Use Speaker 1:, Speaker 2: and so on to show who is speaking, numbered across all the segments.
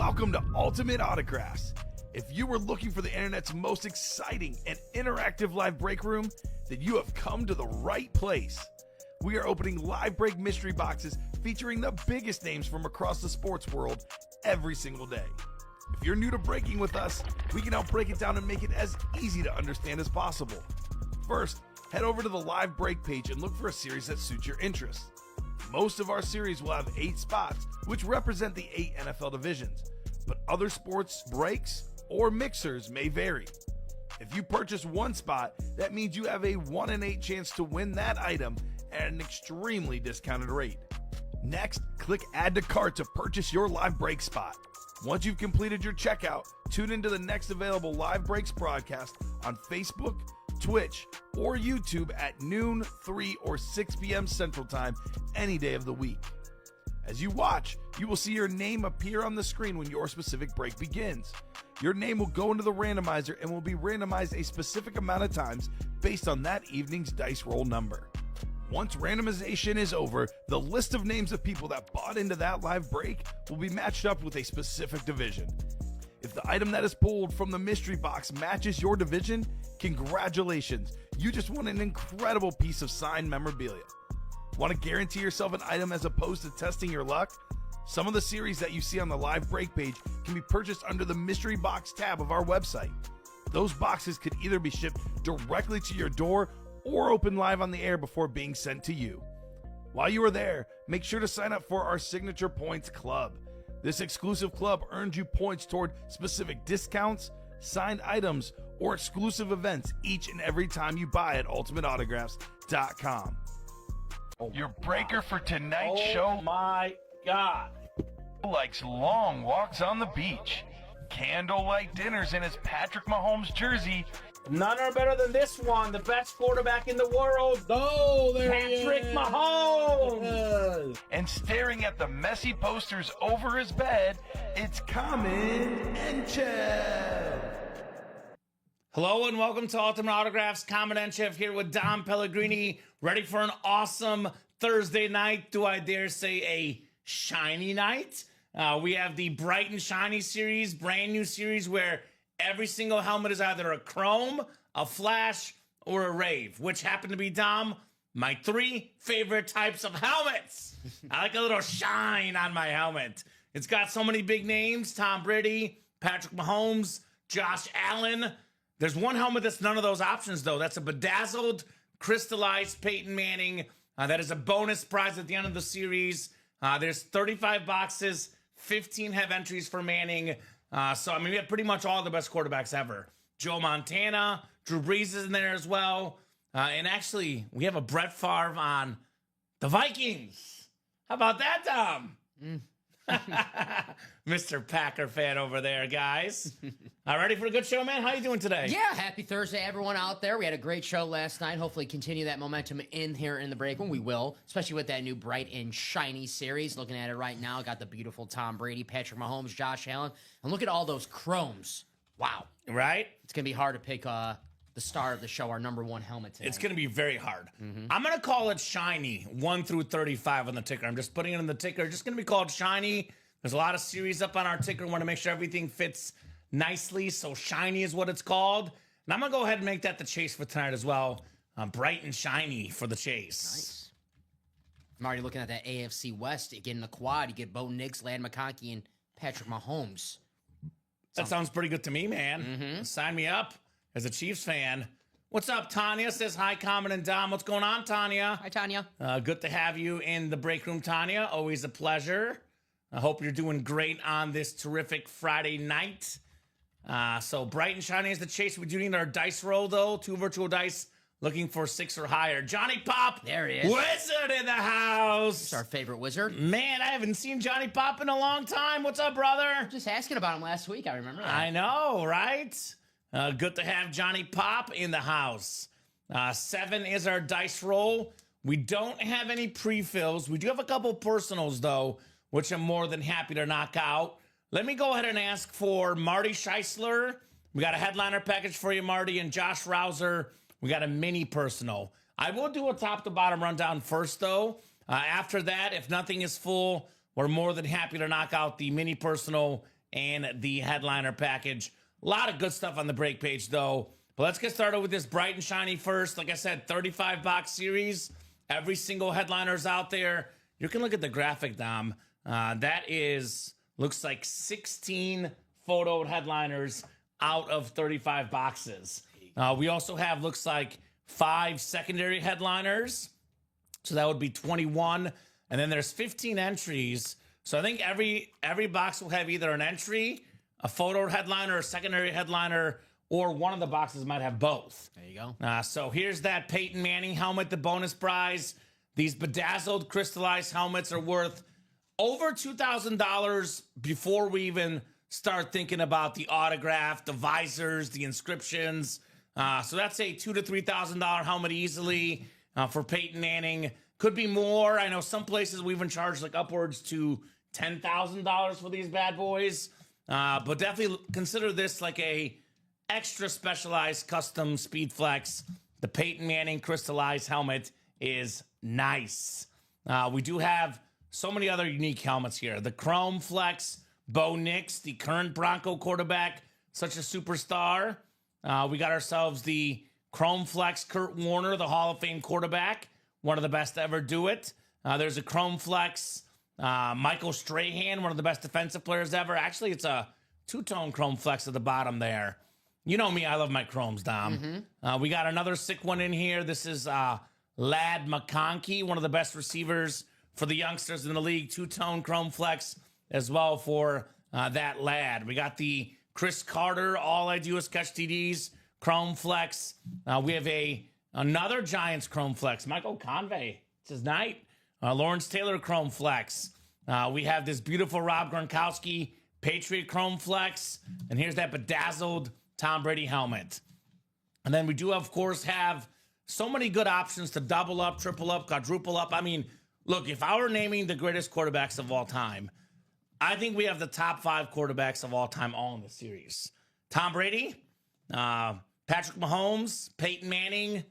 Speaker 1: Welcome to Ultimate Autographs. If you were looking for the internet's most exciting and interactive live break room, then you have come to the right place. We are opening live break mystery boxes featuring the biggest names from across the sports world every single day. If you're new to breaking with us, we can help break it down and make it as easy to understand as possible. First, head over to the live break page and look for a series that suits your interests. Most of our series will have 8 spots, which represent the 8 NFL divisions, but other sports breaks or mixers may vary. If you purchase one spot, that means you have a 1 in 8 chance to win that item at an extremely discounted rate. Next, click Add to Cart to purchase your live break spot. Once you've completed your checkout, tune into the next available live breaks broadcast on Facebook, Twitch, or YouTube at noon, 3, or 6 p.m. Central Time any day of the week. As you watch, you will see your name appear on the screen when your specific break begins. Your name will go into the randomizer and will be randomized a specific amount of times based on that evening's dice roll number. Once randomization is over, the list of names of people that bought into that live break will be matched up with a specific division. If the item that is pulled from the mystery box matches your division, congratulations, you just won an incredible piece of signed memorabilia. Want to guarantee yourself an item as opposed to testing your luck? Some of the series that you see on the live break page can be purchased under the mystery box tab of our website. Those boxes could either be shipped directly to your door or open live on the air before being sent to you. While you are there, make sure to sign up for our Signature Points Club. This exclusive club earns you points toward specific discounts, signed items, or exclusive events each and every time you buy at ultimateautographs.com. Your breaker for tonight's show,
Speaker 2: my God,
Speaker 1: likes long walks on the beach, candlelight dinners in his Patrick Mahomes jersey,
Speaker 2: none are better than this one, the best quarterback in the world.
Speaker 3: Oh, there
Speaker 2: Patrick Mahomes.
Speaker 1: and staring at the messy posters over his bed, it's Kamen Entchev.
Speaker 2: Hello and welcome to Ultimate Autographs. Kamen Entchev here with Dom Pellegrini, ready for an awesome Thursday night. Do I dare say a shiny night? We have the Bright and Shiny series, brand new series where every single helmet is either a chrome, a flash, or a rave, which happen to be, Dom, my 3 favorite types of helmets. I like a little shine on my helmet. It's got so many big names: Tom Brady, Patrick Mahomes, Josh Allen. There's one helmet that's none of those options, though. That's a bedazzled, crystallized Peyton Manning. That is a bonus prize at the end of the series. There's 35 boxes, 15 have entries for Manning. So, I mean, we have pretty much all the best quarterbacks ever. Joe Montana, Drew Brees is in there as well. And actually, we have a Brett Favre on the Vikings. How about that, Tom? Mr. Packer fan over there, guys. Ready for a good show, man? How you doing today?
Speaker 3: Yeah, happy Thursday, everyone out there. We had a great show last night. Hopefully continue that momentum in here in the break room. We will, especially with that new Bright and Shiny series. Looking at it right now, got the beautiful Tom Brady, Patrick Mahomes, Josh Allen. And look at all those chromes. Wow.
Speaker 2: Right?
Speaker 3: It's going to be hard to pick the star of the show, our number 1 helmet tonight.
Speaker 2: It's going to be very hard. I'm going to call it shiny, 1 through 35 on the ticker. I'm just putting it in the ticker. It's just going to be called shiny. There's a lot of series up on our ticker. We want to make sure everything fits nicely, so shiny is what it's called. And I'm going to go ahead and make that the chase for tonight as well. Bright and shiny for the chase.
Speaker 3: Nice. I'm already looking at that AFC West. You get in the quad, you get Bo Nix, Ladd McConkey, and Patrick Mahomes.
Speaker 2: That sounds pretty good to me, man. Sign me up as a Chiefs fan. What's up, Tanya? Says hi, Kamen and Dom. What's going on, Tanya?
Speaker 3: Hi, Tanya.
Speaker 2: Good to have you in the break room, Tanya. Always a pleasure. I hope you're doing great on this terrific Friday night. So bright and shiny is the chase. We do need our dice roll, though. 2 virtual dice looking for 6 or higher. Johnny Pop.
Speaker 3: There he is.
Speaker 2: Wizard in the house.
Speaker 3: It's our favorite wizard.
Speaker 2: Man, I haven't seen Johnny Pop in a long time. What's up, brother?
Speaker 3: Just asking about him last week. I remember that.
Speaker 2: I know, right? Good to have Johnny Pop in the house. 7 is our dice roll. We don't have any pre-fills. We do have a couple personals, though, which I'm more than happy to knock out. Let me go ahead and ask for Marty Scheisler. We got a headliner package for you, Marty, and Josh Rouser. We got a mini personal. I will do a top to bottom rundown first, though. After that, if nothing is full, we're more than happy to knock out the mini personal and the headliner package. A lot of good stuff on the break page, though. But let's get started with this bright and shiny first. Like I said, 35-box series. Every single headliner's out there. You can look at the graphic, Dom. That looks like 16 photoed headliners out of 35 boxes. We also have, looks like, 5 secondary headliners. So that would be 21. And then there's 15 entries. So I think every box will have either an entry, a photo headliner, a secondary headliner, or one of the boxes might have both.
Speaker 3: There you go.
Speaker 2: So here's that Peyton Manning helmet, the bonus prize. These bedazzled crystallized helmets are worth over $2,000 before we even start thinking about the autograph, the visors, the inscriptions. So that's a $2,000 to $3,000 helmet easily for Peyton Manning. Could be more. I know some places we even charge like upwards to $10,000 for these bad boys. But definitely consider this like a extra specialized custom Speed Flex. The Peyton Manning crystallized helmet is nice. We do have so many other unique helmets here. The Chrome Flex, Bo Nix, the current Bronco quarterback, such a superstar. We got ourselves the Chrome Flex Kurt Warner, the Hall of Fame quarterback, one of the best to ever do it. There's a Chrome Flex Michael Strahan, one of the best defensive players ever. Actually, it's a two-tone Chrome Flex at the bottom there. You know me, I love my Chromes, Dom. We got another sick one in here. This is Lad McConkey, one of the best receivers for the youngsters in the league. Two-tone Chrome Flex as well for that lad. We got the Chris Carter, All I Do Is Catch TDs, Chrome Flex. We have another Giants Chrome Flex, Michael Convey. It's his night. Lawrence Taylor Chrome Flex. We have this beautiful Rob Gronkowski Patriot Chrome Flex. And here's that bedazzled Tom Brady helmet. And then we do, of course, have so many good options to double up, triple up, quadruple up. I mean, look, if I were naming the greatest quarterbacks of all time, I think we have the top 5 quarterbacks of all time all in the series. Tom Brady, Patrick Mahomes, Peyton Manning,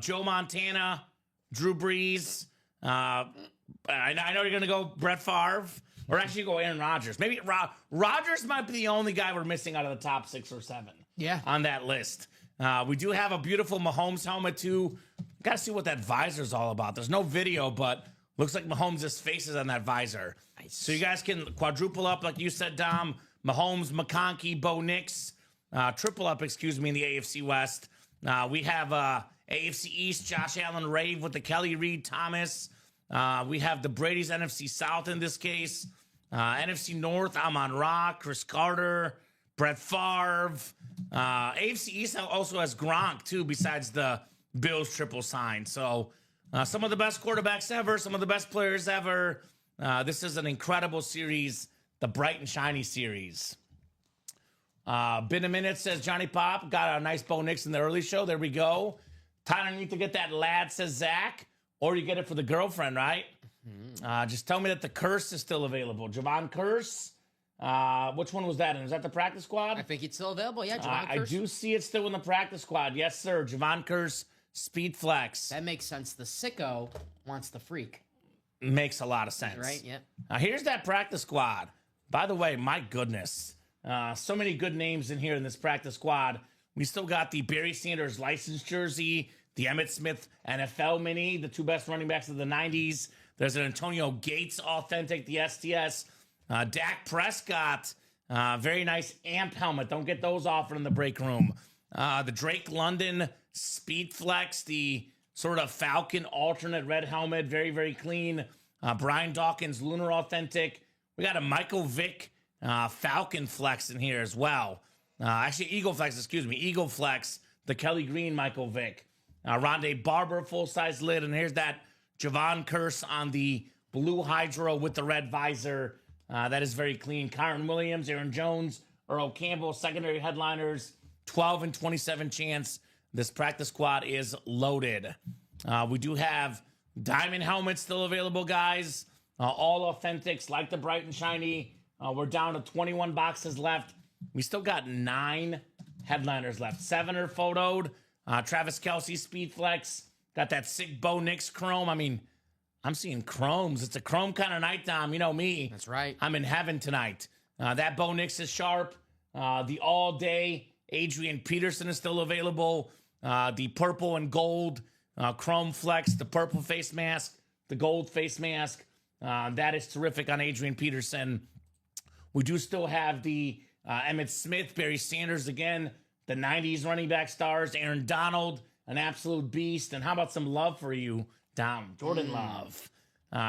Speaker 2: Joe Montana, Drew Brees. I know you're going to go Brett Favre, or actually go Aaron Rodgers. Maybe Rodgers might be the only guy we're missing out of the top 6 or 7 on that list. We do have a beautiful Mahomes helmet, too. Got to see what that visor's all about. There's no video, but looks like Mahomes' face is on that visor. Nice. So you guys can quadruple up, like you said, Dom. Mahomes, McConkey, Bo Nix. Triple up, in the AFC West. We have AFC East, Josh Allen Rave with the Kelly Reed Thomas. We have the Brady's NFC South in this case. NFC North, Amon-Ra, Chris Carter, Brett Favre. AFC East also has Gronk, too, besides the Bills triple sign. So some of the best quarterbacks ever, some of the best players ever. This is an incredible series, the Bright and Shiny series. Been a minute, says Johnny Pop. Got a nice Bo Nix in the early show. There we go. Tyler, need to get that lad, says Zach. Or you get it for the girlfriend, right? Just tell me that the Curse is still available. Javon Curse. Which one was that in? Is that the practice squad?
Speaker 3: I think it's still available. Yeah, Javon Curse.
Speaker 2: I do see it still in the practice squad. Yes, sir. Javon Curse, Speed Flex.
Speaker 3: That makes sense. The sicko wants the freak.
Speaker 2: Makes a lot of sense.
Speaker 3: Right, yeah.
Speaker 2: Here's that practice squad. By the way, my goodness. So many good names in here in this practice squad. We still got the Barry Sanders licensed jersey, the Emmitt Smith NFL mini, the 2 best running backs of the 90s. There's an Antonio Gates authentic, the STS. Dak Prescott, very nice amp helmet. Don't get those offered in the break room. The Drake London Speed Flex, the sort of Falcon alternate red helmet, very, very clean. Brian Dawkins Lunar authentic. We got a Michael Vick Falcon Flex in here as well. Actually, Eagle Flex, Eagle Flex, the Kelly Green Michael Vick. Rondé Barber full-size lid, and here's that Javon Curse on the blue Hydro with the red visor. That is very clean. Kyron Williams, Aaron Jones, Earl Campbell, secondary headliners, 12 and 27 chance. This practice squad is loaded. We do have diamond helmets still available, guys. All authentics like the bright and shiny. We're down to 21 boxes left. We still got 9 headliners left. 7 are photoed. Travis Kelce Speed Flex. Got that sick Bo Nix chrome. I mean, I'm seeing chromes. It's a chrome kind of night, Dom. You know me.
Speaker 3: That's right.
Speaker 2: I'm in heaven tonight. That Bo Nix is sharp. The all-day Adrian Peterson is still available. The purple and gold Chrome Flex, the purple face mask, the gold face mask. That is terrific on Adrian Peterson. We do still have the Emmitt Smith, Barry Sanders again, the 90s running back stars, Aaron Donald, an absolute beast. And how about some love for you, Dom? Jordan Love.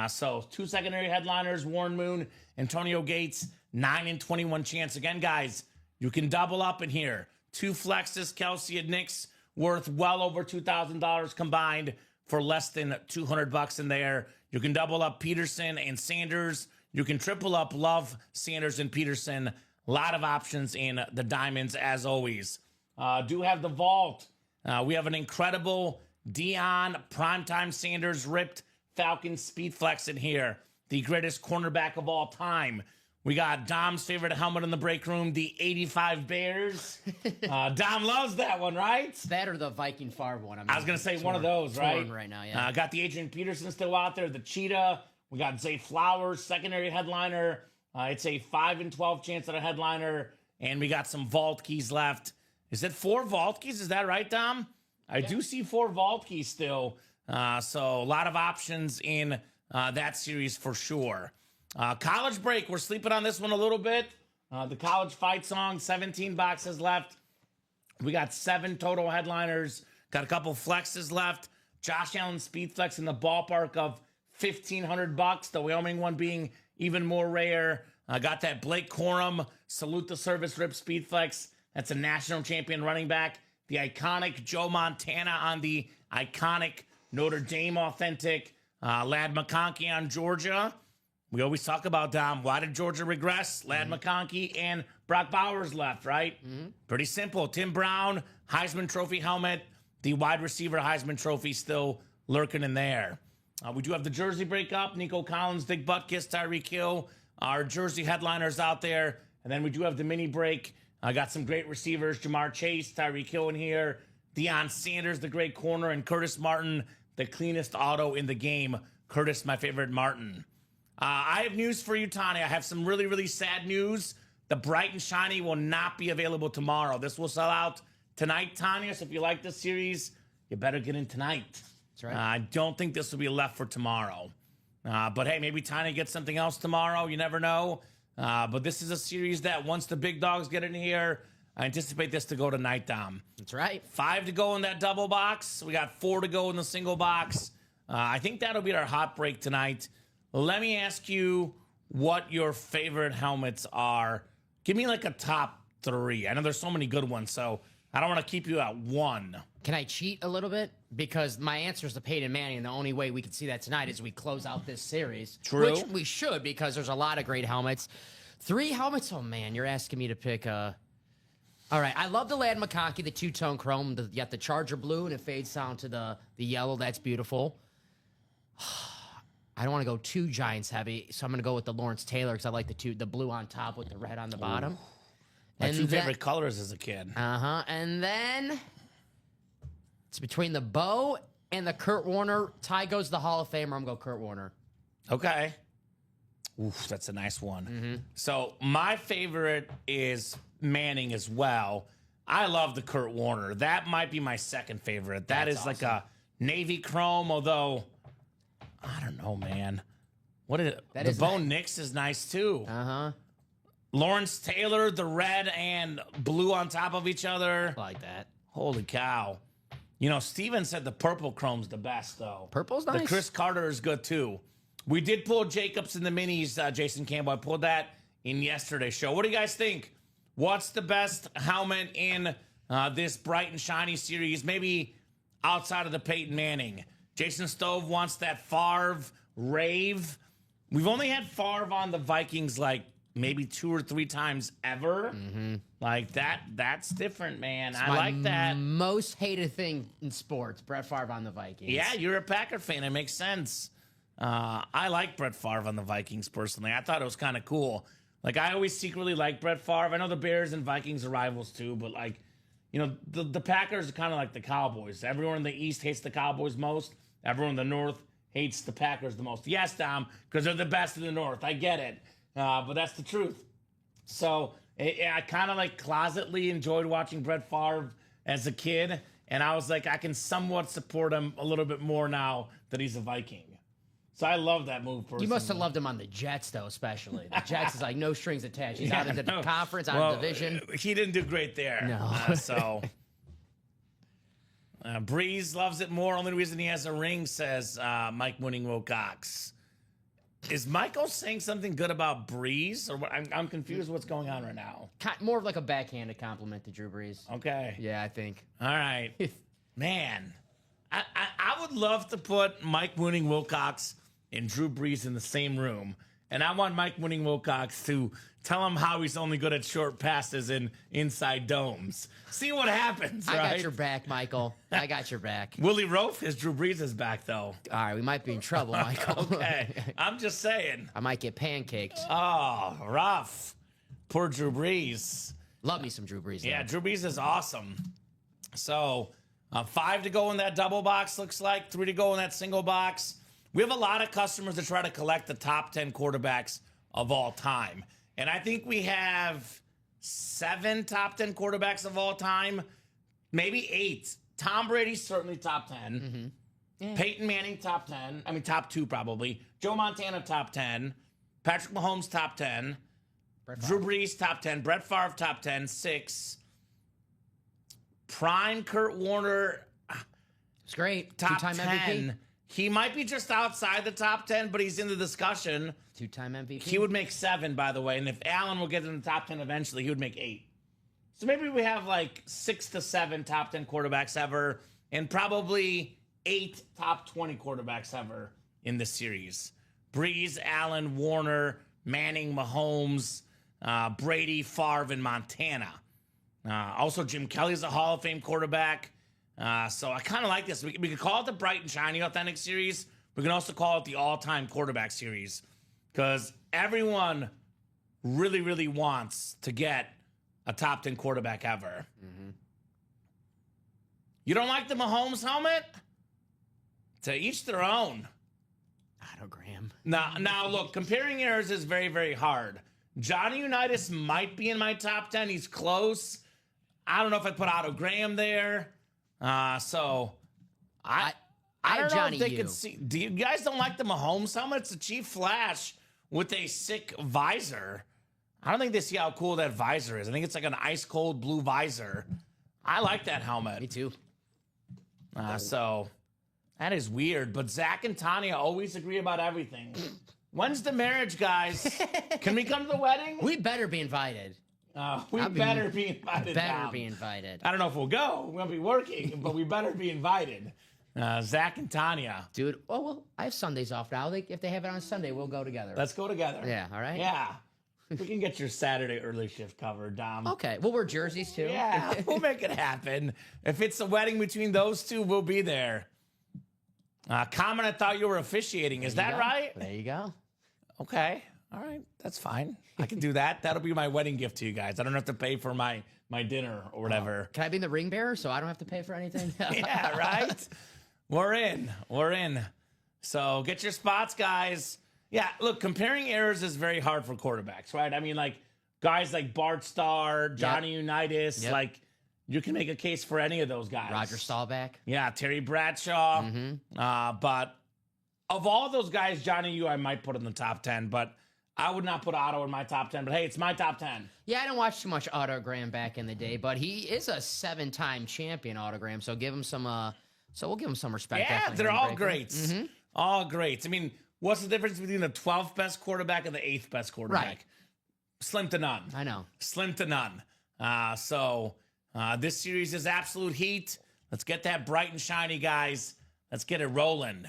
Speaker 2: So 2 secondary headliners, Warren Moon, Antonio Gates, 9 and 21 chance. Again, guys, you can double up in here. 2 flexes, Kelsey and Nix, worth well over $2,000 combined for less than $200 in there. You can double up Peterson and Sanders. You can triple up Love, Sanders, and Peterson. A lot of options in the diamonds, as always. Do have the vault. We have an incredible Dion Primetime Sanders ripped Falcons Speed Flex in here. The greatest cornerback of all time. We got Dom's favorite helmet in the break room, the 85 Bears. Dom loves that one, right?
Speaker 3: That or the Viking Favre one.
Speaker 2: I was going to say one of those, right?
Speaker 3: Right now, yeah.
Speaker 2: Got the Adrian Peterson still out there, the Cheetah. We got Zay Flowers, secondary headliner. It's a 5 and 12 chance at a headliner. And we got some vault keys left. Is it 4 vault keys? Is that right, Dom? I do see 4 vault keys still. So a lot of options in that series for sure. College break, we're sleeping on this one a little bit. The college fight song, 17 boxes left. We got 7 total headliners. Got a couple flexes left. Josh Allen Speed Flex in the ballpark of $1,500. The Wyoming one being even more rare. Got that Blake Corum Salute the Service Rip Speed Flex. That's a national champion running back. The iconic Joe Montana on the iconic Notre Dame authentic. Lad McConkey on Georgia. We always talk about, Dom, why did Georgia regress? Lad McConkey and Brock Bowers left, right? Pretty simple. Tim Brown, Heisman Trophy helmet. The wide receiver Heisman Trophy still lurking in there. We do have the jersey breakup. Nico Collins, Dick Butkus, Tyreek Hill. Our jersey headliners out there. And then we do have the mini break. I got some great receivers. Jamar Chase, Tyreek Hill in here. Deion Sanders, the great corner. And Curtis Martin, the cleanest auto in the game. Curtis, my favorite Martin. I have news for you, Tanya. I have some really, really sad news. The Bright and Shiny will not be available tomorrow. This will sell out tonight, Tanya. So if you like this series, you better get in tonight.
Speaker 3: That's right.
Speaker 2: I don't think this will be left for tomorrow. But hey, maybe Tanya gets something else tomorrow. You never know. But this is a series that once the big dogs get in here, I anticipate this to go tonight, Dom.
Speaker 3: That's right.
Speaker 2: 5 to go in that double box. We got 4 to go in the single box. I think that'll be our hot break tonight. Let me ask you what your favorite helmets are. Give me like a top 3. I know there's so many good ones, so I don't want to keep you at 1.
Speaker 3: Can I cheat a little bit? Because my answer is the Peyton Manning, and the only way we can see that tonight is we close out this series.
Speaker 2: True.
Speaker 3: Which we should, because there's a lot of great helmets. 3 helmets? Oh, man, you're asking me to pick a... All right, I love the Lad McConkey, the 2-tone chrome. You got the Charger blue, and it fades down to the yellow. That's beautiful. I don't want to go too Giants heavy, so I'm going to go with the Lawrence Taylor because I like the blue on top with the red on the bottom.
Speaker 2: My 2 favorite colors as a kid.
Speaker 3: And then it's between the Bo and the Kurt Warner. Ty goes to the Hall of Famer. I'm going to go Kurt Warner.
Speaker 2: Okay. Oof, that's a nice one. So my favorite is Manning as well. I love the Kurt Warner. That might be my second favorite. That's awesome. Like a navy chrome, although... I don't know, man. What is it? The Bo Nix is nice too. Lawrence Taylor, the red and blue on top of each other.
Speaker 3: I like that.
Speaker 2: Holy cow. You know, Steven said the purple chrome's the best, though.
Speaker 3: Purple's nice.
Speaker 2: The Chris Carter is good, too. We did pull Jacobs in the minis, Jason Campbell. I pulled that in yesterday's show. What do you guys think? What's the best helmet in this bright and shiny series? Maybe outside of the Peyton Manning. Jason Stove wants that Favre rave. We've only had Favre on the Vikings like maybe 2 or 3 times ever. Like that's different, man.
Speaker 3: It's
Speaker 2: I like that.
Speaker 3: Most hated thing in sports, Brett Favre on the Vikings.
Speaker 2: Yeah, you're a Packer fan. It makes sense. I like Brett Favre on the Vikings personally. I thought it was kind of cool. Like I always secretly like Brett Favre. I know the Bears and Vikings are rivals too, but like, you know, the Packers are kind of like the Cowboys. Everyone in the East hates the Cowboys most. Everyone in the North hates the Packers the most. Yes, Dom, because they're the best in the North. I get it. But that's the truth. So I kind of like closetly enjoyed watching Brett Favre as a kid. And I was like, I can somewhat support him a little bit more now that he's a Viking. So I love that move personally.
Speaker 3: You must have loved him on the Jets, though, especially. The Jets is like no strings attached. He's out of the conference, out of division.
Speaker 2: He didn't do great there.
Speaker 3: No.
Speaker 2: Breeze loves it more. Only reason he has a ring, says Mike Winning Wilcox. Is Michael saying something good about Breeze? Or what? I'm confused what's going on right now.
Speaker 3: More of like a backhanded compliment to Drew Brees.
Speaker 2: Okay.
Speaker 3: Yeah, I think.
Speaker 2: All right. Man, I would love to put Mike Winning Wilcox and Drew Brees in the same room. And I want Mike Winning Wilcox to tell him how he's only good at short passes in inside domes. See what happens, right?
Speaker 3: I got your back, Michael. I got your back.
Speaker 2: Willie Rofe is Drew Brees' back, though.
Speaker 3: All right, we might be in trouble, Michael.
Speaker 2: Okay, I'm just saying.
Speaker 3: I might get pancaked.
Speaker 2: Oh, rough. Poor Drew Brees.
Speaker 3: Love me some Drew Brees.
Speaker 2: Yeah,
Speaker 3: though.
Speaker 2: Drew Brees is awesome. So, 5 to go in that double box, looks like. 3 to go in that single box. We have a lot of customers that try to collect the top 10 quarterbacks of all time. And I think we have 7 top 10 quarterbacks of all time, maybe 8. Tom Brady's certainly top 10.
Speaker 3: Mm-hmm. Yeah.
Speaker 2: Peyton Manning, top 10. I mean, top 2 probably. Joe Montana, top 10. Patrick Mahomes, top 10. Drew Brees, top 10. Brett Favre, top 10, 6. Prime Kurt Warner,
Speaker 3: It's great.
Speaker 2: top
Speaker 3: Two-time
Speaker 2: 10.
Speaker 3: MVP.
Speaker 2: He might be just outside the top 10, but he's in the discussion.
Speaker 3: Two-time MVP.
Speaker 2: He would make 7, by the way. And if Allen will get in the top 10 eventually, he would make 8. So maybe we have like 6 to 7 top 10 quarterbacks ever, and probably 8 top 20 quarterbacks ever in this series. Breeze, Allen, Warner, Manning, Mahomes, Brady, Favre, and Montana. Also, Jim Kelly's a Hall of Fame quarterback. So I kind of like this. We could call it the Bright and Shiny Authentic Series. We can also call it the All-Time Quarterback Series, because everyone really, really wants to get a top 10 quarterback ever. Mm-hmm. You don't like the Mahomes helmet? To each their own.
Speaker 3: Autogram.
Speaker 2: Now, look, comparing errors is very, very hard. Johnny Unitas might be in my top 10. He's close. I don't know if I'd put Otto Graham there. So I don't know
Speaker 3: Johnny
Speaker 2: if they
Speaker 3: U.
Speaker 2: could see. Do you guys don't like the Mahomes helmet? It's a cheap flash with a sick visor. I don't think they see how cool that visor is. I think it's like an ice cold blue visor. I like that helmet.
Speaker 3: Me too.
Speaker 2: So that is weird. But Zach and Tanya always agree about everything. When's the marriage, guys? Can we come to the wedding?
Speaker 3: We better be invited.
Speaker 2: We better be invited.
Speaker 3: Better be invited.
Speaker 2: I don't know if we'll go. We won't be working, but we better be invited. Zach and Tanya.
Speaker 3: Dude, oh, well, I have Sundays off now. If they have it on Sunday, we'll go together.
Speaker 2: Let's go together.
Speaker 3: Yeah, all right?
Speaker 2: Yeah. We can get your Saturday early shift covered, Dom.
Speaker 3: Okay, we'll wear jerseys too.
Speaker 2: Yeah, we'll make it happen. If it's a wedding between those two, we'll be there. Kamen, I thought you were officiating. Is that right?
Speaker 3: There you go.
Speaker 2: Okay. All right. That's fine. I can do that. That'll be my wedding gift to you guys. I don't have to pay for my dinner or whatever.
Speaker 3: Can I be the ring bearer so I don't have to pay for anything?
Speaker 2: Yeah, right? We're in. So get your spots, guys. Yeah, look, comparing errors is very hard for quarterbacks, right? I mean, like, guys like Bart Starr, Johnny Unitas, like, you can make a case for any of those guys.
Speaker 3: Roger Staubach.
Speaker 2: Yeah, Terry Bradshaw. Mm-hmm. But of all those guys, Johnny U, I might put in the top 10, but I would not put Otto in my top 10. But hey, it's my top 10.
Speaker 3: Yeah, I didn't watch too much Otto Graham back in the day, but he is a 7-time champion, Otto Graham. So give him some. So we'll give him some respect.
Speaker 2: Yeah, they're all greats.
Speaker 3: Mm-hmm.
Speaker 2: All greats. I mean, what's the difference between the 12th best quarterback and the 8th best quarterback?
Speaker 3: Right.
Speaker 2: Slim to none.
Speaker 3: I know.
Speaker 2: Slim to none. So this series is absolute heat. Let's get that bright and shiny, guys. Let's get it rolling.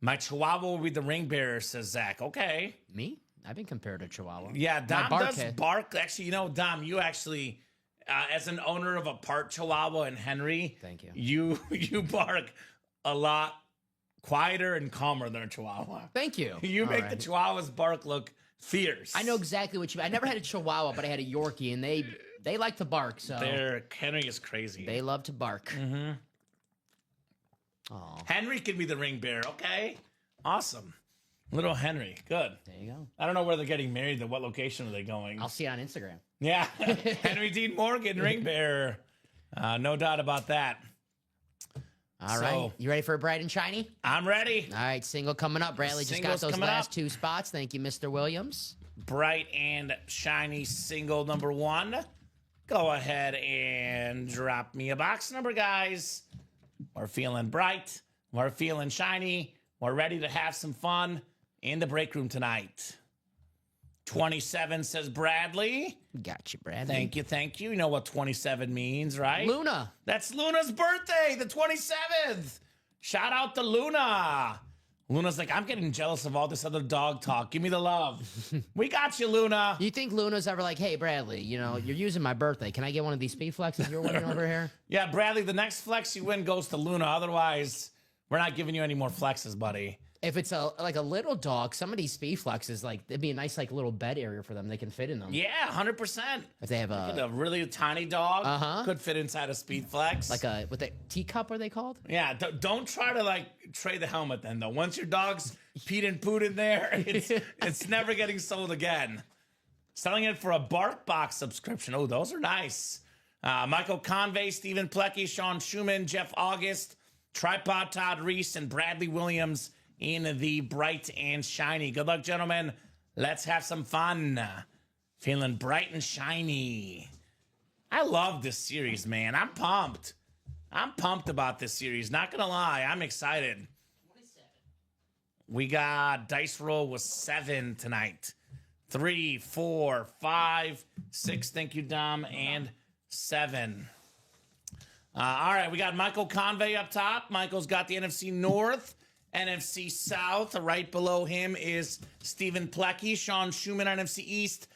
Speaker 2: My Chihuahua will be the ring bearer, says Zach. Okay.
Speaker 3: Me? I've been compared to Chihuahua.
Speaker 2: Yeah, Dom
Speaker 3: bark
Speaker 2: does bark. Actually, you know, Dom, you actually, as an owner of a part Chihuahua and Henry,
Speaker 3: thank you.
Speaker 2: You bark a lot quieter and calmer than a Chihuahua.
Speaker 3: Thank you.
Speaker 2: You make the Chihuahua's bark look fierce.
Speaker 3: I know exactly what you mean. I never had a Chihuahua, but I had a Yorkie, and they like to bark. So
Speaker 2: Henry is crazy.
Speaker 3: They love to bark.
Speaker 2: Mm-hmm.
Speaker 3: Oh.
Speaker 2: Henry can be the ring bearer. Okay, awesome. Little Henry. Good.
Speaker 3: There you go.
Speaker 2: I don't know where they're getting married. To what location are they going?
Speaker 3: I'll see you on Instagram.
Speaker 2: Yeah. Henry Dean Morgan, ring bearer. No doubt about that.
Speaker 3: All right. You ready for a bright and shiny?
Speaker 2: I'm ready.
Speaker 3: All right. Single coming up. Bradley just got those last 2 spots. Thank you, Mr. Williams.
Speaker 2: Bright and shiny single number 1. Go ahead and drop me a box number, guys. We're feeling bright. We're feeling shiny. We're ready to have some fun in the break room tonight. 27 says Bradley.
Speaker 3: Got you, Bradley.
Speaker 2: Thank you. You know what 27 means, right?
Speaker 3: Luna.
Speaker 2: That's Luna's birthday, the 27th. Shout out to Luna. Luna's like, I'm getting jealous of all this other dog talk. Give me the love. We got you, Luna.
Speaker 3: You think Luna's ever like, hey, Bradley, you're using my birthday. Can I get one of these speed flexes you're winning over here?
Speaker 2: Yeah, Bradley, the next flex you win goes to Luna. Otherwise, we're not giving you any more flexes, buddy.
Speaker 3: If it's a little dog, some of these speed flexes, it'd be a nice little bed area for them. They can fit in them.
Speaker 2: Yeah, 100%.
Speaker 3: If they have
Speaker 2: a really tiny dog, could fit inside a speed flex.
Speaker 3: Like with a teacup, are they called?
Speaker 2: Yeah, don't try to trade the helmet then though. Once your dog's peed and pooed in there, it's never getting sold again. Selling it for a Bark Box subscription. Oh, those are nice. Michael Convey, Stephen Plecky, Sean Schumann, Jeff August, Tripod Todd Reese, and Bradley Williams in the bright and shiny. Good luck, gentlemen. Let's have some fun. Feeling bright and shiny. I love this series, man. I'm pumped. I'm pumped about this series. Not gonna lie, I'm excited.
Speaker 3: 27.
Speaker 2: We got dice roll with 7 tonight. 3, 4, 5, 6. Thank you, Dom, and 7. All right, we got Michael Convey up top. Michael's got the NFC North. NFC South. Right below him is Stephen Plecky, Sean Schumann, NFC East,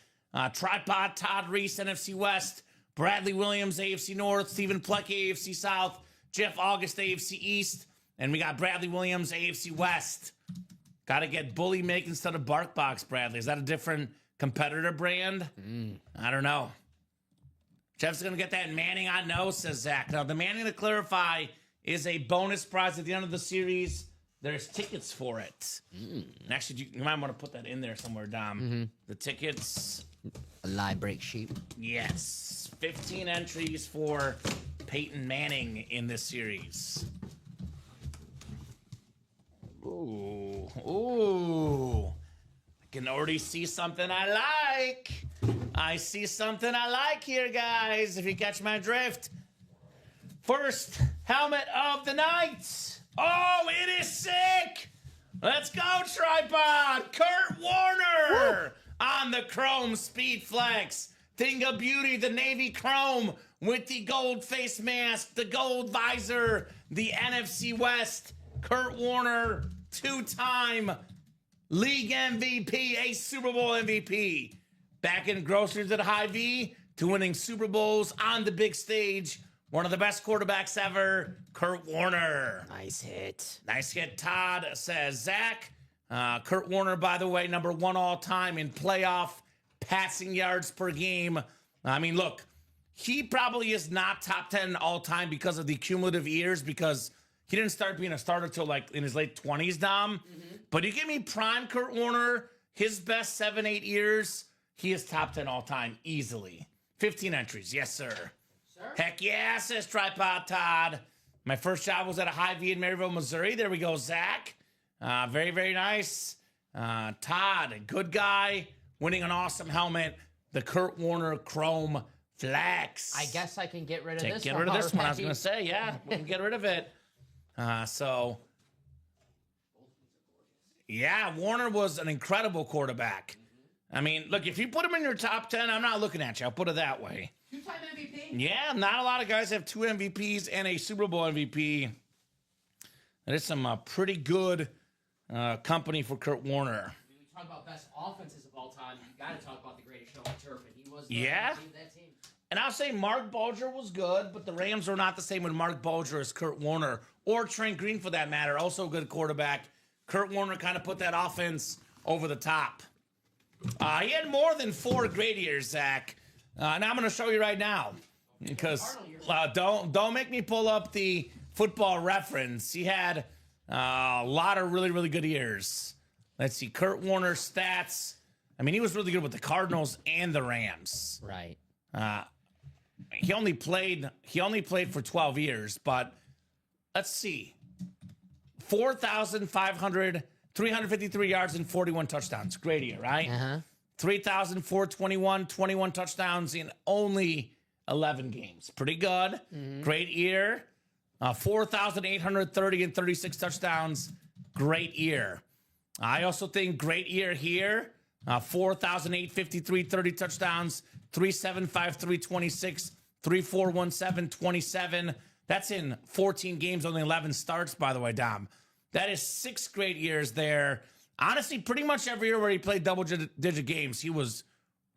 Speaker 2: Tripod Todd Reese, NFC West, Bradley Williams, AFC North, Stephen Plecky, AFC South, Jeff August, AFC East, and we got Bradley Williams, AFC West. Got to get Bully Make instead of Bark Box, Bradley. Is that a different competitor brand? I don't know. Jeff's going to get that Manning on no, says Zach. Now, the Manning, to clarify, is a bonus prize at the end of the series. There's tickets for it. And actually, you might want to put that in there somewhere, Dom. The tickets.
Speaker 3: A live break sheet.
Speaker 2: Yes. 15 entries for Peyton Manning in this series. Ooh. I can already see something I like. I see something I like here, guys, if you catch my drift. First helmet of the night. Oh, it is sick! Let's go, Tripod! Kurt Warner on the Chrome Speed Flex. Thing of beauty, the navy chrome with the gold face mask, the gold visor, the NFC West. Kurt Warner, 2-time league MVP, a Super Bowl MVP. Back in groceries at Hy-Vee to winning Super Bowls on the big stage. One of the best quarterbacks ever, Kurt Warner.
Speaker 3: Nice hit.
Speaker 2: Nice hit, Todd, says Zach. Kurt Warner, by the way, number 1 all-time in playoff passing yards per game. I mean, look, he probably is not top 10 all-time because of the cumulative years, because he didn't start being a starter till in his late 20s, Dom. But you give me prime Kurt Warner, his best 7-8 years, he is top 10 all-time easily. 15 entries, yes, sir. Heck yeah, says Tripod Todd. My first job was at a Hy-Vee in Maryville, Missouri. There we go, Zach. Very, very nice. Todd, good guy, winning an awesome helmet. The Kurt Warner Chrome Flex.
Speaker 3: I guess I can get rid of this one.
Speaker 2: Get rid of this one, I was going to say. Yeah, we can get rid of it. Yeah, Warner was an incredible quarterback. I mean, look, if you put him in your top 10, I'm not looking at you. I'll put it that way.
Speaker 3: 2-time MVP?
Speaker 2: Yeah, not a lot of guys have 2 MVPs and a Super Bowl MVP. That is some pretty good company for Kurt Warner.
Speaker 3: When we talk about best offenses of all time, you got to talk about the greatest show on turf, and he was the
Speaker 2: MVP
Speaker 3: of that team.
Speaker 2: And I'll say Mark Bulger was good, but the Rams are not the same with Mark Bulger as Kurt Warner, or Trent Green for that matter, also a good quarterback. Kurt Warner kind of put that offense over the top. He had more than 4 great years, Zach. And I'm going to show you right now, because don't make me pull up the Football Reference. He had a lot of really, really good years. Let's see. Kurt Warner stats. I mean, he was really good with the Cardinals and the Rams.
Speaker 3: Right.
Speaker 2: He only played for 12 years, but let's see. 353 yards and 41 touchdowns. Great year, right?
Speaker 3: Uh-huh.
Speaker 2: 21 touchdowns in only 11 games. Pretty good. Great year. 4,830 and 36 touchdowns. Great year. I also think great year here. 4,853, 30 touchdowns, 3,753, 26, 3,417, 27. That's in 14 games, only 11 starts, by the way, Dom. That is 6 great years there. Honestly, pretty much every year where he played double-digit games, he was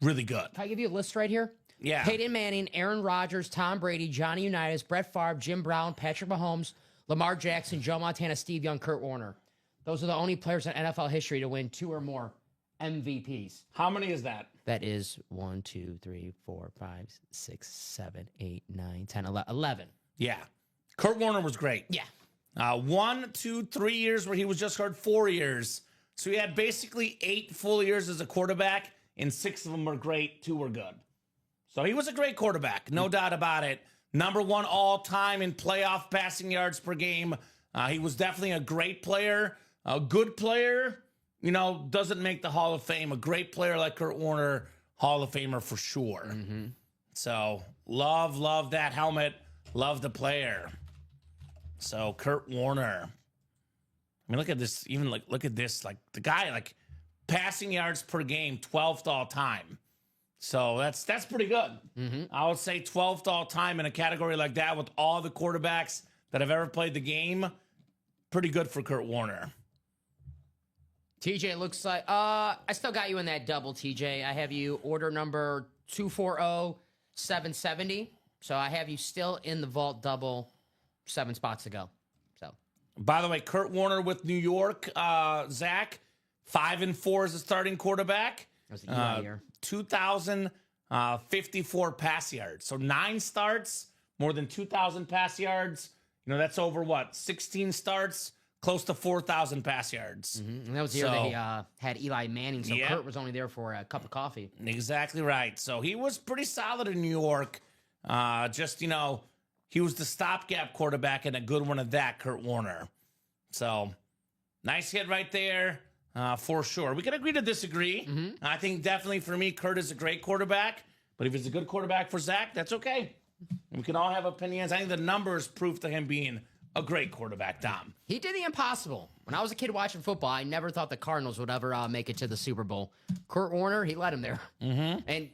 Speaker 2: really good.
Speaker 3: Can I give you a list right here?
Speaker 2: Yeah.
Speaker 3: Peyton Manning, Aaron Rodgers, Tom Brady, Johnny Unitas, Brett Favre, Jim Brown, Patrick Mahomes, Lamar Jackson, Joe Montana, Steve Young, Kurt Warner. Those are the only players in NFL history to win 2 or more MVPs.
Speaker 2: How many is that?
Speaker 3: That is 1, 2, 3, 4, 5, 6, 7, 8, 9, 10, 11.
Speaker 2: Yeah. Kurt Warner was great.
Speaker 3: Yeah.
Speaker 2: 1, 2, 3 years where he was just hurt, 4 years. So he had basically 8 full years as a quarterback, and 6 of them were great, 2 were good. So he was a great quarterback, no doubt about it. Number 1 all-time in playoff passing yards per game. He was definitely a great player, a good player. You know, doesn't make the Hall of Fame. A great player like Kurt Warner, Hall of Famer for sure. So love that helmet. Love the player. So Kurt Warner. I mean, look at this. Even look at this. Like the guy, like passing yards per game, 12th all time. So that's pretty good. I would say 12th all time in a category like that with all the quarterbacks that have ever played the game. Pretty good for Kurt Warner.
Speaker 3: TJ, looks like I still got you in that double, TJ. I have you order number 240770. So I have you still in the vault double, 7 spots to go. So,
Speaker 2: by the way, Kurt Warner with New York, Zach, 5-4 as a starting quarterback.
Speaker 3: that was the Eli year.
Speaker 2: 2,054 pass yards. So 9 starts, more than 2,000 pass yards. You know, that's over what? 16 starts, close to 4,000 pass yards.
Speaker 3: And that was the year that he had Eli Manning, so
Speaker 2: Yeah.
Speaker 3: Kurt was only there for a cup of coffee.
Speaker 2: Exactly right. So he was pretty solid in New York. Just, you know, he was the stopgap quarterback and a good one at that, Kurt Warner. So nice hit right there for sure. We can agree to disagree. I think definitely for me, Kurt is a great quarterback. But if he's a good quarterback for Zach, that's okay. We can all have opinions. I think the numbers prove to him being a great quarterback, Dom.
Speaker 3: He did the impossible. When I was a kid watching football, I never thought the Cardinals would ever make it to the Super Bowl. Kurt Warner, he led him there. And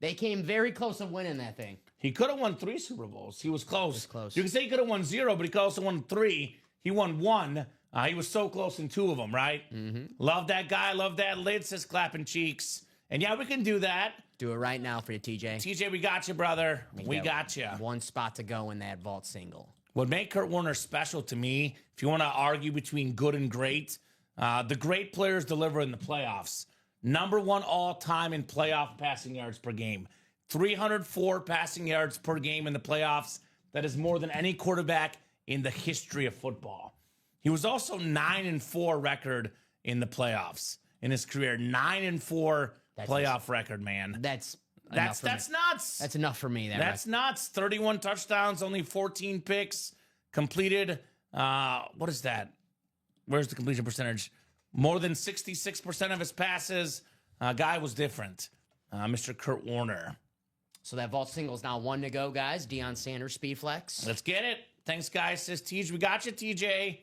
Speaker 3: they came very close to winning that thing.
Speaker 2: He could have won 3 Super Bowls. He was close.
Speaker 3: was close.
Speaker 2: You can say he could have won 0, but he could also won 3. He won 1. He was so close in 2 of them, right? Love that guy. Love that lid, says clapping cheeks. And yeah, we can do that.
Speaker 3: Do it right now for you, TJ.
Speaker 2: TJ, we got you, brother. We got you.
Speaker 3: 1 spot to go in that vault single.
Speaker 2: What made Kurt Warner special to me, if you want to argue between good and great, the great players deliver in the playoffs. Number 1 all-time in playoff passing yards per game. 304 passing yards per game in the playoffs. That is more than any quarterback in the history of football. He was also 9-4 record in the playoffs in his career. 9-4 playoff record, man.
Speaker 3: That's
Speaker 2: nuts.
Speaker 3: That's enough for me.
Speaker 2: That's nuts. 31 touchdowns, only 14 picks, completed. What is that? Where's the completion percentage? More than 66% of his passes. Guy was different. Mr. Kurt Warner.
Speaker 3: So that vault single is now 1 to go, guys. Deion Sanders, speed flex.
Speaker 2: Let's get it. Thanks, guys. Says TJ. We got you, TJ.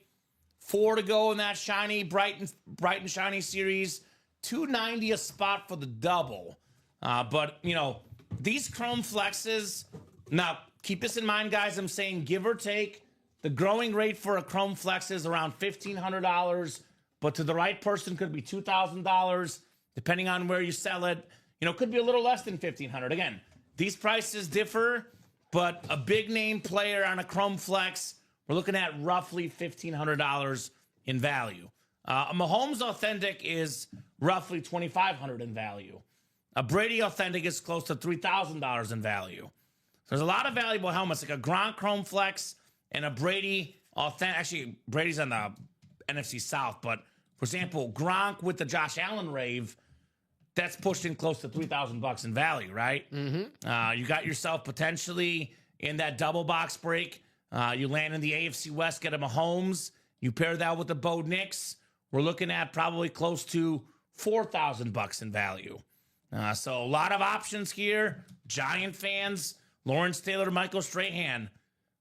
Speaker 2: 4 to go in that shiny, bright and shiny series. 290 a spot for the double. But, you know, these Chrome Flexes, now keep this in mind, guys. I'm saying give or take, the growing rate for a Chrome Flex is around $1,500, but to the right person could be $2,000, depending on where you sell it. You know, could be a little less than $1,500. Again, these prices differ, but a big name player on a Chrome Flex, we're looking at roughly $1,500 in value. A Mahomes Authentic is roughly $2,500 in value. A Brady Authentic is close to $3,000 in value. There's a lot of valuable helmets, like a Gronk Chrome Flex and a Brady Authentic. Actually, Brady's on the NFC South, but For example, Gronk with the Josh Allen rave, that's pushed in close to $3,000 in value, right? Mm-hmm. You got yourself potentially in that double box break. You land in the AFC West, get a Mahomes. You pair that with the Bo Nix. We're looking at probably close to $4,000 in value. So a lot of options here. Giant fans, Lawrence Taylor, Michael Strahan,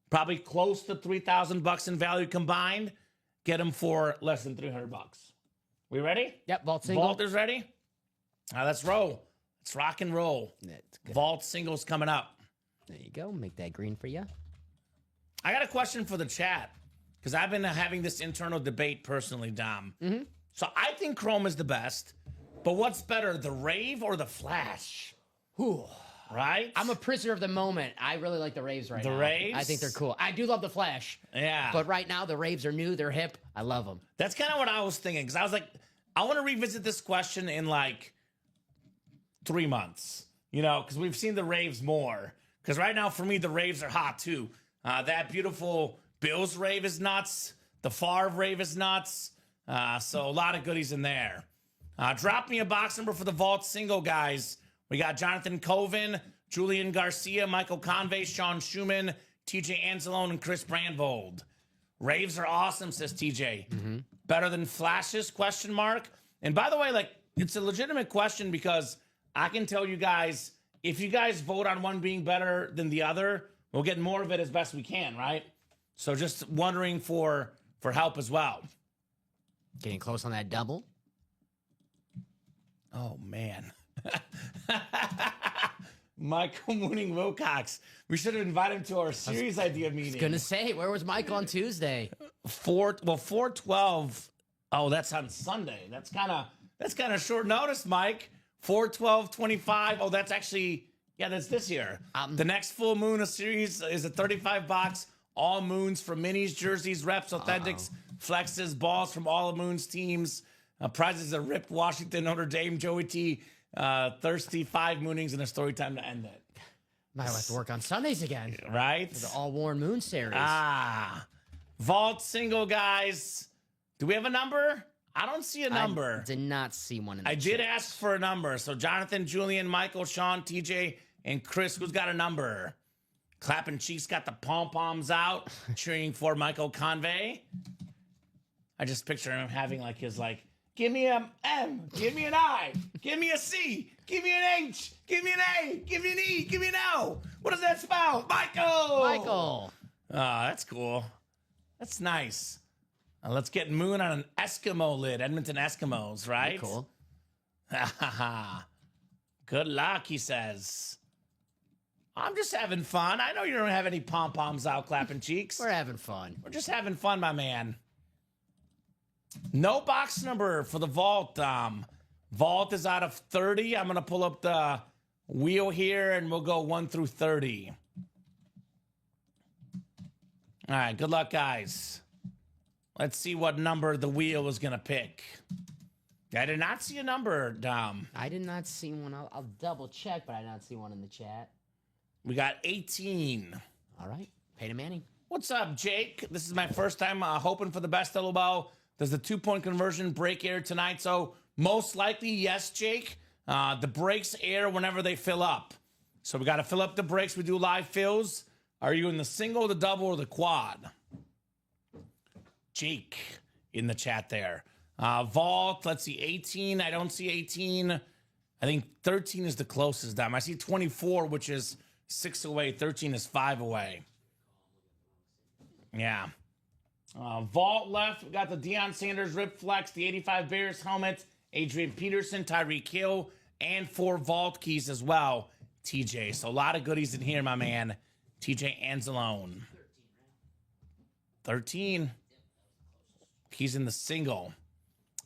Speaker 2: probably close to $3,000 in value combined. Get them for less than $300. We ready?
Speaker 3: Yep, vault single.
Speaker 2: Vault is ready. Let's roll. Let's rock and roll.
Speaker 3: That's good.
Speaker 2: Vault singles coming up.
Speaker 3: There you go. Make that green for you.
Speaker 2: I got a question for the chat because I've been having this internal debate personally, Dom.
Speaker 3: Mm-hmm.
Speaker 2: So I think Chrome is the best, but what's better, the Rave or the Flash?
Speaker 3: Whew.
Speaker 2: Right?
Speaker 3: I'm a prisoner of the moment. I really like the Raves right now.
Speaker 2: The Raves?
Speaker 3: I think they're cool. I do love the Flash.
Speaker 2: Yeah.
Speaker 3: But right now, the Raves are new. They're hip. I love them.
Speaker 2: That's kind of what I was thinking because I was like, I want to revisit this question in like 3 months, because we've seen the Raves more. Because right now, for me, the Raves are hot too. That beautiful Bills Rave is nuts. The Favre Rave is nuts. So a lot of goodies in there. Drop me a box number for the Vault single, guys. We got Jonathan Coven, Julian Garcia, Michael Convey, Sean Schumann, TJ Anzalone, and Chris Brandvold. Raves are awesome, says TJ. Mm-hmm. Better than Flashes, question mark. And by the way, it's a legitimate question because I can tell you guys, if you guys vote on one being better than the other, we'll get more of it as best we can, right? So just wondering for help as well.
Speaker 3: Getting close on that double.
Speaker 2: Oh, man. Michael Mooning Wilcox. We should have invited him to our series idea meeting.
Speaker 3: I was gonna say, where was Michael on Tuesday?
Speaker 2: 412. Oh, that's on Sunday. That's kind of short notice, Mike. 412-25. Oh, that's actually, that's this year. The next full moon of series is a 35 box. All moons from minis, jerseys, reps, authentics, flexes, balls from all of Moon's teams. Prizes are ripped Washington, Notre Dame, Joey T. Thirsty, 5 moonings, and a story time to end it.
Speaker 3: Might have to work on Sundays again.
Speaker 2: Right?
Speaker 3: For the All Worn Moon series.
Speaker 2: Vault single, guys. Do we have a number? I don't see a number.
Speaker 3: I did not see one in the
Speaker 2: I did ask for a number. So Jonathan, Julian, Michael, Sean, TJ, and Chris, who's got a number? Clapping cheeks got the pom-poms out, cheering for Michael Convey. I just picture him having give me an M, give me an I, give me a C, give me an H, give me an A, give me an E, give me an O. What does that spell? Michael!
Speaker 3: Michael.
Speaker 2: Oh, that's cool. That's nice. Let's get Moon on an Eskimo lid. Edmonton Eskimos, right?
Speaker 3: Cool.
Speaker 2: Good luck, he says. I'm just having fun. I know you don't have any pom-poms out clapping cheeks.
Speaker 3: We're having fun.
Speaker 2: We're just having fun, my man. No box number for the Vault. Vault is out of 30. I'm going to pull up the wheel here, and we'll go 1 through 30. All right, good luck, guys. Let's see what number the wheel is going to pick. I did not see a number, Dom.
Speaker 3: I did not see one. I'll double check, but I did not see one in the chat.
Speaker 2: We got 18.
Speaker 3: All right. Peyton Manning.
Speaker 2: What's up, Jake? This is my first time hoping for the best LOL. Does the 2-point conversion break air tonight? So most likely, yes, Jake. The breaks air whenever they fill up. So we got to fill up the breaks. We do live fills. Are you in the single, the double, or the quad? Jake in the chat there. Vault, let's see, 18. I don't see 18. I think 13 is the closest, Dom. I see 24, which is 6 away. 13 is 5 away. Yeah. Vault left. We got the Deion Sanders Rip Flex, the 85 Bears helmet, Adrian Peterson, Tyreek Hill, and 4 Vault keys as well, TJ. So a lot of goodies in here, my man. TJ Anzalone. 13. He's in the single.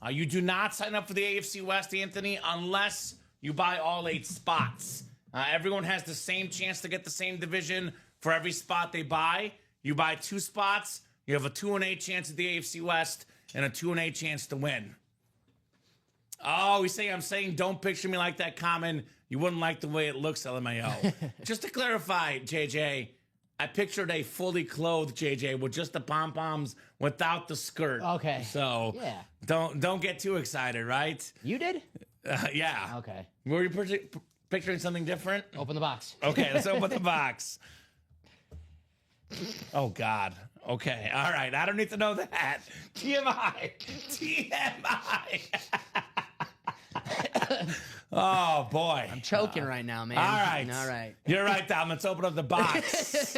Speaker 2: You do not sign up for the AFC West, Anthony, unless you buy all 8 spots. Everyone has the same chance to get the same division for every spot they buy. You buy 2 spots, you have a 2-8 chance at the AFC West and a 2-8 chance to win. Oh, I'm saying don't picture me like that, Kamen. You wouldn't like the way it looks, LMAO. Just to clarify, JJ, I pictured a fully clothed JJ with just the pom poms without the skirt.
Speaker 3: Okay.
Speaker 2: So
Speaker 3: Yeah.
Speaker 2: don't get too excited, right?
Speaker 3: You did?
Speaker 2: Yeah.
Speaker 3: Okay.
Speaker 2: Were you picturing something different?
Speaker 3: Open the box.
Speaker 2: Okay, let's open the box. Oh God. Okay. All right. I don't need to know that. TMI. TMI. Oh boy.
Speaker 3: I'm choking right now, man.
Speaker 2: All right.
Speaker 3: All right.
Speaker 2: You're right, Dom. Let's open up the box.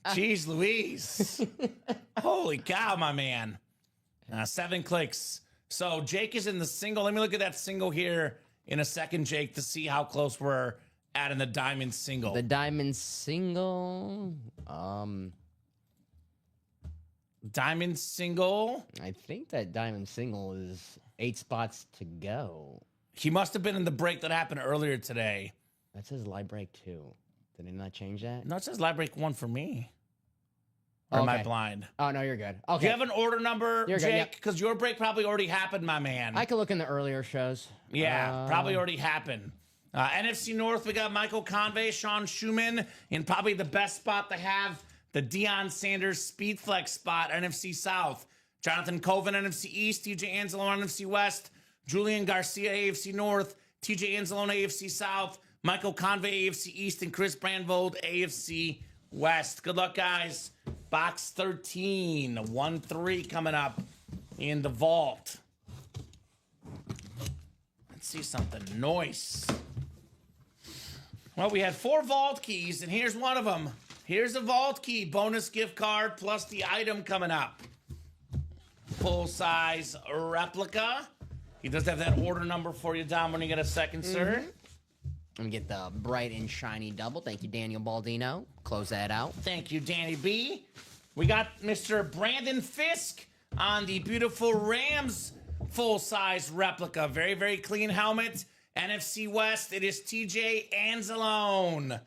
Speaker 2: Jeez Louise. Holy cow, my man. 7 clicks. So Jake is in the single. Let me look at that single here in a second, Jake, to see how close we're at in the diamond single.
Speaker 3: The diamond single.
Speaker 2: Diamond single.
Speaker 3: I think that diamond single is 8 spots to go.
Speaker 2: He must have been in the break that happened earlier today.
Speaker 3: That says live break 2. Did they not change that?
Speaker 2: No, it says live break 1 for me. Or am I
Speaker 3: Okay.
Speaker 2: blind?
Speaker 3: Oh, no, you're good.
Speaker 2: Do
Speaker 3: Okay.
Speaker 2: you have an order number,
Speaker 3: You're good,
Speaker 2: Jake?
Speaker 3: yep.
Speaker 2: Because your break probably already happened, my man.
Speaker 3: I could look in the earlier shows.
Speaker 2: Yeah, probably already happened. NFC North, we got Michael Convey, Sean Schumann, in probably the best spot to have, the Deion Sanders Speed Flex spot. NFC South, Jonathan Coven, NFC East, TJ Anzalone, NFC West, Julian Garcia, AFC North, TJ Anzalone, AFC South, Michael Convey, AFC East, and Chris Brandvold, AFC West. Good luck, guys. Box 13, 1-3 coming up in the vault. Let's see something. Nice. Well, we had 4 vault keys, and here's one of them. Here's a vault key, bonus gift card, plus the item coming up. Full-size replica. He does have that order number for you, Dom, when you get a second, sir.
Speaker 3: Let me get the bright and shiny double. Thank you, Daniel Baldino. Close that out.
Speaker 2: Thank you, Danny B. We got Mr. Brandon Fisk on the beautiful Rams full-size replica. Very, very clean helmet. NFC West, it is TJ Anzalone.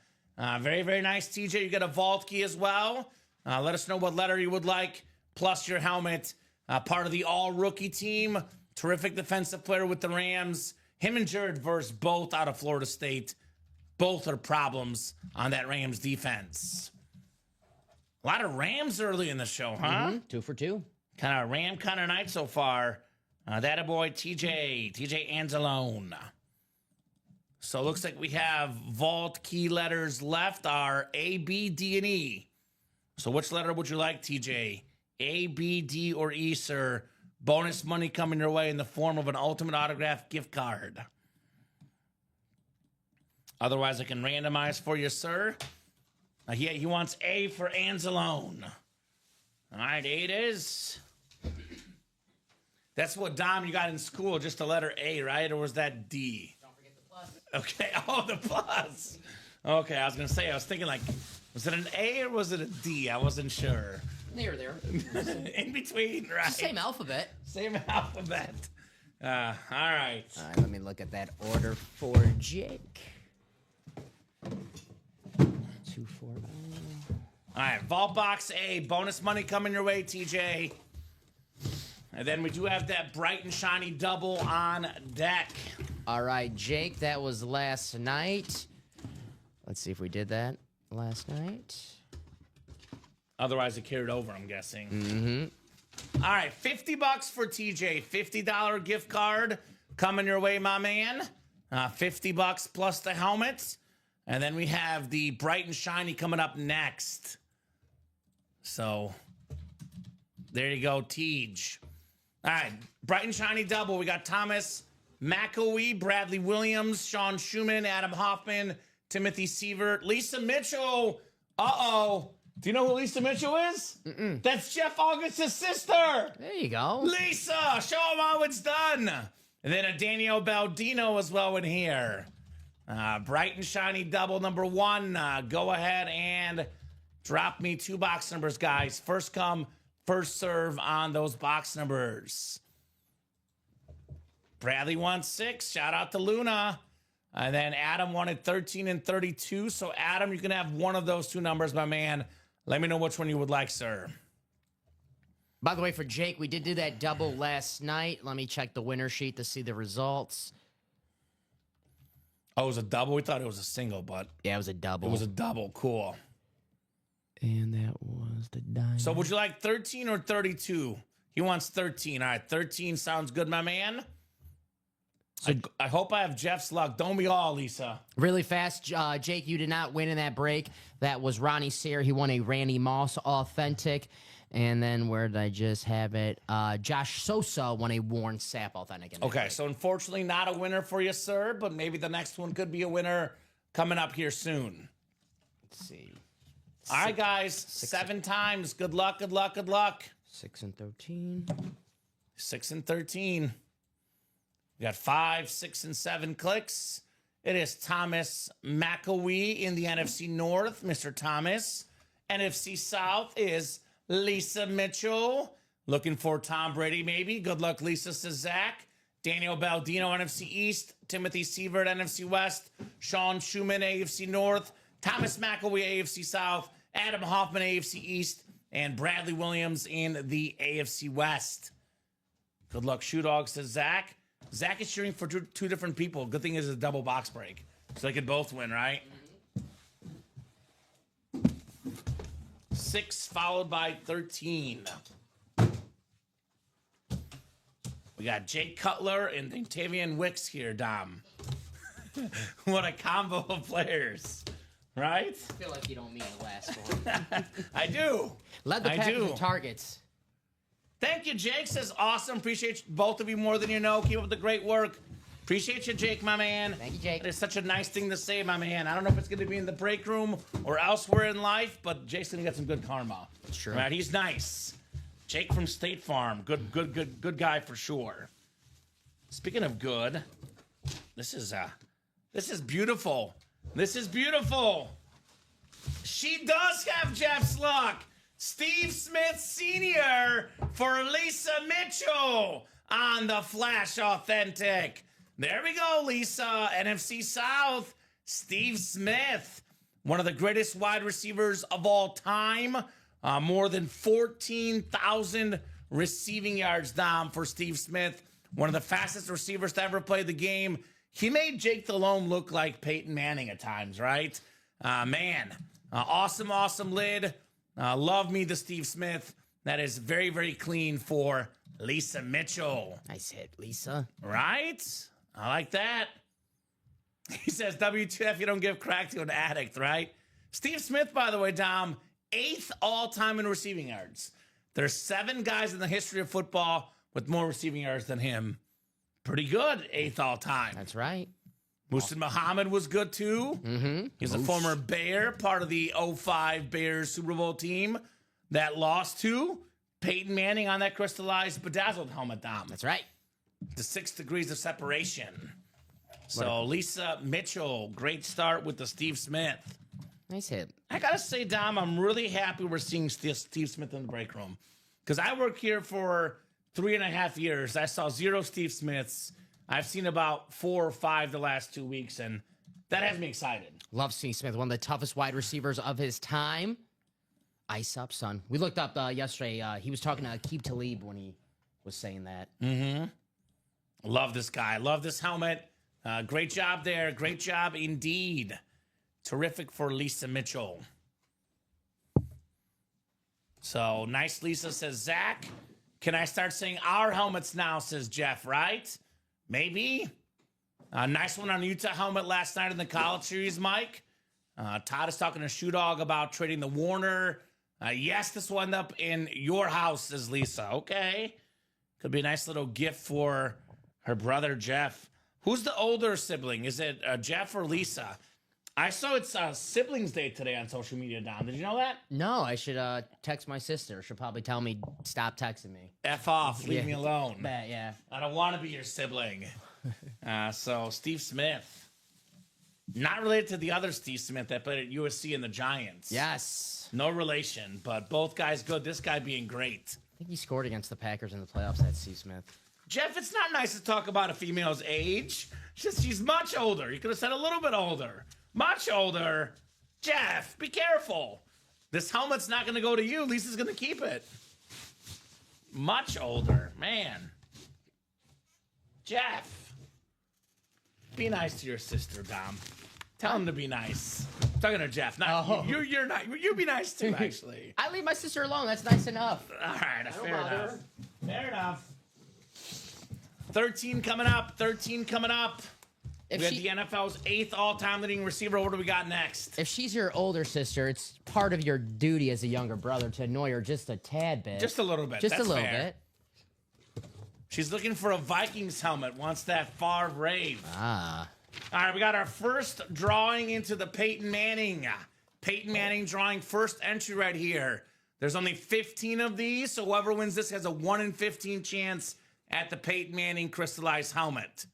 Speaker 2: Very, very nice, TJ. You get a vault key as well. Let us know what letter you would like, plus your helmet. Part of the all-rookie team. Terrific defensive player with the Rams. Him and Jared Verse, both out of Florida State. Both are problems on that Rams defense. A lot of Rams early in the show, huh?
Speaker 3: 2 for 2.
Speaker 2: Kind of Ram kind of night so far. That a boy, TJ Anzalone. So it looks like we have vault key letters left are A, B, D, and E. So which letter would you like, TJ? A, B, D, or E, sir? Bonus money coming your way in the form of an Ultimate Autograph gift card. Otherwise, I can randomize for you, sir. He wants A for Anzalone. All right, A it is. That's what, Dom, you got in school, just the letter A, right? Or was that D?
Speaker 3: Don't forget the plus.
Speaker 2: Okay, oh, the plus. Okay, I was going to say, I was thinking like, was it an A or was it a D? I wasn't sure.
Speaker 3: Near there.
Speaker 2: In between, right?
Speaker 3: Same alphabet.
Speaker 2: Same alphabet. All right.
Speaker 3: All right, let me look at that order for Jake. 2, 4.
Speaker 2: All right, Vault Box A, bonus money coming your way, TJ. And then we do have that bright and shiny double on deck.
Speaker 3: All right, Jake, that was last night. Let's see if we did that last night.
Speaker 2: Otherwise, it carried over, I'm guessing. All right, $50 for TJ. $50 gift card coming your way, my man. $50 plus the helmet. And then we have the bright and shiny coming up next. So, there you go, Tej. All right, bright and shiny double. We got Thomas McElwee, Bradley Williams, Sean Schumann, Adam Hoffman, Timothy Sievert, Lisa Mitchell. Uh-oh. Do you know who Lisa Mitchell is? That's Jeff August's sister.
Speaker 3: There you go.
Speaker 2: Lisa, show them how it's done. And then a Daniel Baldino as well in here. Bright and shiny double number 1. Go ahead and drop me 2 box numbers, guys. First come, first serve on those box numbers. Bradley wants 6. Shout out to Luna. And then Adam wanted 13 and 32. So, Adam, you can have one of those 2 numbers, my man. Let me know which one you would like, sir.
Speaker 3: By the way, for Jake, we did do that double last night. Let me check the winner sheet to see the results.
Speaker 2: Oh, it was a double? We thought it was a single, but
Speaker 3: Yeah, it was a double.
Speaker 2: it was a double. Cool.
Speaker 3: And that was the diamond.
Speaker 2: So would you like 13 or 32? He wants 13. All right, 13 sounds good, my man. I hope I have Jeff's luck. Don't we all, Lisa?
Speaker 3: Really fast, Jake, you did not win in that break. That was Ronnie Sayre. He won a Randy Moss Authentic. And then where did I just have it? Josh Sosa won a Warren Sapp Authentic.
Speaker 2: Okay, so unfortunately not a winner for you, sir, but maybe the next one could be a winner coming up here soon.
Speaker 3: Let's see.
Speaker 2: All right, guys, 7 times. Good luck, good luck, good luck.
Speaker 3: 6 and 13.
Speaker 2: 6 and 13. We got 5, 6, and 7 clicks. It is Thomas McElwee in the NFC North, Mr. Thomas. NFC South is Lisa Mitchell. Looking for Tom Brady, maybe. Good luck, Lisa, says Zach. Daniel Baldino, NFC East. Timothy Sievert, NFC West. Sean Schumann, AFC North. Thomas McElwee, AFC South. Adam Hoffman, AFC East. And Bradley Williams in the AFC West. Good luck, Shoe Dog, says Zach. Zach is cheering for two different people. Good thing is a double box break. So they could both win, right? 6 followed by 13. We got Jake Cutler and Tavian Wicks here, Dom. What a combo of players, right?
Speaker 3: I feel like you don't mean the last one.
Speaker 2: I do.
Speaker 3: Led the
Speaker 2: I
Speaker 3: pack
Speaker 2: do.
Speaker 3: in targets.
Speaker 2: Thank you, Jake. Says awesome. Appreciate both of you more than you know. Keep up the great work. Appreciate you, Jake, my man.
Speaker 3: Thank you, Jake.
Speaker 2: It is such a nice thing to say, my man. I don't know if it's going to be in the break room or elsewhere in life, but Jake's going to get some good karma.
Speaker 3: That's true.
Speaker 2: Right? He's nice. Jake from State Farm. Good guy for sure. Speaking of good, this is beautiful. This is beautiful. She does have Jeff's luck. Steve Smith Sr. for Lisa Mitchell on the Flash Authentic. There we go, Lisa. NFC South, Steve Smith, one of the greatest wide receivers of all time. More than 14,000 receiving yards, Dom, for Steve Smith. One of the fastest receivers to ever play the game. He made Jake Delhomme look like Peyton Manning at times, right? Awesome lid. Love me the Steve Smith. That is very, very clean for Lisa Mitchell.
Speaker 3: Nice hit, Lisa.
Speaker 2: Right? I like that. He says, WTF, you don't give crack to an addict, right? Steve Smith, by the way, Dom, 8th all-time in receiving yards. There's 7 guys in the history of football with more receiving yards than him. Pretty good, 8th all-time.
Speaker 3: That's right.
Speaker 2: Muhsin Muhammad was good, too.
Speaker 3: Mm-hmm.
Speaker 2: He's a former Bear, part of the 05 Bears Super Bowl team that lost to Peyton Manning on that crystallized bedazzled helmet, Dom.
Speaker 3: That's right.
Speaker 2: The 6 degrees of separation. So Lisa Mitchell, great start with the Steve Smith.
Speaker 3: Nice hit.
Speaker 2: I gotta say, Dom, I'm really happy we're seeing Steve Smith in the break room. Because I worked here for 3.5 years. I saw 0 Steve Smiths. I've seen about 4 or 5 the last 2 weeks, and that has me excited.
Speaker 3: Love Steve Smith, one of the toughest wide receivers of his time. Ice up, son. We looked up yesterday. He was talking to Aqib Talib when he was saying that.
Speaker 2: Mm-hmm. Love this guy. Love this helmet. Great job there. Great job indeed. Terrific for Lisa Mitchell. So, nice, Lisa, says Zach. Can I start saying our helmets now, says Jeff, right? Maybe. Nice one on Utah helmet last night in the college series, Mike. Todd is talking to Shoe Dog about trading the Warner. Yes, this will end up in your house, says Lisa. Okay. Could be a nice little gift for her brother, Jeff. Who's the older sibling? Is it Jeff or Lisa? I saw it's Siblings Day today on social media, Don. Did you know that?
Speaker 3: No, I should text my sister. She'll probably tell me, stop texting me.
Speaker 2: F off. Leave me alone.
Speaker 3: Yeah.
Speaker 2: I don't want to be your sibling. So, Steve Smith. Not related to the other Steve Smith that played at USC and the Giants.
Speaker 3: Yes.
Speaker 2: No relation, but both guys good. This guy being great.
Speaker 3: I think he scored against the Packers in the playoffs, that Steve Smith.
Speaker 2: Jeff, it's not nice to talk about a female's age. She's much older. You could have said a little bit older. Much older. Jeff, be careful. This helmet's not going to go to you. Lisa's going to keep it. Much older. Man. Jeff. Be nice to your sister, Dom. Tell him to be nice. Talking to Jeff. Not, you're not. You be nice too, actually.
Speaker 3: I leave my sister alone. That's nice enough.
Speaker 2: All right, fair
Speaker 3: bother
Speaker 2: enough.
Speaker 3: her.
Speaker 2: Fair enough. 13 coming up. 13 coming up.
Speaker 3: If
Speaker 2: We got
Speaker 3: she,
Speaker 2: the NFL's 8th all-time leading receiver. What do we got next?
Speaker 3: if she's your older sister, it's part of your duty as a younger brother to annoy her just a tad bit.
Speaker 2: Just a little bit.
Speaker 3: Just
Speaker 2: That's
Speaker 3: a little
Speaker 2: fair.
Speaker 3: bit.
Speaker 2: She's looking for a Vikings helmet. Wants that Favre rave.
Speaker 3: Ah.
Speaker 2: All right, we got our first drawing into the Peyton Manning. Peyton Manning drawing first entry right here. There's only 15 of these, so whoever wins this has a 1 in 15 chance at the Peyton Manning crystallized helmet.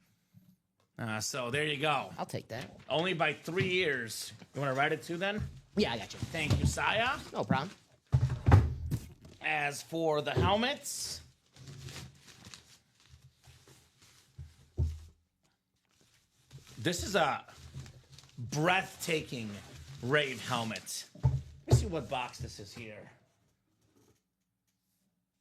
Speaker 2: So there you go.
Speaker 3: I'll take that.
Speaker 2: Only by 3 years. You want to write it too then?
Speaker 3: Yeah, I got you.
Speaker 2: Thank you, Saya.
Speaker 3: No problem.
Speaker 2: As for the helmets, this is a breathtaking rave helmet. Let me see what box this is here.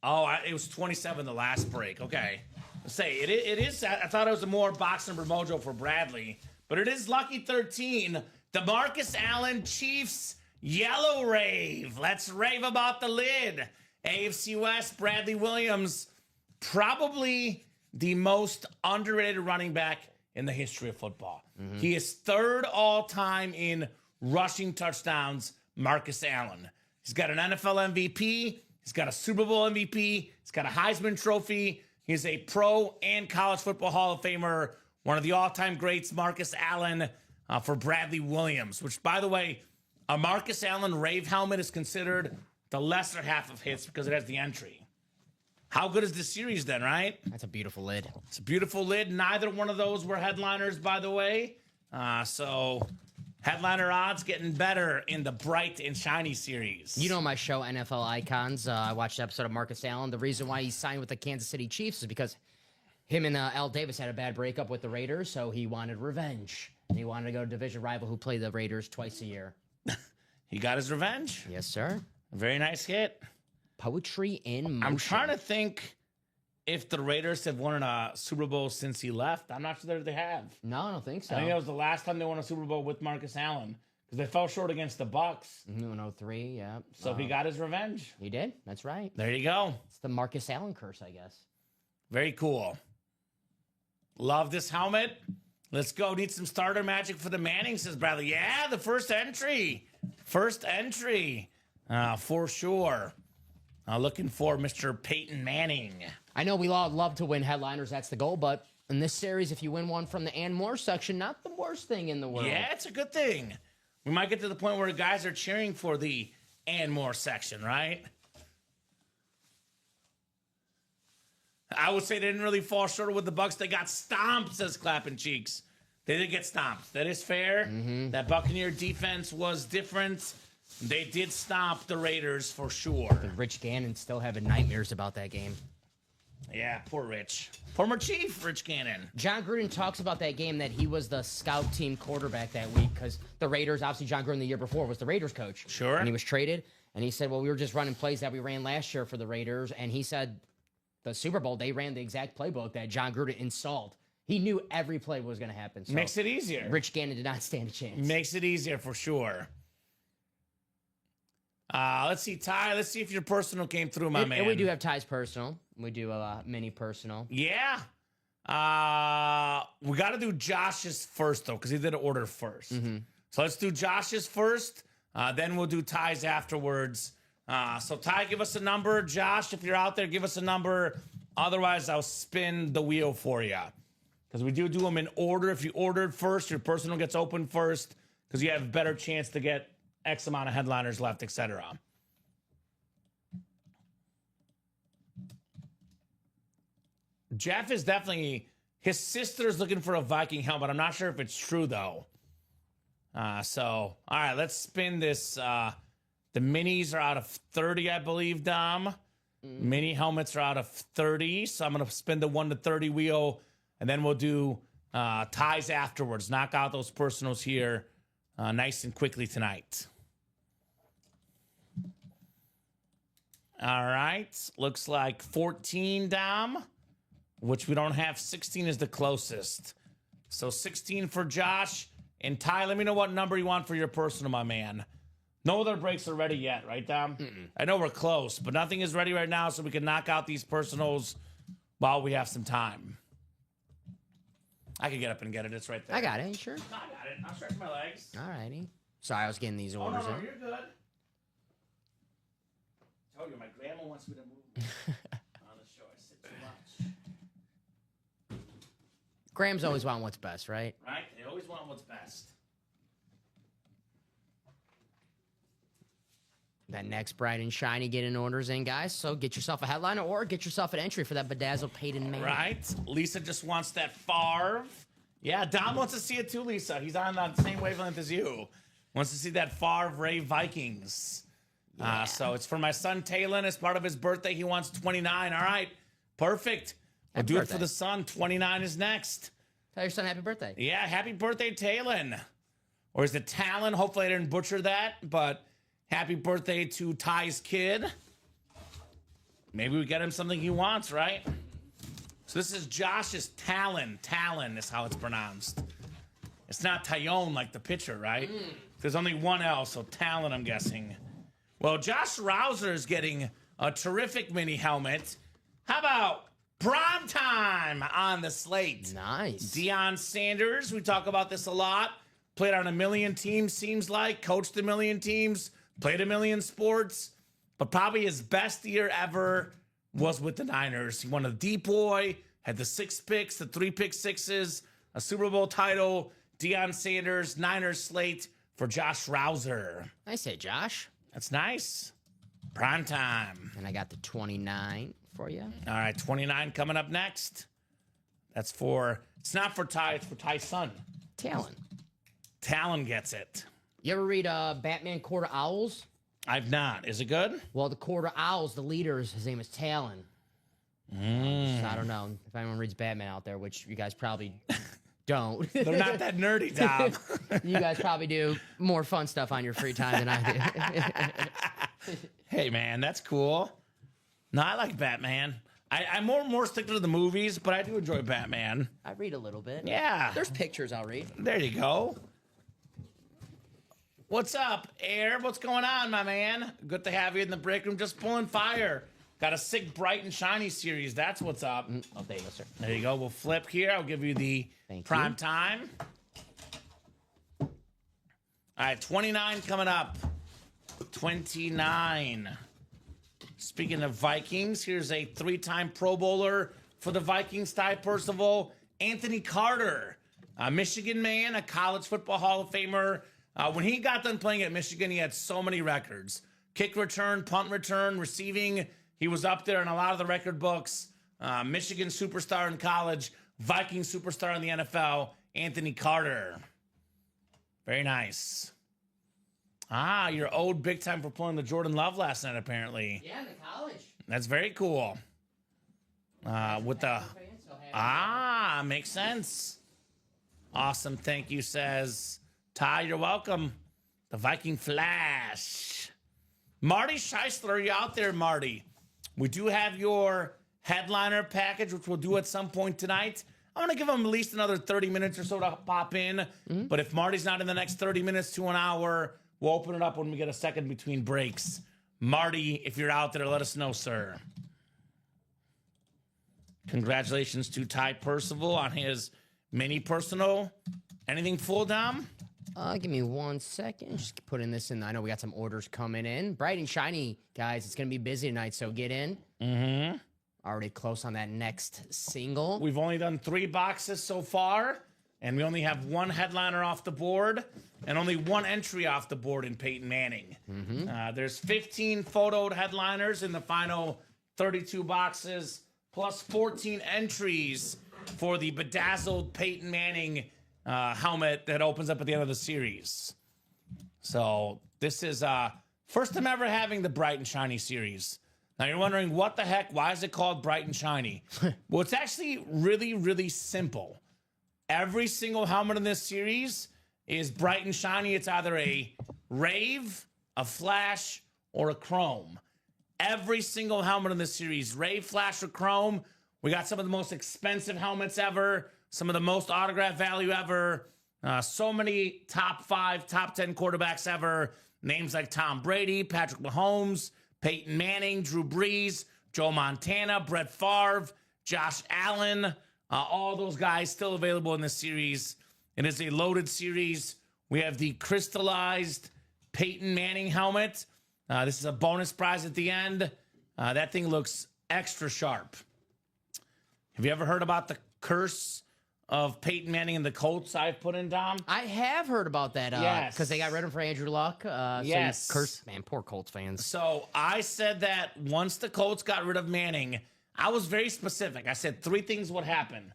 Speaker 2: Oh, it was 27 the last break. Okay. Say it is. I thought it was a more box number mojo for Bradley, but it is lucky 13. The Marcus Allen Chiefs Yellow Rave. Let's rave about the lid. AFC West, Bradley Williams, probably the most underrated running back in the history of football. He is third all time in rushing touchdowns. Marcus Allen. He's got an NFL MVP. He's got a Super Bowl MVP. He's got a Heisman Trophy. He's a pro and college football Hall of Famer. One of the all-time greats, Marcus Allen, for Bradley Williams, which, by the way, a Marcus Allen rave helmet is considered the lesser half of hits because it has the entry. How good is the series then, right?
Speaker 3: That's a beautiful lid.
Speaker 2: It's a beautiful lid. Neither one of those were headliners, by the way. So headliner odds getting better in the bright and shiny series.
Speaker 3: You know my show, NFL Icons. I watched an episode of Marcus Allen. The reason why he signed with the Kansas City Chiefs is because him and Al Davis had a bad breakup with the Raiders, so he wanted revenge. And he wanted to go to a division rival who played the Raiders twice a year.
Speaker 2: He got his revenge.
Speaker 3: Yes, sir.
Speaker 2: A very nice hit.
Speaker 3: Poetry in motion.
Speaker 2: I'm trying to think if the Raiders have won a Super Bowl since he left. I'm not sure that they have.
Speaker 3: No, I don't think so.
Speaker 2: I think that was the last time they won a Super Bowl with Marcus Allen because they fell short against the Bucks.
Speaker 3: In 03, yeah.
Speaker 2: So he got his revenge.
Speaker 3: He did. That's right.
Speaker 2: There you go.
Speaker 3: It's the Marcus Allen curse, I guess.
Speaker 2: Very cool. Love this helmet. Let's go. Need some starter magic for the Manning, says Bradley. Yeah, the first entry. First entry. For sure. Looking for Mr. Peyton Manning.
Speaker 3: I know we all love to win headliners. That's the goal. But in this series, if you win one from the and more section, not the worst thing in the world.
Speaker 2: Yeah, it's a good thing. We might get to the point where guys are cheering for the and more section, right? I would say they didn't really fall short with the Bucks. They got stomped, says Clapping Cheeks. They did get stomped. That is fair. That Buccaneer defense was different. They did stomp the Raiders for sure.
Speaker 3: Rich Gannon still having nightmares about that game.
Speaker 2: Yeah, poor Rich. Former Chief Rich Gannon.
Speaker 3: John Gruden talks about that game that he was the scout team quarterback that week because the Raiders, obviously John Gruden the year before was the Raiders coach.
Speaker 2: Sure.
Speaker 3: And he was traded. And he said, well, we were just running plays that we ran last year for the Raiders. And he said the Super Bowl, they ran the exact playbook that John Gruden installed. He knew every play was going to happen. So
Speaker 2: Makes it easier.
Speaker 3: Rich Gannon did not stand a chance.
Speaker 2: Makes it easier for sure. Let's see, Ty. Let's see if your personal came through, my man.
Speaker 3: And we do have Ty's personal. We do a mini personal.
Speaker 2: Yeah. We got to do Josh's first, though, because he did order first. So let's do Josh's first. Then we'll do Ty's afterwards. So, Ty, give us a number. Josh, if you're out there, give us a number. Otherwise, I'll spin the wheel for you. Because we do them in order. If you ordered first, your personal gets opened first because you have a better chance to get X amount of headliners left, etc. Jeff is definitely, his sister's looking for a Viking helmet. I'm not sure if it's true, though. All right, let's spin this. The minis are out of 30, I believe, Dom. Mini helmets are out of 30, so I'm going to spin the 1 to 30 wheel, and then we'll do ties afterwards. Knock out those personals here nice and quickly tonight. All right, looks like 14, Dom, which we don't have. 16 is the closest. So 16 for Josh And Ty, let me know what number you want for your personal, my man. No other breaks are ready yet, right, Dom? I know we're close, but nothing is ready right now, so we can knock out these personals while we have some time. I can get up and get it. It's right there.
Speaker 3: I got it. You sure?
Speaker 2: I got it. I'll stretch my legs.
Speaker 3: All righty. Sorry, I was getting these
Speaker 2: Oh,
Speaker 3: orders
Speaker 2: no,
Speaker 3: in.
Speaker 2: you're good. I told you, my grandma wants me to move on the show. I sit too much.
Speaker 3: Grams always want what's best, right?
Speaker 2: Right? They always want what's best.
Speaker 3: That next bright and shiny getting orders in, guys. So get yourself a headliner or get yourself an entry for that bedazzled Peyton Manning.
Speaker 2: Right? Lisa just wants that Favre. Yeah, Dom wants to see it too, Lisa. He's on the same wavelength as you. Wants to see that Favre Ray Vikings.
Speaker 3: Yeah.
Speaker 2: So it's for my son Talon as part of his birthday. He wants 29. All right. Perfect. We'll
Speaker 3: Happy
Speaker 2: do it
Speaker 3: birthday.
Speaker 2: for the son. 29 is next.
Speaker 3: Tell your son happy birthday.
Speaker 2: Yeah, happy birthday, Talon. Or is it Talon? Hopefully I didn't butcher that, but happy birthday to Ty's kid. Maybe we get him something he wants, right? So this is Josh's Talon. Talon is how it's pronounced. It's not Tyone like the pitcher, right? There's only one L, so Talon, I'm guessing. Well, Josh Rouser is getting a terrific mini helmet. How about prime time on the slate?
Speaker 3: Nice.
Speaker 2: Deion Sanders, we talk about this a lot. Played on a million teams, seems like. Coached a million teams. Played a million sports. But probably his best year ever was with the Niners. He won a DPOY, had the 6 picks, the 3 pick sixes, a Super Bowl title. Deion Sanders, Niners slate for Josh Rouser.
Speaker 3: Nice hit, Josh.
Speaker 2: That's nice. Prime time.
Speaker 3: And I got the 29 for you.
Speaker 2: All right, 29 coming up next. That's for, it's not for Ty, it's for Ty's son.
Speaker 3: Talon.
Speaker 2: Talon gets it.
Speaker 3: You ever read Batman Quarter Owls?
Speaker 2: I've not. Is it good?
Speaker 3: Well, the Quarter Owls, the leaders, his name is Talon. I don't know if anyone reads Batman out there, which you guys probably don't.
Speaker 2: They're not that nerdy, Tom.
Speaker 3: You guys probably do more fun stuff on your free time than I do.
Speaker 2: Hey, man, that's cool. No, I like Batman. I'm more stick to the movies, but I do enjoy Batman.
Speaker 3: I read a little bit.
Speaker 2: Yeah.
Speaker 3: There's pictures I'll read.
Speaker 2: There you go. What's up, Air? What's going on, my man? Good to have you in the break room. Just pulling fire. Got a sick, bright, and shiny series. That's what's up.
Speaker 3: Oh, there you go, sir.
Speaker 2: There you go. We'll flip here. I'll give you the
Speaker 3: Thank
Speaker 2: prime
Speaker 3: you.
Speaker 2: time. All right, 29 coming up. 29. Speaking of Vikings, here's a 3-time Pro Bowler for the Vikings, Ty Percival. Anthony Carter, a Michigan man, a college football Hall of Famer. When he got done playing at Michigan, he had so many records. Kick return, punt return, receiving. He was up there in a lot of the record books. Michigan superstar in college, Viking superstar in the NFL, Anthony Carter. Very nice. Ah, you're owed big time for pulling the Jordan Love last night, apparently.
Speaker 3: Yeah, in the college.
Speaker 2: That's very cool. With the... Ah, makes sense. Awesome. Thank you, says Ty. You're welcome. The Viking Flash. Marty Scheisler, are you out there, Marty? We do have your headliner package, which we'll do at some point tonight. I want to give him at least another 30 minutes or so to pop in. But if Marty's not in the next 30 minutes to an hour, we'll open it up when we get a second between breaks. Marty, if you're out there, let us know, sir. Congratulations to Ty Percival on his mini personal. Anything full, Dom?
Speaker 3: Give me 1 second. Just putting this in. I know we got some orders coming in. Bright and shiny, guys. It's going to be busy tonight, so get in.
Speaker 2: Mm-hmm.
Speaker 3: Already close on that next single.
Speaker 2: We've only done 3 boxes so far, and we only have 1 headliner off the board and only 1 entry off the board in Peyton Manning. There's 15 photoed headliners in the final 32 boxes, plus 14 entries for the bedazzled Peyton Manning helmet that opens up at the end of the series. So this is first time ever having the Bright and Shiny series. Now you're wondering, what the heck? Why is it called Bright and Shiny? Well, it's actually really, really simple. Every single helmet in this series is bright and shiny. It's either a Rave, a Flash, or a Chrome. Every single helmet in this series, Rave, Flash, or Chrome. We got some of the most expensive helmets ever, some of the most autograph value ever. So many top 5, top 10 quarterbacks ever. Names like Tom Brady, Patrick Mahomes, Peyton Manning, Drew Brees, Joe Montana, Brett Favre, Josh Allen. All those guys still available in this series. It is a loaded series. We have the crystallized Peyton Manning helmet. This is a bonus prize at the end. That thing looks extra sharp. Have you ever heard about the curse of Peyton Manning and the Colts I've put in, Dom?
Speaker 3: I have heard about that.
Speaker 2: Yes.
Speaker 3: Because they got rid of him for Andrew Luck.
Speaker 2: Yes.
Speaker 3: So curse, man, poor Colts fans.
Speaker 2: So I said that once the Colts got rid of Manning, I was very specific. I said 3 things would happen,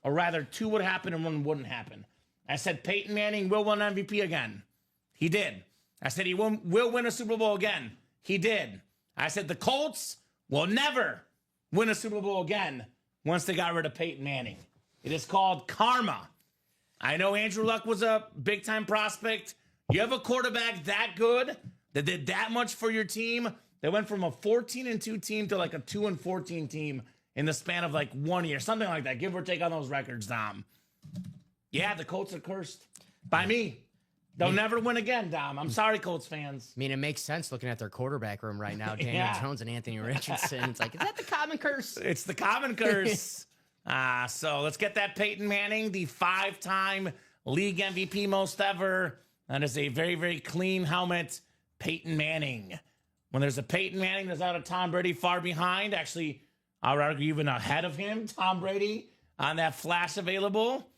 Speaker 2: or rather 2 would happen and 1 wouldn't happen. I said Peyton Manning will win MVP again. He did. I said he will win a Super Bowl again. He did. I said the Colts will never win a Super Bowl again once they got rid of Peyton Manning. It is called karma. I know Andrew Luck was a big-time prospect. You have a quarterback that good that did that much for your team. They went from a 14-2 team to like a 2-14 team in the span of like 1 year, something like that. Give or take on those records, Dom. Yeah, the Colts are cursed by me. They'll never win again, Dom. I'm sorry, Colts fans.
Speaker 3: I mean, it makes sense looking at their quarterback room right now. Daniel Jones and Anthony Richardson. It's like, is that the common curse?
Speaker 2: It's the common curse. So let's get that Peyton Manning, the 5-time league MVP most ever. That is a very, very clean helmet. Peyton Manning. When there's a Peyton Manning, there's not a Tom Brady far behind. Actually, I would argue even ahead of him, Tom Brady, on that flash available.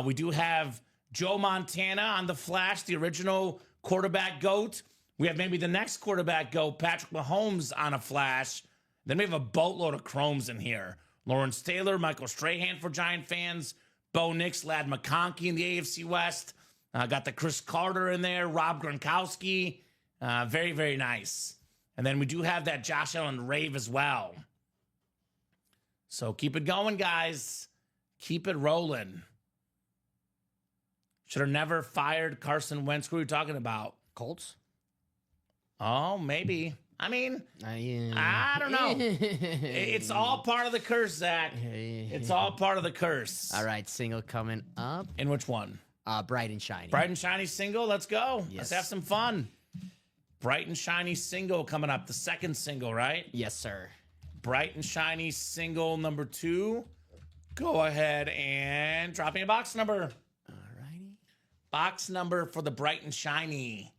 Speaker 2: We do have Joe Montana on the flash, the original quarterback GOAT. We have maybe the next quarterback GOAT, Patrick Mahomes, on a flash. Then we have a boatload of chromes in here. Lawrence Taylor, Michael Strahan for Giant fans, Bo Nix, Lad McConkey in the AFC West. Got the Chris Carter in there, Rob Gronkowski. Very, very nice. And then we do have that Josh Allen rave as well. So keep it going, guys. Keep it rolling. Should have never fired Carson Wentz. Who are you talking about?
Speaker 3: Colts?
Speaker 2: Oh, maybe. I mean, I don't know. It's all part of the curse, Zach. It's all part of the curse.
Speaker 3: All right, single coming up.
Speaker 2: In which one?
Speaker 3: Bright and Shiny.
Speaker 2: Bright and Shiny single. Let's go.
Speaker 3: Yes.
Speaker 2: Let's have some fun. Bright and Shiny single coming up. The second single, right?
Speaker 3: Yes, sir.
Speaker 2: Bright and Shiny single number 2. Go ahead and drop me a box number.
Speaker 3: All righty.
Speaker 2: Box number for the Bright and Shiny.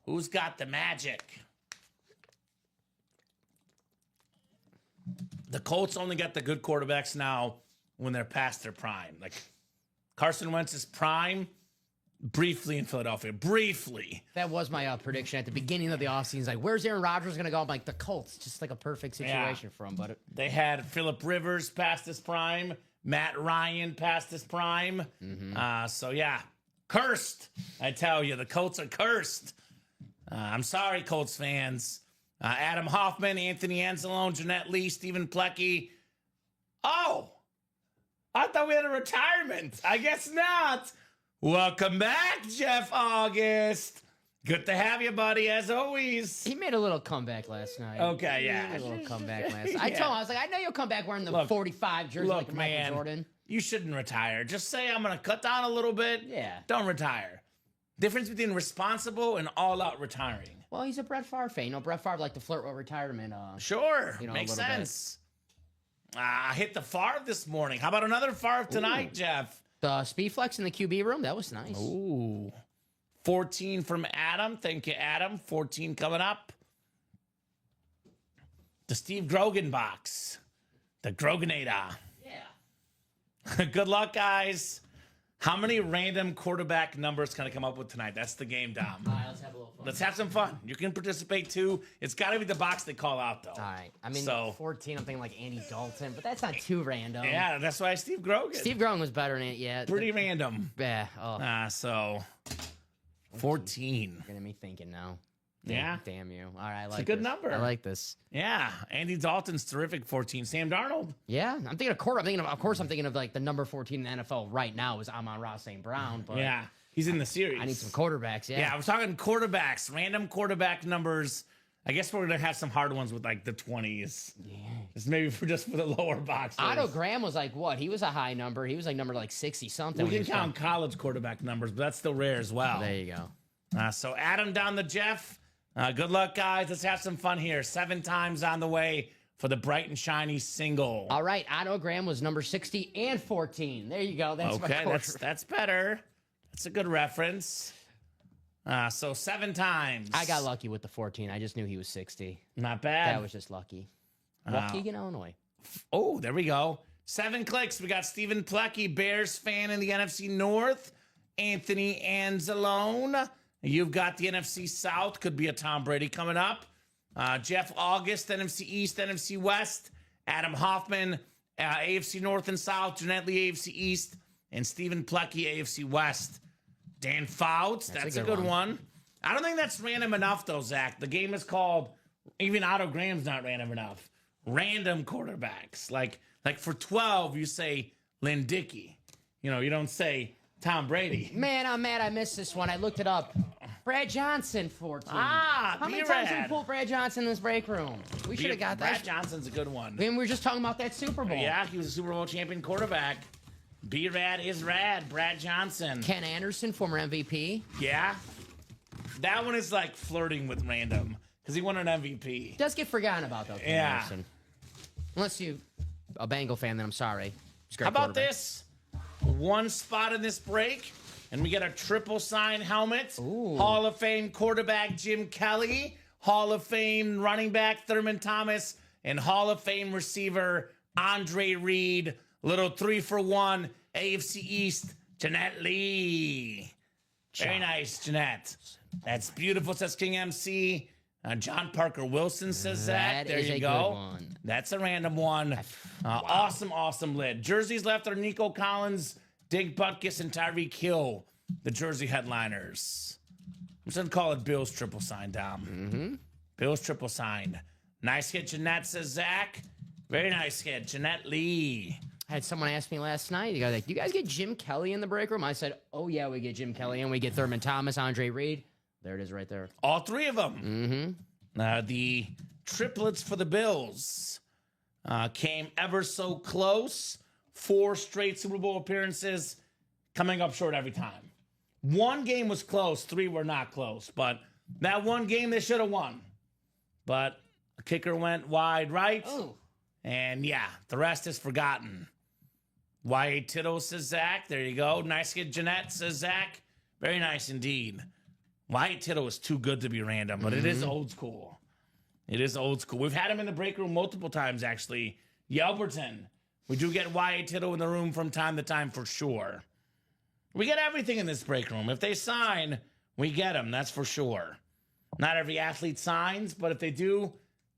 Speaker 2: Who's got the magic? The Colts only get the good quarterbacks now when they're past their prime. Like Carson Wentz's prime, briefly in Philadelphia. Briefly.
Speaker 3: That was my prediction at the beginning of the offseason. Like, where's Aaron Rodgers going to go? I'm like, the Colts. Just like a perfect situation for him. But
Speaker 2: they had Phillip Rivers past his prime. Matt Ryan past his prime. So, yeah. Cursed. I tell you, the Colts are cursed. I'm sorry, Colts fans. Adam Hoffman, Anthony Anzalone, Jeanette Lee, Stephen Plecky. Oh, I thought we had a retirement. I guess not. Welcome back, Jeff August. Good to have you, buddy, as always.
Speaker 3: he made a little comeback last night.
Speaker 2: Okay, yeah.
Speaker 3: He made a little comeback last night. I told him, I was like, I know you'll come back wearing the 45 jersey like Michael Jordan.
Speaker 2: You shouldn't retire. Just say, I'm going to cut down a little bit.
Speaker 3: Yeah.
Speaker 2: Don't retire. Difference between responsible and all-out retiring.
Speaker 3: Well, he's a Brett Favre fan. You know, Brett Favre liked to flirt with retirement.
Speaker 2: Sure.
Speaker 3: You know,
Speaker 2: Makes
Speaker 3: a little
Speaker 2: sense. I hit the Favre this morning. How about another Favre tonight, Jeff?
Speaker 3: The Speed Flex in the QB room, that was nice.
Speaker 2: Ooh. 14 from Adam. Thank you, Adam. 14 coming up. The Steve Grogan box. The Groganator.
Speaker 3: Yeah.
Speaker 2: Good luck, guys. How many random quarterback numbers can I come up with tonight? That's the game, Dom.
Speaker 3: All right, let's have a little fun.
Speaker 2: Let's have some fun. You can participate, too. It's got to be the box they call out, though.
Speaker 3: All right. I mean,
Speaker 2: So-
Speaker 3: 14, I'm thinking like Andy Dalton, but that's not too random.
Speaker 2: Yeah, that's why Steve Grogan.
Speaker 3: Steve Grogan was better than it, yeah.
Speaker 2: Pretty random.
Speaker 3: Yeah. Oh,
Speaker 2: So, 14.
Speaker 3: getting me thinking now.
Speaker 2: Yeah.
Speaker 3: Damn you. All right, I like
Speaker 2: a good
Speaker 3: this.
Speaker 2: number.
Speaker 3: I like this.
Speaker 2: Yeah. Andy Dalton's terrific, 14. Sam Darnold.
Speaker 3: Yeah, I'm thinking of quarter. Of course, I'm thinking of like the number 14 in the NFL right now is Amon-Ra St. Brown. But
Speaker 2: Yeah. He's in the series.
Speaker 3: I need some quarterbacks.
Speaker 2: Yeah, I was talking quarterbacks, random quarterback numbers I guess we're gonna have some hard ones with like the 20s. Yeah. Just maybe for the lower boxes.
Speaker 3: Otto Graham was like what? He was a high number. He was like number like 60 something.
Speaker 2: We can count college quarterback numbers, but that's still rare as well.
Speaker 3: There you go.
Speaker 2: So Adam down to Jeff. Good luck, guys. Let's have some fun here. 7 times on the way for the bright and shiny single.
Speaker 3: All right, Otto Graham was number 60 and 14. There you go. That's
Speaker 2: okay. That's better. That's a good reference. So 7 times.
Speaker 3: I got lucky with the 14. I just knew he was 60.
Speaker 2: Not bad.
Speaker 3: That was just lucky. Waukegan, Illinois.
Speaker 2: Oh, there we go. 7 clicks. We got Stephen Plecky, Bears fan in the NFC North. Anthony Anzalone. You've got the NFC South. Could be a Tom Brady coming up. Jeff August, NFC East, NFC West. Adam Hoffman, AFC North and South. Jeanette Lee, AFC East. And Stephen Plecky, AFC West. Dan Fouts, that's a good one. I don't think that's random enough, though, Zach. The game is called, even Otto Graham's not random enough. Random quarterbacks. Like for 12, you say Lynn Dickey. You know, you don't say Tom Brady.
Speaker 3: Man, I'm mad I missed this one. I looked it up. Brad Johnson, 14. How many times did we pull Brad Johnson in this break room? We should have got that.
Speaker 2: Brad Johnson's a good one.
Speaker 3: I mean, we were just talking about that Super Bowl.
Speaker 2: Yeah, he was a Super Bowl champion quarterback. B-Rad is rad. Brad Johnson.
Speaker 3: Ken Anderson, former MVP.
Speaker 2: Yeah. That one is like flirting with random because he won an MVP.
Speaker 3: Does get forgotten about, though, Ken Anderson. Unless you a Bengal fan, then I'm sorry.
Speaker 2: How about this? 1 spot in this break, and we get a triple sign helmet.
Speaker 3: Ooh.
Speaker 2: Hall of Fame quarterback Jim Kelly, Hall of Fame running back Thurman Thomas, and Hall of Fame receiver Andre Reed. Little 3-for-1 AFC East, Jeanette Lee. Very nice, Jeanette. That's beautiful, says King MC. John Parker Wilson says that. There you go. That's a random one.
Speaker 3: Wow.
Speaker 2: Awesome lid. Jerseys left are Nico Collins, Dig Butkus, and Tyreek Hill, the jersey headliners. I'm just going to call it Bill's triple sign, Dom.
Speaker 3: Mm-hmm.
Speaker 2: Bill's triple sign. Nice hit, Jeanette, says Zach. Very nice hit, Jeanette Lee.
Speaker 3: I had someone ask me last night, you guys, do you guys get Jim Kelly in the break room? I said, oh, yeah, we get Jim Kelly, and we get Thurman Thomas, Andre Reed. There it is right there.
Speaker 2: All 3 of them.
Speaker 3: Mm-hmm.
Speaker 2: The triplets for the Bills came ever so close. 4 straight Super Bowl appearances, coming up short every time. 1 game was close, 3 were not close. But that 1 game they should have won. But the kicker went wide right.
Speaker 3: Oh.
Speaker 2: And yeah, the rest is forgotten. Y.A. Tittle, says Zach. There you go. Nice hit, Jeanette, says Zach. Very nice indeed. Y.A. Tittle is too good to be random, but it is old school. It is old school. We've had him in the break room multiple times, actually. Yelverton. We do get Y.A. Tittle in the room from time to time for sure. We get everything in this break room. If they sign, we get them. That's for sure. Not every athlete signs, but if they do,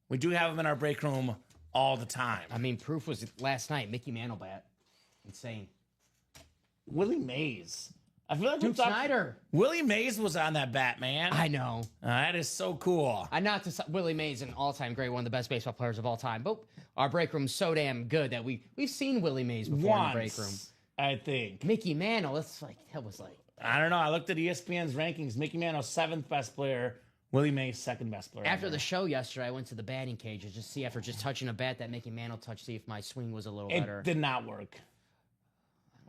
Speaker 2: we do have them in our break room all the time.
Speaker 3: I mean, proof was last night, Mickey Mantle bat. Insane.
Speaker 2: Willie Mays. I feel like
Speaker 3: Duke Snyder.
Speaker 2: Willie Mays was on that bat, man.
Speaker 3: I know.
Speaker 2: That is so cool.
Speaker 3: Willie Mays, an all-time great, one of the best baseball players of all time. But our break room's so damn good that we've seen Willie Mays before in the break room.
Speaker 2: I think.
Speaker 3: Mickey Mantle, that was like.
Speaker 2: I don't know. I looked at ESPN's rankings. Mickey Mantle, 7th best player. Willie Mays, 2nd best player.
Speaker 3: After the show yesterday, I went to the batting cage to just see, after just touching a bat that Mickey Mantle touched, see if my swing was a little better.
Speaker 2: It did not work.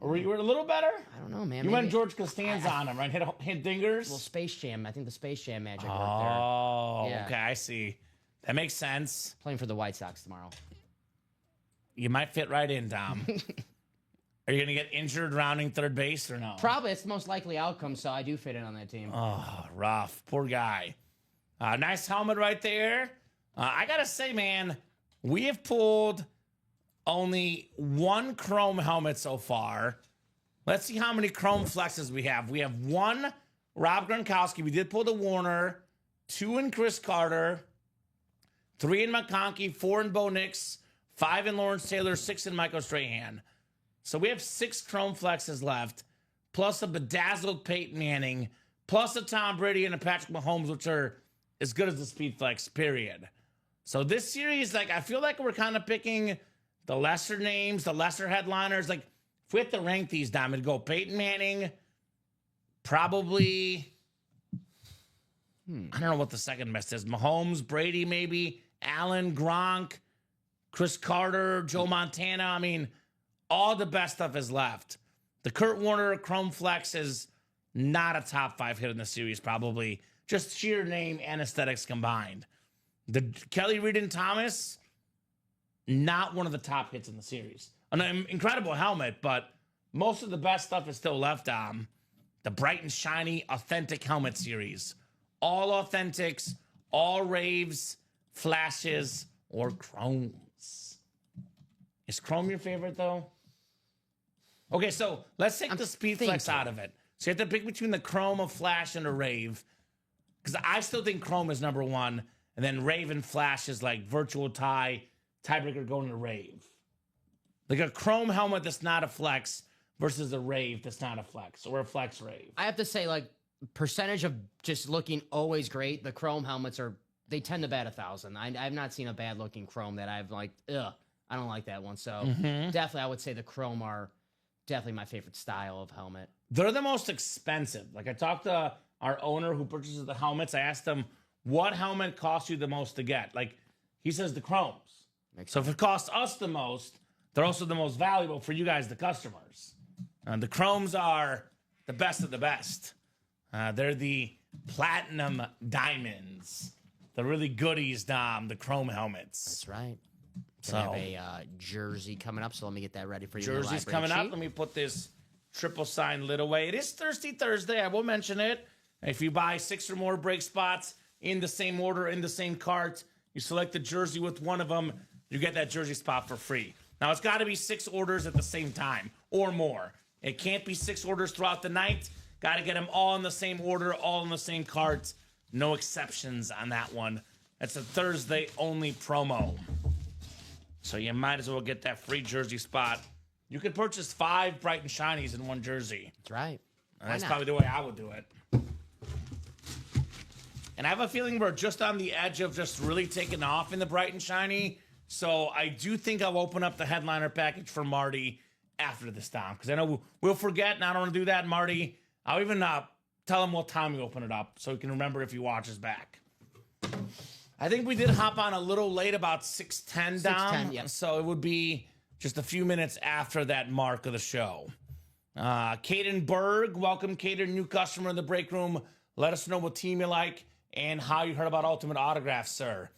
Speaker 2: Or you were a little better?
Speaker 3: I don't know, man.
Speaker 2: You went George Costanza on him, right? Hit dingers?
Speaker 3: Well, Space Jam. I think the Space Jam magic worked there.
Speaker 2: Oh,
Speaker 3: Yeah.
Speaker 2: okay. I see. That makes sense.
Speaker 3: Playing for the White Sox tomorrow.
Speaker 2: You might fit right in, Dom. Are you going to get injured rounding third base or no?
Speaker 3: Probably. It's the most likely outcome, so I do fit in on that team.
Speaker 2: Oh, rough. Poor guy. Nice helmet right there. I got to say, man, we have pulled only 1 chrome helmet so far. Let's see how many chrome flexes we have. We have 1 Rob Gronkowski. We did pull the Warner. 2 in Chris Carter. 3 in McConkey. 4 in Bo Nix. 5 in Lawrence Taylor. 6 in Michael Strahan. So we have 6 chrome flexes left, plus a bedazzled Peyton Manning, plus a Tom Brady and a Patrick Mahomes, which are as good as the Speed Flex, period. So this series, I feel like we're kind of picking the lesser names, the lesser headliners. If we had to rank these, Dom, it'd go Peyton Manning, probably I don't know what the second best is. Mahomes, Brady, maybe, Allen, Gronk, Chris Carter, Joe Montana. I mean, all the best stuff is left. The Kurt Warner Chrome Flex is not a top 5 hit in the series, probably. Just sheer name and aesthetics combined. The Kelly Reed and Thomas, not one of the top hits in the series. An incredible helmet, but most of the best stuff is still left on the bright and shiny authentic helmet series. All authentics, all raves, flashes, or chromes. Is chrome your favorite, though? Okay, so let's take the Speed Flex out of it. So you have to pick between the chrome, a flash, and a rave. Because I still think chrome is number one, and then rave and flash is like virtual tiebreaker going to rave. Like a chrome helmet that's not a flex versus a rave that's not a flex, or a flex rave.
Speaker 3: I have to say, like, percentage of just looking always great, the chrome helmets they tend to bat 1,000. I've not seen a bad looking chrome that I've like, ugh, I don't like that one. So definitely I would say the chrome are definitely my favorite style of helmet.
Speaker 2: They're the most expensive. Like, I talked to our owner who purchases the helmets. I asked him, what helmet costs you the most to get? Like, he says the chromes. So if it costs us the most, they're also the most valuable for you guys, the customers. The chromes are the best of the best. They're the platinum diamonds. The really goodies, Dom, the chrome helmets.
Speaker 3: That's right.
Speaker 2: So
Speaker 3: have a jersey coming up, so let me get that ready for you.
Speaker 2: Jersey's coming up. Let me put this triple sign lid away. It is Thirsty Thursday. I will mention it. If you buy 6 or more break spots in the same order, in the same cart, you select the jersey with one of them, you get that jersey spot for free. Now, it's got to be 6 orders at the same time or more. It can't be 6 orders throughout the night. Got to get them all in the same order, all in the same cart. No exceptions on that one. That's a Thursday-only promo. So you might as well get that free jersey spot. You could purchase 5 bright and shinies in one jersey.
Speaker 3: That's right.
Speaker 2: That's probably the way I would do it. And I have a feeling we're just on the edge of just really taking off in the bright and shiny. So I do think I'll open up the headliner package for Marty after this time. Because I know we'll forget, and I don't want to do that, Marty. I'll even tell him what time we open it up so he can remember if he watches back. I think we did hop on a little late, about 6:10 down.
Speaker 3: 6:10, yep.
Speaker 2: So it would be just a few minutes after that mark of the show. Caden Berg, welcome, Caden, new customer in the break room. Let us know what team you like and how you heard about Ultimate Autographs, sir.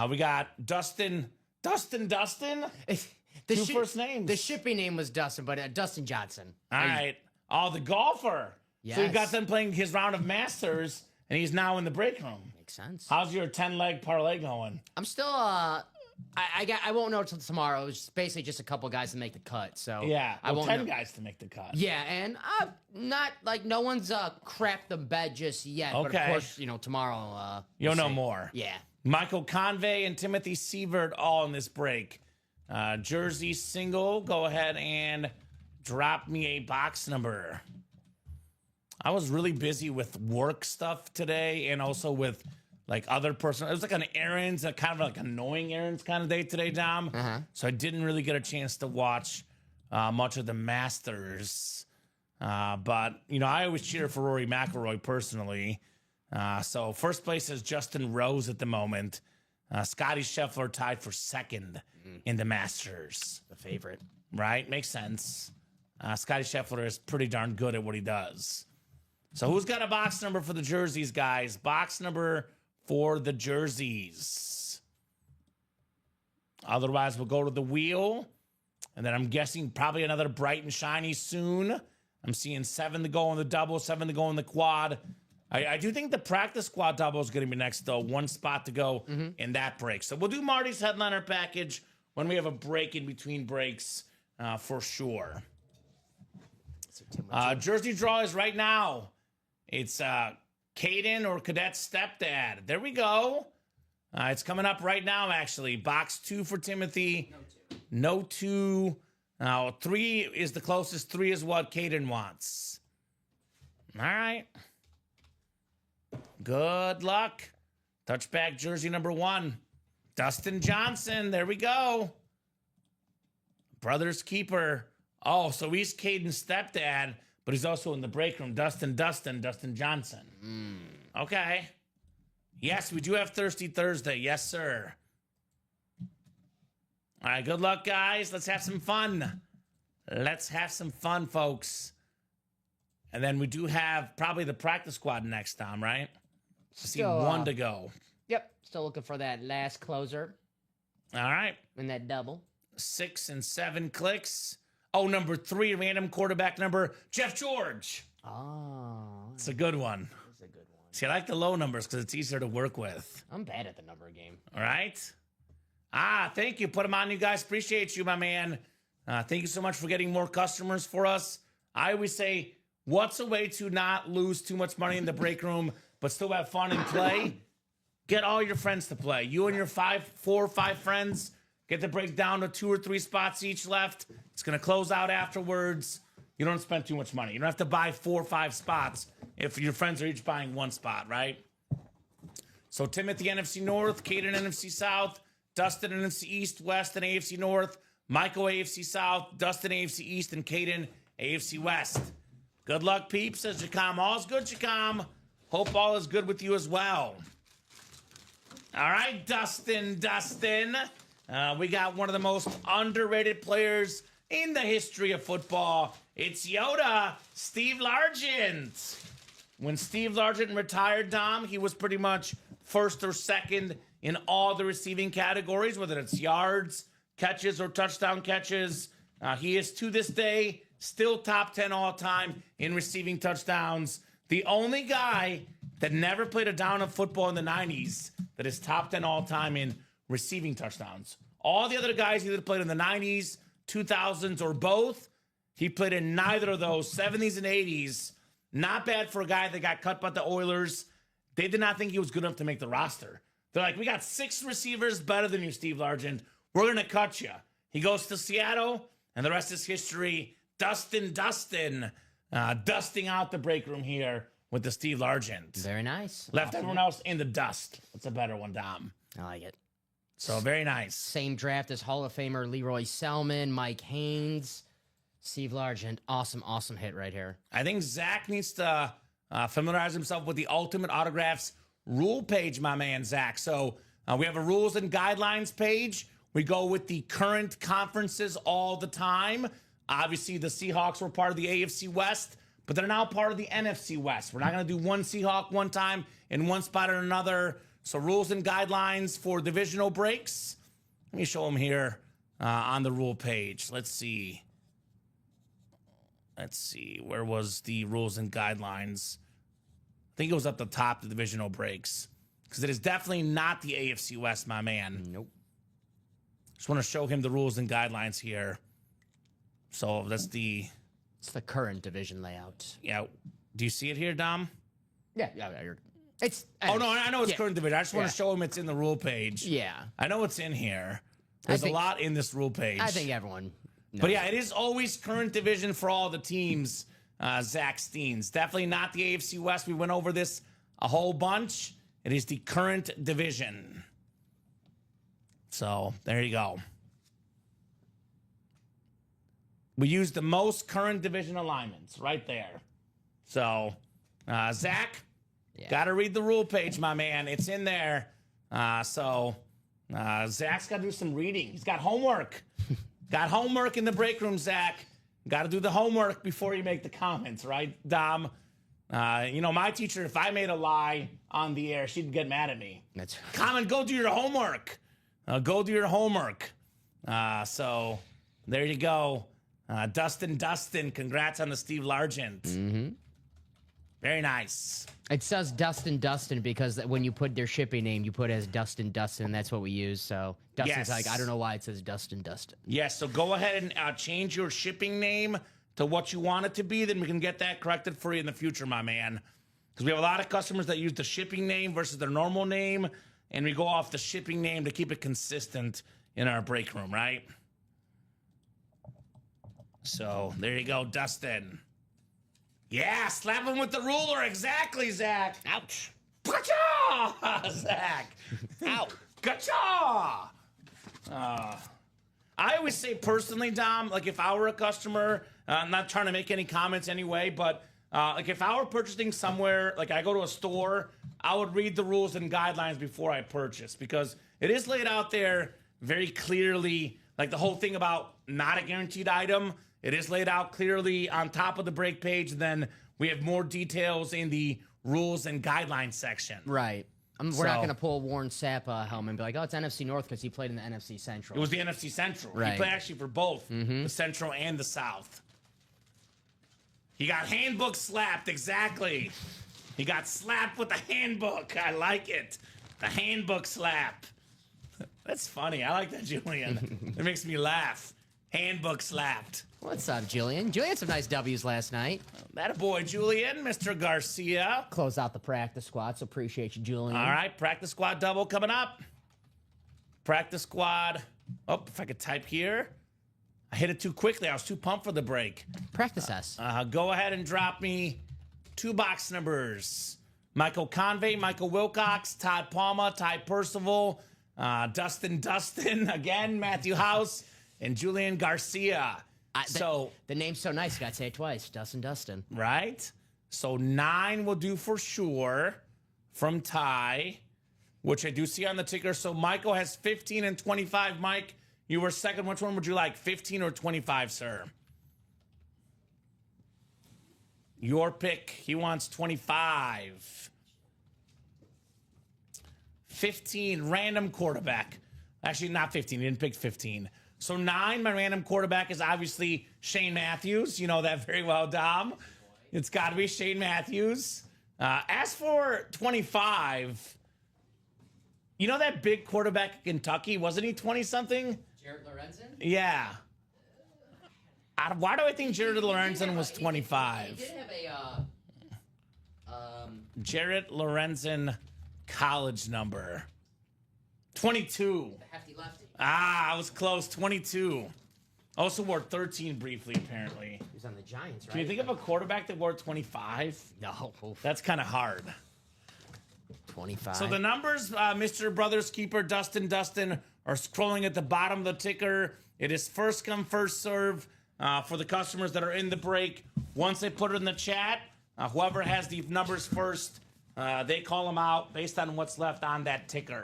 Speaker 2: We got Dustin. Two first names.
Speaker 3: The shipping name was Dustin, but Dustin Johnson.
Speaker 2: All right. Oh, the golfer.
Speaker 3: Yes.
Speaker 2: So you got them playing his round of Masters, and he's now in the break room.
Speaker 3: Makes sense.
Speaker 2: How's your 10-leg parlay going?
Speaker 3: I'm still I won't know until tomorrow. It's basically just a couple guys to make the cut. So
Speaker 2: Yeah,
Speaker 3: I won't
Speaker 2: 10
Speaker 3: know.
Speaker 2: guys to make the cut.
Speaker 3: Yeah, and not like no one's cracked the bed just yet. But
Speaker 2: Okay.
Speaker 3: of course, tomorrow
Speaker 2: You'll
Speaker 3: we'll
Speaker 2: know
Speaker 3: see.
Speaker 2: more.
Speaker 3: Yeah.
Speaker 2: Michael Convey and Timothy Sievert all in this break. Jersey single, go ahead and drop me a box number. I was really busy with work stuff today and also with like other personal. It was like an errands, a kind of like annoying errands kind of day today, Dom. So I didn't really get a chance to watch much of the Masters. But, I always cheer for Rory McIlroy personally. So first place is Justin Rose at the moment. Scotty Scheffler tied for second in the Masters.
Speaker 3: The favorite.
Speaker 2: Right? Makes sense. Scotty Scheffler is pretty darn good at what he does. So who's got a box number for the jerseys, guys? Box number for the jerseys. Otherwise, we'll go to the wheel. And then I'm guessing probably another bright and shiny soon. I'm seeing 7 to go on the double, 7 to go on the quad. I do think the practice squad double is going to be next, though. 1 spot to go in that break. So we'll do Marty's headliner package when we have a break in between breaks for sure. Jersey draw is right now. It's Caden or Cadet Stepdad. There we go. It's coming up right now, actually. Box 2 for Timothy. No 2. Now, 3 is the closest. 3 is what Caden wants. All right. Good luck. Touchback jersey number 1. Dustin Johnson. There we go. Brother's keeper. Oh, so he's Caden's stepdad, but he's also in the break room. Dustin Johnson. Okay. Yes, we do have Thirsty Thursday. Yes, sir. All right, good luck, guys. Let's have some fun. Let's have some fun, folks. And then we do have probably the practice squad next time, right? See one to go.
Speaker 3: Yep. Still looking for that last closer.
Speaker 2: All right.
Speaker 3: And that double.
Speaker 2: 6 and 7 clicks. Oh, number 3, random quarterback number, Jeff George.
Speaker 3: Oh.
Speaker 2: It's a good one.
Speaker 3: That's a good one.
Speaker 2: See, I like the low numbers because it's easier to work with.
Speaker 3: I'm bad at the number game.
Speaker 2: All right. Thank you. Put them on, you guys. Appreciate you, my man. Thank you so much for getting more customers for us. I always say, what's a way to not lose too much money in the break room, but still have fun and play? Get all your friends to play. You and your 4 or 5 friends get to break down to 2 or 3 spots each left. It's going to close out afterwards. You don't spend too much money. You don't have to buy 4 or 5 spots if your friends are each buying 1 spot, right? So Timothy, NFC North, Caden, NFC South, Dustin, NFC East, West, and AFC North, Michael, AFC South, Dustin, AFC East, and Caden, AFC West. Good luck, peeps, says Jacom. All's good, Jacom. Hope all is good with you as well. All right, Dustin. We got one of the most underrated players in the history of football. It's Yoda, Steve Largent. When Steve Largent retired, Dom, he was pretty much first or second in all the receiving categories, whether it's yards, catches, or touchdown catches. He is, to this day, still top 10 all time in receiving touchdowns. The only guy that never played a down of football in the 90s that is top 10 all time in receiving touchdowns. All the other guys either played in the 90s, 2000s, or both. He played in neither of those, 70s and 80s. Not bad for a guy that got cut by the Oilers. They did not think he was good enough to make the roster. They're like, we got 6 receivers better than you, Steve Largent. We're going to cut you. He goes to Seattle, and the rest is history. Dustin, dusting out the break room here with the Steve Largent.
Speaker 3: Very nice.
Speaker 2: Left everyone else in the dust. That's a better one, Dom.
Speaker 3: I like it.
Speaker 2: So very nice.
Speaker 3: Same draft as Hall of Famer Leroy Selman, Mike Haynes, Steve Largent. Awesome hit right here.
Speaker 2: I think Zach needs to familiarize himself with the Ultimate Autographs rule page, my man, Zach. So we have a rules and guidelines page. We go with the current conferences all the time. Obviously, the Seahawks were part of the AFC West, but they're now part of the NFC West. We're not going to do one Seahawk one time in one spot or another. So rules and guidelines for divisional breaks. Let me show them here on the rule page. Let's see. Where was the rules and guidelines? I think it was at the top, the divisional breaks. Because it is definitely not the AFC West, my man.
Speaker 3: Nope.
Speaker 2: Just want to show him the rules and guidelines here. So that's
Speaker 3: it's the current division layout.
Speaker 2: Yeah. Do you see it here, Dom?
Speaker 3: Yeah. It's.
Speaker 2: Oh, no, I know it's current division. I just want to show him it's in the rule page.
Speaker 3: Yeah.
Speaker 2: I know it's in here. There's a lot in this rule page.
Speaker 3: I think everyone knows.
Speaker 2: But yeah, it is always current division for all the teams, Zach Steens. Definitely not the AFC West. We went over this a whole bunch. It is the current division. So there you go. We use the most current division alignments right there. So, Zach, got to read the rule page, my man. It's in there. Zach's got to do some reading. He's got homework. Got homework in the break room, Zach. Got to do the homework before you make the comments, right, Dom? My teacher, if I made a lie on the air, she'd get mad at me.
Speaker 3: That's
Speaker 2: Common, go do your homework. Go do your homework. So there you go. Dustin, congrats on the Steve Largent.
Speaker 3: Mm-hmm.
Speaker 2: Very nice.
Speaker 3: It says Dustin because when you put their shipping name, you put it as Dustin, and that's what we use. So Dustin's like, I don't know why it says Dustin.
Speaker 2: Yes, so go ahead and change your shipping name to what you want it to be. Then we can get that corrected for you in the future, my man. Because we have a lot of customers that use the shipping name versus their normal name, and we go off the shipping name to keep it consistent in our break room, right? So there you go, Dustin. Yeah, slap him with the ruler. Exactly, Zach.
Speaker 3: Ouch.
Speaker 2: Gotcha, Zach.
Speaker 3: Ow.
Speaker 2: Gotcha. I always say personally, Dom, like if I were a customer, I'm not trying to make any comments anyway, but Like if I were purchasing somewhere, like I go to a store, I would read the rules and guidelines before I purchase because it is laid out there very clearly. Like the whole thing about not a guaranteed item, it is laid out clearly on top of the break page. And then we have more details in the rules and guidelines section.
Speaker 3: Right. We're not going to pull Warren Sapp helmet and be like, oh, it's NFC North because he played in the NFC Central.
Speaker 2: It was the NFC Central.
Speaker 3: Right.
Speaker 2: He played actually for both the Central and the South. He got handbook slapped, exactly. He got slapped with the handbook. I like it. The handbook slap. That's funny. I like that, Julian. It makes me laugh. Handbook slapped.
Speaker 3: What's up, Julian? Julian had some nice W's last night.
Speaker 2: That a boy, Julian, Mr. Garcia.
Speaker 3: Close out the practice squad, so appreciate you, Julian.
Speaker 2: All right, practice squad double coming up. Practice squad. Oh, if I could type here. I hit it too quickly. I was too pumped for the break.
Speaker 3: Practice us.
Speaker 2: Go ahead and drop me 2 box numbers. Michael Convey, Michael Wilcox, Todd Palma, Ty Percival, Dustin, again, Matthew House, and Julian Garcia.
Speaker 3: The name's so nice, you gotta say it twice. Dustin.
Speaker 2: Right? So 9 will do for sure from Ty, which I do see on the ticker. So Michael has 15 and 25. Mike, you were second. Which one would you like, 15 or 25, sir? Your pick. He wants 25. 15, random quarterback. Actually, not 15. He didn't pick 15. So 9, my random quarterback is obviously Shane Matthews. You know that very well, Dom. It's got to be Shane Matthews. As for 25, you know that big quarterback in Kentucky? Wasn't he 20-something?
Speaker 3: Jared Lorenzen?
Speaker 2: Yeah. Why do I think Jared Lorenzen was 25?
Speaker 3: He did have a...
Speaker 2: Jared Lorenzen college number. 22.
Speaker 3: The hefty lefty.
Speaker 2: I was close. 22. Also wore 13 briefly, apparently.
Speaker 3: He was on the Giants, right?
Speaker 2: Can you think of a quarterback that wore 25?
Speaker 3: No.
Speaker 2: That's kind of hard.
Speaker 3: 25.
Speaker 2: So the numbers, Mr. Brothers Keeper, Dustin, are scrolling at the bottom of the ticker. It is first come, first serve for the customers that are in the break. Once they put it in the chat, whoever has the numbers first, they call them out based on what's left on that ticker.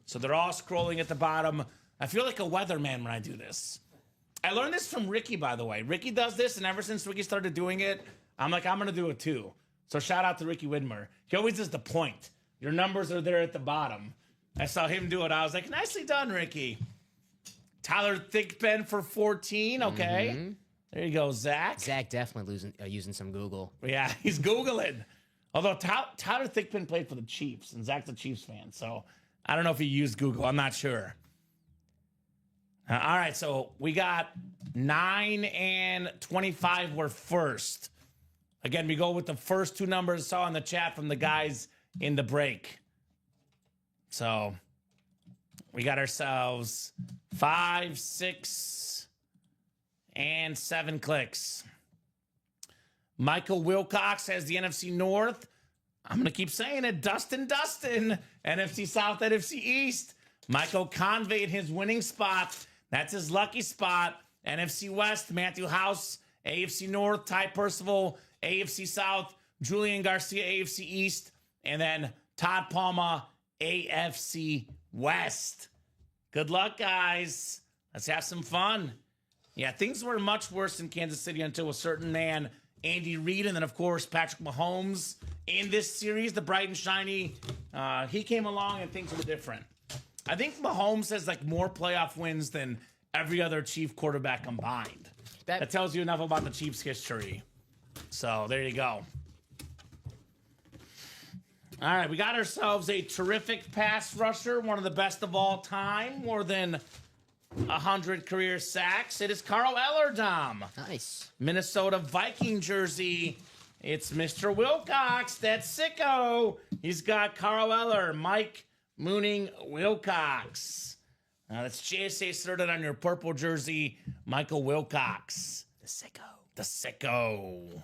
Speaker 2: So they're all scrolling at the bottom. I feel like a weatherman when I do this. I learned this from Ricky, by the way. Ricky does this, and ever since Ricky started doing it, I'm like, I'm going to do it too. So shout out to Ricky Widmer. He always does the point. Your numbers are there at the bottom. I saw him do it. I was like, nicely done, Ricky. Tyler Thickpen for 14. Okay. Mm-hmm. There you go, Zach.
Speaker 3: Zach definitely using some Google.
Speaker 2: Yeah, he's Googling. Although Tyler Thickpen played for the Chiefs, and Zach's a Chiefs fan, so I don't know if he used Google. I'm not sure. All right, so we got 9 and 25 were first. Again, we go with the first 2 numbers saw in the chat from the guys in the break. So we got ourselves 5, 6, and 7 clicks. Michael Wilcox has the NFC North. I'm going to keep saying it. Dustin. NFC South, NFC East. Michael Convey in his winning spot. That's his lucky spot. NFC West, Matthew House. AFC North, Ty Percival. AFC South, Julian Garcia, AFC East. And then Todd Palma, AFC West. Good luck, guys. Let's have some fun. Yeah, things were much worse in Kansas City until a certain man, Andy Reid, and then, of course, Patrick Mahomes. In this series, the bright and shiny, he came along and things were different. I think Mahomes has, like, more playoff wins than every other Chief quarterback combined. That tells you enough about the Chiefs' history. So, there you go. All right, we got ourselves a terrific pass rusher, one of the best of all time, more than 100 career sacks. It is Carl Eller, Dom.
Speaker 3: Nice.
Speaker 2: Minnesota Viking jersey. It's Mr. Wilcox. That's sicko. He's got Carl Eller, Mike Mooning Wilcox. That's JSA inserted on your purple jersey, Michael Wilcox.
Speaker 3: The sicko.
Speaker 2: The sicko.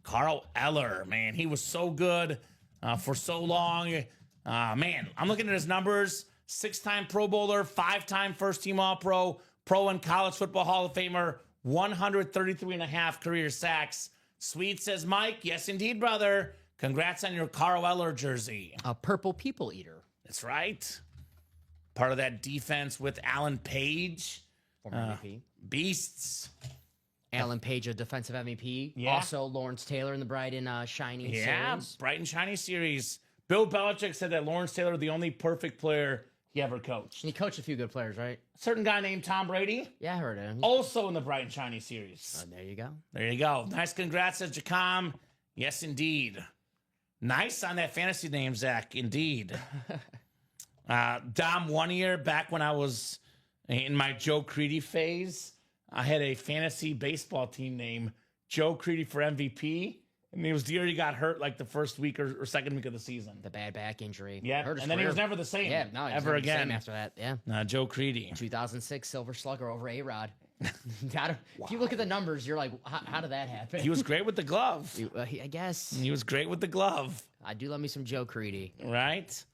Speaker 2: Carl Eller, man, he was so good for so long. Man, I'm looking at his numbers. 6-time Pro Bowler, 5-time first-team All-Pro, Pro and College Football Hall of Famer, 133.5 career sacks, Sweet says, Mike, yes, indeed, brother. Congrats on your Carl Eller jersey.
Speaker 3: A purple people eater.
Speaker 2: That's right. Part of that defense with Alan Page.
Speaker 3: Former MVP.
Speaker 2: Beasts.
Speaker 3: Alan Page, a defensive MVP.
Speaker 2: Yeah.
Speaker 3: Also, Lawrence Taylor in the Brighton Shining series.
Speaker 2: Bright and Shiny series. Bill Belichick said that Lawrence Taylor, the only perfect player he ever coached.
Speaker 3: And he coached a few good players, right?
Speaker 2: A certain guy named Tom Brady,
Speaker 3: Yeah, I heard him.
Speaker 2: also in the Bright and Shiny series.
Speaker 3: Oh, there you go.
Speaker 2: There you go. Nice congrats, says Jacom. Yes, indeed. Nice on that fantasy name, Zach. Indeed. Dom, 1 year back when I was in my Joe Creedy phase, I had a fantasy baseball team named Joe Creedy for MVP. And it was the year he got hurt like the first week or second week of the season.
Speaker 3: The bad back injury.
Speaker 2: Yeah,
Speaker 3: Hurt his
Speaker 2: and then he was
Speaker 3: career.
Speaker 2: never the same.
Speaker 3: Yeah, no, he was
Speaker 2: ever
Speaker 3: never the
Speaker 2: again
Speaker 3: same after that. Yeah.
Speaker 2: Joe Creedy.
Speaker 3: 2006 Silver Slugger over A-Rod. If you look at the numbers, you're like, how did that happen?
Speaker 2: He was great with the glove.
Speaker 3: I guess.
Speaker 2: He was great with the glove,
Speaker 3: I do love me some Joe Creedy.
Speaker 2: right?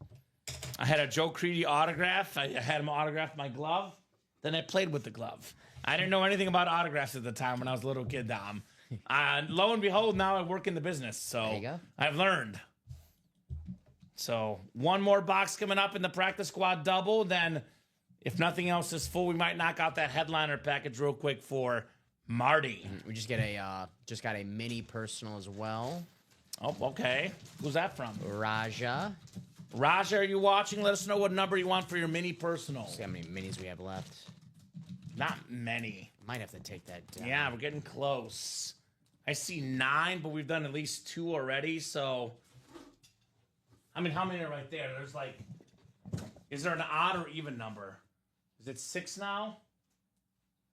Speaker 2: I had a Joe Creedy autograph. I had him autograph my glove. Then I played with the glove. I didn't know anything about autographs at the time when I was a little kid, Dom. Lo and behold, now I work in the business, so
Speaker 3: There you go.
Speaker 2: I've learned. So one more box coming up in the practice squad double. Then, if nothing else is full, we might knock out that headliner package real quick for Marty.
Speaker 3: We just got a mini personal as well.
Speaker 2: Oh, okay. Who's that from?
Speaker 3: Raja.
Speaker 2: Raja, are you watching? Let us know what number you want for your mini personal.
Speaker 3: See how many minis we have left.
Speaker 2: Not many.
Speaker 3: Might have to take that down.
Speaker 2: Yeah, we're getting close. I see 9, but we've done at least 2 already. So, I mean, how many are right there? There's like, is there an odd or even number? Is it 6 now?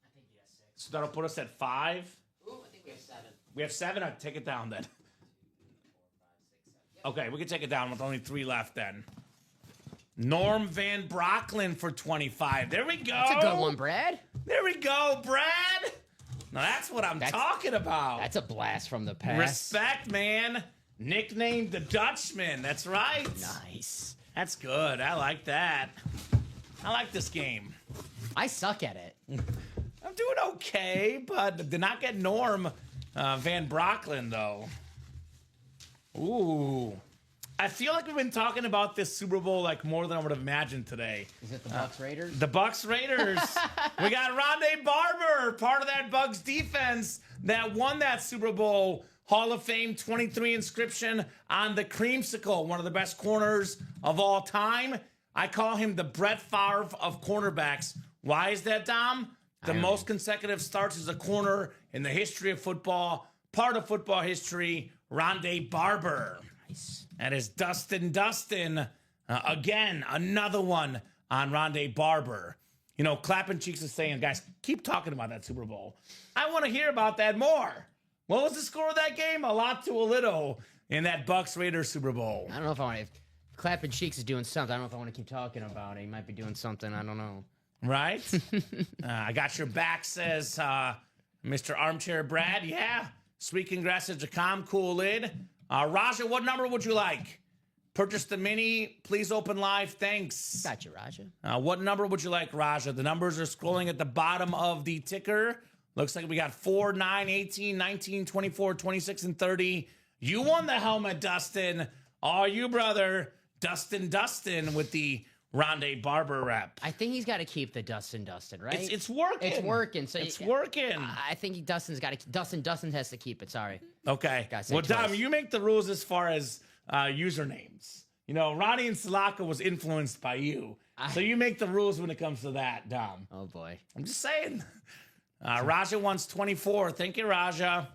Speaker 3: I think he has 6.
Speaker 2: So that'll put us at 5.
Speaker 3: Ooh, I think we have 7.
Speaker 2: We have 7. I'll take it down then. Okay, we can take it down with only 3 left then. Norm Van Brocklin for 25. There we go.
Speaker 3: That's a good one, Brad.
Speaker 2: There we go, Brad. Now that's what I'm talking about.
Speaker 3: That's a blast from the past.
Speaker 2: Respect, man. Nicknamed the Dutchman. That's right.
Speaker 3: Nice.
Speaker 2: That's good. I like that. I like this game.
Speaker 3: I suck at it.
Speaker 2: I'm doing okay, but did not get Norm Van Brocklin, though. Ooh. I feel like we've been talking about this Super Bowl like more than I would have imagined today.
Speaker 3: Is it the Bucks Raiders?
Speaker 2: The Bucks Raiders. We got Rondé Barber, part of that Bucks defense that won that Super Bowl. Hall of Fame 23 inscription on the creamsicle, one of the best corners of all time. I call him the Brett Favre of cornerbacks. Why is that, Dom? The most consecutive starts as a corner in the history of football, part of football history, Rondé Barber.
Speaker 3: Nice.
Speaker 2: That is Dustin. Again, another one on Rondé Barber. You know, Clapping Cheeks is saying, guys, keep talking about that Super Bowl. I want to hear about that more. What was the score of that game? A lot to a little in that Bucks Raiders Super Bowl.
Speaker 3: I don't know if I want to. If Clapping Cheeks is doing something, I don't know if I want to keep talking about it. He might be doing something. I don't know.
Speaker 2: Right? I got your back, says Mr. Armchair Brad. Yeah. Sweet congrats to Jacom. Cool lid. Raja, what number would you like? Purchase the mini. Please open live. Thanks.
Speaker 3: Got you, Raja.
Speaker 2: What number would you like, Raja? The numbers are scrolling at the bottom of the ticker. Looks like we got 4, 9, 18, 19, 24, 26, and 30. You won the helmet, Dustin. Oh, you, brother. Dustin with the Rondé Barber rep.
Speaker 3: I think he's got to keep the Dustin, right?
Speaker 2: It's working.
Speaker 3: It's working. So
Speaker 2: it's working.
Speaker 3: I think Dustin has to keep it. Sorry.
Speaker 2: Okay.
Speaker 3: Gotta say
Speaker 2: Well,
Speaker 3: twice.
Speaker 2: Dom, you make the rules as far as usernames. You know, Ronnie and Salaka was influenced by you. So you make the rules when it comes to that, Dom.
Speaker 3: Oh, boy.
Speaker 2: I'm just saying. Raja wants 24. Thank you, Raja.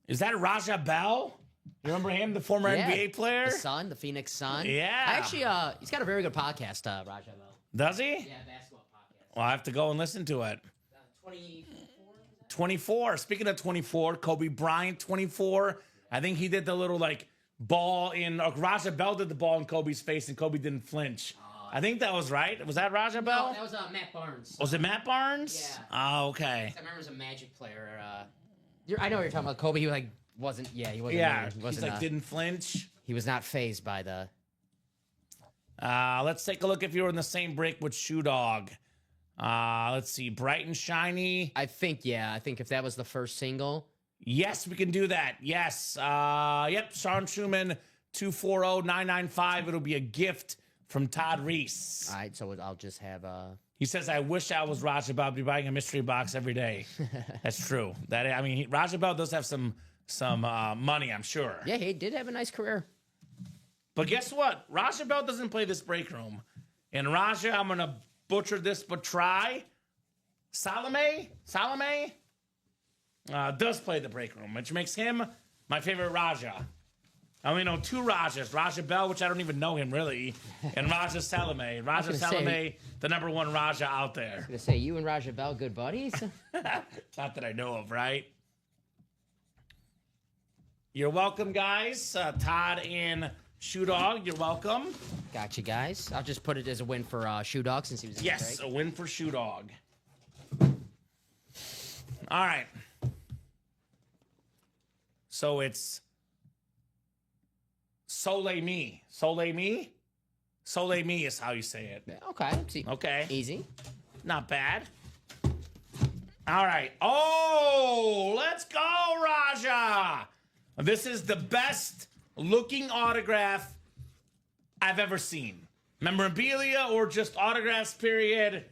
Speaker 2: Is that Raja Bell? You remember him, the former NBA player?
Speaker 3: The Phoenix Sun.
Speaker 2: Yeah.
Speaker 3: Actually, he's got a very good podcast, Raja Bell.
Speaker 2: Does he?
Speaker 3: Yeah, basketball podcast.
Speaker 2: Well, I have to go and listen to it.
Speaker 3: 24?
Speaker 2: 24. Speaking of 24, Kobe Bryant, 24. I think he did the little, like, ball in... Raja Bell did the ball in Kobe's face, and Kobe didn't flinch. I think that was right. Was that Raja Bell?
Speaker 3: No, that was Matt Barnes.
Speaker 2: Was it Matt Barnes?
Speaker 3: Yeah.
Speaker 2: Oh, okay.
Speaker 3: I remember he was a Magic player. I know what you're talking about. Kobe, he wasn't. Yeah, he wasn't.
Speaker 2: Yeah,
Speaker 3: he wasn't,
Speaker 2: he's like, didn't flinch.
Speaker 3: He was not phased by the...
Speaker 2: Let's take a look if you were in the same break with Shoe Dog. Let's see. Bright and Shiny.
Speaker 3: I think if that was the first single.
Speaker 2: Yes, we can do that. Yes. Yep. Sean Truman, 240-995. It'll be a gift from Todd Reese.
Speaker 3: All right, so I'll just have
Speaker 2: He says, I wish I was Raja Bell. I'd be buying a mystery box every day. That's true. Raja Bell does have some money, I'm sure.
Speaker 3: Yeah, he did have a nice career.
Speaker 2: But guess what? Raja Bell doesn't play this break room. And Raja, I'm going to butcher this, but try. Salome does play the break room, which makes him my favorite Raja. I only know two Rajas. Raja Bell, which I don't even know him really, and Raja Salome. Raja Salome, the number one Raja out there.
Speaker 3: I was going to say, you and Raja Bell, good buddies?
Speaker 2: Not that I know of, right? You're welcome, guys. Todd and Shoe Dog, you're welcome.
Speaker 3: Got you, guys. I'll just put it as a win for Shoe Dog since he was in the
Speaker 2: Yes,
Speaker 3: break.
Speaker 2: a win for Shoe Dog. All right. So it's Soleil Me. Soleil Me? Soleil Me is how you say it.
Speaker 3: Okay. See,
Speaker 2: Okay.
Speaker 3: easy.
Speaker 2: Not bad. All right. Oh, let's go, Raja. This is the best looking autograph I've ever seen. Memorabilia or just autographs, period.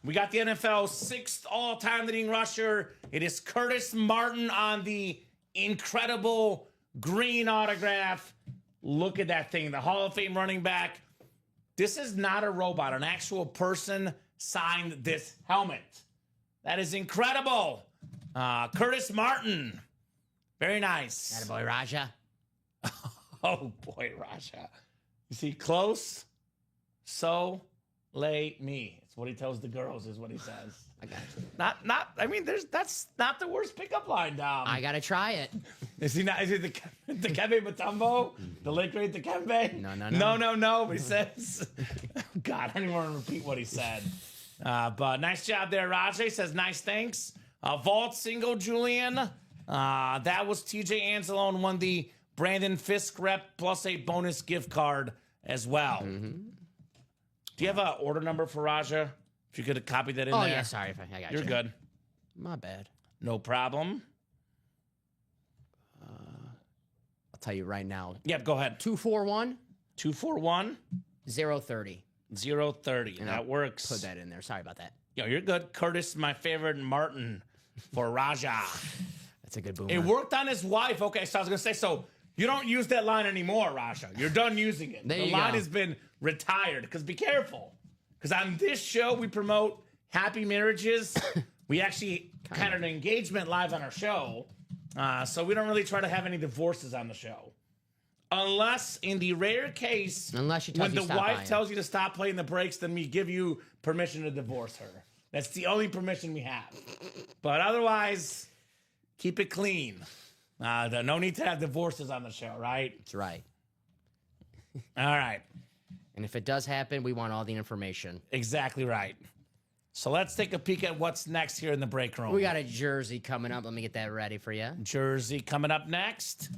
Speaker 2: We got the NFL's 6th all-time leading rusher. It is Curtis Martin on the incredible green autograph. Look at that thing. The Hall of Fame running back. This is not a robot. An actual person signed this helmet. That is incredible. Curtis Martin. Very nice.
Speaker 3: Attaboy, Raja.
Speaker 2: Oh, boy, Raja. You see, close, so lay me. It's what he tells the girls, is what he says.
Speaker 3: I got you.
Speaker 2: That's not the worst pickup line, Dom.
Speaker 3: I got to try it.
Speaker 2: Is he not? Is it the Dikembe Mutombo? The late great Dikembe? No. But he says, God, I don't even want to repeat what he said. But nice job there, Raja. He says, nice, thanks. Vault single, Julian. That was TJ Anzalone, won the Brandon Fisk rep plus a bonus gift card as well.
Speaker 3: Mm-hmm.
Speaker 2: Do you have an order number for Raja? If you could have copied that in there.
Speaker 3: Oh, yeah, sorry. I got you.
Speaker 2: You're good.
Speaker 3: My bad.
Speaker 2: No problem.
Speaker 3: I'll tell you right now.
Speaker 2: Yep, go ahead.
Speaker 3: 241
Speaker 2: 241
Speaker 3: 030.
Speaker 2: 030.
Speaker 3: And
Speaker 2: That
Speaker 3: I'll
Speaker 2: works.
Speaker 3: Put that in there. Sorry about that.
Speaker 2: Yo, you're good. Curtis, my favorite, Martin for Raja.
Speaker 3: That's a good boomer.
Speaker 2: It worked on his wife. Okay, so I was going to say, so you don't use that line anymore, Raja. You're done using it.
Speaker 3: There
Speaker 2: the
Speaker 3: you
Speaker 2: line
Speaker 3: go.
Speaker 2: has been retired. Because be careful. Because on this show, we promote happy marriages. We actually kind of an engagement live on our show. So we don't really try to have any divorces on the show. Unless in the rare case,
Speaker 3: Unless she tells
Speaker 2: when
Speaker 3: you
Speaker 2: the
Speaker 3: stop
Speaker 2: wife
Speaker 3: buying.
Speaker 2: tells you to stop playing the brakes, then we give you permission to divorce her. That's the only permission we have. But otherwise, keep it clean. No need to have divorces on the show, right?
Speaker 3: That's right.
Speaker 2: All right.
Speaker 3: And if it does happen, we want all the information.
Speaker 2: Exactly right. So let's take a peek at what's next here in the break room.
Speaker 3: We got a jersey coming up. Let me get that ready for you.
Speaker 2: Jersey coming up next.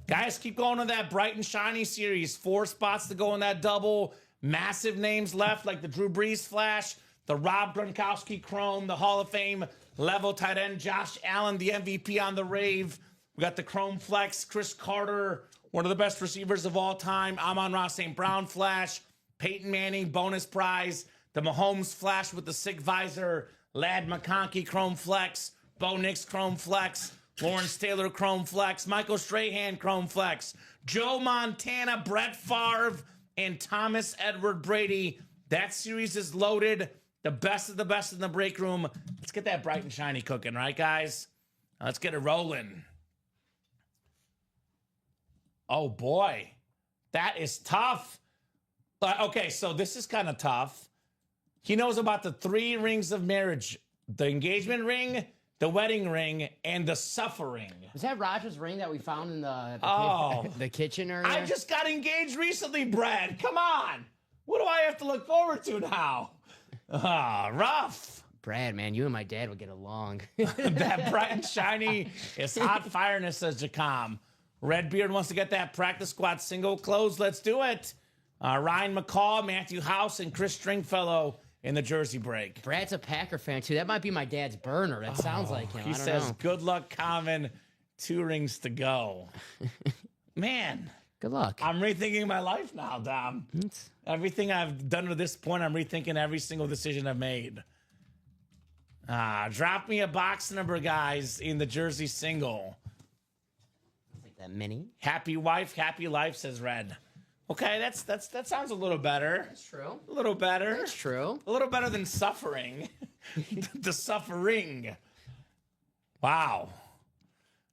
Speaker 2: Guys, keep going to that bright and shiny series. 4 spots to go in that double. Massive names left, like the Drew Brees Flash, the Rob Gronkowski Chrome, the Hall of Fame level tight end Josh Allen, the MVP on the rave. We got the Chrome Flex, Chris Carter, one of the best receivers of all time. Amon-Ra St. Brown Flash, Peyton Manning bonus prize, the Mahomes Flash with the sick visor, Lad McConkey Chrome Flex, Bo Nix Chrome Flex, Lawrence Taylor Chrome Flex, Michael Strahan Chrome Flex, Joe Montana, Brett Favre, and Thomas Edward Brady. That series is loaded. The best of the best in the break room. Let's get that bright and shiny cooking, right, guys? Let's get it rolling. Oh, boy. That is tough. Okay, so this is kind of tough. He knows about the 3 rings of marriage. The engagement ring, the wedding ring, and the suffering.
Speaker 3: Was that Roger's ring that we found in
Speaker 2: Oh.
Speaker 3: the kitchen earlier?
Speaker 2: I just got engaged recently, Brad. Come on. What do I have to look forward to now? Rough.
Speaker 3: Brad, man, you and my dad would get along.
Speaker 2: That bright and shiny is hot fireness, says Jacom. Redbeard wants to get that practice squad single closed. Let's do it. Ryan McCaw, Matthew House, and Chris Stringfellow in the jersey break.
Speaker 3: Brad's a Packer fan, too. That might be my dad's burner. That sounds like him.
Speaker 2: He
Speaker 3: I don't
Speaker 2: says,
Speaker 3: know.
Speaker 2: good luck, Kamen 2 rings to go. Man,
Speaker 3: Good luck.
Speaker 2: I'm rethinking my life now, Dom. Everything I've done to this point, I'm rethinking every single decision I've made. Drop me a box number, guys, in the jersey single.
Speaker 3: Like that mini.
Speaker 2: Happy wife, happy life, says Red. Okay, that sounds a little better.
Speaker 3: That's true.
Speaker 2: A little better.
Speaker 3: That's true.
Speaker 2: A little better than suffering. The suffering. Wow.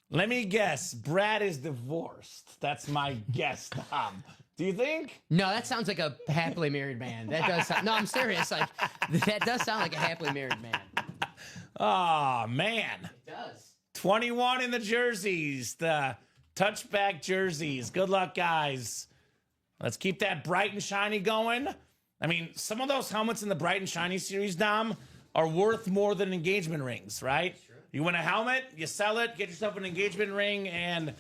Speaker 2: Let me guess. Brad is divorced. That's my guess, Tom. Do you think?
Speaker 3: No, that sounds like a happily married man. That does sound, no, I'm serious. Like that does sound like a happily married man.
Speaker 2: Oh, man.
Speaker 3: It does.
Speaker 2: 21 in the jerseys, the touchback jerseys. Good luck, guys. Let's keep that bright and shiny going. I mean, some of those helmets in the bright and shiny series, Dom, are worth more than engagement rings, right? Sure. You win a helmet, you sell it, get yourself an engagement ring, and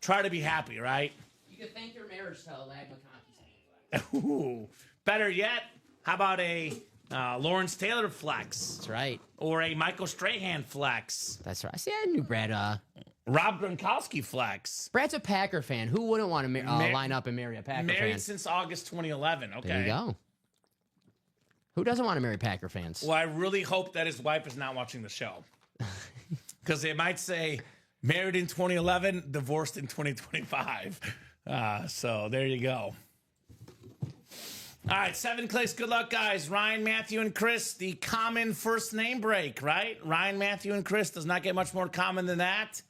Speaker 2: try to be happy, right?
Speaker 3: You could thank your marriage to a Lag McConkey.
Speaker 2: Ooh, better yet, how about a Lawrence Taylor flex?
Speaker 3: That's right.
Speaker 2: Or a Michael Strahan flex?
Speaker 3: That's right. See, I knew Brad.
Speaker 2: Rob Gronkowski flex.
Speaker 3: Brad's a Packer fan. Who wouldn't want to line up and marry a Packer fan?
Speaker 2: Married since August 2011. Okay.
Speaker 3: There you go. Who doesn't want to marry Packer fans?
Speaker 2: Well, I really hope that his wife is not watching the show. Because they might say, married in 2011, divorced in 2025. So there you go. All right, 7th place. Good luck, guys. Ryan, Matthew, and Chris, the common first name break, right? Ryan, Matthew, and Chris does not get much more common than that.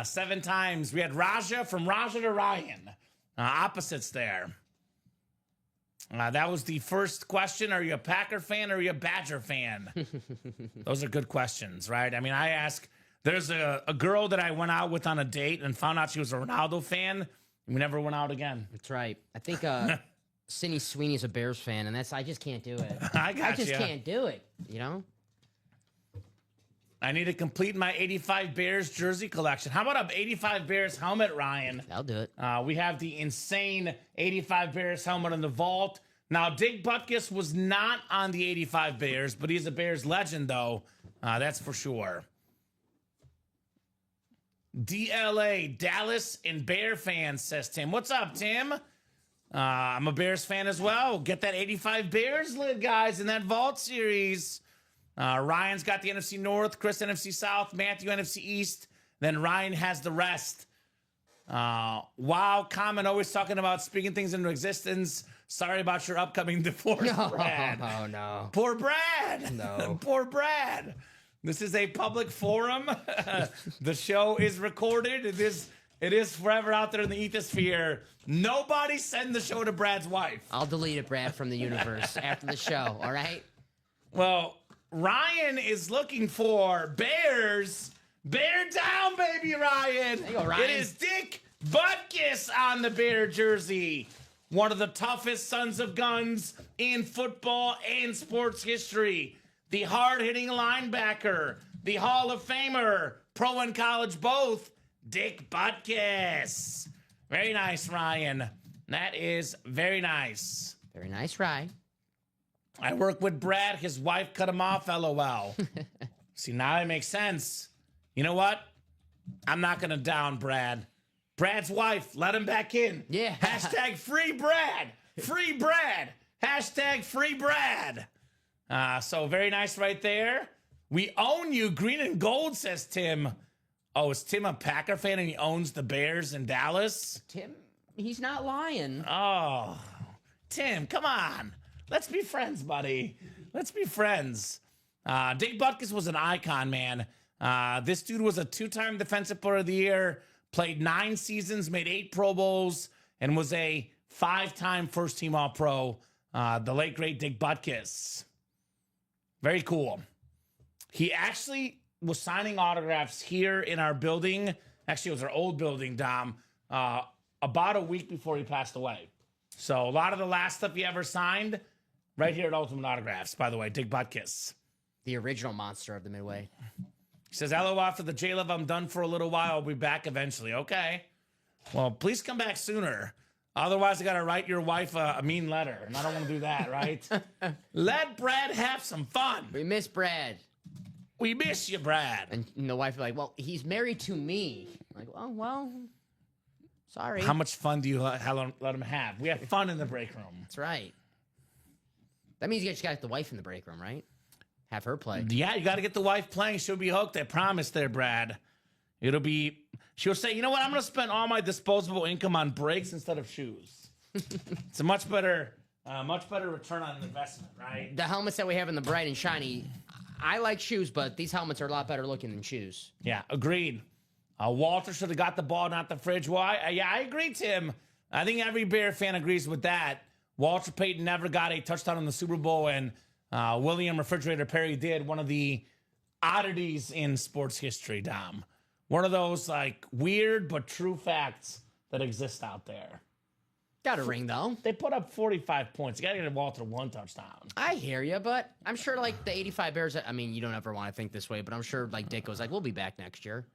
Speaker 2: 7 times. We had Raja, from Raja to Ryan. Opposites there. That was the first question. Are you a Packer fan or are you a Badger fan? Those are good questions, right? I mean, I ask, there's a girl that I went out with on a date and found out she was a Ronaldo fan, and we never went out again.
Speaker 3: That's right. I think Sidney Sweeney's a Bears fan, and I just can't do it.
Speaker 2: I
Speaker 3: just can't do it, you know?
Speaker 2: I need to complete my 85 Bears jersey collection. How about a 85 Bears helmet, Ryan?
Speaker 3: I'll do it.
Speaker 2: We have the insane 85 Bears helmet in the vault. Now, Dig Butkus was not on the 85 Bears, but he's a Bears legend, though. That's for sure. DLA, Dallas and Bear fans, says Tim. What's up, Tim? I'm a Bears fan as well. Get that 85 Bears lid, guys, in that vault series. Ryan's got the NFC North, Chris NFC South, Matthew NFC East. Then Ryan has the rest. Wow, Kamen always talking about speaking things into existence. Sorry about your upcoming divorce, Brad.
Speaker 3: Oh, no.
Speaker 2: Poor Brad.
Speaker 3: No.
Speaker 2: Poor Brad. This is a public forum. The show is recorded. It is forever out there in the ethosphere. Nobody send the show to Brad's wife.
Speaker 3: I'll delete it, Brad, from the universe after the show, all right?
Speaker 2: Well, Ryan is looking for Bears. Bear down, baby, Ryan.
Speaker 3: There you go, Ryan.
Speaker 2: It is Dick Butkus on the Bear jersey. One of the toughest sons of guns in football and sports history. The hard-hitting linebacker, the Hall of Famer, pro and college both, Dick Butkus. Very nice, Ryan. That is very nice.
Speaker 3: Very nice, Ryan.
Speaker 2: I work with Brad. His wife cut him off, LOL. See, now it makes sense. You know what? I'm not going to down Brad. Brad's wife, let him back in.
Speaker 3: Yeah.
Speaker 2: Hashtag free Brad. Free Brad. Hashtag free Brad. So very nice right there. We own you, green and gold, says Tim. Oh, is Tim a Packer fan and he owns the Bears in Dallas?
Speaker 3: Tim, he's not lying.
Speaker 2: Oh, Tim, come on. Let's be friends, buddy. Let's be friends. Dick Butkus was an icon, man. This dude was a 2-time Defensive Player of the Year, played 9 seasons, made 8 Pro Bowls, and was a 5-time first-team All-Pro. The late, great Dick Butkus. Very cool. He actually was signing autographs here in our building. Actually, it was our old building, Dom, about a week before he passed away. So a lot of the last stuff he ever signed, right here at Ultimate Autographs, by the way, Dick Butkus.
Speaker 3: The original monster of the Midway.
Speaker 2: He says, LOL for the J-Love, I'm done for a little while. I'll be back eventually. Okay. Well, please come back sooner. Otherwise, I got to write your wife a mean letter, and I don't want to do that, right? Let Brad have some fun.
Speaker 3: We miss Brad.
Speaker 2: We miss you, Brad.
Speaker 3: And the wife was like, well, he's married to me. I'm like, oh, well, sorry.
Speaker 2: How much fun do you let him have? We have fun in the break room.
Speaker 3: That's right. That means you just got the wife in the break room, right? Have her play.
Speaker 2: Yeah, you got to get the wife playing. She'll be hooked. I promise there, Brad. She'll say, you know what? I'm going to spend all my disposable income on brakes instead of shoes. It's a much better return on investment, right?
Speaker 3: The helmets that we have in the bright and shiny, I like shoes, but these helmets are a lot better looking than shoes.
Speaker 2: Yeah, agreed. Walter should have got the ball, not the fridge. Why? I agree, Tim. I think every Bear fan agrees with that. Walter Payton never got a touchdown in the Super Bowl, and William Refrigerator Perry did. One of the oddities in sports history, Dom. One of those like weird but true facts that exist out there.
Speaker 3: Got a ring, though.
Speaker 2: They put up 45 points. You got to get Walter one touchdown.
Speaker 3: I hear you, but I'm sure like the 85 Bears, I mean, you don't ever want to think this way, but I'm sure like Dick goes like, we'll be back next year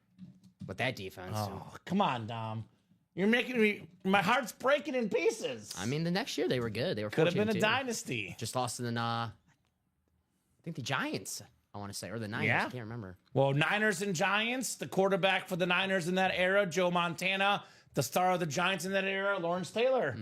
Speaker 3: with that defense.
Speaker 2: Oh, come on, Dom. You're making me, my heart's breaking in pieces.
Speaker 3: I mean, the next year they were good. They were
Speaker 2: Could have been a
Speaker 3: 14-2.
Speaker 2: dynasty.
Speaker 3: Just lost to the, I think the Giants, I want to say, or the Niners.
Speaker 2: Yeah.
Speaker 3: I can't remember.
Speaker 2: Well, Niners and Giants, the quarterback for the Niners in that era, Joe Montana. The star of the Giants in that era, Lawrence Taylor.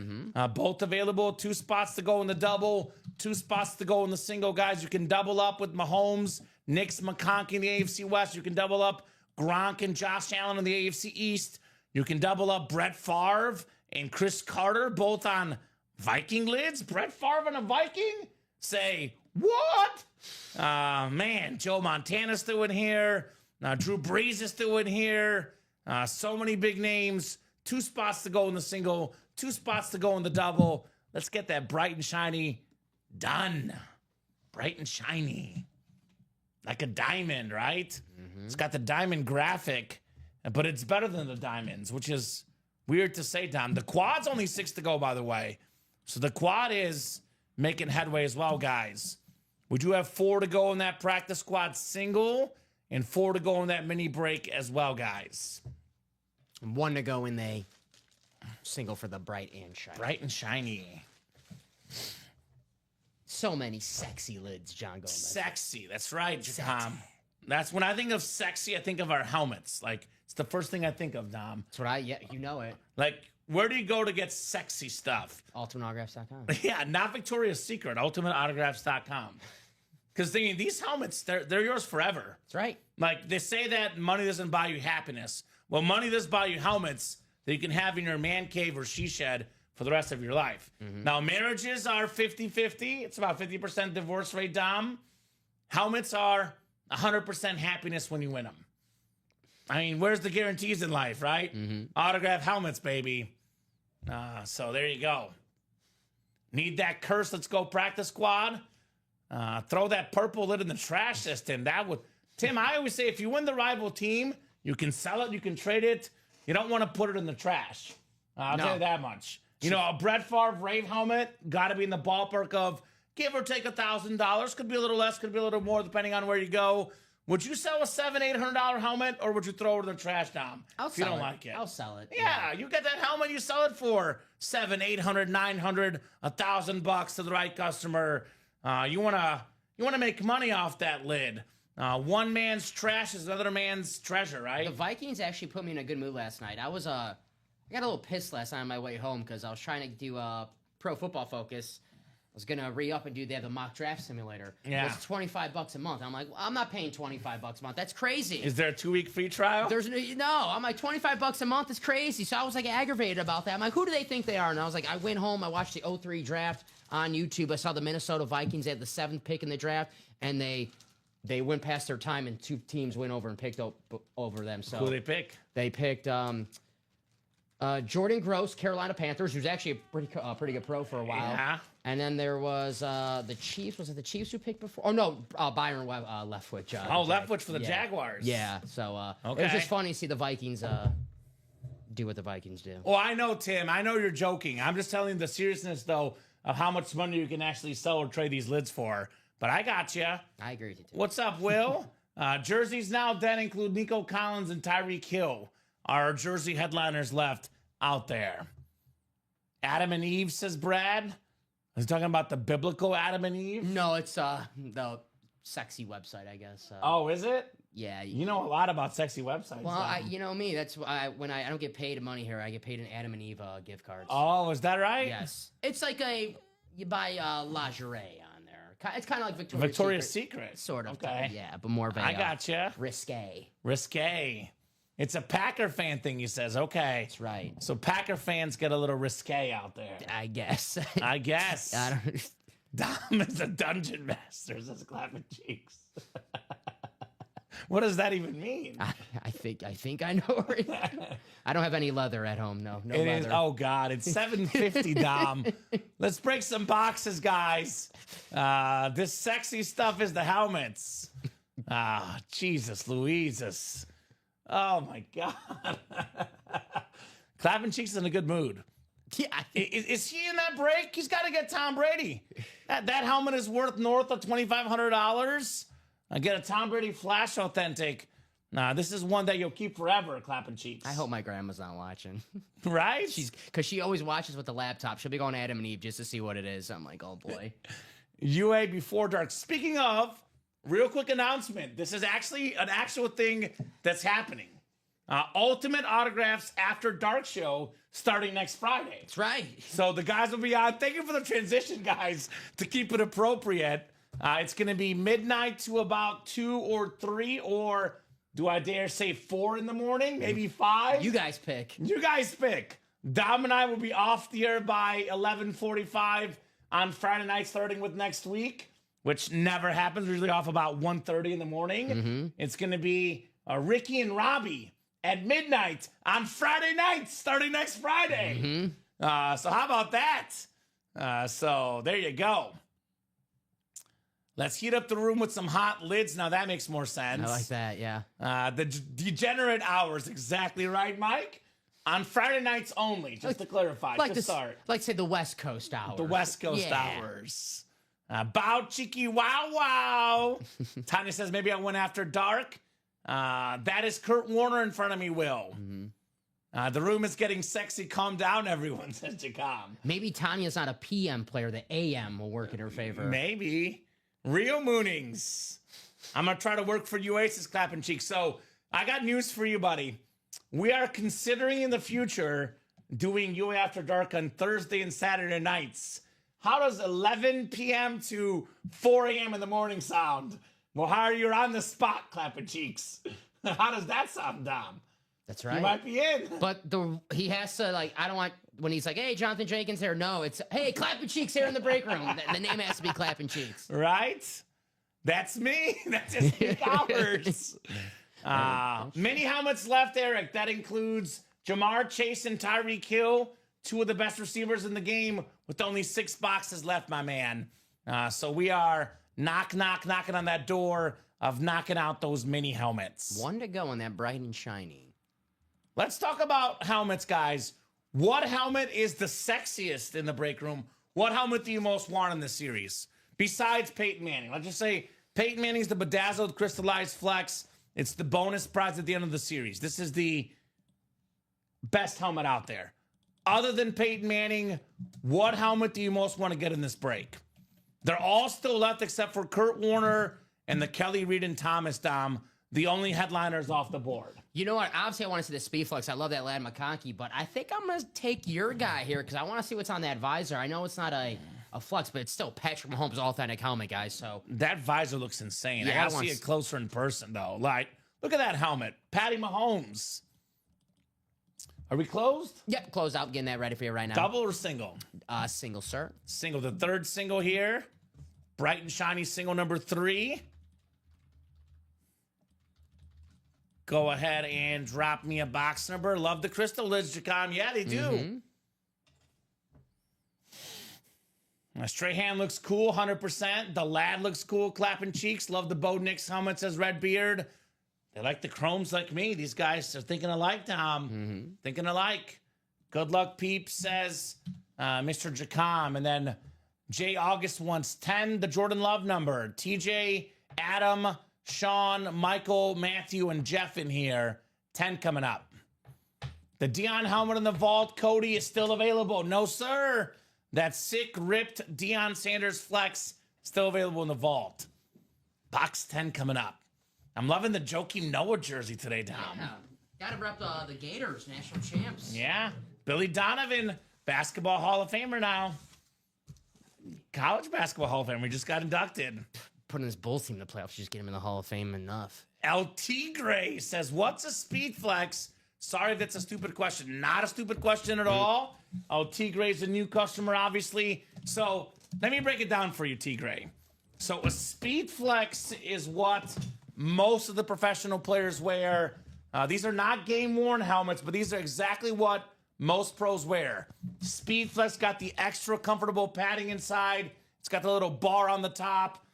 Speaker 2: Both available. 2 spots to go in the double, 2 spots to go in the single. Guys, you can double up with Mahomes, Knicks, McConkey in the AFC West. You can double up Gronk and Josh Allen in the AFC East. You can double up Brett Favre and Chris Carter, both on Viking lids. Brett Favre and a Viking? Say, what? Man, Joe Montana's still in here. Drew Brees is still in here. So many big names. 2 spots to go in the single, 2 spots to go in the double. Let's get that bright and shiny done. Bright and shiny. Like a diamond, right? It's got the diamond graphic, but it's better than the diamonds, which is weird to say, Tom. The quad's only 6 to go, by the way. So the quad is making headway as well, guys. We do have 4 to go in that practice squad single and 4 to go in that mini break as well, guys.
Speaker 3: 1 to go in the single for the bright and shiny.
Speaker 2: Bright and shiny.
Speaker 3: So many sexy lids, John Gomez.
Speaker 2: Sexy. That's right, Tom. That's when I think of sexy, I think of our helmets. Like, it's the first thing I think of, Dom.
Speaker 3: That's what you know it.
Speaker 2: Like, where do you go to get sexy stuff?
Speaker 3: UltimateAutographs.com.
Speaker 2: Yeah, not Victoria's Secret, UltimateAutographs.com. Because these helmets, they're yours forever.
Speaker 3: That's right.
Speaker 2: Like, they say that money doesn't buy you happiness. Well, money does buy you helmets that you can have in your man cave or she shed for the rest of your life. Now, marriages are 50-50. It's about 50% divorce rate, Dom. Helmets are 100% happiness when you win them. I mean, where's the guarantees in life, right? Autograph helmets, baby. So there you go. Need that curse? Let's go practice squad. Throw that purple lid in the trash system. Tim, I always say if you win the rival team, you can sell it, you can trade it. You don't want to put it in the trash. I'll tell you that much. You know, a Brett Favre Rave helmet got to be in the ballpark of give or take $1,000. Could be a little less, could be a little more, depending on where you go. Would you sell a $700-800 helmet, or would you throw it in the trash, Dom?
Speaker 3: If you don't like it. I'll sell it.
Speaker 2: Yeah, you get that helmet, you sell it for $700, $800, $900, $1,000 to the right customer. You wanna make money off that lid. One man's trash is another man's treasure, right?
Speaker 3: The Vikings actually put me in a good mood last night. I got a little pissed last night on my way home because I was trying to do Pro Football Focus. I was gonna re-up and they have the mock draft simulator.
Speaker 2: Yeah.
Speaker 3: It's $25 a month. I'm like, well, I'm not paying $25 a month. That's crazy.
Speaker 2: Is there a 2-week free trial?
Speaker 3: There's no. I'm like, $25 a month is crazy. So I was like aggravated about that. I'm like, who do they think they are? And I was like, I went home. I watched the 03 draft on YouTube. I saw the Minnesota Vikings. They had the 7th pick in the draft, and they went past their time, and 2 teams went over and picked over them. So
Speaker 2: who they pick?
Speaker 3: They picked Jordan Gross, Carolina Panthers, who's actually a pretty good pro for a while.
Speaker 2: Yeah.
Speaker 3: And then there was the Chiefs. Was it the Chiefs who picked before? Oh, no, Byron Leftwich.
Speaker 2: Leftwich for the Jaguars.
Speaker 3: Yeah, so it
Speaker 2: Okay.
Speaker 3: was just funny to see the Vikings do what the Vikings do.
Speaker 2: Oh, I know, Tim. I know you're joking. I'm just telling you the seriousness, though, of how much money you can actually sell or trade these lids for. But I got you.
Speaker 3: I agree with you, too.
Speaker 2: What's up, Will? Jerseys now then include Nico Collins and Tyreek Hill. Our jersey headliners left out there. Adam and Eve, says Brad. Is he talking about the biblical Adam and Eve?
Speaker 3: No, it's the sexy website, I guess.
Speaker 2: Oh, is it?
Speaker 3: Yeah.
Speaker 2: You know a lot about sexy websites.
Speaker 3: Well, you know me. That's why when I don't get paid money here, I get paid in Adam and Eve gift cards.
Speaker 2: Oh, is that right?
Speaker 3: Yes. It's like you buy lingerie on there. It's kind of like
Speaker 2: Victoria's Secret.
Speaker 3: Sort of.
Speaker 2: Okay.
Speaker 3: Yeah, but more of a
Speaker 2: I gotcha.
Speaker 3: risque.
Speaker 2: Risque. It's a Packer fan thing, he says. Okay.
Speaker 3: That's right.
Speaker 2: So Packer fans get a little risque out there.
Speaker 3: I guess.
Speaker 2: I guess.
Speaker 3: I don't.
Speaker 2: Dom is a dungeon master, says Clapping Cheeks. What does that even mean?
Speaker 3: I think I know. I don't have any leather at home. No
Speaker 2: It
Speaker 3: leather.
Speaker 2: is. Oh God, it's $7.50, Dom. Let's break some boxes, guys. This sexy stuff is the helmets. Jesus Louises. Oh my God. Clapping Cheeks is in a good mood.
Speaker 3: Yeah,
Speaker 2: Is he in that break? He's got to get Tom Brady. That helmet is worth north of $2,500. I get a Tom Brady Flash Authentic. This is one that you'll keep forever, Clapping Cheeks.
Speaker 3: I hope my grandma's not watching.
Speaker 2: Right?
Speaker 3: Because she always watches with the laptop. She'll be going to Adam and Eve just to see what it is. I'm like, oh boy.
Speaker 2: UA Before Dark. Speaking of, real quick announcement. This is actually an actual thing that's happening. Ultimate Autographs After Dark show starting next Friday.
Speaker 3: That's right.
Speaker 2: So the guys will be on. Thank you for the transition, guys, to keep it appropriate. It's going to be midnight to about 2 or 3, or do I dare say 4 in the morning? Maybe 5?
Speaker 3: You guys pick.
Speaker 2: You guys pick. Dom and I will be off the air by 11:45 on Friday night, starting with next week, which never happens. We're usually off about 1:30 in the morning.
Speaker 3: Mm-hmm.
Speaker 2: It's going to be Ricky and Robbie at midnight on Friday night, starting next Friday.
Speaker 3: Mm-hmm.
Speaker 2: So how about that? So there you go. Let's heat up the room with some hot lids. Now that makes more sense.
Speaker 3: I like that, yeah.
Speaker 2: The degenerate hours, exactly right, Mike? On Friday nights only, just to clarify,
Speaker 3: Like
Speaker 2: to start.
Speaker 3: Like say the West Coast hours.
Speaker 2: The West Coast
Speaker 3: Yeah.
Speaker 2: hours. Bow cheeky wow wow. Tanya says maybe I went after dark. That is Kurt Warner in front of me, Will. The room is getting sexy. Calm down, everyone, says Jacom.
Speaker 3: Maybe Tanya's not a PM player. The AM will work in her favor.
Speaker 2: Maybe. Rio Moonings. I'm going to try to work for you, Aces Clapping Cheeks. So I got news for you, buddy. We are considering in the future doing UA After Dark on Thursday and Saturday nights. How does 11 p.m. to 4 a.m. in the morning sound? Well, how are you on the spot, Clapping Cheeks? How does that sound, Dom?
Speaker 3: That's right.
Speaker 2: You might be in.
Speaker 3: But he has to, like, I don't want, when he's like, hey, Jonathan Jenkins here. No, it's, hey, Clapping Cheeks here in the break room. The name has to be Clapping Cheeks.
Speaker 2: Right? That's me. That's his peak hours. Many helmets left, Eric. That includes Jamar Chase and Tyreek Hill, 2 of the best receivers in the game, with only 6 boxes left, my man. So we are knocking on that door of knocking out those mini helmets.
Speaker 3: 1 to go on that bright and shiny.
Speaker 2: Let's talk about helmets, guys. What helmet is the sexiest in the break room? What helmet do you most want in this series? Besides Peyton Manning. Let's just say Peyton Manning's the bedazzled crystallized flex. It's the bonus prize at the end of the series. This is the best helmet out there. Other than Peyton Manning, what helmet do you most want to get in this break? They're all still left except for Kurt Warner and the Kelly Reed and Thomas, Dom. The only headliners off the board.
Speaker 3: You know what? Obviously, I want to see the Speed Flex. I love that Lad McConkey, but I think I'm going to take your guy here because I want to see what's on that visor. I know it's not a flex, but it's still Patrick Mahomes' authentic helmet, guys. So
Speaker 2: that visor looks insane.
Speaker 3: Yeah,
Speaker 2: I gotta see it closer in person, though. Like, look at that helmet. Patty Mahomes. Are we closed?
Speaker 3: Yep, close out. Getting that ready for you right now.
Speaker 2: Double or single?
Speaker 3: Single, sir.
Speaker 2: Single. The third single here. Bright and shiny single number 3. Go ahead and drop me a box number. Love the crystal lids, Jacom. Yeah, they do. My Strahan looks cool, 100%. The Lad looks cool, Clapping Cheeks. Love the Bo Nix helmet, says Red Beard. They like the chromes like me. These guys are thinking alike, Tom. Thinking alike. Good luck, peeps, says Mr. Jacom. And then Jay August wants 10, the Jordan Love number. TJ, Adam, Sean, Michael, Matthew, and Jeff in here. 10 coming up. The Deion helmet in the vault, Cody, is still available. No, sir. That sick, ripped Deion Sanders flex still available in the vault. Box 10 coming up. I'm loving the Joakim Noah jersey today, Dom.
Speaker 3: Yeah. Gotta rep the Gators, national champs.
Speaker 2: Yeah. Billy Donovan, basketball Hall of Famer now. College basketball Hall of Famer. We just got inducted.
Speaker 3: Putting his Bulls team in the playoffs, just get him in the Hall of Fame enough.
Speaker 2: El Tigre says, what's a speed flex? Sorry if that's a stupid question. Not a stupid question at all. El Tigre is a new customer, obviously. So let me break it down for you, Tigre. So a speed flex is what most of the professional players wear. These are not game-worn helmets, but these are exactly what most pros wear. Speed flex got the extra comfortable padding inside. It's got the little bar on the top.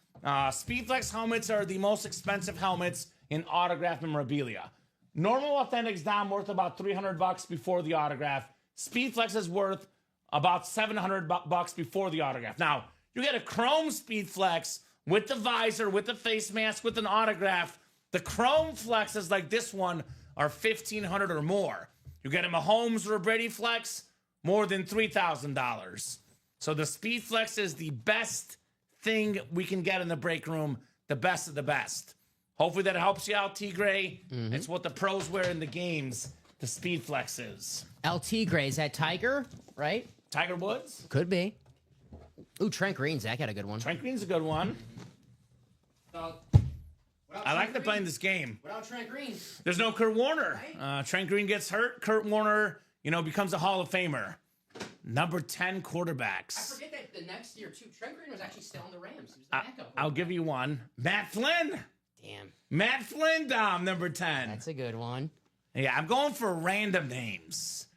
Speaker 2: Speed flex helmets are the most expensive helmets in autograph memorabilia. Normal Authentics, Dom, worth about $300 before the autograph. Speed flex is worth about $700 before the autograph. Now, you get a chrome speed flex with the visor, with the face mask, with an autograph. The chrome flexes like this one are $1,500 or more. You get a Mahomes or a Brady flex, more than $3,000. So the speed flex is the best thing we can get in the break room, the best of the best. Hopefully that helps you out, T-Gray. It's what the pros wear in the games, the speed flex is.
Speaker 3: LT Gray, is that Tiger, right?
Speaker 2: Tiger Woods?
Speaker 3: Could be. Ooh, Trent Green, Zach got a good one.
Speaker 2: Trent Green's a good one. I like they're playing this game.
Speaker 3: Without Trent Green.
Speaker 2: There's no Kurt Warner. Trent Green gets hurt. Kurt Warner, becomes a Hall of Famer. Number 10 quarterbacks.
Speaker 3: I forget that the next year, too, Trent Green was actually still on the Rams. He was the backup.
Speaker 2: I'll give you one. Matt Flynn.
Speaker 3: Damn.
Speaker 2: Matt Flynn, Dom, number 10.
Speaker 3: That's a good one.
Speaker 2: Yeah, I'm going for random names.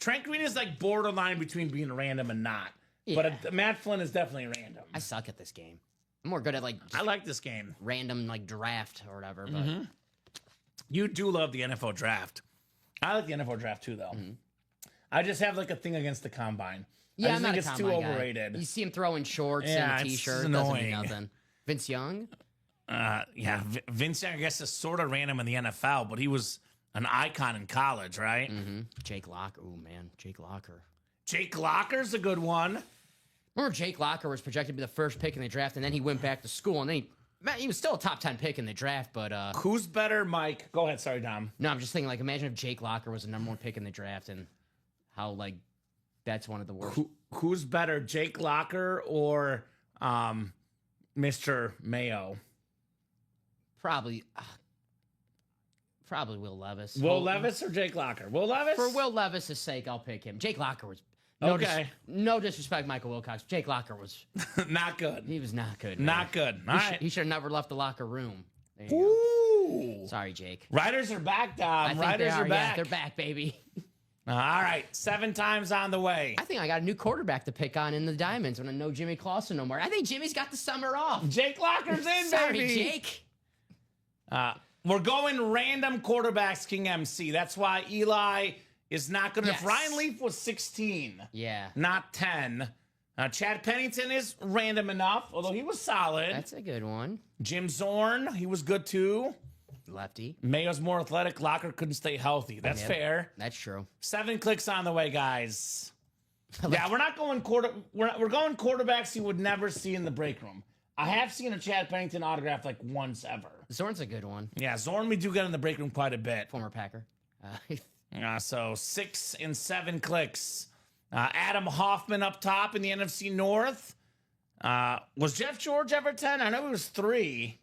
Speaker 2: Trent Green is like borderline between being random and not.
Speaker 3: Yeah.
Speaker 2: But Matt Flynn is definitely random.
Speaker 3: I suck at this game. I'm more good at,
Speaker 2: I like this game.
Speaker 3: random, draft or whatever. But
Speaker 2: You do love the NFL draft. I like the NFL draft, too, though. I just have, a thing against the combine.
Speaker 3: yeah,
Speaker 2: I
Speaker 3: I'm
Speaker 2: just
Speaker 3: not
Speaker 2: think
Speaker 3: a
Speaker 2: it's too
Speaker 3: combine guy.
Speaker 2: overrated.
Speaker 3: You see him throwing shorts
Speaker 2: Yeah,
Speaker 3: and a
Speaker 2: it's
Speaker 3: t-shirt. Doesn't mean
Speaker 2: annoying.
Speaker 3: nothing. Vince Young?
Speaker 2: Yeah, Vince, I guess, is sort of random in the NFL, but he was an icon in college, right?
Speaker 3: Jake Locker. Oh, man. Jake Locker.
Speaker 2: Jake Locker's a good one.
Speaker 3: Remember Jake Locker was projected to be the first pick in the draft, and then he went back to school, and then he was still a top 10 pick in the draft, but
Speaker 2: Who's better, Mike? Go ahead. Sorry, Dom.
Speaker 3: no, I'm just thinking, imagine if Jake Locker was the number 1 pick in the draft, and how, that's one of the worst.
Speaker 2: Who's better, Jake Locker or Mr. Mayo?
Speaker 3: Probably Will Levis.
Speaker 2: Will Levis or Jake Locker? Will Levis?
Speaker 3: For Will Levis' sake, I'll pick him. Jake Locker was...
Speaker 2: Okay.
Speaker 3: No disrespect, Michael Wilcox. Jake Locker was...
Speaker 2: Not good.
Speaker 3: He was not good, man.
Speaker 2: Not good. All right.
Speaker 3: He should have never left the locker room. There you
Speaker 2: Ooh.
Speaker 3: go. Sorry, Jake.
Speaker 2: Riders are back,
Speaker 3: I
Speaker 2: Dom.
Speaker 3: think
Speaker 2: Riders
Speaker 3: they
Speaker 2: are back.
Speaker 3: Yeah, they're back, baby.
Speaker 2: All right. 7 times on the way.
Speaker 3: I think I got a new quarterback to pick on in the Diamonds when I know Jimmy Clausen no more. I think Jimmy's got the summer off.
Speaker 2: Jake Locker's in,
Speaker 3: Sorry,
Speaker 2: baby.
Speaker 3: Jake.
Speaker 2: We're going random quarterbacks, King MC. That's why Eli is not good enough.
Speaker 3: Yes.
Speaker 2: Ryan Leaf was 16,
Speaker 3: Yeah.
Speaker 2: not 10. Chad Pennington is random enough, although he was solid.
Speaker 3: That's a good one.
Speaker 2: Jim Zorn, he was good too.
Speaker 3: Lefty.
Speaker 2: Mayo's more athletic. Locker couldn't stay healthy. That's
Speaker 3: Yep.
Speaker 2: fair.
Speaker 3: That's true.
Speaker 2: 7 clicks on the way, guys. Yeah, we're not going we're going quarterbacks you would never see in the break room. I have seen a Chad Pennington autograph once ever.
Speaker 3: Zorn's a good one.
Speaker 2: Yeah, Zorn we do get in the break room quite a bit.
Speaker 3: Former Packer.
Speaker 2: So 6 and 7 clicks. Adam Hoffman up top in the NFC North. Was Jeff George ever 10? I know he was 3.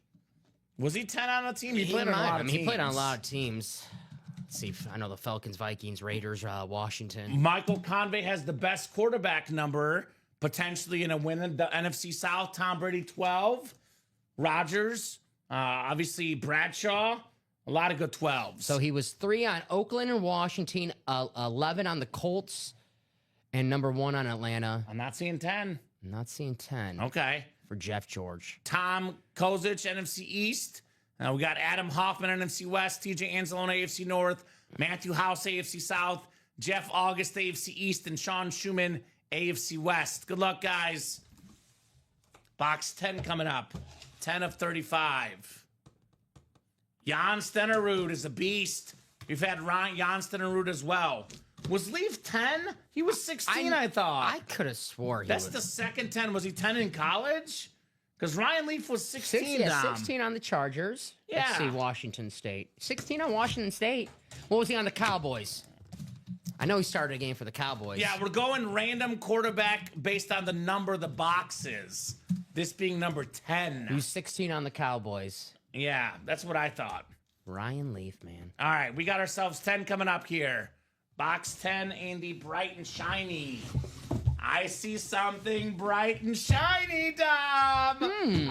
Speaker 2: Was he 10 on a team? He played on a lot of teams.
Speaker 3: He played on a lot of teams. Let's see, I know the Falcons, Vikings, Raiders, Washington.
Speaker 2: Michael Convey has the best quarterback number, potentially in a win in the NFC South. Tom Brady, 12. Rodgers, obviously Bradshaw. A lot of good 12s.
Speaker 3: So he was 3 on Oakland and Washington, 11 on the Colts, and number 1 on Atlanta.
Speaker 2: I'm not seeing 10.
Speaker 3: I'm not seeing 10
Speaker 2: Okay.
Speaker 3: for Jeff George.
Speaker 2: Tom Kozich, NFC East. We got Adam Hoffman, NFC West. TJ Anzalone, AFC North. Matthew House, AFC South. Jeff August, AFC East. And Sean Schumann, AFC West. Good luck, guys. Box 10 coming up. 10 of 35. Jan Stenerud is a beast. We've had Jan Stenerud as well. Was Leaf 10? He was 16, I thought.
Speaker 3: I could have swore he
Speaker 2: That's
Speaker 3: was.
Speaker 2: the second 10. Was he 10 in college? Because Ryan Leaf was 16, Dom.
Speaker 3: 16 on the Chargers.
Speaker 2: Yeah.
Speaker 3: Let's see, Washington State. 16 on Washington State. What was he on the Cowboys? I know he started a game for the Cowboys.
Speaker 2: Yeah, we're going random quarterback based on the number of the boxes. This being number 10.
Speaker 3: He was 16 on the Cowboys.
Speaker 2: Yeah, that's what I thought.
Speaker 3: Ryan Leaf, man.
Speaker 2: All right, we got ourselves 10 coming up here. Box 10 in the bright and shiny. I see something bright and shiny, Dom.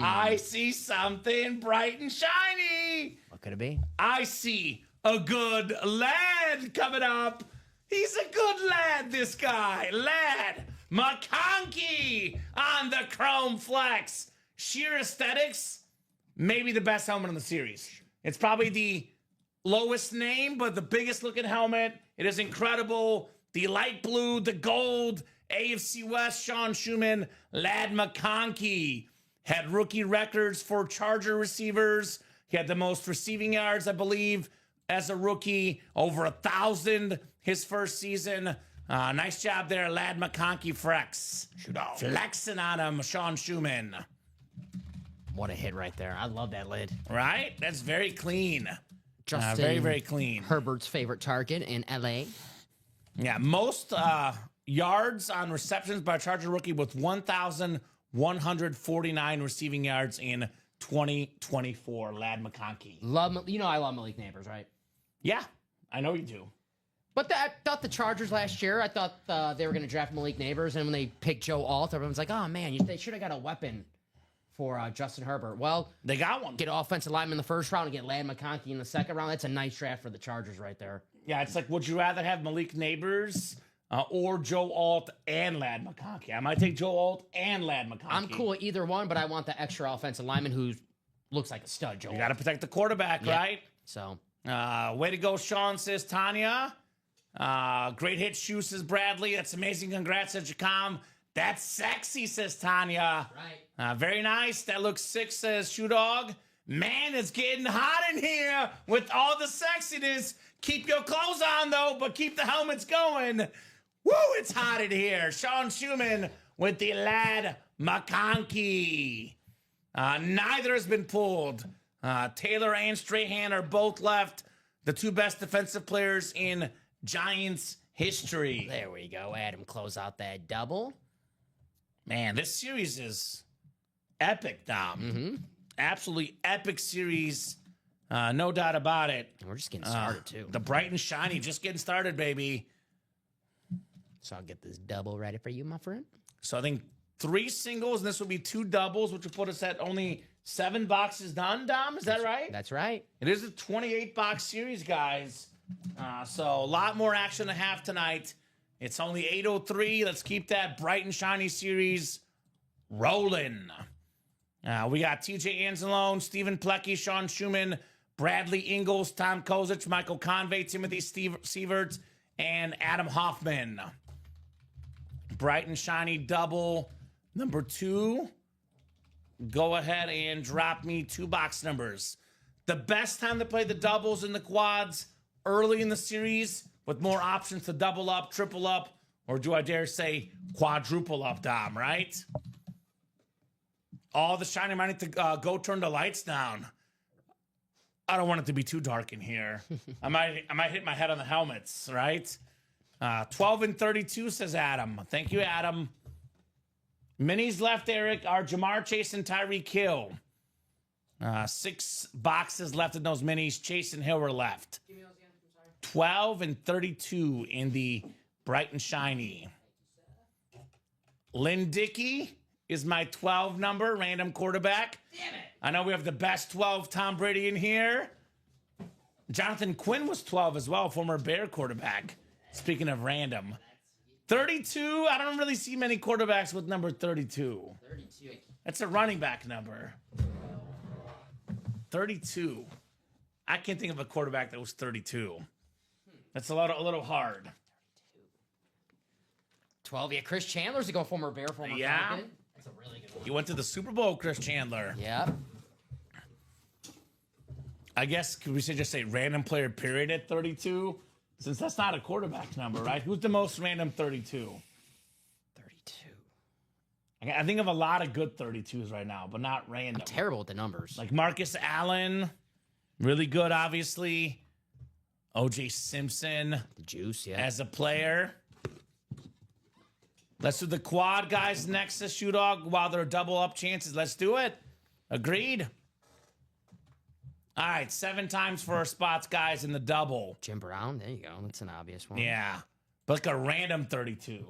Speaker 2: I see something bright and shiny.
Speaker 3: What could it be?
Speaker 2: I see a good lad coming up. He's a good lad, this guy. Lad McConkey on the Chrome Flex. Sheer aesthetics, maybe the best helmet in the series. It's probably the lowest name, but the biggest looking helmet. It is incredible. The light blue, the gold, AFC West, Sean Schumann, Lad McConkey had rookie records for Charger receivers. He had the most receiving yards, I believe, as a rookie, over 1,000 his first season. Nice job there, Lad McConkey flexing on him, Sean Schumann.
Speaker 3: What a hit right there. I love that lid.
Speaker 2: Right? That's very clean.
Speaker 3: Justin
Speaker 2: Very, very clean.
Speaker 3: Herbert's favorite target in L.A.
Speaker 2: Yeah, most yards on receptions by a Charger rookie with 1,149 receiving yards in 2024. Lad McConkey.
Speaker 3: I love Malik Neighbors, right?
Speaker 2: Yeah, I know you do.
Speaker 3: But I thought the Chargers last year, I thought they were going to draft Malik Neighbors, and when they picked Joe Alt, everyone's like, oh, man, they should have got a weapon for Justin Herbert. Well,
Speaker 2: they got one.
Speaker 3: Get offensive lineman in the first round and get Lad McConkey in the second round. That's a nice draft for the Chargers right there.
Speaker 2: Yeah, it's like, would you rather have Malik Neighbors or Joe Alt and Lad McConkey? I might take Joe Alt and Lad McConkey.
Speaker 3: I'm cool with either one, but I want the extra offensive lineman who looks like a stud, Joe
Speaker 2: You got to protect the quarterback, right?
Speaker 3: So,
Speaker 2: way to go, Sean, says Tanya. Great hit, Shoe, says Bradley. That's amazing. Congrats, says Jacom. That's sexy, says Tanya.
Speaker 3: right.
Speaker 2: Very nice. That looks sick, says Shoe Dog. Man, it's getting hot in here with all the sexiness. Keep your clothes on, though, but keep the helmets going. Woo, it's hot in here. Sean Schumann with the Lad McConkey. Neither has been pulled. Taylor and Strahan are both left. The two best defensive players in Giants history.
Speaker 3: There we go. Adam, close out that double.
Speaker 2: Man, this series is epic, Dom.
Speaker 3: Mm-hmm.
Speaker 2: Absolutely epic series. No doubt about it.
Speaker 3: And we're just getting started, too.
Speaker 2: The bright and shiny, just getting started, baby.
Speaker 3: So I'll get this double ready for you, my friend.
Speaker 2: So I think 3 singles, and this will be 2 doubles, which will put us at only 7 boxes done, Dom. Is that right?
Speaker 3: That's right.
Speaker 2: It is a 28-box series, guys. So a lot more action to have tonight. It's only 8:03. Let's keep that bright and shiny series rolling. We got TJ Anzalone, Stephen Plecky, Sean Schumann, Bradley Ingalls, Tom Kozich, Michael Convey, Timothy Sieverts, and Adam Hoffman. Bright and shiny double number 2. Go ahead and drop me 2 box numbers. The best time to play the doubles and the quads early in the series with more options to double up, triple up, or do I dare say quadruple up, Dom, right? All the shiny might need to go turn the lights down. I don't want it to be too dark in here. I might hit my head on the helmets, right? 12 and 32, says Adam. Thank you, Adam. Minis left, Eric, are Jamar Chase and Tyreek Hill. 6 boxes left in those minis. Chase and Hill were left. 12 and 32 in the bright and shiny. Lynn Dickey is my 12 number, random quarterback.
Speaker 3: Damn it.
Speaker 2: I know we have the best 12 Tom Brady in here. Jonathan Quinn was 12 as well, former Bear quarterback. Speaking of random. 32, I don't really see many quarterbacks with number 32.
Speaker 3: 32.
Speaker 2: That's a running back number. 32. I can't think of a quarterback that was 32. That's a little hard.
Speaker 3: 12. Yeah, Chris Chandler's a former Bear, former
Speaker 2: Yeah.
Speaker 3: Falcon. That's a really good one.
Speaker 2: He went to the Super Bowl, Chris Chandler.
Speaker 3: Yeah.
Speaker 2: I guess, could we just say random player period at 32? Since that's not a quarterback number, right? Who's the most random 32?
Speaker 3: 32.
Speaker 2: I think of a lot of good 32s right now, but not random.
Speaker 3: I'm terrible with the numbers.
Speaker 2: Like Marcus Allen, really good, obviously. OJ Simpson.
Speaker 3: The juice, yeah.
Speaker 2: As a player. Let's do the quad guys next to Shoe Dog while they're double up chances. Let's do it. Agreed. All right, 7 times for our spots, guys, in the double.
Speaker 3: Jim Brown, there you go. That's an obvious one.
Speaker 2: Yeah, but like a random 32.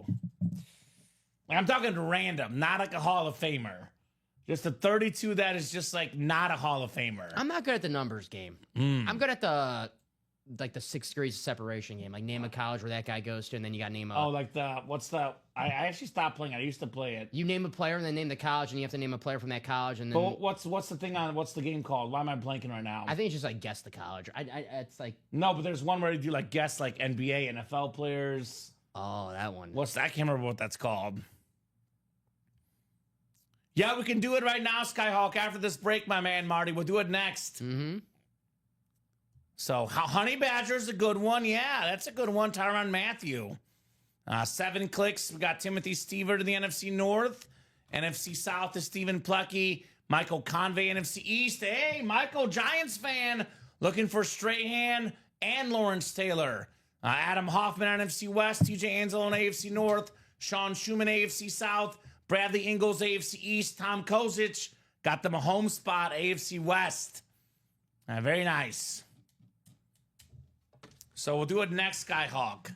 Speaker 2: I'm talking random, not like a Hall of Famer. Just a 32 that is just like not a Hall of Famer.
Speaker 3: I'm not good at the numbers game. I'm good at the 6 degrees of separation game. Like name a college where that guy goes to, and then you got to name a.
Speaker 2: Oh, like I actually stopped playing it. I used to play it.
Speaker 3: You name a player and then name the college, and you have to name a player from that college, and then.
Speaker 2: But what's the thing on what's the game called? Why am I blanking right now?
Speaker 3: I think it's just like guess the college. It's like.
Speaker 2: No, but there's one where you do like guess like NBA, NFL players.
Speaker 3: Oh, that one.
Speaker 2: I can't remember what that's called. Yeah, we can do it right now, Skyhawk. After this break, my man Marty, we'll do it next.
Speaker 3: Mm-hmm.
Speaker 2: So, Honey Badger's a good one. Yeah, that's a good one. Tyrann Mathieu. 7 clicks. We got Timothy Stever to the NFC North. NFC South is Stephen Plucky. Michael Convey, NFC East. Hey, Michael, Giants fan. Looking for Strahan and Lawrence Taylor. Adam Hoffman, NFC West. TJ Anzelo, AFC North. Sean Schumann, AFC South. Bradley Ingles, AFC East. Tom Kozic got them a home spot, AFC West. Very nice. So we'll do it next, Skyhawk.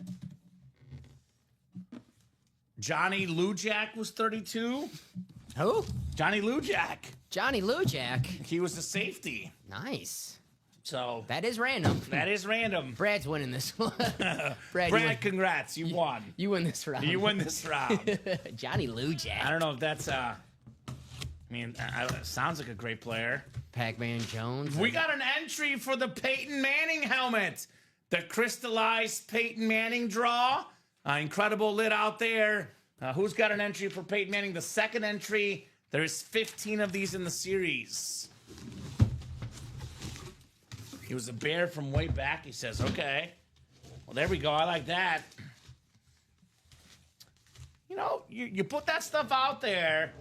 Speaker 2: Johnny Lujak was 32.
Speaker 3: Who?
Speaker 2: Johnny Lujak.
Speaker 3: Johnny Lujak.
Speaker 2: He was the safety.
Speaker 3: Nice.
Speaker 2: So
Speaker 3: That is random.
Speaker 2: that is random.
Speaker 3: Brad's winning this one.
Speaker 2: Brad, congrats. You won.
Speaker 3: You win this round.
Speaker 2: You win this round.
Speaker 3: Johnny Lujak.
Speaker 2: I don't know if that's, sounds like a great player.
Speaker 3: Pac-Man Jones.
Speaker 2: We got an entry for the Peyton Manning helmet. The crystallized Peyton Manning draw. Incredible lid out there. Who's got an entry for Peyton Manning? The second entry. There's 15 of these in the series. He was a Bear from way back, he says. Okay. Well, there we go. I like that. You know, you put that stuff out there.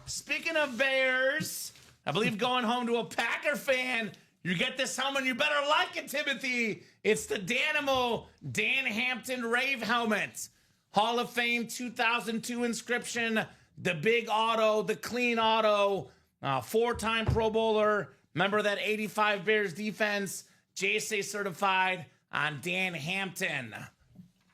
Speaker 2: Speaking of Bears, I believe going home to a Packer fan, you get this helmet, you better like it, Timothy. It's the Danimo Dan Hampton Rave helmet. Hall of Fame 2002 inscription, the big auto, the clean auto, 4-time Pro Bowler. Remember that 85 Bears defense, JSA certified on Dan Hampton.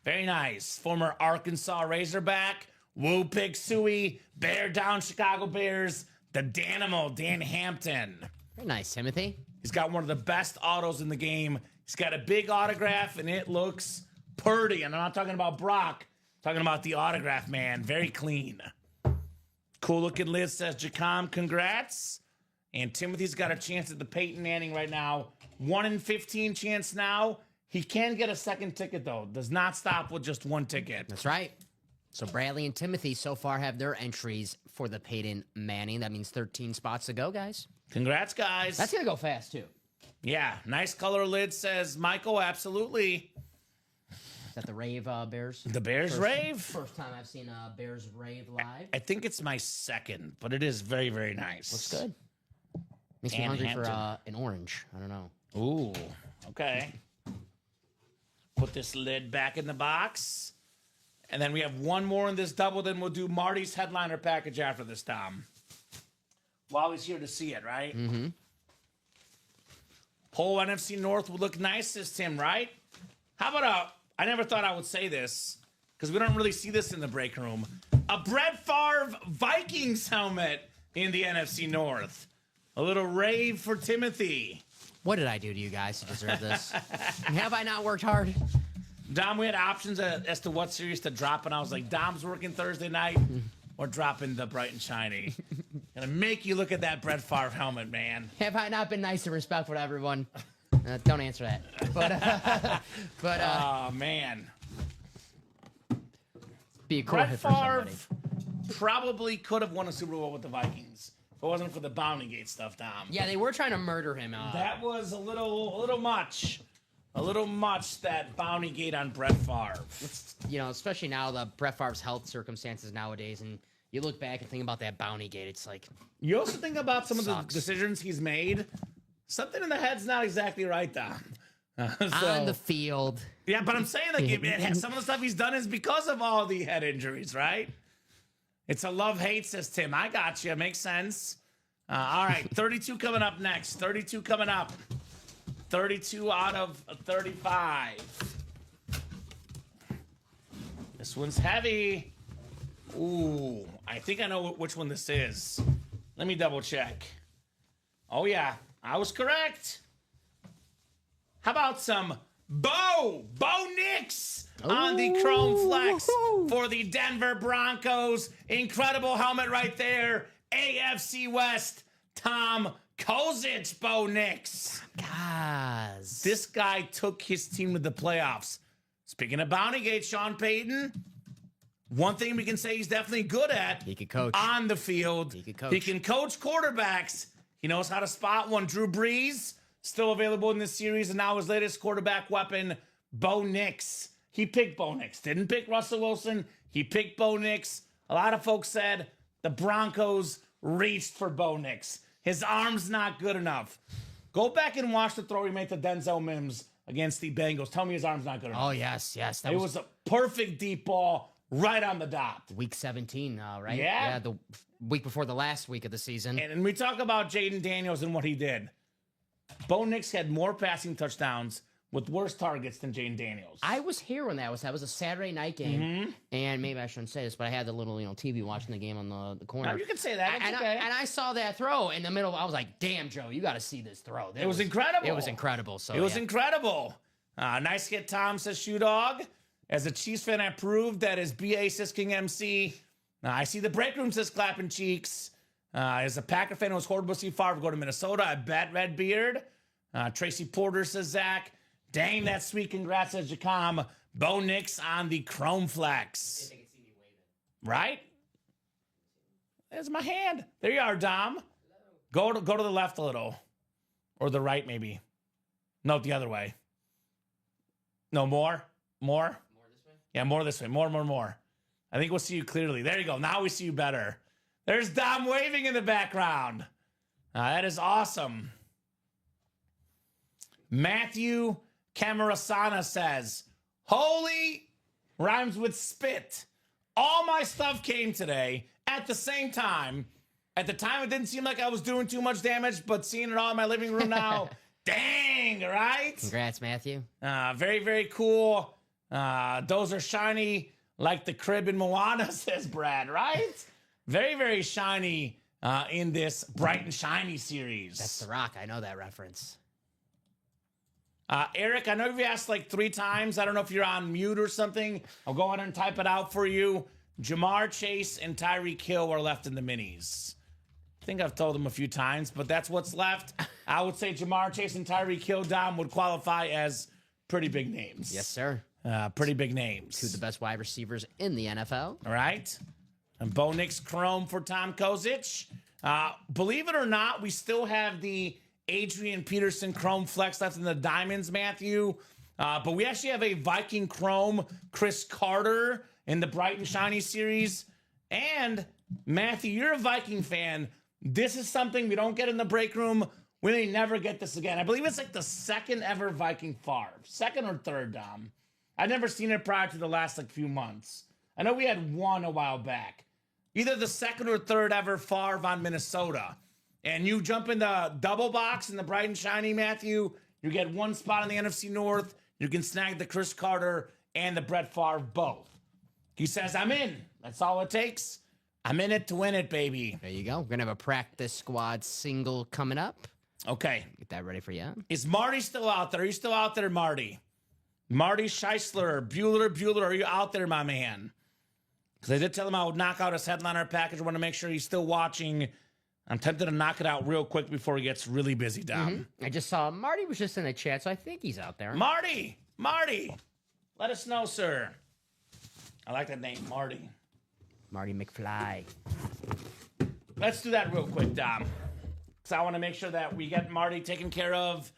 Speaker 2: Very nice. Former Arkansas Razorback, Woo Pig Suey, Bear Down Chicago Bears, the Danimo Dan Hampton.
Speaker 3: Very nice, Timothy.
Speaker 2: He's got one of the best autos in the game. He's got a big autograph, and it looks purty. And I'm not talking about Brock. I'm talking about the autograph, man. Very clean. Cool looking lid, says Jacom. Congrats. And Timothy's got a chance at the Peyton Manning right now. 1 in 15 chance now. He can get a second ticket, though. Does not stop with just 1 ticket.
Speaker 3: That's right. So Bradley and Timothy so far have their entries for the Peyton Manning. That means 13 spots to go, guys.
Speaker 2: Congrats, guys.
Speaker 3: That's going to go fast, too.
Speaker 2: Yeah, nice color lid, says Michael. Absolutely.
Speaker 3: Is that the Rave Bears?
Speaker 2: The Bears Rave?
Speaker 3: First time I've seen Bears Rave live.
Speaker 2: I think it's my second, but it is very, very nice.
Speaker 3: Looks good. Makes me
Speaker 2: Dan
Speaker 3: hungry
Speaker 2: Hampton.
Speaker 3: for an orange. I don't know.
Speaker 2: Ooh, okay. Put this lid back in the box. And then we have one more in this double. Then we'll do Marty's headliner package after this, Tom. While he's here to see it, right?
Speaker 3: Mm-hmm.
Speaker 2: Whole NFC North would look nice, says Tim, right? How about I never thought I would say this, because we don't really see this in the break room. A Brett Favre Vikings helmet in the NFC North. A little rave for Timothy.
Speaker 3: What did I do to you guys to deserve this? Have I not worked hard?
Speaker 2: Dom, we had options as to what series to drop, and I was like, Dom's working Thursday night. We're dropping the bright and shiny. Gonna make you look at that Brett Favre helmet, man.
Speaker 3: Have I not been nice and respectful to everyone? Don't answer that. But
Speaker 2: Oh, man.
Speaker 3: be a cool
Speaker 2: Brett
Speaker 3: hit for
Speaker 2: Favre
Speaker 3: somebody.
Speaker 2: probably could have won a Super Bowl with the Vikings if it wasn't for the Bounty Gate stuff, Dom.
Speaker 3: Yeah, they were trying to murder him.
Speaker 2: That was a little much. A little much, that Bounty Gate on Brett Favre.
Speaker 3: Especially now the Brett Favre's health circumstances nowadays, and You look back and think about that bounty gate. It's like,
Speaker 2: You also think about some of the
Speaker 3: Sucks.
Speaker 2: decisions he's made. Something in the head's not exactly right, Dom.
Speaker 3: on the field.
Speaker 2: Yeah, but I'm saying like some of the stuff he's done is because of all the head injuries, right? It's a love-hate, says Tim. I got you. Makes sense. All right, 32 coming up next. 32 coming up. 32 out of 35. This one's heavy. Ooh, I think I know which one this is. Let me double check. Oh, yeah, I was correct. How about some Bo Nix on the Chrome Flex for the Denver Broncos? Incredible helmet right there. AFC West, Tom Kozic, Bo Nix.
Speaker 3: Guys.
Speaker 2: This guy took his team to the playoffs. Speaking of bounty gate, Sean Payton, one thing we can say he's definitely good at.
Speaker 3: He could coach.
Speaker 2: On the field.
Speaker 3: He could coach.
Speaker 2: He can coach quarterbacks. He knows how to spot one. Drew Brees, still available in this series, and now his latest quarterback weapon, Bo Nix. He picked Bo Nix. Didn't pick Russell Wilson. He picked Bo Nix. A lot of folks said the Broncos reached for Bo Nix. His arm's not good enough. Go back and watch the throw he made to Denzel Mims against the Bengals. Tell me his arm's not good enough.
Speaker 3: Oh, yes. That
Speaker 2: It was a perfect deep ball right on the dot.
Speaker 3: week 17, right?
Speaker 2: Yeah.
Speaker 3: Yeah, the week before the last week of the season.
Speaker 2: And we talk about Jaden Daniels and what he did. Bo Nix had more passing touchdowns with worse targets than Jaden Daniels.
Speaker 3: I was here when that was a Saturday night game, and maybe I shouldn't say this, but I had the little TV watching the game on the corner.
Speaker 2: Now, you can say that. It's
Speaker 3: and,
Speaker 2: okay.
Speaker 3: I saw that throw in the middle. I was like, "Damn, Joe, you got to see this throw."
Speaker 2: It was incredible.
Speaker 3: It was incredible. So
Speaker 2: It was incredible. Nice hit, Tom, says Shoe Dog. As a Chiefs fan, I proved that as BA says King MC. I see the break room says clapping cheeks. As a Packer fan, it was horrible to see Favre go to Minnesota. I bet Redbeard. Tracy Porter says Zach. Dang, that's sweet. Congrats, says Jacom. Bo Nix on the Chrome Flex. Right? There's my hand. There you are, Dom. Go to the left a little. Or the right, maybe. No, the other way. No, more? More this way? Yeah, more this way. More. I think we'll see you clearly. There you go. Now we see you better. There's Dom waving in the background. That is awesome. Matthew Camarasana says, holy rhymes with spit. All my stuff came today at the same time. At the time, it didn't seem like I was doing too much damage, but seeing it all in my living room now, dang, right?
Speaker 3: Congrats, Matthew.
Speaker 2: Very, very cool. Those are shiny like the crib in Moana, says Brad, right? Very, very shiny in this Bright and Shiny series.
Speaker 3: That's The Rock. I know that reference.
Speaker 2: Eric, I know you've asked like 3 times. I don't know if you're on mute or something. I'll go ahead and type it out for you. Jamar Chase and Tyreek Hill are left in the minis. I think I've told them a few times, but that's what's left. I would say Jamar Chase and Tyreek Hill, Dom, would qualify as pretty big names.
Speaker 3: Yes, sir.
Speaker 2: Pretty big names.
Speaker 3: 2 of the best wide receivers in the NFL.
Speaker 2: All right. And Bo Nix Chrome for Tom Kozic. Believe it or not, we still have the Adrian Peterson Chrome Flex left in the Diamonds, Matthew. But we actually have a Viking Chrome Chris Carter in the Bright and Shiny series. And Matthew, you're a Viking fan. This is something we don't get in the break room. We may never get this again. I believe it's like the 2nd ever Viking Favre. 2nd or 3rd, Dom. I've never seen it prior to the last few months. I know we had one a while back. Either the 2nd or 3rd ever Favre on Minnesota. And you jump in the double box in the Bright and Shiny, Matthew. You get 1 spot in the NFC North. You can snag the Chris Carter and the Brett Favre both. He says, I'm in. That's all it takes. I'm in it to win it, baby.
Speaker 3: There you go. We're going to have a practice squad single coming up.
Speaker 2: Okay.
Speaker 3: Get that ready for you.
Speaker 2: Is Marty still out there? Are you still out there, Marty? Marty Scheisler, Bueller, are you out there, my man? Because I did tell him I would knock out his headliner package. I want to make sure he's still watching. I'm tempted to knock it out real quick before he gets really busy, Dom.
Speaker 3: I just saw Marty was just in the chat, so I think he's out there.
Speaker 2: Marty, let us know, sir. I like that name, Marty.
Speaker 3: Marty McFly.
Speaker 2: Let's do that real quick, Dom. Because I want to make sure that we get Marty taken care of.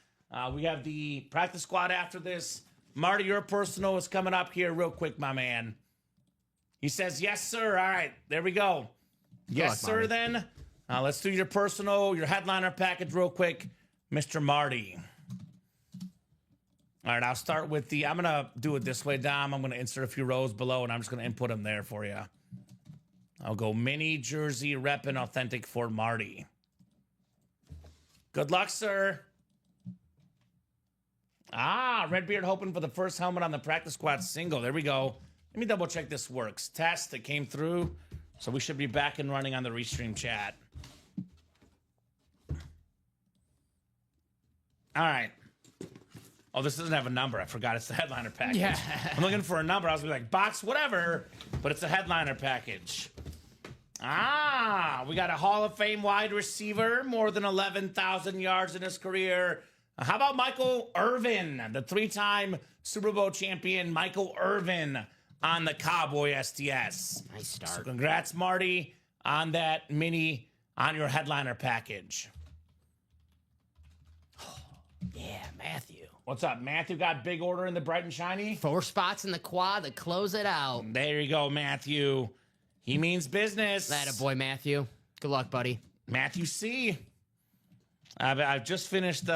Speaker 2: We have the practice squad after this. Marty, your personal is coming up here real quick, my man. He says, yes, sir. All right, there we go. Yes,
Speaker 3: luck,
Speaker 2: sir,
Speaker 3: Marty.
Speaker 2: then. Let's do your headliner package real quick, Mr. Marty. All right, I'll start with I'm going to do it this way, Dom. I'm going to insert a few rows below, and I'm just going to input them there for you. I'll go mini jersey reppin' authentic for Marty. Good luck, sir. Redbeard hoping for the first helmet on the practice squad single. There we go. Let me double check this works. Test that came through. So we should be back and running on the Restream chat. All right. Oh, this doesn't have a number. I forgot it's the headliner package.
Speaker 3: Yeah.
Speaker 2: I'm looking for a number. I was gonna be like, box, whatever. But it's a headliner package. We got a Hall of Fame wide receiver, more than 11,000 yards in his career. How about Michael Irvin, the 3-time Super Bowl champion Michael Irvin on the Cowboy STS.
Speaker 3: Nice start.
Speaker 2: So congrats, Marty, on that mini on your headliner package.
Speaker 3: Yeah, Matthew.
Speaker 2: What's up? Matthew got big order in the bright and shiny?
Speaker 3: 4 spots in the quad to close it out.
Speaker 2: There you go, Matthew. He means business.
Speaker 3: That a boy, Matthew. Good luck, buddy.
Speaker 2: Matthew C. I've just finished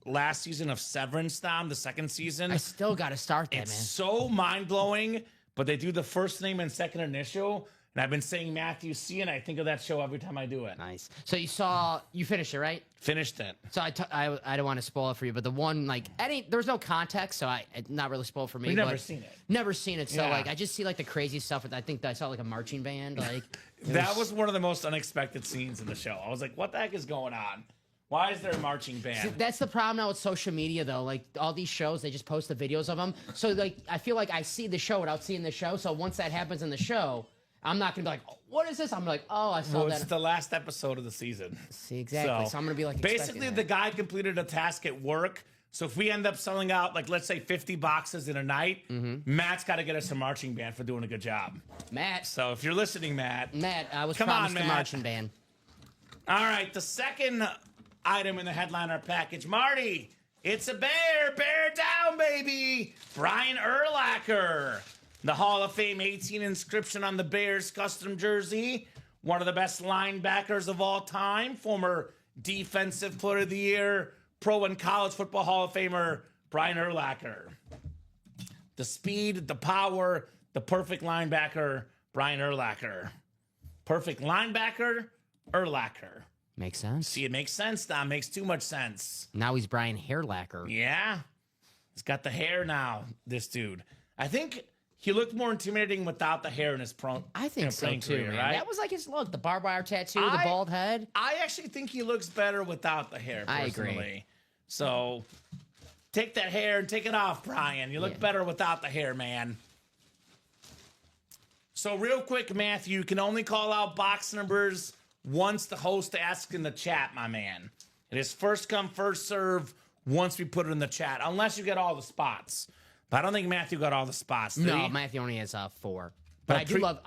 Speaker 2: last season of Severance, Dom, the second season.
Speaker 3: I still got to start that,
Speaker 2: It's
Speaker 3: man.
Speaker 2: so mind-blowing, but they do the first name and second initial, and I've been saying Matthew C, and I think of that show every time I do it.
Speaker 3: Nice. So you finished it, right?
Speaker 2: Finished it.
Speaker 3: So I don't want to spoil it for you, but the one, like, there was no context, so not really spoiled for me.
Speaker 2: We've
Speaker 3: but
Speaker 2: never seen it.
Speaker 3: Never seen it, so,
Speaker 2: Yeah.
Speaker 3: like, I just see, like, the crazy stuff. I think that I saw, like, a marching band, like.
Speaker 2: That was one of the most unexpected scenes in the show. I was like, what the heck is going on? Why is there a marching band?
Speaker 3: That's the problem now with social media, though. Like, all these shows, they just post the videos of them. So, like, I feel like I see the show without seeing the show. So once that happens in the show, I'm not going to be like, oh, what is this? I'm like, oh, I saw
Speaker 2: Well,
Speaker 3: that.
Speaker 2: it's the last episode of the season.
Speaker 3: See, exactly. So I'm going to be like,
Speaker 2: basically, the guy completed a task at work. So if we end up selling out, like, let's say 50 boxes in a night, Matt's got to get us a marching band for doing a good job.
Speaker 3: Matt,
Speaker 2: So if you're listening, Matt,
Speaker 3: I was
Speaker 2: Come on,
Speaker 3: promised the
Speaker 2: Matt.
Speaker 3: marching band.
Speaker 2: all right, the second item in the headliner package, Marty, it's a bear down, baby. Brian Urlacher, the Hall of Fame 18 inscription on the Bears custom jersey, one of the best linebackers of all time, former defensive player of the year, pro and college football Hall of Famer, Brian Urlacher. The speed, the power, the perfect linebacker, Brian Urlacher. Perfect linebacker, Urlacher.
Speaker 3: Makes sense.
Speaker 2: See, it makes sense, Dom. Makes too much sense.
Speaker 3: Now he's Brian Hairlacker.
Speaker 2: Yeah. He's got the hair now, this dude. I think he looked more intimidating without the hair in his
Speaker 3: I think so,
Speaker 2: playing
Speaker 3: too,
Speaker 2: career,
Speaker 3: man.
Speaker 2: right?
Speaker 3: That was like his look. The barbed wire tattoo, the bald head.
Speaker 2: I actually think he looks better without the hair,
Speaker 3: I
Speaker 2: personally.
Speaker 3: agree.
Speaker 2: So take that hair and take it off, Brian. You look
Speaker 3: Yeah.
Speaker 2: better without the hair, man. So real quick, Matthew, you can only call out box numbers once the host asks in the chat, my man. It is first come, first serve once we put it in the chat, unless you get all the spots. But I don't think Matthew got all the spots. Did
Speaker 3: No,
Speaker 2: he?
Speaker 3: Matthew only has 4. But I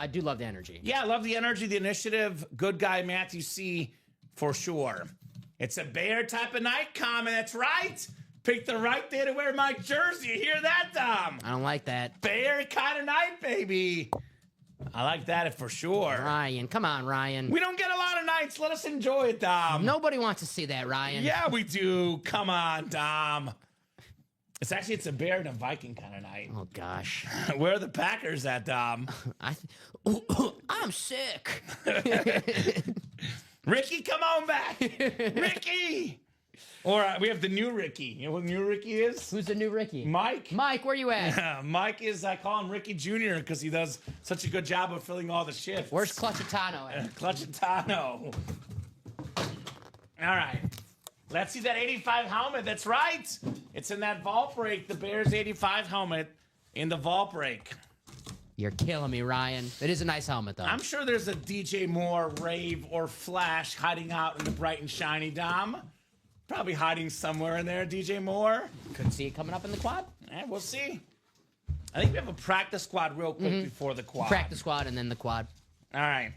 Speaker 3: do love the energy.
Speaker 2: Yeah, I love the energy, the initiative. Good guy, Matthew C, for sure. It's a bear type of night, Kamen. That's right. Pick the right day to wear my jersey. You hear that, Dom?
Speaker 3: I don't like that.
Speaker 2: Bear kind of night, baby. I like that for sure.
Speaker 3: Ryan, come on, Ryan.
Speaker 2: We don't get a lot of nights. Let us enjoy it, Dom.
Speaker 3: Nobody wants to see that, Ryan.
Speaker 2: Yeah, we do. Come on, Dom. It's a bear and a Viking kind of night.
Speaker 3: Oh gosh.
Speaker 2: Where are the Packers at, Dom?
Speaker 3: I'm sick.
Speaker 2: Ricky, come on back. Ricky. Or we have the new Ricky. You know who new Ricky is?
Speaker 3: Who's the new Ricky?
Speaker 2: Mike.
Speaker 3: Mike, where you at?
Speaker 2: Mike is, I call him Ricky Jr. because he does such a good job of filling all the shifts.
Speaker 3: Where's Clutchatano at?
Speaker 2: Clutchatano. All right. Let's see that 85 helmet. That's right. It's in that vault break. The Bears 85 helmet in the vault break.
Speaker 3: You're killing me, Ryan. It is a nice helmet, though.
Speaker 2: I'm sure there's a DJ Moore, Rave, or Flash hiding out in the bright and shiny, Dom. Probably hiding somewhere in there, DJ Moore.
Speaker 3: Couldn't see it coming up in the quad.
Speaker 2: We'll see. I think we have a practice squad real quick before the quad.
Speaker 3: Practice squad and then the quad.
Speaker 2: All right.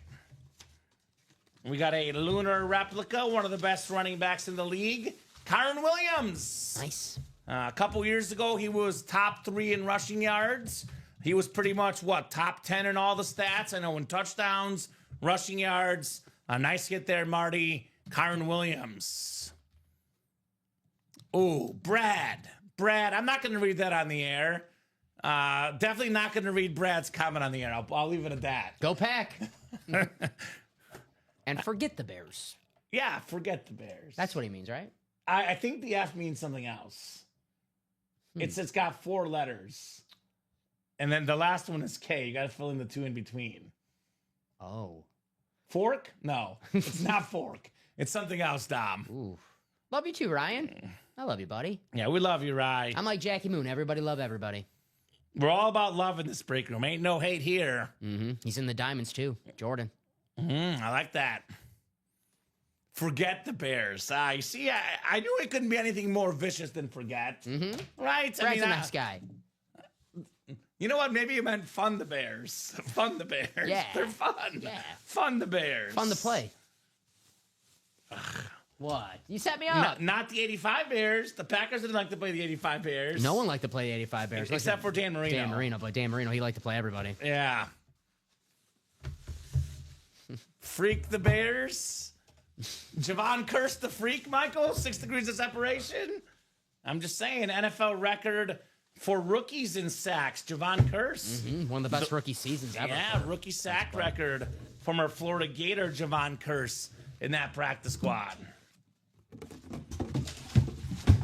Speaker 2: We got a lunar replica, one of the best running backs in the league, Kyron Williams.
Speaker 3: Nice.
Speaker 2: A couple years ago, he was top 3 in rushing yards. He was pretty much, top 10 in all the stats. I know in touchdowns, rushing yards. A nice hit there, Marty. Kyron Williams. Ooh, Brad. I'm not going to read that on the air. Definitely not going to read Brad's comment on the air. I'll leave it at that.
Speaker 3: Go Pack. And forget the Bears.
Speaker 2: Yeah, forget the Bears.
Speaker 3: That's what he means, right?
Speaker 2: I think the F means something else. It's got 4 letters. And then the last one is K. You got to fill in the 2 in between.
Speaker 3: Oh.
Speaker 2: Fork? No, it's not fork. It's something else, Dom.
Speaker 3: Ooh. Love you too, Ryan. I love you, buddy.
Speaker 2: Yeah, we love you, Rye.
Speaker 3: I'm like Jackie Moon. Everybody love everybody.
Speaker 2: We're all about love in this break room. Ain't no hate here.
Speaker 3: Mm-hmm. He's in the diamonds too. Jordan.
Speaker 2: I like that. Forget the Bears. You see, I knew it couldn't be anything more vicious than forget. Right?
Speaker 3: Brad's a nice guy.
Speaker 2: You know what? Maybe you meant fun the Bears. Fun the Bears.
Speaker 3: Yeah.
Speaker 2: They're fun.
Speaker 3: Yeah.
Speaker 2: Fun the Bears.
Speaker 3: Fun to play. What? You set me up.
Speaker 2: Not the 85 Bears. The Packers didn't like to play the 85 Bears.
Speaker 3: No one liked to play the 85 Bears.
Speaker 2: Except for Dan Marino.
Speaker 3: Dan Marino, but Dan Marino, he liked to play everybody.
Speaker 2: Yeah. Freak the Bears. Javon Curse the freak, Michael. 6 degrees of separation. I'm just saying, NFL record for rookies in sacks. Javon Curse.
Speaker 3: One of the best rookie seasons ever.
Speaker 2: Yeah, rookie sack record from our Florida Gator, Javon Curse, in that practice squad.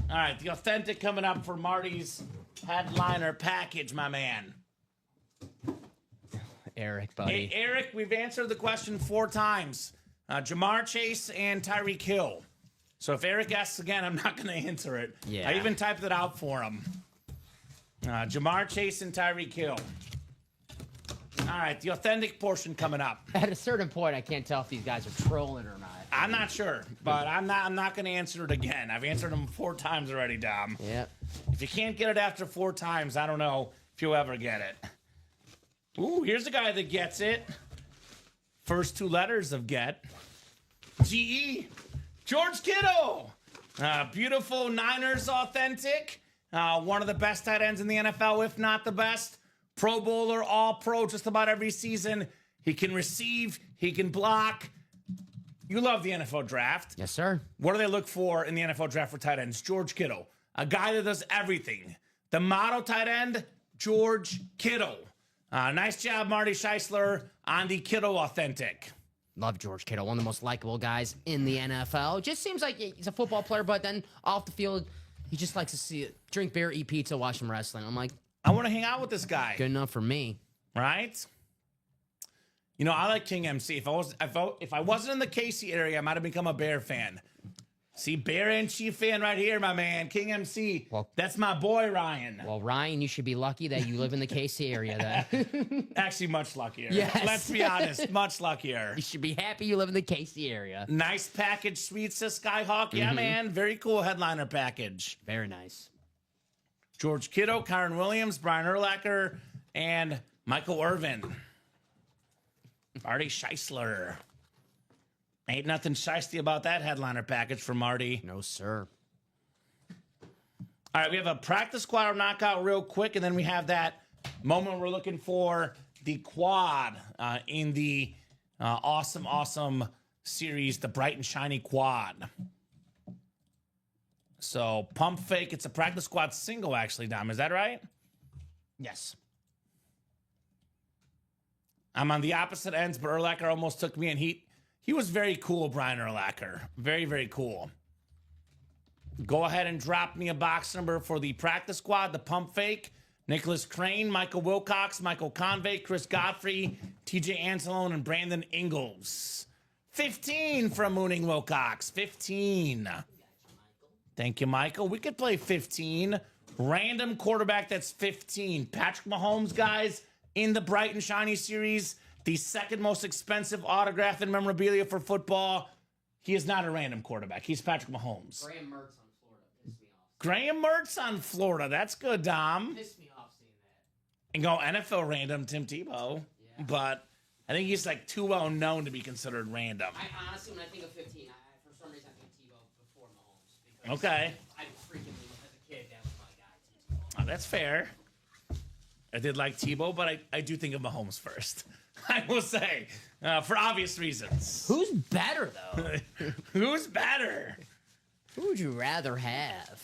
Speaker 2: All right, the authentic coming up for Marty's headliner package, my man.
Speaker 3: Eric, buddy.
Speaker 2: Hey, Eric, we've answered the question 4 times. Jamar Chase and Tyreek Hill. So if Eric asks again, I'm not going to answer it.
Speaker 3: Yeah.
Speaker 2: I even typed it out for him. Jamar Chase and Tyreek Hill. All right, the authentic portion coming up.
Speaker 3: At a certain point, I can't tell if these guys are trolling or not.
Speaker 2: I'm not sure, but I'm not going to answer it again. I've answered them 4 times already, Dom.
Speaker 3: Yeah.
Speaker 2: If you can't get it after 4 times, I don't know if you'll ever get it. Ooh, here's a guy that gets it. First 2 letters of get. G-E. George Kittle. Beautiful Niners authentic. One of the best tight ends in the NFL, if not the best. Pro Bowler, All-Pro just about every season. He can receive. He can block. You love the NFL draft.
Speaker 3: Yes, sir.
Speaker 2: What do they look for in the NFL draft for tight ends? George Kittle. A guy that does everything. The model tight end, George Kittle. Nice job, Marty Scheisler, on the Kittle authentic.
Speaker 3: Love George Kittle, one of the most likable guys in the NFL. Just seems like he's a football player, but then off the field, he just likes to see it. Drink beer, eat pizza, watch him wrestling. I'm like,
Speaker 2: I want to hang out with this guy.
Speaker 3: good enough for me.
Speaker 2: Right? You know, I like King MC. If I wasn't in the Casey area, I might have become a Bear fan. See, Bear and Chief fan right here, my man. King MC.
Speaker 3: Well,
Speaker 2: that's my boy, Ryan.
Speaker 3: Well, Ryan, you should be lucky that you live in the KC area then.
Speaker 2: Actually, much luckier.
Speaker 3: Yes.
Speaker 2: Let's be honest, much luckier.
Speaker 3: You should be happy you live in the KC area.
Speaker 2: Nice package, sweet, says Skyhawk. Yeah, man. Very cool headliner package.
Speaker 3: Very nice.
Speaker 2: George Kittle, Kyron Williams, Brian Urlacher, and Michael Irvin. Marty Scheisler. Ain't nothing shiesty about that headliner package for Marty.
Speaker 3: No, sir.
Speaker 2: All right, we have a practice squad knockout real quick, and then we have that moment we're looking for the quad in the awesome series, the Bright and Shiny Quad. So, pump fake. It's a practice squad single, actually, Dom. Is that right?
Speaker 3: Yes.
Speaker 2: I'm on the opposite ends, but Urlacher almost took me, and he was very cool, Brian Urlacher. Very, very cool. Go ahead and drop me a box number for the practice squad, the pump fake. Nicholas Crane, Michael Wilcox, Michael Convey, Chris Godfrey, TJ Anzalone, and Brandon Ingalls. 15 from Mooning Wilcox. 15. Thank you, Michael. We could play 15. Random quarterback that's 15. Patrick Mahomes, guys, in the Bright and Shiny series. The second most expensive autograph and memorabilia for football. He is not a random quarterback. He's Patrick Mahomes.
Speaker 3: Graham Mertz on Florida pissed me off.
Speaker 2: Graham Mertz on Florida. That's good, Dom.
Speaker 3: Pissed me off seeing that.
Speaker 2: And go NFL random, Tim Tebow.
Speaker 3: Yeah.
Speaker 2: But I think he's like too well known to be considered random.
Speaker 3: I honestly, when I think of 15, for some reason I think Tebow before Mahomes. Because
Speaker 2: Okay.
Speaker 3: I freaking, as a kid, that was my guy, Tebow.
Speaker 2: Oh, that's fair. I did like Tebow, but I do think of Mahomes first. I will say, for obvious reasons.
Speaker 3: Who's better, though?
Speaker 2: Who's better?
Speaker 3: Who would you rather have?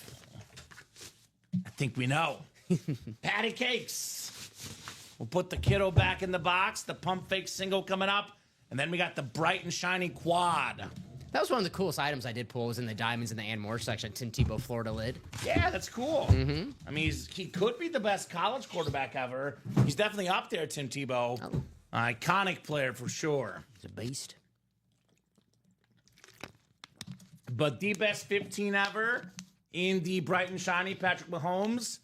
Speaker 2: I think we know. Patty Cakes. We'll put the kiddo back in the box. The pump fake single coming up. And then we got the bright and shiny quad.
Speaker 3: That was one of the coolest items I did pull was in the diamonds in the and more section. Tim Tebow Florida lid.
Speaker 2: Yeah, that's cool.
Speaker 3: Mm-hmm.
Speaker 2: I mean, he could be the best college quarterback ever. He's definitely up there, Tim Tebow.
Speaker 3: Oh.
Speaker 2: Iconic player for sure.
Speaker 3: He's a beast.
Speaker 2: But the best 15 ever in the bright and shiny Patrick Mahomes.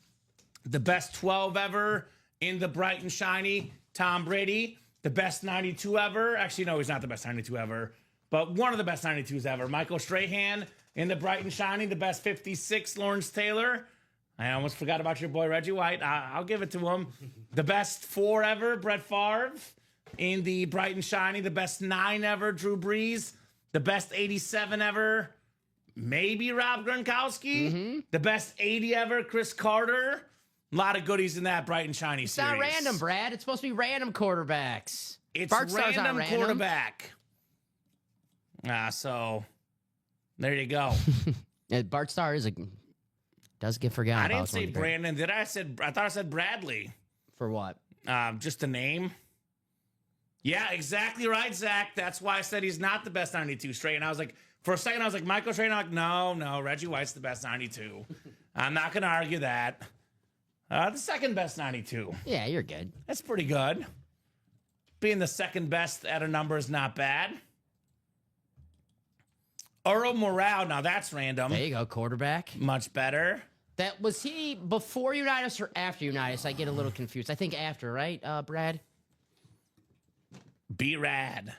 Speaker 2: The best 12 ever in the bright and shiny Tom Brady. The best 92 ever. Actually, no, he's not the best 92 ever. But one of the best 92s ever. Michael Strahan in the bright and shiny. The best 56, Lawrence Taylor. I almost forgot about your boy Reggie White. I'll give it to him. The best 4 ever, Brett Favre in the bright and shiny. The best 9 ever, Drew Brees. The best 87 ever, maybe Rob Gronkowski.
Speaker 3: Mm-hmm.
Speaker 2: The best 80 ever, Chris Carter. A lot of goodies in that bright and shiny
Speaker 3: It's
Speaker 2: series.
Speaker 3: not random, Brad. It's supposed to be random quarterbacks.
Speaker 2: It's
Speaker 3: Bart Starr's not
Speaker 2: random quarterback. So there you go.
Speaker 3: Yeah, Bart Starr does get forgotten.
Speaker 2: I didn't
Speaker 3: about.
Speaker 2: say Brandon. Did I? I thought I said Bradley.
Speaker 3: For what?
Speaker 2: Just a name. Yeah, exactly right, Zach. That's why I said he's not the best 92 straight. And I was like, for a second, I was like, Michael Strahan. I'm like, no, Reggie White's the best 92. I'm not going to argue that. The second best 92.
Speaker 3: Yeah, you're good.
Speaker 2: That's pretty good. Being the second best at a number is not bad. Earl Morale, now that's random.
Speaker 3: There you go, quarterback.
Speaker 2: Much better.
Speaker 3: That was he before Unitas or after Unitas? I get a little confused. I think after, right, Brad?
Speaker 2: B-Rad.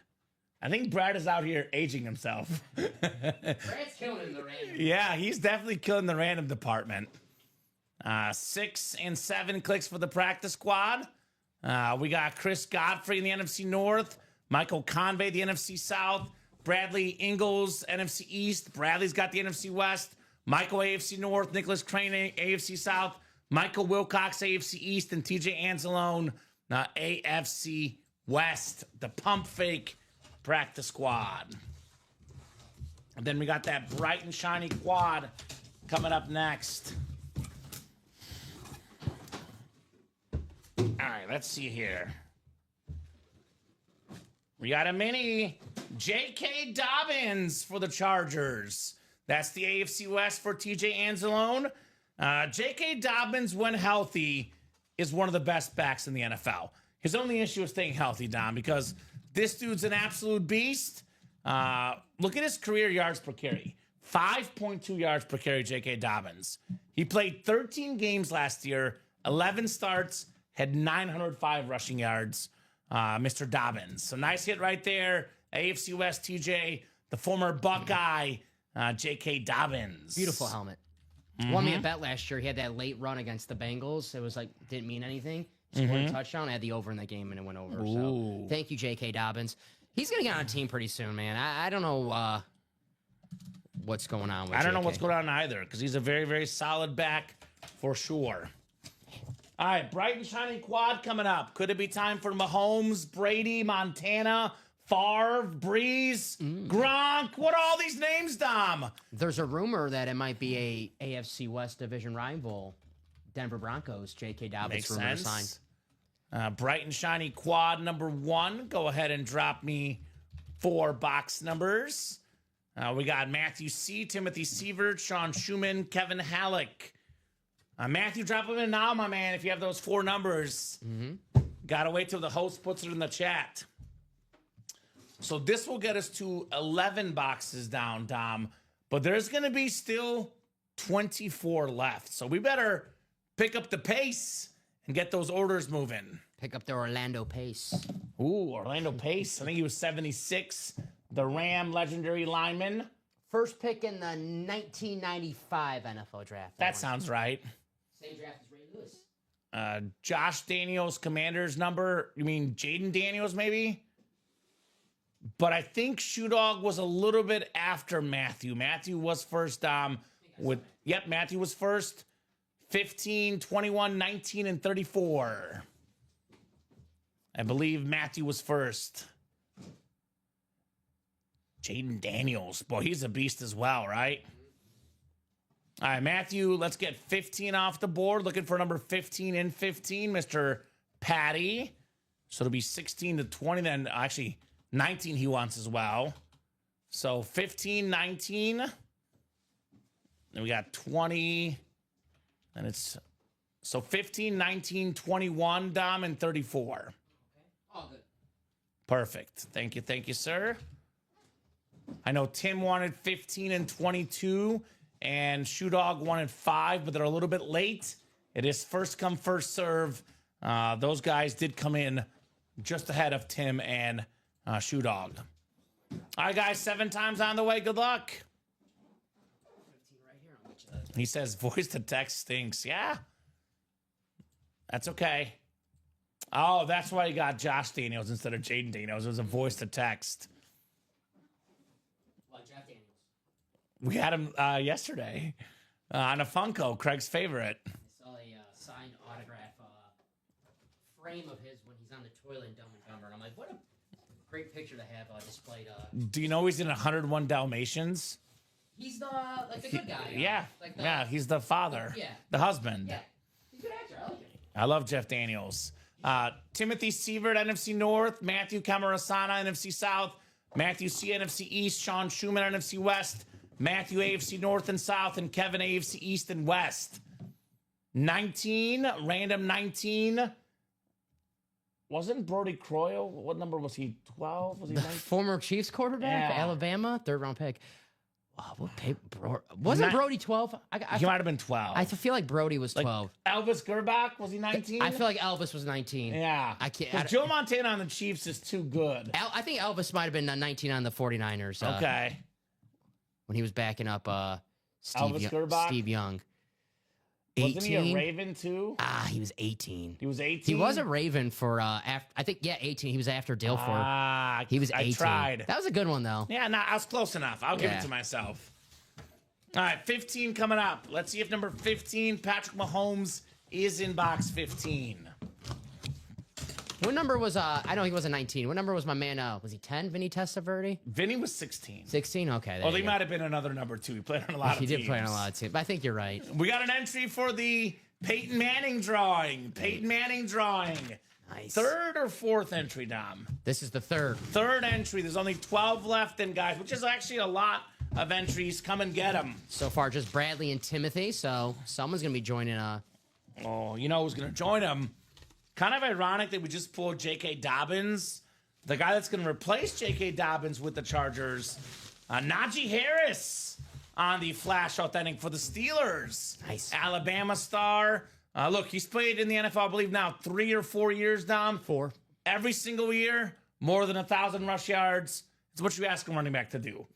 Speaker 2: I think Brad is out here aging himself.
Speaker 3: Brad's killing in the random.
Speaker 2: Yeah, he's definitely killing the random department. 6 and 7 clicks for the practice squad. We got Chris Godfrey in the NFC North, Michael Convey, the NFC South, Bradley Ingalls, NFC East. Bradley's got the NFC West, Michael, AFC North, Nicholas Crane, AFC South, Michael Wilcox, AFC East, and TJ Anzalone, AFC West, the pump fake practice squad. And then we got that bright and shiny quad coming up next. All right, let's see here. We got a mini J.K. Dobbins for the Chargers. That's the AFC West for TJ Anzalone. J.K. Dobbins, when healthy, is one of the best backs in the NFL. His only issue is staying healthy, Dom, because this dude's an absolute beast. Look at his career yards per carry. 5.2 yards per carry, J.K. Dobbins. He played 13 games last year, 11 starts, had 905 rushing yards, Mr. Dobbins. So nice hit right there. AFC West TJ, the former Buckeye, J.K. Dobbins.
Speaker 3: Beautiful helmet. Won me a bet last year. He had that late run against the Bengals. It was like, didn't mean anything. Scored a touchdown. I had the over in that game, and it went over. So thank you, J.K. Dobbins. He's going to get on a team pretty soon, man. I don't know what's going on with
Speaker 2: I don't know
Speaker 3: JK.
Speaker 2: what's going on either, because he's a very, very solid back for sure. All right, bright and shiny quad coming up. Could it be time for Mahomes, Brady, Montana, Favre, Breeze, Gronk? What are all these names, Dom?
Speaker 3: There's a rumor that it might be a AFC West division rival. Denver Broncos, J.K. Dobbins
Speaker 2: Makes
Speaker 3: rumor to
Speaker 2: sense.
Speaker 3: sign.
Speaker 2: Bright and shiny quad number 1. Go ahead and drop me 4 box numbers. We got Matthew C., Timothy Sievert, Sean Schumann, Kevin Halleck. Matthew, drop them in now, my man, if you have those 4 numbers. Gotta wait till the host puts it in the chat. So this will get us to 11 boxes down, Dom. But there's going to be still 24 left. So we better pick up the pace and get those orders moving.
Speaker 3: Pick up the Orlando Pace.
Speaker 2: Ooh, Orlando Pace. I think he was 76. The Ram legendary lineman.
Speaker 3: First pick in the 1995 NFL draft.
Speaker 2: That sounds right.
Speaker 3: Same draft as Ray Lewis.
Speaker 2: Josh Daniels, Commander's number. You mean Jaden Daniels, maybe? But I think Shoe Dog was a little bit after Matthew. Matthew was first. Matthew was first. 15, 21, 19, and 34. I believe Matthew was first. Jaden Daniels. Boy, he's a beast as well, right? All right, Matthew, let's get 15 off the board. Looking for number 15 and 15, Mr. Patty. So it'll be 16 to 20. Then actually 19 he wants as well. So 15, 19. Then we got 20. And it's so 15, 19, 21, Dom, and 34.
Speaker 3: Okay. All good.
Speaker 2: Perfect. Thank you, sir. I know Tim wanted 15 and 22, and Shoe Dog wanted 5, but they're a little bit late. It is first come, first serve. Those guys did come in just ahead of Tim and Shoe Dog. All right, guys, 7 times on the way. Good luck.
Speaker 3: 15 right here. I'll get you that.
Speaker 2: He says voice to text stinks. Yeah. That's okay. Oh, that's why you got Josh Daniels instead of Jaden Daniels. It was a voice to text.
Speaker 3: Like Jeff Daniels.
Speaker 2: We had him yesterday on a Funko, Craig's favorite.
Speaker 3: I saw a signed autograph frame of his when he's on the toilet in Dumb and Dumber. And I'm like, what a great picture to have displayed.
Speaker 2: Do you know he's in 101 Dalmatians?
Speaker 3: He's the good guy.
Speaker 2: Yeah.
Speaker 3: Like
Speaker 2: Yeah, he's the father.
Speaker 3: Yeah.
Speaker 2: The husband.
Speaker 3: Yeah. He's a good actor. I like him.
Speaker 2: I love Jeff Daniels. Timothy Sievert, NFC North. Matthew Camarasana, NFC South. Matthew C, NFC East. Sean Schumann, NFC West. Matthew, AFC North and South. And Kevin, AFC East and West. 19, random 19. Wasn't Brody Croyle? What number was he? 12? Was he 19?
Speaker 3: Former Chiefs quarterback,
Speaker 2: Yeah.
Speaker 3: Alabama, 3rd round pick. Wow, what pick? Wasn't Brody 12?
Speaker 2: He might have been 12.
Speaker 3: I feel like Brody was
Speaker 2: Like
Speaker 3: 12.
Speaker 2: Elvis Gerbach, was he 19?
Speaker 3: I feel like Elvis was 19.
Speaker 2: Yeah.
Speaker 3: I can't.
Speaker 2: 'Cause Joe Montana on the Chiefs is too good.
Speaker 3: I think Elvis might have been 19 on the 49ers.
Speaker 2: Okay.
Speaker 3: When he was backing up
Speaker 2: Elvis Gerbach?
Speaker 3: Steve Young.
Speaker 2: Wasn't he a Raven too?
Speaker 3: He was 18.
Speaker 2: He was 18?
Speaker 3: He was a Raven for after. I think 18. He was after Dilfer. He was 18.
Speaker 2: I tried.
Speaker 3: That was a good one though.
Speaker 2: Yeah, no, I was close enough. I'll give it
Speaker 3: Yeah.
Speaker 2: to myself. All right, 15 coming up. Let's see if number 15, Patrick Mahomes, is in box 15.
Speaker 3: What number was I know he wasn't 19. What number was my man? Was he 10? Vinny Testaverde?
Speaker 2: Vinny was 16.
Speaker 3: 16. Okay.
Speaker 2: Well, he might have been another number 2. He played on a lot of
Speaker 3: He
Speaker 2: teams.
Speaker 3: did play on a lot of teams. But I think you're right.
Speaker 2: We got an entry for the Peyton Manning drawing. Peyton Manning drawing.
Speaker 3: Nice.
Speaker 2: 3rd or 4th entry, Dom?
Speaker 3: This is the 3rd.
Speaker 2: 3rd entry. There's only 12 left in, guys, which is actually a lot of entries. Come and get them.
Speaker 3: So far, just Bradley and Timothy. So someone's gonna be joining.
Speaker 2: Oh, you know who's going to join them? Kind of ironic that we just pulled J.K. Dobbins, the guy that's going to replace J.K. Dobbins with the Chargers. Najee Harris on the Flash Authentic for the Steelers.
Speaker 3: Nice.
Speaker 2: Alabama star. Look, he's played in the NFL, I believe, now 3 or 4 years, Dom.
Speaker 3: 4.
Speaker 2: Every single year, more than 1,000 rush yards. It's what you ask a running back to do.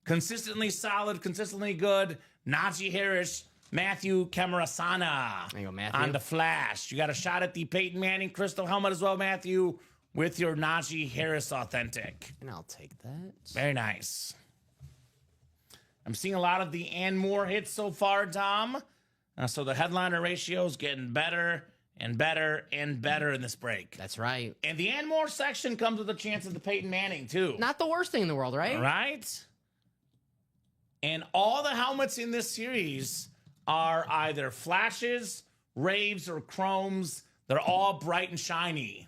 Speaker 2: Consistently solid, consistently good. Najee Harris, Matthew Camarasana.
Speaker 3: There you go, Matthew.
Speaker 2: On the Flash. You got a shot at the Peyton Manning crystal helmet as well, Matthew, with your Najee Harris Authentic.
Speaker 3: And I'll take that.
Speaker 2: Very nice. I'm seeing a lot of the and more hits so far, Tom. So the headliner ratio is getting better and better and better in this break.
Speaker 3: That's right.
Speaker 2: And the and more section comes with a chance of the Peyton Manning, too.
Speaker 3: Not the worst thing in the world, right?
Speaker 2: Right? And all the helmets in this series are either flashes, raves, or chromes. They're all bright and shiny.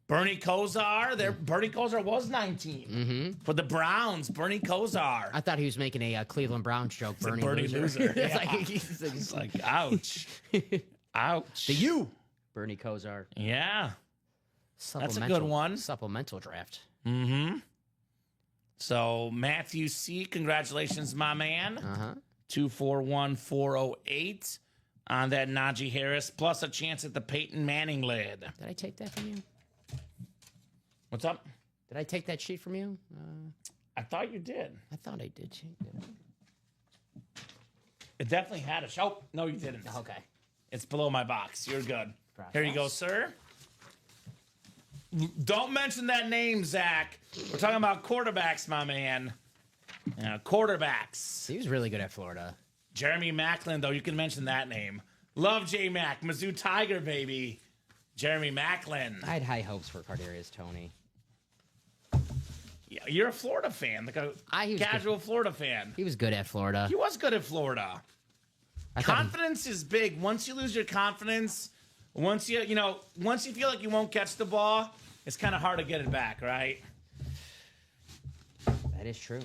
Speaker 2: Bernie Kosar, Bernie Kosar was 19. For the Browns, Bernie Kosar.
Speaker 3: I thought he was making a Cleveland Browns joke.
Speaker 2: It's a
Speaker 3: Bernie,
Speaker 2: Bernie loser.
Speaker 3: It's
Speaker 2: Yeah.
Speaker 3: like,
Speaker 2: It's like, ouch. Ouch.
Speaker 3: the you, Bernie Kosar.
Speaker 2: Yeah. That's a good
Speaker 3: Supplemental-
Speaker 2: one.
Speaker 3: Supplemental draft.
Speaker 2: So, Matthew C., congratulations, my man. 241408 on that Najee Harris, plus a chance at the Peyton Manning lid.
Speaker 3: Did I take that from you?
Speaker 2: What's up?
Speaker 3: Did I take that sheet from you?
Speaker 2: I thought you did.
Speaker 3: I thought I did. Did
Speaker 2: It definitely had a show. No, you didn't.
Speaker 3: I? Okay.
Speaker 2: It's below my box. You're good. Here you go, sir. Don't mention that name, Zach. We're talking about quarterbacks, my man. Quarterbacks.
Speaker 3: He was really good at Florida.
Speaker 2: Jeremy Maclin, though, you can mention that name. Love J-Mac. Mizzou Tiger, baby. Jeremy Macklin.
Speaker 3: I had high hopes for Cardarius Toney.
Speaker 2: Yeah, you're a Florida fan, like a
Speaker 3: He was
Speaker 2: casual Florida fan.
Speaker 3: He was good at Florida.
Speaker 2: He was good at Florida.
Speaker 3: I thought
Speaker 2: Confidence is big. Once you lose your confidence, once you feel like you won't catch the ball, it's kind of hard to get it back, right?
Speaker 3: that is true.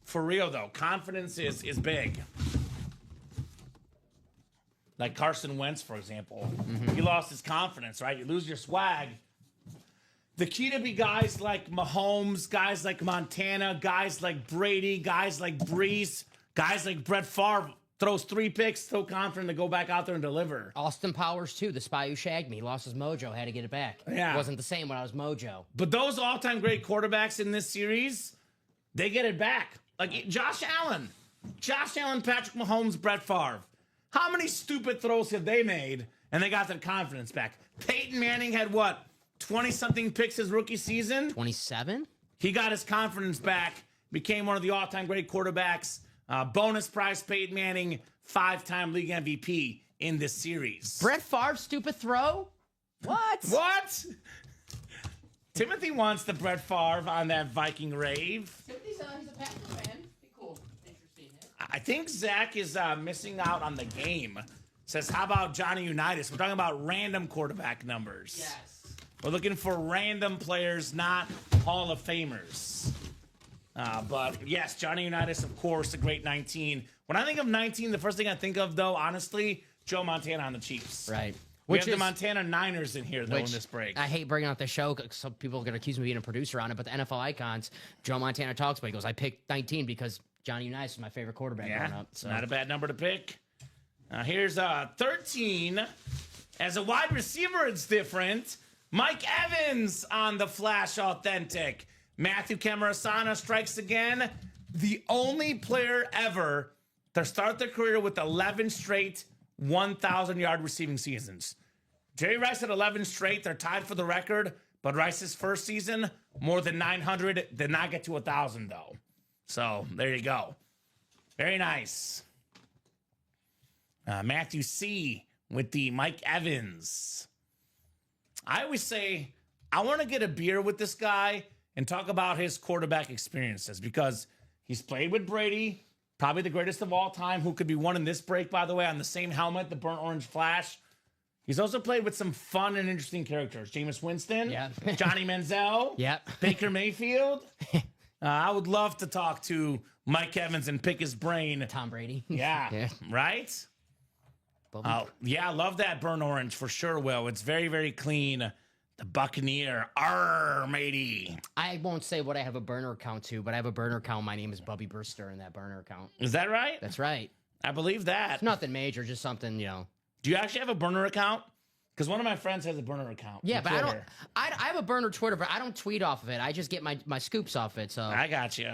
Speaker 2: For real though, confidence is big. Like Carson Wentz, for example, he lost his confidence, right? You lose your swag. The key to be guys like Mahomes, guys like Montana, guys like Brady, guys like Brees, guys like Brett Favre throws 3 picks, so confident to go back out there and deliver.
Speaker 3: Austin Powers, too. The spy who shagged me. He lost his mojo. Had to get it back.
Speaker 2: Yeah.
Speaker 3: It wasn't the same when I was mojo.
Speaker 2: But those all-time great quarterbacks in this series, they get it back. Like Josh Allen, Patrick Mahomes, Brett Favre. How many stupid throws have they made and they got their confidence back? Peyton Manning had what? 20-something picks his rookie season?
Speaker 3: 27?
Speaker 2: He got his confidence back, became one of the all-time great quarterbacks. Bonus prize, Peyton Manning, 5-time league MVP in this series.
Speaker 3: Brett Favre, stupid throw? What?
Speaker 2: What? Timothy wants the Brett Favre on that Viking rave.
Speaker 3: Timothy's he's a Packers fan. Be cool. Interesting.
Speaker 2: I think Zach is missing out on the game. Says, how about Johnny Unitas? We're talking about random quarterback numbers.
Speaker 3: Yes.
Speaker 2: We're looking for random players, not Hall of Famers. But yes, Johnny Unitas, of course, a great 19. When I think of 19, the first thing I think of, though, honestly, Joe Montana on the Chiefs.
Speaker 3: Right.
Speaker 2: We have the Montana Niners in here, though, in this break.
Speaker 3: I hate bringing up the show because some people are going to accuse me of being a producer on it, but the NFL icons, Joe Montana talks about, he goes, I picked 19 because Johnny Unitas was my favorite quarterback growing up. So.
Speaker 2: Not a bad number to pick. Here's 13. As a wide receiver, it's different. Mike Evans on the Flash Authentic. Matthew Camarasana strikes again. The only player ever to start their career with 11 straight 1,000-yard receiving seasons. Jerry Rice had 11 straight. They're tied for the record, but Rice's first season, more than 900, did not get to 1,000, though. So there you go. Very nice. Matthew C. with the Mike Evans. I always say, I want to get a beer with this guy and talk about his quarterback experiences because he's played with Brady, probably the greatest of all time, who could be won in this break, by the way, on the same helmet, the burnt orange Flash. He's also played with some fun and interesting characters. Jameis Winston, Johnny Manziel, Baker Mayfield. I would love to talk to Mike Evans and pick his brain.
Speaker 3: Tom Brady.
Speaker 2: Yeah. Right? Yeah, I love that burnt orange for sure, Will. It's very, very clean. The Buccaneer. Arr, matey.
Speaker 3: I won't say what I have a burner account to, but I have a burner account. My name is Bubby Burster in that burner account.
Speaker 2: Is that right?
Speaker 3: That's right.
Speaker 2: I believe that.
Speaker 3: It's nothing major, just something,
Speaker 2: Do you actually have a burner account? Because one of my friends has a burner account.
Speaker 3: Yeah, but I have a burner Twitter, but I don't tweet off of it. I just get my scoops off it. So
Speaker 2: I got you.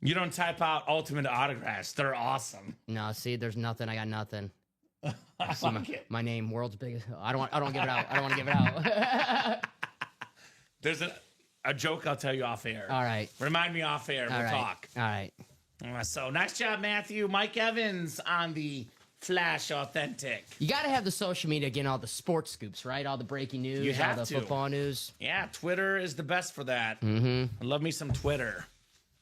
Speaker 2: You don't type out ultimate autographs. They're awesome.
Speaker 3: No, see, there's nothing. I got nothing.
Speaker 2: I like it.
Speaker 3: My name, world's biggest. I don't give it out. I don't want to give it out.
Speaker 2: There's a joke I'll tell you off air.
Speaker 3: All right.
Speaker 2: Remind me off air. We'll talk.
Speaker 3: All right.
Speaker 2: So nice job, Matthew. Mike Evans on the Flash Authentic.
Speaker 3: You got to have the social media, getting all the sports scoops, right? All the breaking news,
Speaker 2: you have
Speaker 3: all the
Speaker 2: to.
Speaker 3: football news.
Speaker 2: Yeah, Twitter is the best for that.
Speaker 3: Mm-hmm.
Speaker 2: I love me some Twitter.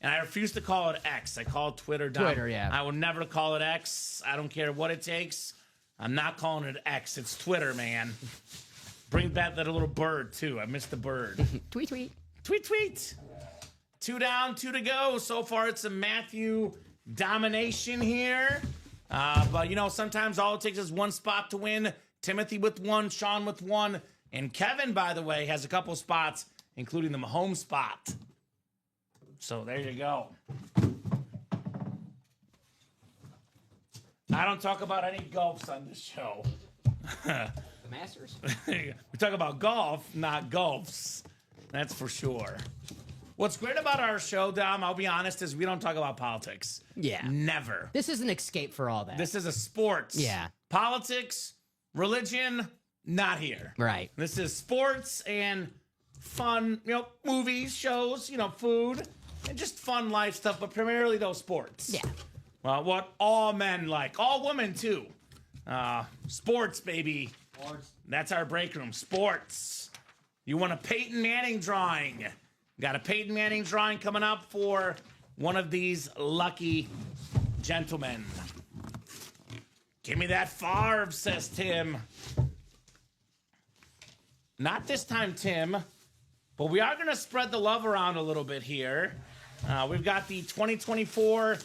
Speaker 2: And I refuse to call it X. I call it Twitter.
Speaker 3: Twitter, yeah.
Speaker 2: I will never call it X. I don't care what it takes. I'm not calling it X. It's Twitter, man. Bring back that little bird, too. I missed the bird.
Speaker 3: Tweet, tweet.
Speaker 2: Tweet, tweet. 2 down, 2 to go. So far, it's a Matthew domination here. But, sometimes all it takes is one spot to win. Timothy with 1, Sean with 1. And Kevin, by the way, has a couple spots, including the Mahomes spot. So there you go. I don't talk about any golfs on this show.
Speaker 3: The Masters?
Speaker 2: We talk about golf, not golfs. That's for sure. What's great about our show, Dom, I'll be honest, is we don't talk about politics.
Speaker 3: Yeah.
Speaker 2: Never.
Speaker 3: This is an escape for all that.
Speaker 2: This is a sports.
Speaker 3: Yeah.
Speaker 2: Politics, religion, not here.
Speaker 3: Right.
Speaker 2: This is sports and fun, movies, shows, food, and just fun life stuff, but primarily those sports.
Speaker 3: Yeah.
Speaker 2: Well, what all men like, all women too. Sports, baby.
Speaker 3: Sports.
Speaker 2: That's our break room. Sports. You want a Peyton Manning drawing. Got a Peyton Manning drawing coming up for one of these lucky gentlemen. Give me that Favre, says Tim. Not this time, Tim. But we are going to spread the love around a little bit here. We've got the 2024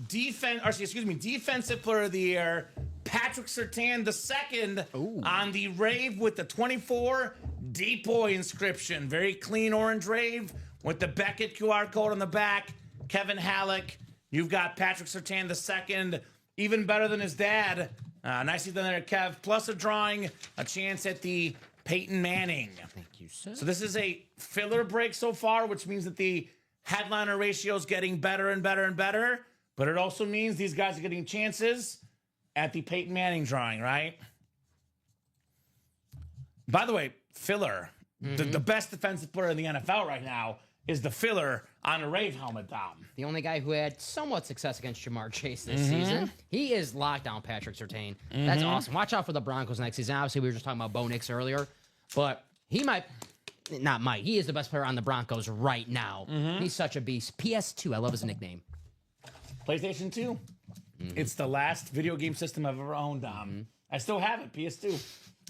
Speaker 2: Defensive Player of the Year, Patrick Surtain II on the Rave with the 24 Depoy inscription. Very clean orange Rave with the Beckett QR code on the back. Kevin Halleck. You've got Patrick Surtain II, even better than his dad. Nicely done there, Kev. Plus a drawing, a chance at the Peyton Manning.
Speaker 3: Thank you, sir.
Speaker 2: So this is a filler break so far, which means that the headliner ratio is getting better and better and better. But it also means these guys are getting chances at the Peyton Manning drawing, right? By the way, filler. The best defensive player in the NFL right now is the filler on a Rave helmet, Dom.
Speaker 3: The only guy who had somewhat success against Jamar Chase this season. He is lockdown Patrick Surtain. That's awesome. Watch out for the Broncos next season. Obviously, we were just talking about Bo Nix earlier. But he he is the best player on the Broncos right now. He's such a beast. PS2, I love his nickname.
Speaker 2: PlayStation 2. It's the last video game system I've ever owned, Dom. I still have it, PS2.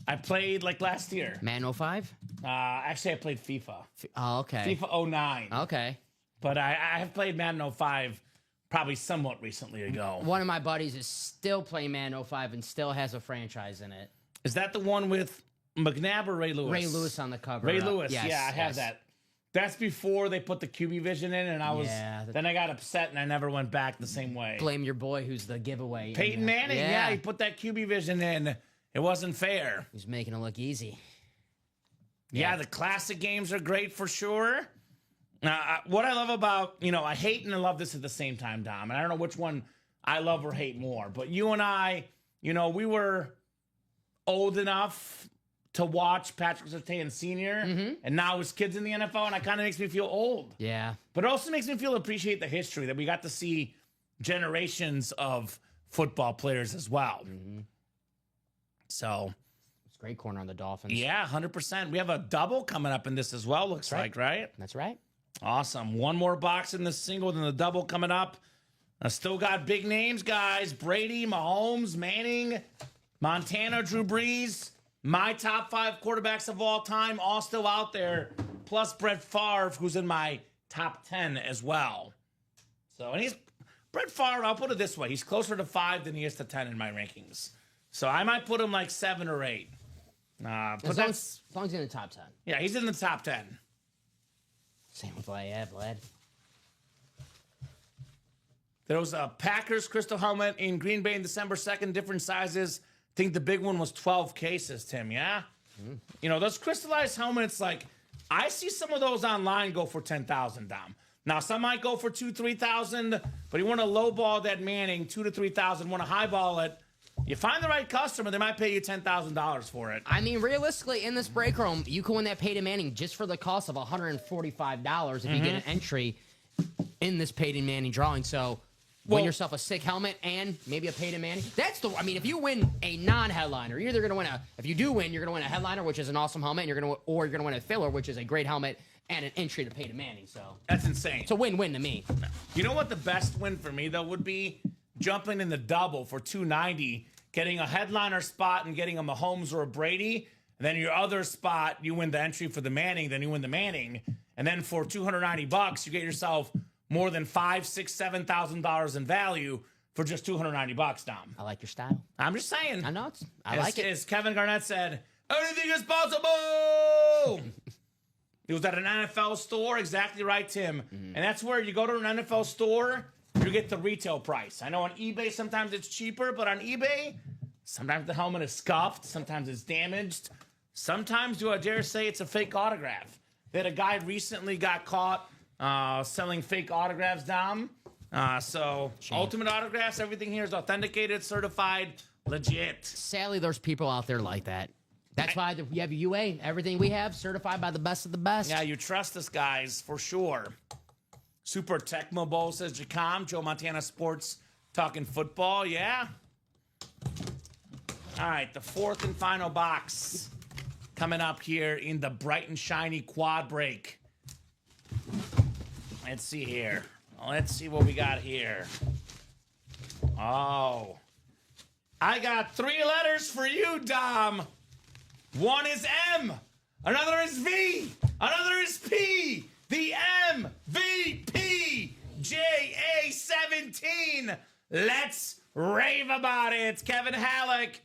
Speaker 2: I played like last year.
Speaker 3: Man 05?
Speaker 2: Actually, I played FIFA.
Speaker 3: Oh, okay.
Speaker 2: FIFA 09.
Speaker 3: Okay.
Speaker 2: But I have played Madden 05 probably somewhat recently ago.
Speaker 3: One of my buddies is still playing Man 05 and still has a franchise in it.
Speaker 2: Is that the one with McNabb or Ray Lewis?
Speaker 3: Ray Lewis on the cover.
Speaker 2: Ray Lewis,
Speaker 3: Yes,
Speaker 2: yeah, I have that. That's before they put the QB vision in, and I was then I got upset and I never went back the same way.
Speaker 3: Blame your boy who's the giveaway.
Speaker 2: Peyton Manning, yeah, he put that QB vision in. It wasn't fair.
Speaker 3: He's making it look easy.
Speaker 2: Yeah, the classic games are great for sure. What I love about, I hate and I love this at the same time, Dom. And I don't know which one I love or hate more. But you and I, we were old enough to watch Patrick Surtain Sr. And now his kids in the NFL, and it kind of makes me feel old.
Speaker 3: Yeah.
Speaker 2: But it also makes me appreciate the history that we got to see generations of football players as well. So
Speaker 3: it's a great corner on the Dolphins.
Speaker 2: yeah, 100%. We have a double coming up in this as well, looks like, right?
Speaker 3: That's right.
Speaker 2: Awesome. One more box in the single, then the double coming up. I still got big names, guys. Brady, Mahomes, Manning, Montana, Drew Brees. My top 5 quarterbacks of all time, all still out there. Plus Brett Favre, who's in my top 10 as well. So, and Brett Favre, I'll put it this way. He's closer to 5 than he is to 10 in my rankings. So I might put him like 7 or 8. But
Speaker 3: As long as he's in the top 10.
Speaker 2: yeah, he's in the top 10.
Speaker 3: Same with Vlad.
Speaker 2: There was a Packers crystal helmet in Green Bay on December 2nd, different sizes. I think the big one was 12 cases, Tim, yeah? Those crystallized helmets, like, I see some of those online go for $10,000, Dom. Now, some might go for $2,000, $3,000, but you want to lowball that Manning, $2,000 to $3,000, want to highball it. You find the right customer, they might pay you $10,000 for it.
Speaker 3: I mean, realistically, in this break room, you can win that Peyton Manning just for the cost of $145 if you get an entry in this Peyton Manning drawing. So win yourself a sick helmet and maybe a Peyton Manning. If you win a non-headliner, you're either going to win if you do win, you're going to win a headliner, which is an awesome helmet, and you're going to win a filler, which is a great helmet, and an entry to Peyton Manning. So
Speaker 2: that's insane.
Speaker 3: It's a win-win to me.
Speaker 2: You know what the best win for me, though, would be? Jumping in the double for $290, getting a headliner spot and getting a Mahomes or a Brady. And then your other spot, you win the entry for the Manning, then you win the Manning. And then for $290, you get yourself more than $5,000, $6,000, $7,000 in value for just $290, Dom.
Speaker 3: I like your style.
Speaker 2: I'm just saying.
Speaker 3: I know. I like it.
Speaker 2: As Kevin Garnett said, anything is possible. It was at an NFL store. Exactly right, Tim. And that's where you go to an NFL store, you get the retail price. I know on eBay sometimes it's cheaper, but on eBay, sometimes the helmet is scuffed, sometimes it's damaged. Sometimes, do I dare say, it's a fake autograph. That a guy recently got caught selling fake autographs, Dom. So Ultimate Autographs, everything here is authenticated, certified, legit.
Speaker 3: Sadly, there's people out there like that. That's why we have UA. Everything we have certified by the best of the best.
Speaker 2: Yeah, you trust us, guys, for sure. Super Tecmo Bowl, says Jacom. Joe Montana Sports talking football, yeah. All right, the fourth and final box coming up here in the bright and shiny quad break. Let's see here. Let's see what we got here. Oh. I got 3 letters for you, Dom. One is M. Another is V. Another is P. The MVP. JA17. Let's rave about it. It's Kevin Halleck,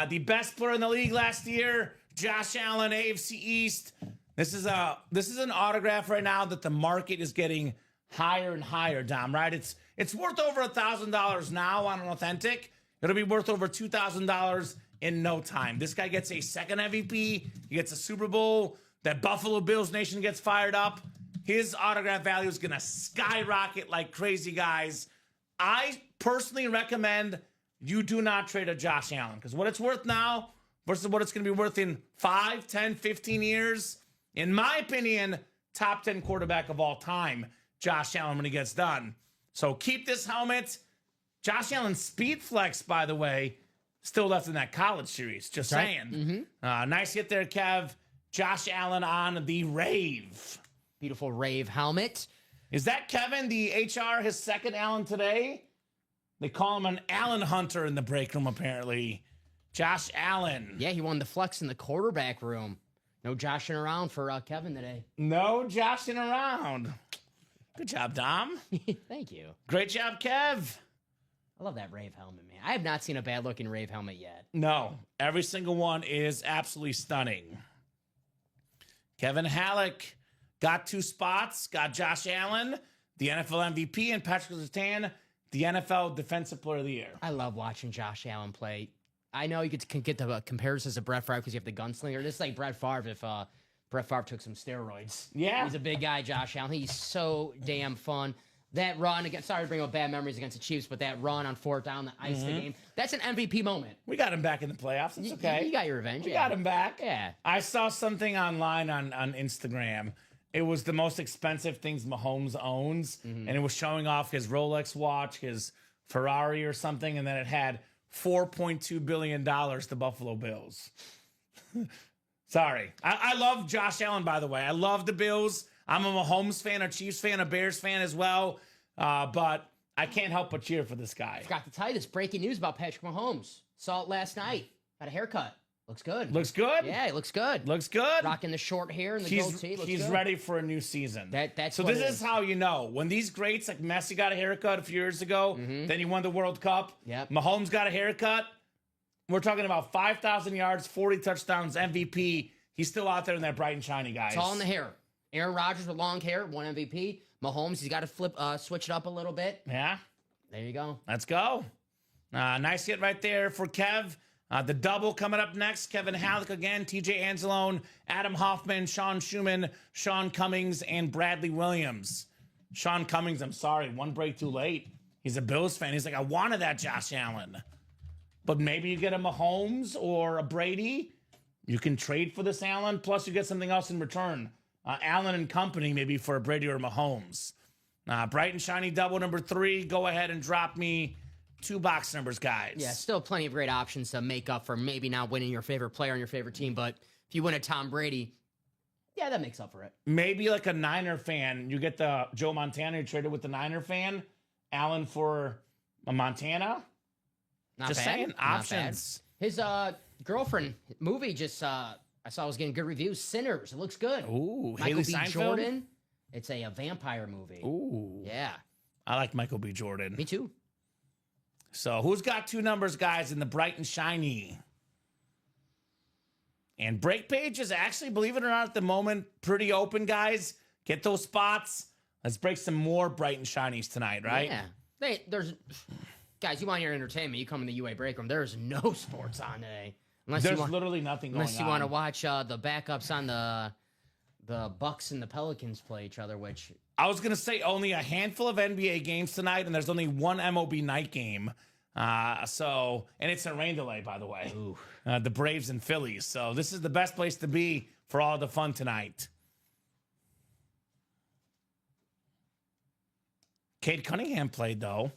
Speaker 2: the best player in the league last year. Josh Allen, AFC East. This is an autograph right now that the market is getting higher and higher, Dom, right? It's worth over $1,000 now on an authentic. It'll be worth over $2,000 in no time. This guy gets a second MVP. He gets a Super Bowl. That Buffalo Bills Nation gets fired up. His autograph value is going to skyrocket like crazy, guys. I personally recommend you do not trade a Josh Allen, because what it's worth now versus what it's going to be worth in 5, 10, 15 years, in my opinion, top 10 quarterback of all time, Josh Allen, when he gets done. So keep this helmet. Josh Allen's speed flex, by the way, still left in that college series. Just saying.
Speaker 3: Mm-hmm.
Speaker 2: Nice hit there, Kev. Josh Allen on the rave.
Speaker 3: Beautiful rave helmet.
Speaker 2: Is that Kevin, the HR, his second Allen today? They call him an Allen hunter in the break room, apparently. Josh Allen.
Speaker 3: Yeah, he won the flex in the quarterback room. No joshing around for Kevin today.
Speaker 2: No joshing around. Good job, Dom.
Speaker 3: Thank you.
Speaker 2: Great job, Kev.
Speaker 3: I love that rave helmet, man. I have not seen a bad-looking rave helmet yet.
Speaker 2: No, every single one is absolutely stunning. Kevin Halleck got 2 spots. Got Josh Allen, the NFL MVP, and Patrick Surtain, the NFL Defensive Player of the Year.
Speaker 3: I love watching Josh Allen play. I know you can get the comparisons to Brett Favre because you have the gunslinger. This is like Brett Favre if Brett Favre took some steroids.
Speaker 2: Yeah.
Speaker 3: He's a big guy, Josh Allen. He's so damn fun. That run against, sorry to bring up bad memories against the Chiefs, but that run on 4th down that iced the game, that's an MVP moment.
Speaker 2: We got him back in the playoffs. It's okay.
Speaker 3: You got your revenge.
Speaker 2: We got him back.
Speaker 3: Yeah.
Speaker 2: I saw something online on Instagram. It was the most expensive things Mahomes owns, and it was showing off his Rolex watch, his Ferrari or something, and then it had $4.2 billion to Buffalo Bills. Sorry. I love Josh Allen, by the way. I love the Bills. I'm a Mahomes fan, a Chiefs fan, a Bears fan as well. But I can't help but cheer for this guy.
Speaker 3: Forgot to tell you this breaking news about Patrick Mahomes. Saw it last night. Got a haircut. Looks good.
Speaker 2: Looks good?
Speaker 3: Yeah, it looks good.
Speaker 2: Looks good.
Speaker 3: Rocking the short hair and the goatee. Looks
Speaker 2: he's
Speaker 3: good.
Speaker 2: ready for a new season.
Speaker 3: That's
Speaker 2: so
Speaker 3: what
Speaker 2: this
Speaker 3: it
Speaker 2: is how you know. When these greats like Messi got a haircut a few years ago, then he won the World Cup.
Speaker 3: Yep.
Speaker 2: Mahomes got a haircut. We're talking about 5,000 yards, 40 touchdowns, MVP. He's still out there in that bright and shiny, guys.
Speaker 3: It's all in the hair. Aaron Rodgers with long hair, won MVP. Mahomes, he's got to switch it up a little bit.
Speaker 2: Yeah.
Speaker 3: There you go.
Speaker 2: Let's go. Nice hit right there for Kev. The double coming up next. Kevin Halleck again, TJ Anzalone, Adam Hoffman, Sean Schumann, Sean Cummings, and Bradley Williams. Sean Cummings, I'm sorry, one break too late. He's a Bills fan. He's like, I wanted that Josh Allen. But maybe you get a Mahomes or a Brady. You can trade for this Allen, plus you get something else in return. Allen and company, maybe for a Brady or a Mahomes. Bright and shiny double number 3. Go ahead and drop me 2 box numbers, guys.
Speaker 3: Yeah, still plenty of great options to make up for maybe not winning your favorite player on your favorite team, but if you win a Tom Brady, yeah, that makes up for it.
Speaker 2: Maybe like a Niner fan. You get the Joe Montana, you traded with the Niner fan. Allen for a Montana.
Speaker 3: Not
Speaker 2: Just
Speaker 3: bad.
Speaker 2: saying,
Speaker 3: Not
Speaker 2: options.
Speaker 3: bad. His girlfriend movie just, I saw was getting good reviews. Sinners. It looks good.
Speaker 2: Ooh,
Speaker 3: Michael
Speaker 2: Haley
Speaker 3: B.
Speaker 2: Steinfeld?
Speaker 3: Jordan. It's a vampire movie.
Speaker 2: Ooh.
Speaker 3: Yeah.
Speaker 2: I like Michael B. Jordan.
Speaker 3: Me too.
Speaker 2: So who's got 2 numbers, guys, in the bright and shiny? And break page is actually, believe it or not, at the moment, pretty open, guys. Get those spots. Let's break some more bright and shinies tonight, right?
Speaker 3: Yeah. There's guys, you want your entertainment, you come in the UA break room. There's no sports on today.
Speaker 2: There's literally nothing going on.
Speaker 3: Unless you want to watch the backups on the Bucks and the Pelicans play each other, which
Speaker 2: I was going to say only a handful of NBA games tonight, and there's only one MOB night game. And it's a rain delay, by the way. The Braves and Phillies. So this is the best place to be for all the fun tonight. Cade Cunningham played, though.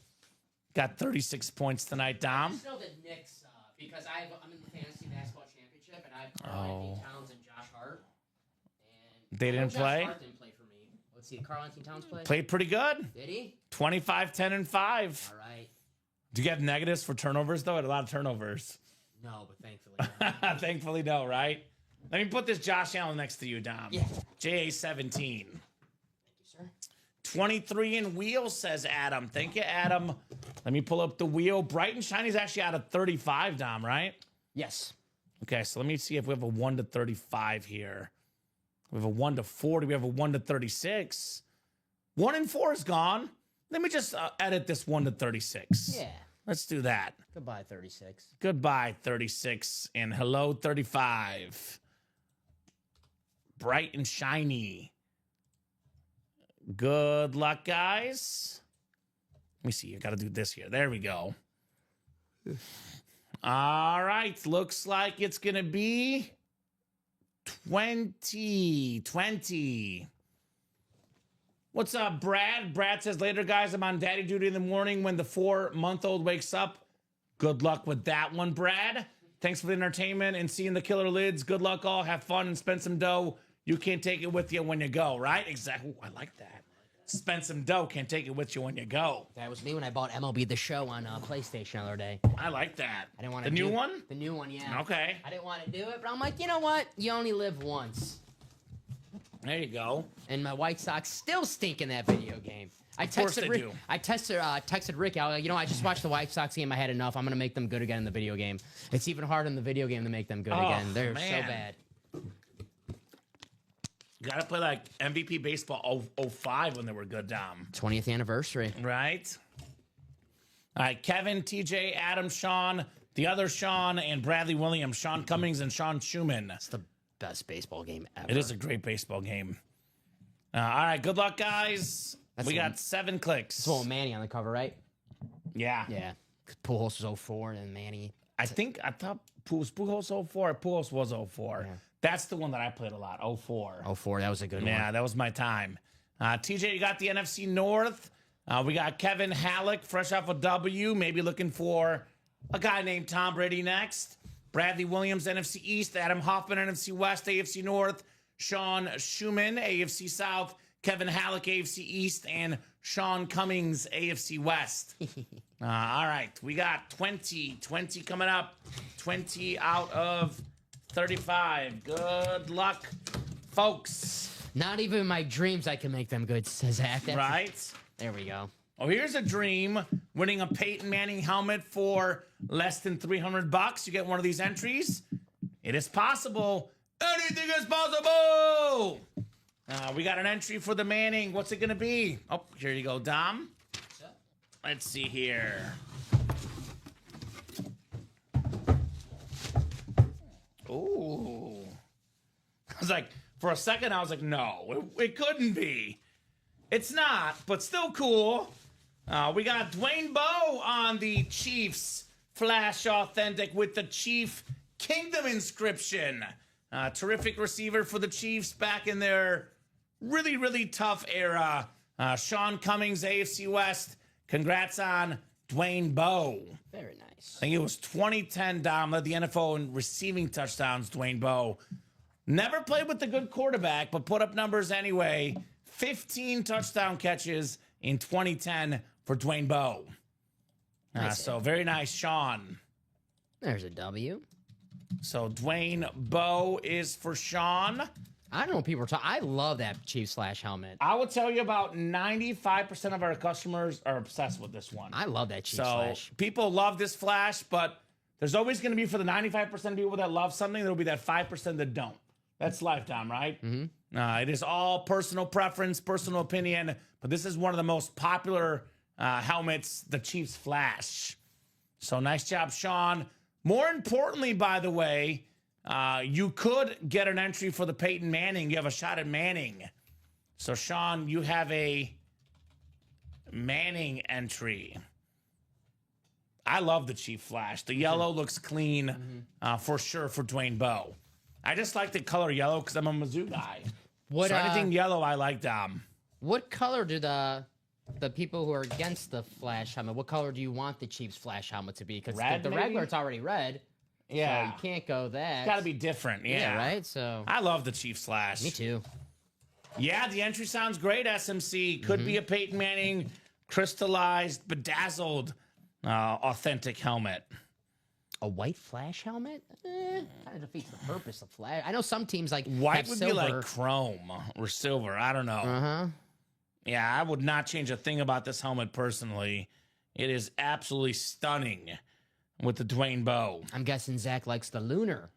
Speaker 2: Got 36 points tonight, Dom.
Speaker 3: I just know the Knicks, Because I'm in the fantasy basketball championship, and I have Karl-Anthony Towns and Josh Hart. And
Speaker 2: They didn't play?
Speaker 3: Josh Hart didn't play for me. Let's see, did Karl-Anthony Towns play?
Speaker 2: Played pretty good.
Speaker 3: Did he?
Speaker 2: 25, 10, and 5.
Speaker 3: All right.
Speaker 2: Do you have negatives for turnovers, though? I had a lot of turnovers.
Speaker 3: No, but thankfully. No.
Speaker 2: Thankfully, no, right? Let me put this Josh Allen next to you, Dom.
Speaker 3: Yeah.
Speaker 2: JA17.
Speaker 3: Thank you, sir.
Speaker 2: 23 in wheels, says Adam. Thank you, Adam. Let me pull up the wheel. Bright and Shiny's actually out of 35, Dom, right?
Speaker 3: Yes.
Speaker 2: Okay, so let me see if we have a 1 to 35 here. We have a 1 to 40. We have a 1 to 36. 1 and 4 is gone. Let me just edit this 1 to 36.
Speaker 3: Yeah.
Speaker 2: Let's do that.
Speaker 3: Goodbye, 36.
Speaker 2: Goodbye, 36. And hello, 35. Bright and shiny. Good luck, guys. Let me see. I got to do this here. There we go. All right. Looks like it's going to be 20. What's up, Brad? Brad says, later, guys, I'm on daddy duty in the morning when the 4-month-old wakes up. Good luck with that one, Brad. Thanks for the entertainment and seeing the killer lids. Good luck, all. Have fun and spend some dough. You can't take it with you when you go, right? Exactly. Ooh, I like that. Spend some dough. Can't take it with you when you go.
Speaker 3: That was me when I bought MLB The Show on PlayStation the other day.
Speaker 2: I like that.
Speaker 3: I didn't want
Speaker 2: the
Speaker 3: to
Speaker 2: new one?
Speaker 3: The new one, yeah.
Speaker 2: Okay.
Speaker 3: I didn't want to do it, but I'm like, you know what? You only live once.
Speaker 2: There you go.
Speaker 3: And my White Sox still stink in that video game. I
Speaker 2: course
Speaker 3: texted
Speaker 2: they
Speaker 3: Rick.
Speaker 2: do.
Speaker 3: I texted Rick. I was like, you know, I just watched the White Sox game. I had enough. I'm gonna make them good again in the video game. It's even harder in the video game to make them good again. They're
Speaker 2: man.
Speaker 3: so bad.
Speaker 2: You got to play like MVP Baseball 05 when they were good, Dom.
Speaker 3: 20th anniversary.
Speaker 2: Right? All right, Kevin, TJ, Adam, Sean, the other Sean, and Bradley Williams, Sean Cummings, and Sean Schumann.
Speaker 3: It's the best baseball game ever.
Speaker 2: It is a great baseball game. All right, good luck, guys. We got 7 clicks.
Speaker 3: It's all Manny on the cover, right?
Speaker 2: Yeah.
Speaker 3: Yeah. Pujols was 04 and Manny.
Speaker 2: I thought Pujols 04 or Pujols was 04.
Speaker 3: Yeah.
Speaker 2: That's the one that I played a lot, 04.
Speaker 3: 04, that was a good one.
Speaker 2: Yeah, that was my time. TJ, you got the NFC North. We got Kevin Halleck, fresh off a W, maybe looking for a guy named Tom Brady next. Bradley Williams, NFC East. Adam Hoffman, NFC West, AFC North. Sean Schumann, AFC South. Kevin Halleck, AFC East. And Sean Cummings, AFC West. All right, we got 20 coming up. 20 out of 35. Good luck, folks.
Speaker 3: Not even in my dreams I can make them good, says Zach.
Speaker 2: Right?
Speaker 3: There we go.
Speaker 2: Oh, here's a dream. Winning a Peyton Manning helmet for less than $300. You get one of these entries. It is possible. Anything is possible. We got an entry for the Manning. What's it going to be? Oh, here you go, Dom. Let's see here. Ooh. I was like, for a second, I was like, no, it couldn't be. It's not, but still cool. We got Dwayne Bowe on the Chiefs Flash Authentic with the Chief Kingdom inscription. Terrific receiver for the Chiefs back in their really, really tough era. Sean Cummings, AFC West. Congrats on Dwayne Bowe.
Speaker 3: Very nice.
Speaker 2: I think it was 2010, Dom, led the NFL in receiving touchdowns, Dwayne Bowe. Never played with a good quarterback, but put up numbers anyway. 15 touchdown catches in 2010 for Dwayne Bowe. So very nice, Sean.
Speaker 3: There's a W.
Speaker 2: So Dwayne Bowe is for Sean.
Speaker 3: I don't know what people are talking. I love that Chiefs Flash helmet.
Speaker 2: I will tell you about 95% of our customers are obsessed with this one.
Speaker 3: I love that Chiefs
Speaker 2: So
Speaker 3: Flash.
Speaker 2: people love this flash, but there's always going to be, for the 95% of people that love something, there'll be that 5% that don't. That's lifetime, right? Mm-hmm. It is all personal preference, personal opinion, but this is one of the most popular helmets, the Chiefs Flash. So nice job, Sean. More importantly, by the way, you could get an entry for the Peyton Manning. You have a shot at Manning. So, Sean, you have a Manning entry. I love the Chief Flash. The yellow looks clean for sure for Dwayne Bowe. I just like the color yellow because I'm a Mizzou guy. So anything yellow, I like, Dom.
Speaker 3: What color do the people who are against the Flash helmet, what color do you want the Chiefs Flash helmet to be? Because
Speaker 2: Red,
Speaker 3: the
Speaker 2: maybe?
Speaker 3: regular, it's already red.
Speaker 2: Yeah.
Speaker 3: So you can't go that.
Speaker 2: It's got to be different. Yeah.
Speaker 3: Right? So.
Speaker 2: I love the Chief Slash.
Speaker 3: Me too.
Speaker 2: Yeah, the entry sounds great, SMC. Could be a Peyton Manning crystallized, bedazzled, authentic helmet.
Speaker 3: A white flash helmet? Kind of defeats the purpose of flash. I know some teams like
Speaker 2: White
Speaker 3: have
Speaker 2: would
Speaker 3: silver.
Speaker 2: be like chrome or silver. I don't know.
Speaker 3: Uh-huh.
Speaker 2: Yeah, I would not change a thing about this helmet personally. It is absolutely stunning with the Dwayne bow.
Speaker 3: I'm guessing Zach likes the lunar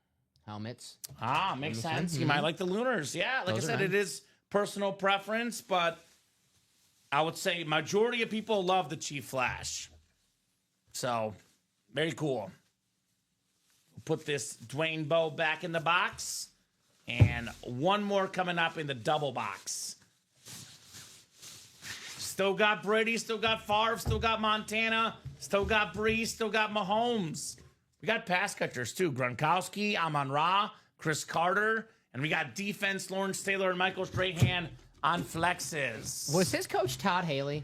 Speaker 3: helmets.
Speaker 2: Ah, makes sense. You might like the Lunars. Yeah, like
Speaker 3: Those
Speaker 2: I
Speaker 3: are
Speaker 2: said, it is personal preference, but I would say majority of people love the Chief Flash. So, very cool. Put this Dwayne bow back in the box. And one more coming up in the double box. Still got Brady, still got Favre, still got Montana, still got Breeze, still got Mahomes. We got pass catchers too. Gronkowski, Amon-Ra, Chris Carter, and we got defense, Lawrence Taylor and Michael Strahan on flexes.
Speaker 3: Was his coach Todd Haley?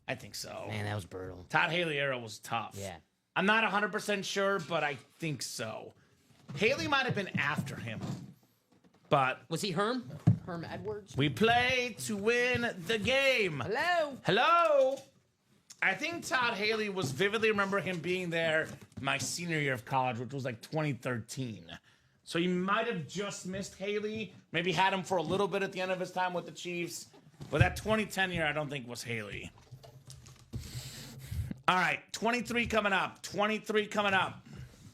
Speaker 2: I think so.
Speaker 3: Man, that was brutal.
Speaker 2: Todd Haley era was tough.
Speaker 3: Yeah.
Speaker 2: I'm not 100% sure, but I think so. Haley might have been after him. But
Speaker 3: Was he Herm? Herm Edwards?
Speaker 2: we play to win the game.
Speaker 3: Hello?
Speaker 2: Hello? I think Todd Haley was vividly remember him being there my senior year of college, which was like 2013. So you might have just missed Haley. Maybe had him for a little bit at the end of his time with the Chiefs. But that 2010 year, I don't think was Haley. All right, 23 coming up. 23 coming up.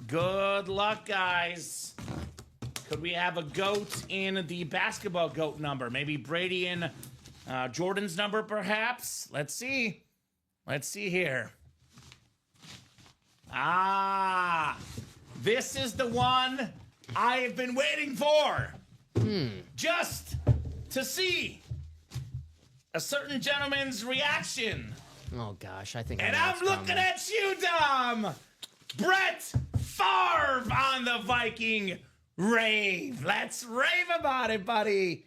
Speaker 2: Good luck, guys. Could we have a GOAT in the basketball GOAT number? Maybe Brady in Jordan's number, perhaps? Let's see. Let's see here. Ah, this is the one I have been waiting for. Just to see a certain gentleman's reaction.
Speaker 3: Oh, gosh. I think
Speaker 2: And
Speaker 3: I know
Speaker 2: I'm
Speaker 3: what's
Speaker 2: looking
Speaker 3: coming.
Speaker 2: at you, Dom. Brett Favre on the Viking rave. Let's rave about it, buddy.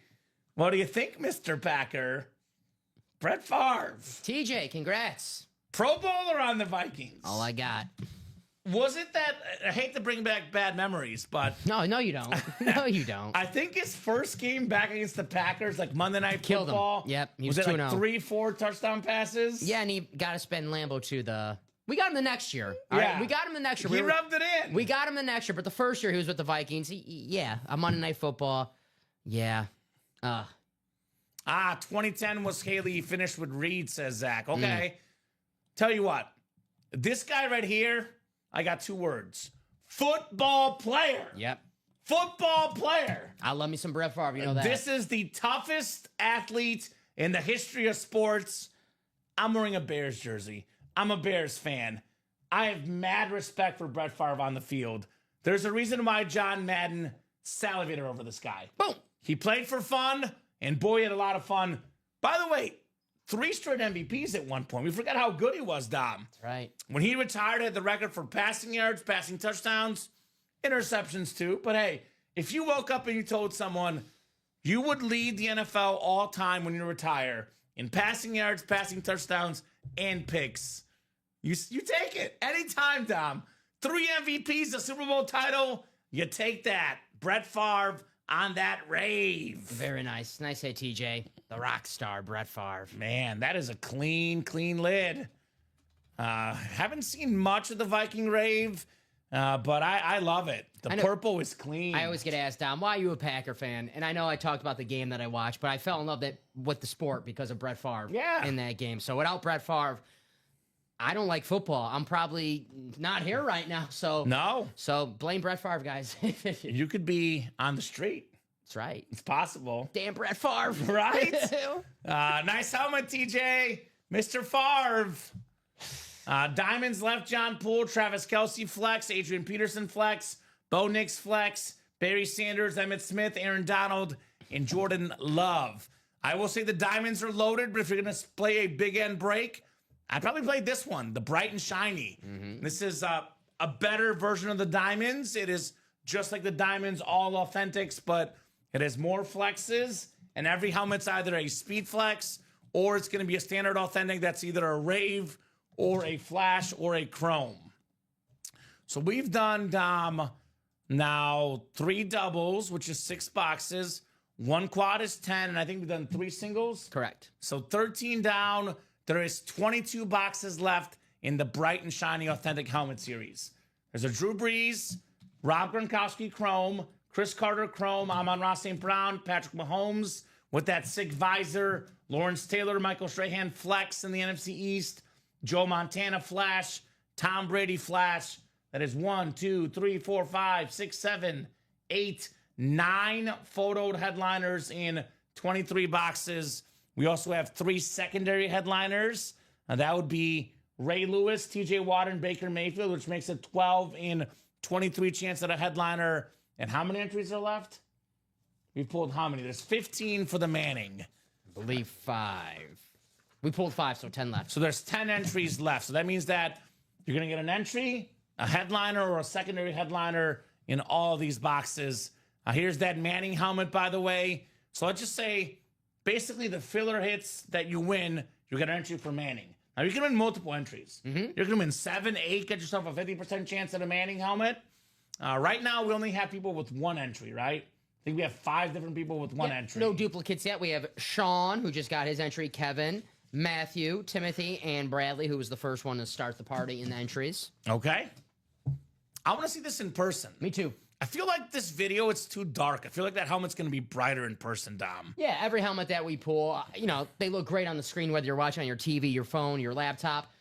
Speaker 2: What do you think, Mr. Packer? Brett Favre,
Speaker 3: TJ, congrats.
Speaker 2: Pro Bowler on the Vikings.
Speaker 3: All I got.
Speaker 2: Was it that? I hate to bring back bad memories, but
Speaker 3: No, you don't. No, you don't.
Speaker 2: I think his first game back against the Packers, like Monday Night
Speaker 3: Killed him.
Speaker 2: Football.
Speaker 3: Yep, he
Speaker 2: Was
Speaker 3: was
Speaker 2: it like
Speaker 3: 2-0.
Speaker 2: 3-4 touchdown passes?
Speaker 3: Yeah, and he got to spend Lambeau to the... We got him the next year. All right,
Speaker 2: Yeah.
Speaker 3: we got him the next year.
Speaker 2: He
Speaker 3: We were-
Speaker 2: rubbed it in.
Speaker 3: We got him the next year, but the first year he was with the Vikings. Yeah, a Monday Night Football. Yeah.
Speaker 2: 2010 was Haley. He finished with Reed, says Zach.
Speaker 3: Mm.
Speaker 2: Okay. Tell you what. This guy right here, I got two words. Football player.
Speaker 3: Yep.
Speaker 2: Football player.
Speaker 3: I love me some Brett Favre. You know that.
Speaker 2: This is the toughest athlete in the history of sports. I'm wearing a Bears jersey. I'm a Bears fan. I have mad respect for Brett Favre on the field. There's a reason why John Madden salivated over this guy.
Speaker 3: Boom.
Speaker 2: He played for fun, and boy, he had a lot of fun. By the way, 3 straight MVPs at one point. We forgot how good he was, Dom.
Speaker 3: That's right.
Speaker 2: When he retired, he had the record for passing yards, passing touchdowns, interceptions too. But hey, if you woke up and you told someone you would lead the NFL all time when you retire in passing yards, passing touchdowns, and picks, you take it anytime, Dom. 3 MVPs, a Super Bowl title, you take that. Brett Favre on that rave.
Speaker 3: Very nice. Nice hit, TJ. The rock star, Brett Favre.
Speaker 2: Man, that is a clean lid. Haven't seen much of the Viking rave, but I love it. The
Speaker 3: know-
Speaker 2: purple is clean.
Speaker 3: I always get asked, Dom, why are you a Packer fan? And I know I talked about the game that I watched, but I fell in love with the sport because of Brett Favre
Speaker 2: Yeah.
Speaker 3: in that game. So without Brett Favre, I don't like football. I'm probably not here right now. So
Speaker 2: No,
Speaker 3: So blame Brett Favre, guys. That's
Speaker 2: you could be on the street.
Speaker 3: right.
Speaker 2: It's possible.
Speaker 3: Damn Brett Favre.
Speaker 2: Right? Nice helmet, TJ. Mr. Favre. Diamonds left John Poole, Travis Kelce flex, Adrian Peterson flex, Bo Nix flex, Barry Sanders, Emmitt Smith, Aaron Donald, and Jordan Love. I will say the diamonds are loaded, but if you're going to play a big end break, I'd probably play this one, the bright and shiny. This is a better version of the diamonds. It is just like the diamonds, all authentics, but it has more flexes, and every helmet's either a speed flex or it's going to be a standard authentic that's either a rave or a flash or a chrome. So we've done, Dom, now 3 doubles, which is 6 boxes. 1 quad is 10, and I think we've done 3 singles.
Speaker 3: Correct.
Speaker 2: So 13 down. There is 22 boxes left in the bright and shiny authentic helmet series. There's a Drew Brees, Rob Gronkowski Chrome, Chris Carter Chrome, Amon-Ra St. Brown, Patrick Mahomes with that sick visor, Lawrence Taylor, Michael Strahan Flex in the NFC East, Joe Montana Flash, Tom Brady Flash. That is 1, 2, 3, 4, 5, 6, 7, 8, 9 photoed headliners in 23 boxes. We also have 3 secondary headliners. That would be Ray Lewis, TJ Watt, and Baker Mayfield, which makes it 12 in 23 chance at a headliner. And how many entries are left? We've pulled how many? There's 15 for the Manning.
Speaker 3: I believe 5. We pulled 5, so 10 left.
Speaker 2: So there's 10 entries left. So that means that you're going to get an entry, a headliner, or a secondary headliner in all of these boxes. Here's that Manning helmet, by the way. So let's just say, basically, the filler hits that you win, you get an entry for Manning. Now, you can win multiple entries. You're going to win 7, 8, get yourself a 50% chance at a Manning helmet. Right now, we only have people with 1 entry, right? I think we have 5 different people with 1 entry.
Speaker 3: No duplicates yet. We have Sean, who just got his entry, Kevin, Matthew, Timothy, and Bradley, who was the first one to start the party in the entries.
Speaker 2: Okay. I want to see this in person.
Speaker 3: Me too.
Speaker 2: I feel like this video, it's too dark. I feel like that helmet's going to be brighter in person, Dom.
Speaker 3: Yeah, every helmet that we pull, they look great on the screen, whether you're watching on your TV, your phone, your laptop.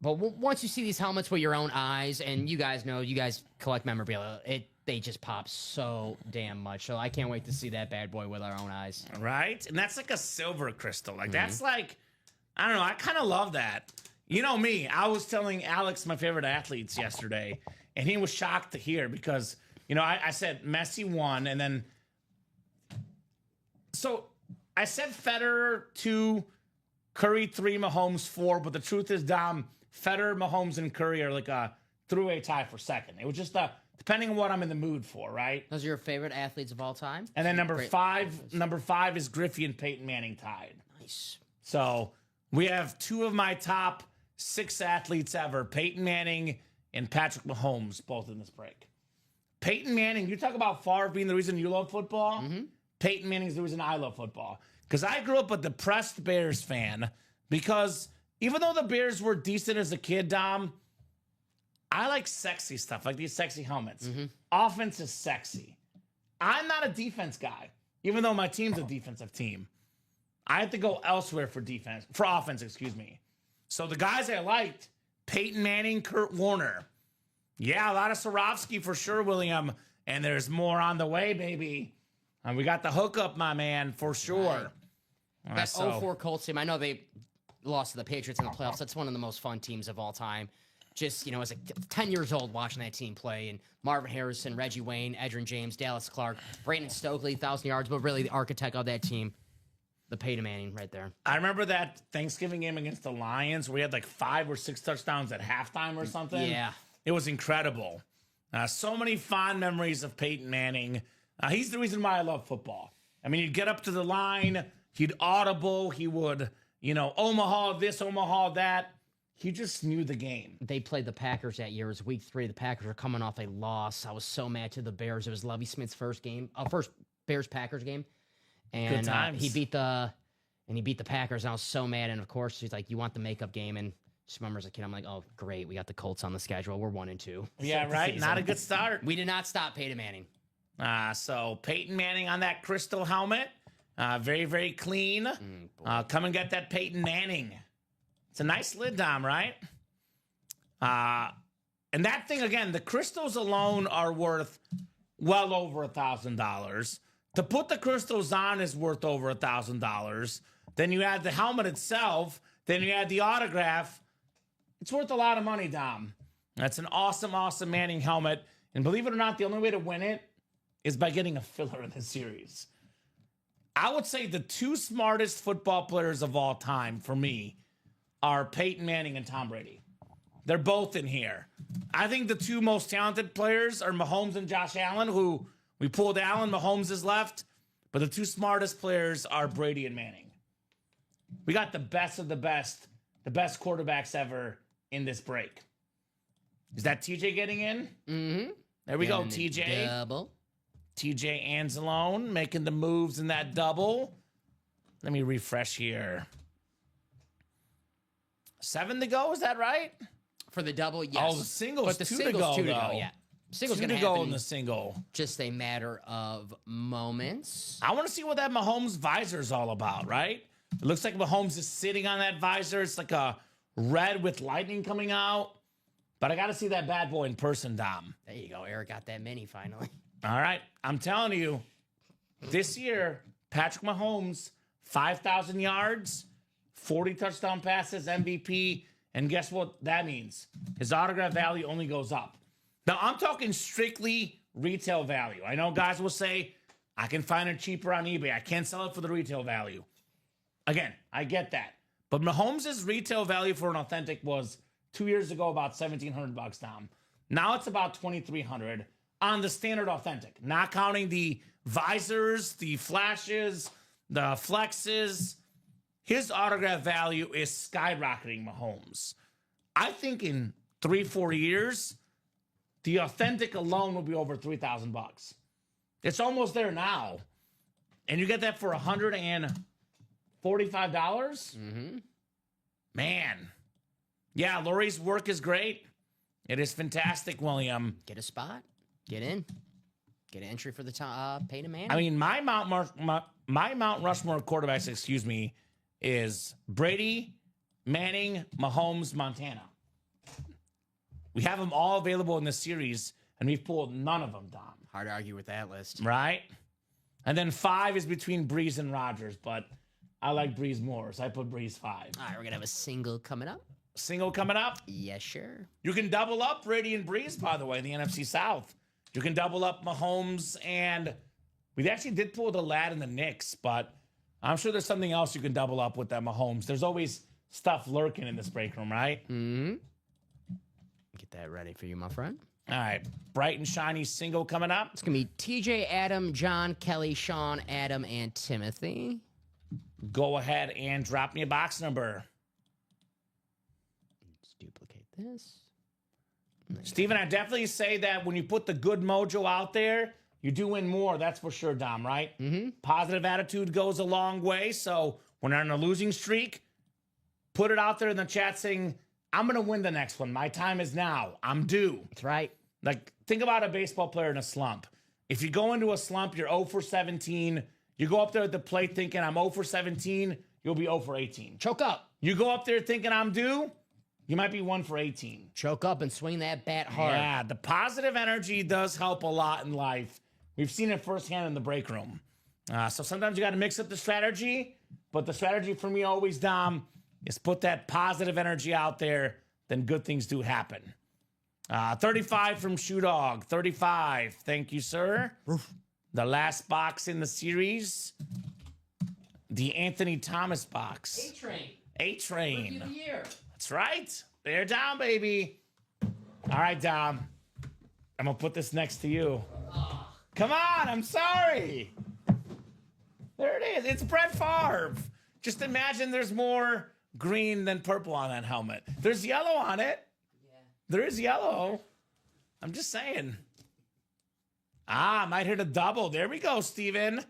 Speaker 3: But once you see these helmets with your own eyes, and you guys know, you guys collect memorabilia, they just pop so damn much. So I can't wait to see that bad boy with our own eyes.
Speaker 2: Right? And that's like a silver crystal. Like, that's like, I don't know, I kind of love that. You know me, I was telling Alex my favorite athletes yesterday, and he was shocked to hear because, I said Messi won, and then, so I said Federer 2, Curry 3, Mahomes 4, but the truth is, Dom, Federer, Mahomes, and Curry are like a three-way tie for second. It was just depending on what I'm in the mood for, right?
Speaker 3: Those are your favorite athletes of all time?
Speaker 2: And then number five is Griffey and Peyton Manning tied.
Speaker 3: Nice.
Speaker 2: So we have 2 of my top 6 athletes ever, Peyton Manning and Patrick Mahomes, both in this break. Peyton Manning, you talk about Favre being the reason you love football. Peyton Manning's the reason I love football. Because I grew up a depressed Bears fan because even though the Bears were decent as a kid, Dom, I like sexy stuff, like these sexy helmets. Offense is sexy. I'm not a defense guy, even though my team's a defensive team. I had to go elsewhere for offense, excuse me. So the guys I liked, Peyton Manning, Kurt Warner. Yeah, a lot of Swarovski for sure, William. And there's more on the way, baby. And we got the hookup, my man, for sure.
Speaker 3: Right. That 04 Colts team, I know they lost to the Patriots in the playoffs. That's one of the most fun teams of all time. Just, as a 10 years old watching that team play, and Marvin Harrison, Reggie Wayne, Edgerrin James, Dallas Clark, Brandon Stokely, 1,000 yards, but really the architect of that team, the Peyton Manning right there.
Speaker 2: I remember that Thanksgiving game against the Lions where we had like 5 or 6 touchdowns at halftime or something.
Speaker 3: Yeah.
Speaker 2: It was incredible. So many fond memories of Peyton Manning. He's the reason why I love football. I mean, he'd get up to the line, he'd audible, he would, Omaha this, Omaha that. He just knew the game.
Speaker 3: They played the Packers that year. It was week 3. The Packers were coming off a loss. I was so mad to the Bears. It was Lovie Smith's first Bears-Packers game. And
Speaker 2: Good times.
Speaker 3: he beat the Packers, and I was so mad. And, of course, he's like, you want the makeup game? And just remember as a kid, I'm like, oh, great. We got the Colts on the schedule. We're 1-2.
Speaker 2: Yeah, right. Not a good start.
Speaker 3: We did not stop Peyton Manning.
Speaker 2: So Peyton Manning on that crystal helmet. Very, very clean. Come and get that Peyton Manning. It's a nice lid, Dom, right? And that thing, again, the crystals alone are worth well over $1,000. To put the crystals on is worth over $1,000. Then you add the helmet itself. Then you add the autograph. It's worth a lot of money, Dom. That's an awesome, awesome Manning helmet. And believe it or not, the only way to win it is by getting a filler in the series. I would say the 2 smartest football players of all time for me are Peyton Manning and Tom Brady. They're both in here. I think the 2 most talented players are Mahomes and Josh Allen, who we pulled Allen, Mahomes is left. But the 2 smartest players are Brady and Manning. We got the best of the best quarterbacks ever in this break. Is that TJ getting in?
Speaker 3: Mm-hmm.
Speaker 2: There we go, TJ.
Speaker 3: Double.
Speaker 2: TJ Anzalone making the moves in that double. Let me refresh here. 7 to go, is that right?
Speaker 3: For the double, yes.
Speaker 2: Oh, the singles,
Speaker 3: but the
Speaker 2: 2
Speaker 3: singles,
Speaker 2: to go,
Speaker 3: 2 to go,
Speaker 2: though.
Speaker 3: yeah. Singles
Speaker 2: 2
Speaker 3: gonna
Speaker 2: to go
Speaker 3: happen
Speaker 2: in the single.
Speaker 3: just a matter of moments.
Speaker 2: I want to see what that Mahomes visor is all about, right? It looks like Mahomes is sitting on that visor. It's like a red with lightning coming out. But I got to see that bad boy in person, Dom.
Speaker 3: There you go. Eric got that mini finally.
Speaker 2: All right. I'm telling you, this year, Patrick Mahomes, 5,000 yards, 40 touchdown passes, MVP. And guess what that means? His autograph value only goes up. Now, I'm talking strictly retail value. I know guys will say, I can find it cheaper on eBay. I can't sell it for the retail value. Again, I get that. But Mahomes' retail value for an authentic was 2 years ago about $1,700 down. Now it's about $2,300 on the standard authentic, not counting the visors, the flashes, the flexes. His autograph value is skyrocketing Mahomes. I think in 3-4 years, the authentic alone will be over $3,000. It's almost there now. And you get that for $145?
Speaker 3: Mm-hmm.
Speaker 2: Man. Yeah, Lori's work is great. It is fantastic, William.
Speaker 3: Get a spot. Get in. Get an entry for the Peyton Manning.
Speaker 2: I mean, my Mount Rushmore quarterbacks, excuse me, is Brady, Manning, Mahomes, Montana. We have them all available in this series, and we've pulled none of them, Dom.
Speaker 3: Hard to argue with that list.
Speaker 2: Right? And then 5 is between Breeze and Rodgers, but I like Breeze more, so I put Breeze 5.
Speaker 3: All right, we're going to have a single coming up.
Speaker 2: Single coming up?
Speaker 3: Yes, sure.
Speaker 2: You can double up Brady and Breeze, by the way, in the NFC South. You can double up Mahomes, and we actually did pull the lad and the Knicks, but I'm sure there's something else you can double up with that Mahomes. There's always stuff lurking in this break room, right?
Speaker 3: Mm-hmm. Get that ready for you, my friend.
Speaker 2: All right. Bright and shiny single coming up.
Speaker 3: It's going to be TJ, Adam, John, Kelly, Sean, Adam, and Timothy.
Speaker 2: Go ahead and drop me a box number.
Speaker 3: Let's duplicate this.
Speaker 2: Steven, I definitely say that when you put the good mojo out there, you do win more. That's for sure, Dom, right?
Speaker 3: Mm-hmm.
Speaker 2: Positive attitude goes a long way. So when you're on a losing streak, put it out there in the chat saying, I'm going to win the next one. My time is now. I'm due.
Speaker 3: That's right.
Speaker 2: Like, think about a baseball player in a slump. If you go into a slump, you're 0 for 17. You go up there at the plate thinking, I'm 0 for 17. You'll be 0 for 18.
Speaker 3: Choke up.
Speaker 2: You go up there thinking, I'm due. You might be 1 for 18.
Speaker 3: Choke up and swing that bat hard.
Speaker 2: Yeah, the positive energy does help a lot in life. We've seen it firsthand in the break room. So sometimes you got to mix up the strategy. But the strategy for me always, Dom, is put that positive energy out there, then good things do happen. 35 from Shoe Dog. 35. Thank you, sir. The last box in the series. The Anthony Thomas box.
Speaker 3: A-Train.
Speaker 2: A-Train.
Speaker 3: Rookie of the year.
Speaker 2: That's right. Bear down, baby. All right, Dom. I'm going to put this next to you. Come on. I'm sorry. There it is. It's Brett Favre. Just imagine there's more green than purple on that helmet. There's yellow on it.
Speaker 3: Yeah.
Speaker 2: There is yellow. I'm just saying. Might hit a double. There we go, Steven.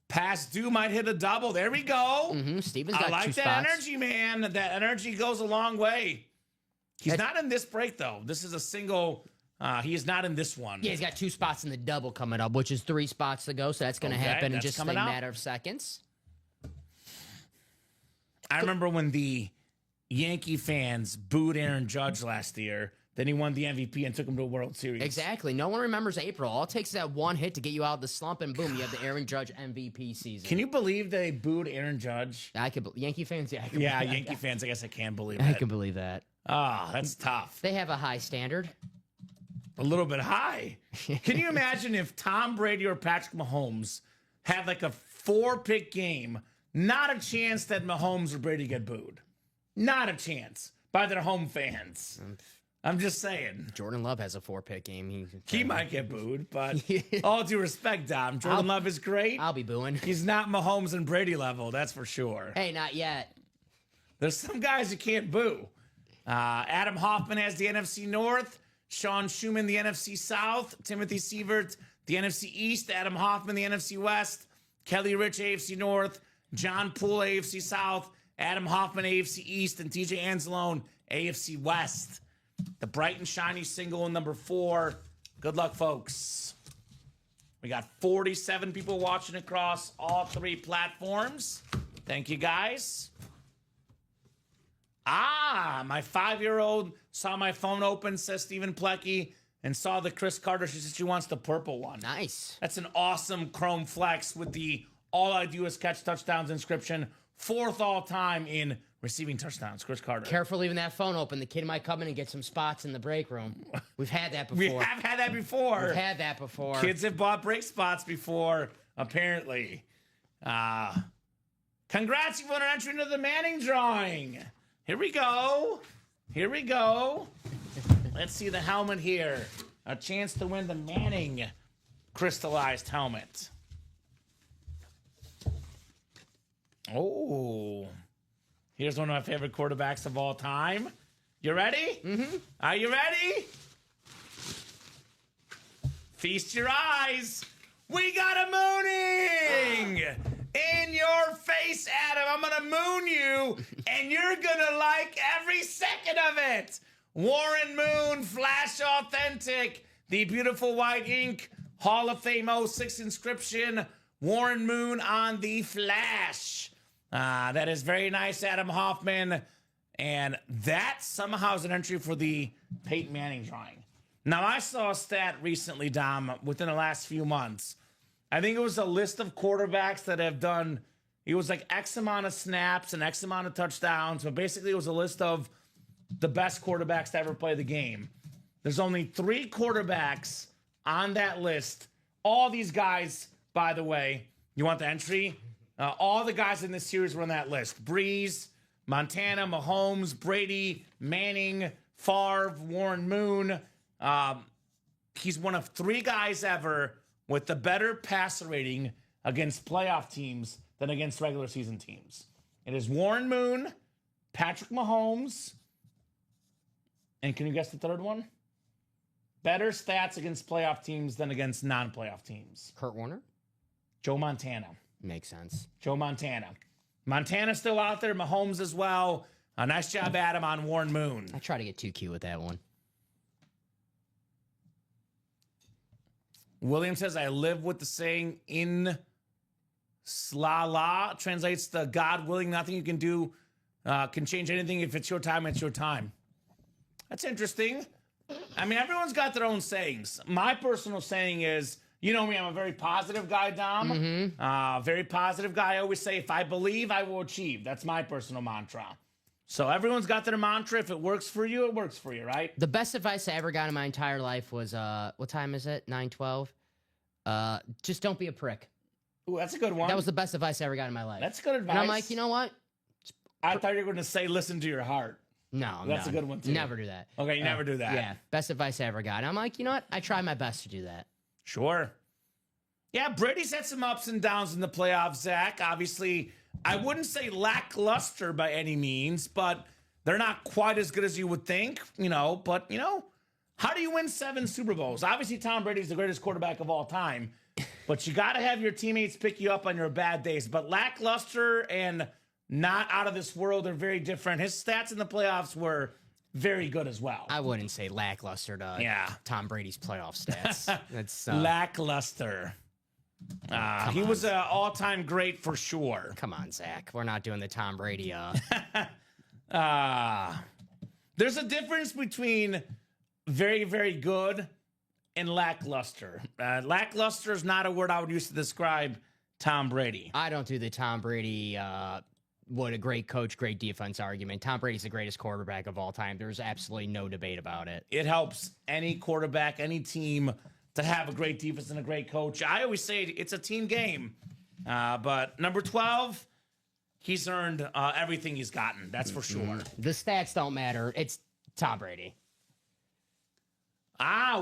Speaker 2: Past due might hit a double. There we go.
Speaker 3: Mm-hmm. Steven's got
Speaker 2: I like
Speaker 3: two
Speaker 2: that
Speaker 3: spots.
Speaker 2: energy, man. That energy goes a long way. He's not in this break, though. This is a single. He is not in this one.
Speaker 3: Yeah, he's got 2 spots in the double coming up, which is 3 spots to go. So that's going to happen in
Speaker 2: that's
Speaker 3: just a
Speaker 2: coming up.
Speaker 3: matter of seconds.
Speaker 2: I remember when the Yankee fans booed Aaron Judge last year. Then he won the MVP and took him to a World Series.
Speaker 3: Exactly. No one remembers April. All it takes is that one hit to get you out of the slump, and boom, you have the Aaron Judge MVP season.
Speaker 2: Can you believe they booed Aaron Judge?
Speaker 3: Yankee fans, yeah. I can
Speaker 2: Yeah,
Speaker 3: believe
Speaker 2: Yankee
Speaker 3: that.
Speaker 2: fans, I guess I can believe
Speaker 3: I
Speaker 2: that.
Speaker 3: can believe that.
Speaker 2: That's tough.
Speaker 3: They have a high standard.
Speaker 2: A little bit high. Can you imagine if Tom Brady or Patrick Mahomes had like a 4-pick game? Not a chance that Mahomes or Brady get booed. Not a chance by their home fans. I'm just saying.
Speaker 3: Jordan Love has a 4-pick game.
Speaker 2: He might get booed, but all due respect, Dom. Jordan Love is great.
Speaker 3: I'll be booing.
Speaker 2: He's not Mahomes and Brady level, that's for sure.
Speaker 3: Hey, not yet.
Speaker 2: There's some guys you can't boo. Adam Hoffman has the NFC North. Sean Schumann, the NFC South. Timothy Sievert, the NFC East. Adam Hoffman, the NFC West. Kelly Rich, AFC North. John Poole, AFC South. Adam Hoffman, AFC East. And TJ Anzalone, AFC West. The bright and shiny single in number 4. Good luck, folks. We got 47 people watching across all 3 platforms. Thank you, guys. My 5-year-old saw my phone open, says Stephen Plecky, and saw the Chris Carter. She said she wants the purple one.
Speaker 3: Nice.
Speaker 2: That's an awesome chrome flex with the all I do is catch touchdowns inscription. 4th all time in receiving touchdowns, Chris Carter.
Speaker 3: Careful leaving that phone open. The kid might come in and get some spots in the break room. We've had that before.
Speaker 2: We have had that before.
Speaker 3: We've had that before.
Speaker 2: Kids have bought break spots before, apparently. Congrats, you've won an entry into the Manning drawing. Here we go. Here we go. Let's see the helmet here. A chance to win the Manning crystallized helmet. Oh. Here's one of my favorite quarterbacks of all time. You ready?
Speaker 3: Mm-hmm.
Speaker 2: Are you ready? Feast your eyes. We got a mooning! In your face, Adam. I'm going to moon you, and you're going to like every second of it. Warren Moon, Flash Authentic, the beautiful white ink, Hall of Fame 06 inscription, Warren Moon on the Flash. That is very nice, Adam Hoffman. And that somehow is an entry for the Peyton Manning drawing. Now, I saw a stat recently, Dom, within the last few months. I think it was a list of quarterbacks that have done, it was like X amount of snaps and X amount of touchdowns. So basically, it was a list of the best quarterbacks to ever play the game. There's only 3 quarterbacks on that list. All these guys, by the way, you want the entry? All the guys in this series were on that list. Breeze, Montana, Mahomes, Brady, Manning, Favre, Warren Moon. He's one of 3 guys ever with the better passer rating against playoff teams than against regular season teams. It is Warren Moon, Patrick Mahomes, and can you guess the third one? Better stats against playoff teams than against non-playoff teams.
Speaker 3: Kurt Warner?
Speaker 2: Joe Montana.
Speaker 3: Makes sense.
Speaker 2: Joe Montana. Montana's still out there. Mahomes as well. Nice job, Adam, on Warren Moon.
Speaker 3: I try to get too cute with that one.
Speaker 2: William says, I live with the saying in Slala. Translates to God willing, nothing you can do can change anything. If it's your time, it's your time. That's interesting. I mean, everyone's got their own sayings. My personal saying is, you know me, I'm a very positive guy, Dom.
Speaker 3: Mm-hmm.
Speaker 2: Very positive guy. I always say, if I believe, I will achieve. That's my personal mantra. So everyone's got their mantra. If it works for you, it works for you, right?
Speaker 3: The best advice I ever got in my entire life was, what time is it? 9:12. Just don't be a prick.
Speaker 2: Ooh, that's a good one.
Speaker 3: That was the best advice I ever got in my life.
Speaker 2: That's good advice.
Speaker 3: And I'm like, you know what?
Speaker 2: I thought you were going to say, listen to your heart.
Speaker 3: No,
Speaker 2: That's a good one, too.
Speaker 3: Never do that.
Speaker 2: Okay, you never do that.
Speaker 3: Yeah, best advice I ever got. And I'm like, you know what? I try my best to do that.
Speaker 2: Sure. Yeah, Brady's had some ups and downs in the playoffs, Zach. Obviously, I wouldn't say lackluster by any means, but they're not quite as good as you would think, But, how do you win 7 Super Bowls? Obviously, Tom Brady's the greatest quarterback of all time, but you got to have your teammates pick you up on your bad days. But lackluster and not out of this world are very different. His stats in the playoffs were very good as well.
Speaker 3: I wouldn't say lackluster to Tom Brady's playoff stats. That's
Speaker 2: lackluster. He was an all-time great for sure.
Speaker 3: Come on, Zach. We're not doing the Tom Brady.
Speaker 2: There's a difference between very, very good and lackluster. Lackluster is not a word I would use to describe Tom Brady.
Speaker 3: I don't do the Tom Brady, what a great coach, great defense argument. Tom Brady's the greatest quarterback of all time. There's absolutely no debate about it.
Speaker 2: It helps any quarterback, any team to have a great defense and a great coach. I always say it's a team game. But number 12, he's earned everything he's gotten. That's for sure.
Speaker 3: The stats don't matter. It's Tom Brady.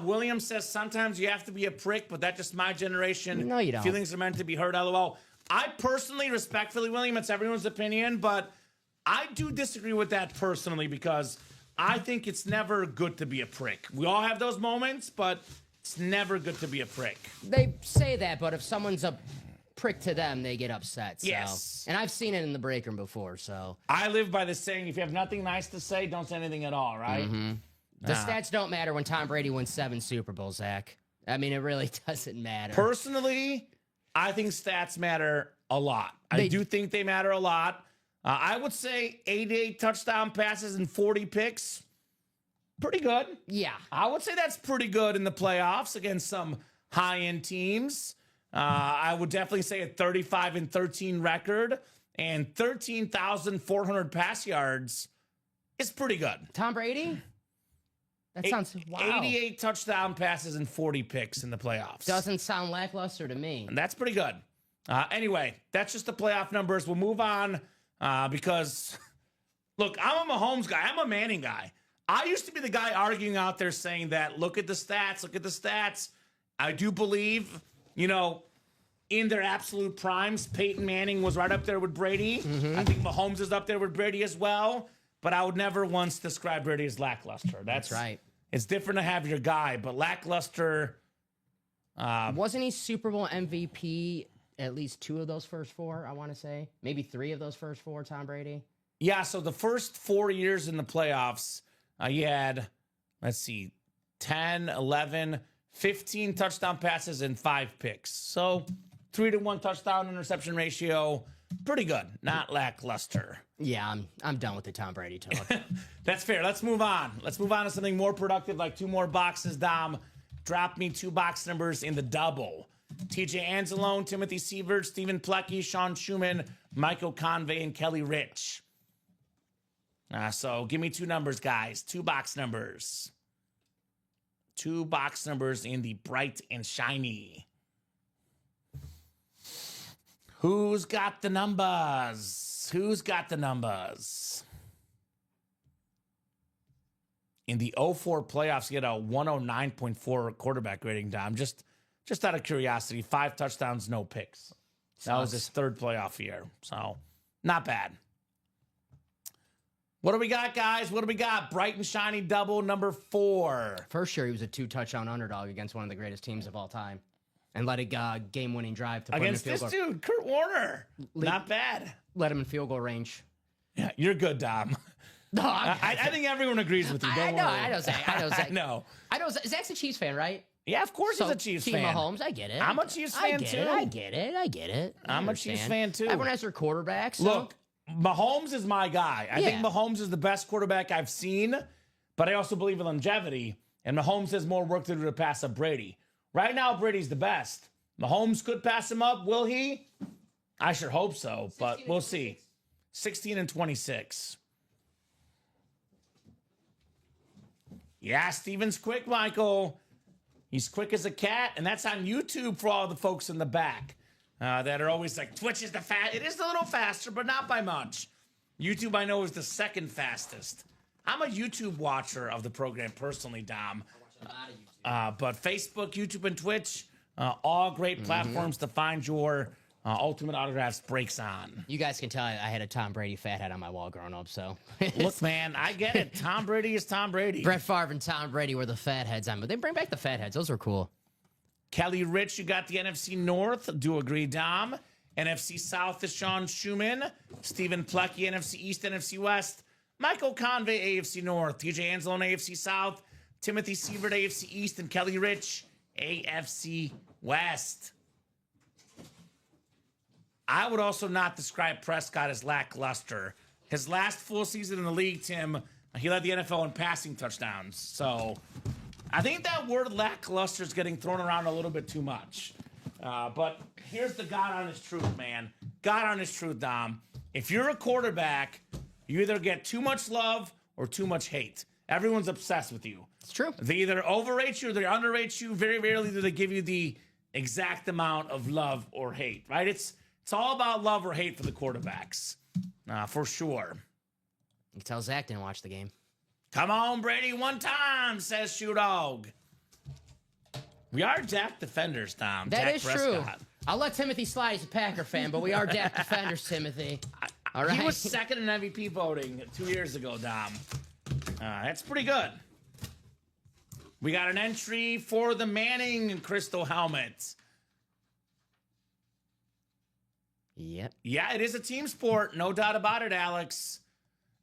Speaker 2: William says sometimes you have to be a prick, but that's just my generation.
Speaker 3: No, you don't.
Speaker 2: Feelings are meant to be heard, LOL. I personally, respectfully, William, it's everyone's opinion, but I do disagree with that personally because I think it's never good to be a prick. We all have those moments, but it's never good to be a prick.
Speaker 3: They say that, but if someone's a prick to them, they get upset. So.
Speaker 2: Yes.
Speaker 3: And I've seen it in the break room before, so.
Speaker 2: I live by the saying, if you have nothing nice to say, don't say anything at all, right?
Speaker 3: The stats don't matter when Tom Brady wins 7 Super Bowls, Zach. I mean, it really doesn't matter.
Speaker 2: Personally, I think stats matter a lot. I do think they matter a lot. I would say 88 touchdown passes and 40 picks. Pretty good.
Speaker 3: Yeah.
Speaker 2: I would say that's pretty good in the playoffs against some high-end teams. I would definitely say a 35-13 record and 13,400 pass yards is pretty good.
Speaker 3: Tom Brady? That sounds, wow.
Speaker 2: 88 touchdown passes and 40 picks in the playoffs.
Speaker 3: Doesn't sound lackluster to me.
Speaker 2: And that's pretty good. Anyway, that's just the playoff numbers. We'll move on because, look, I'm a Mahomes guy. I'm a Manning guy. I used to be the guy arguing out there saying that, look at the stats, look at the stats. I do believe, you know, in their absolute primes, Peyton Manning was right up there with Brady. I think Mahomes is up there with Brady as well. But I would never once describe Brady as lackluster. That's
Speaker 3: right.
Speaker 2: It's different to have your guy, but lackluster.
Speaker 3: Wasn't he Super Bowl MVP at least 2 of those first 4, I want to say? Maybe 3 of those first 4, Tom Brady?
Speaker 2: Yeah, so the first 4 years in the playoffs, he had, let's see, 10, 11, 15 touchdown passes and 5 picks. So 3-to-1 touchdown interception ratio. Pretty good, not lackluster.
Speaker 3: Yeah, I'm done with the Tom Brady talk.
Speaker 2: That's fair. Let's move on. Let's move on to something more productive, like 2 more boxes. Dom, drop me 2 box numbers in the double. TJ Anzalone, Timothy Sievert, Stephen Plecki, Sean Schumann, Michael Convey, and Kelly Rich. So give me 2 numbers, guys. 2 box numbers. 2 box numbers in the bright and shiny. Who's got the numbers? Who's got the numbers? In the 04 playoffs, he had a 109.4 quarterback rating, Dom. Just out of curiosity, 5 touchdowns, no picks. That was his 3rd playoff year. So, not bad. What do we got, guys? What do we got? Bright and shiny double number 4.
Speaker 3: First year, he was a 2-touchdown underdog against one of the greatest teams of all time. And let a game-winning drive to put him in
Speaker 2: Against
Speaker 3: field
Speaker 2: this
Speaker 3: goal.
Speaker 2: dude, Kurt Warner. Not bad.
Speaker 3: Let him in field goal range.
Speaker 2: Yeah, you're good, Dom.
Speaker 3: No,
Speaker 2: I think everyone agrees with you. Don't worry.
Speaker 3: I know, Zach.
Speaker 2: I know.
Speaker 3: Zach's a Chiefs fan, right?
Speaker 2: Yeah, of course he's a Chiefs
Speaker 3: Team
Speaker 2: fan.
Speaker 3: Mahomes, I get it.
Speaker 2: I'm a Chiefs fan, too.
Speaker 3: I get it.
Speaker 2: I'm a Chiefs fan, too.
Speaker 3: Everyone has their quarterback. So.
Speaker 2: Look, Mahomes is my guy. I think
Speaker 3: Yeah.
Speaker 2: Mahomes is the best quarterback I've seen, but I also believe in longevity, and Mahomes has more work to do to pass up Brady. Right now, Brady's the best. Mahomes could pass him up. Will he? I sure hope so, but we'll see. 16-26. Yeah, Steven's quick, Michael. He's quick as a cat, and that's on YouTube for all the folks in the back that are always like, Twitch is the fast. It is a little faster, but not by much. YouTube, I know, is the 2nd fastest. I'm a YouTube watcher of the program personally, Dom. But Facebook, YouTube, and Twitch, all great platforms to find your Ultimate Autographs breaks on.
Speaker 3: You guys can tell I had a Tom Brady fat head on my wall growing up, so.
Speaker 2: Look, man, I get it. Tom Brady is Tom Brady.
Speaker 3: Brett Favre and Tom Brady were the fat heads on, but they bring back the fat heads. Those were cool.
Speaker 2: Kelly Rich, you got the NFC North. Do agree, Dom. NFC South is Sean Schumann. Stephen Plecki, NFC East, NFC West. Michael Convey, AFC North. TJ Anzalone, AFC South. Timothy Sievert, AFC East. And Kelly Rich, AFC West. I would also not describe Prescott as lackluster. His last full season in the league, Tim, he led the NFL in passing touchdowns. So I think that word lackluster is getting thrown around a little bit too much. But here's the God honest truth, man. God honest truth, Dom. If you're a quarterback, you either get too much love or too much hate. Everyone's obsessed with you.
Speaker 3: It's true.
Speaker 2: They either overrate you or they underrate you. Very rarely do they give you the exact amount of love or hate, right? It's all about love or hate for the quarterbacks, for sure.
Speaker 3: You can tell Zach didn't watch the game.
Speaker 2: Come on, Brady, one time, says Shoe Dog. We are Dak defenders, Tom.
Speaker 3: That
Speaker 2: Dak
Speaker 3: is
Speaker 2: Prescott.
Speaker 3: true. I'll let Timothy slide. He's a Packer fan, but we are Dak defenders, Timothy. All right.
Speaker 2: He was second in MVP voting 2 years ago, Dom. That's pretty good. We got an entry for the Manning crystal helmet.
Speaker 3: Yep.
Speaker 2: Yeah, it is a team sport. No doubt about it, Alex.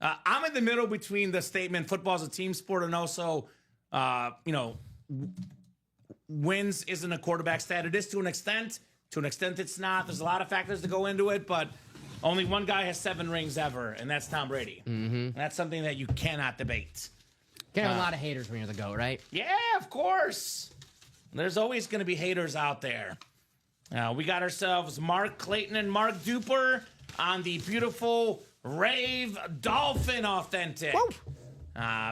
Speaker 2: I'm in the middle between the statement football is a team sport and also, wins isn't a quarterback stat. It is to an extent. To an extent, it's not. There's a lot of factors that go into it, but only one guy has 7 rings ever, and that's Tom Brady. Mm-hmm. And that's something that you cannot debate.
Speaker 3: Get a lot of haters when you're the GOAT, right?
Speaker 2: Yeah, of course. There's always going to be haters out there. We got ourselves Mark Clayton and Mark Duper on the beautiful Rave Dolphin Authentic.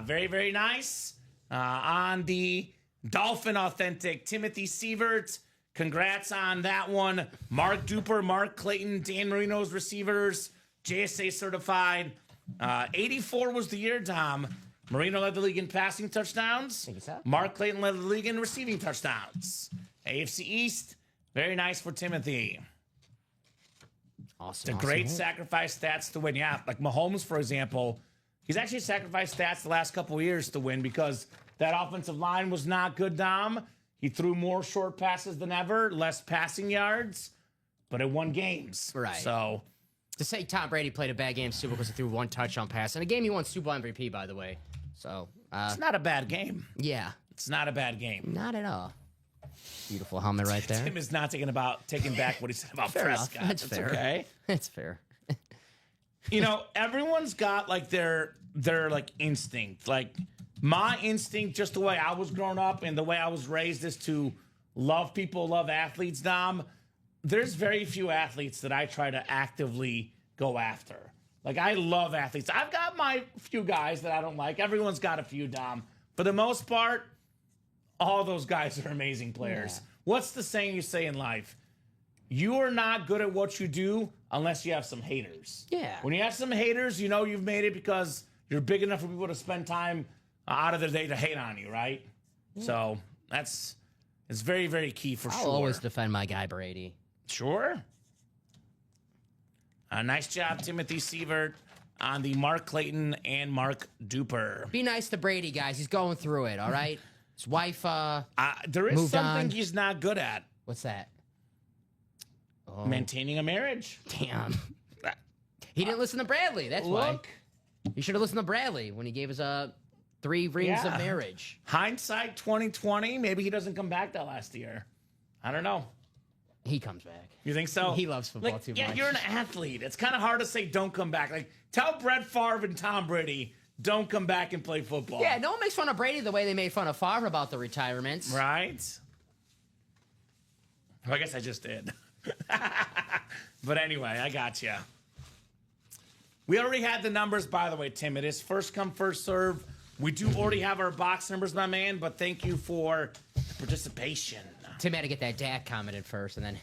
Speaker 2: Very, very nice. On the Dolphin Authentic, Timothy Sievert. Congrats on that one. Mark Duper, Mark Clayton, Dan Marino's receivers, JSA certified. 84 was the year, Dom. Marino led the league in passing touchdowns.
Speaker 3: Think so.
Speaker 2: Mark Clayton led the league in receiving touchdowns. AFC East, very nice for Timothy.
Speaker 3: Awesome.
Speaker 2: It's a great sacrifice stats to win. Yeah, like Mahomes, for example, he's actually sacrificed stats the last couple of years to win because that offensive line was not good, Dom. He threw more short passes than ever, less passing yards, but it won games.
Speaker 3: Right.
Speaker 2: So
Speaker 3: to say Tom Brady played a bad game Super Bowl because he threw 1 touchdown pass. And a game he won Super Bowl MVP, by the way. So,
Speaker 2: it's not a bad game.
Speaker 3: Yeah.
Speaker 2: It's not a bad game.
Speaker 3: Not at all. Beautiful helmet right there.
Speaker 2: Tim is not taking back what he said about
Speaker 3: Fair enough.
Speaker 2: Prescott.
Speaker 3: That's fair.
Speaker 2: Okay.
Speaker 3: That's fair.
Speaker 2: Everyone's got like their like instinct. Like my instinct, just the way I was growing up and the way I was raised, is to love people, love athletes, Dom. There's very few athletes that I try to actively go after. Like, I love athletes. I've got my few guys that I don't like. Everyone's got a few, Dom. For the most part, all those guys are amazing players.
Speaker 3: Yeah.
Speaker 2: What's the saying you say in life? You are not good at what you do unless you have some haters.
Speaker 3: Yeah.
Speaker 2: When you have some haters, you know you've made it because you're big enough for people to spend time out of their day to hate on you, right? Yeah. So it's very, very key for sure.
Speaker 3: I'll always defend my guy Brady.
Speaker 2: Sure. Nice job, Timothy Sievert, on the Mark Clayton and Mark Duper.
Speaker 3: Be nice to Brady, guys. He's going through it, all right? His wife
Speaker 2: there is
Speaker 3: moved
Speaker 2: something
Speaker 3: on.
Speaker 2: he's not good at.
Speaker 3: What's that? Oh.
Speaker 2: Maintaining a marriage.
Speaker 3: Damn. He didn't listen to Bradley. That's why.
Speaker 2: Look.
Speaker 3: He should have listened to Bradley when he gave us 3 rings of marriage.
Speaker 2: Hindsight 2020. Maybe he doesn't come back that last year. I don't know.
Speaker 3: He comes back.
Speaker 2: You think so?
Speaker 3: He loves football too much.
Speaker 2: Yeah, you're an athlete. It's kind of hard to say don't come back. Like, tell Brett Favre and Tom Brady, don't come back and play football.
Speaker 3: Yeah, no one makes fun of Brady the way they made fun of Favre about the retirements.
Speaker 2: Right? Well, I guess I just did. But anyway, I got you. We already had the numbers, by the way, Tim. It is first come, first serve. We do already have our box numbers, my man, but thank you for the participation.
Speaker 3: Tim had to get that Dak commented first, and then...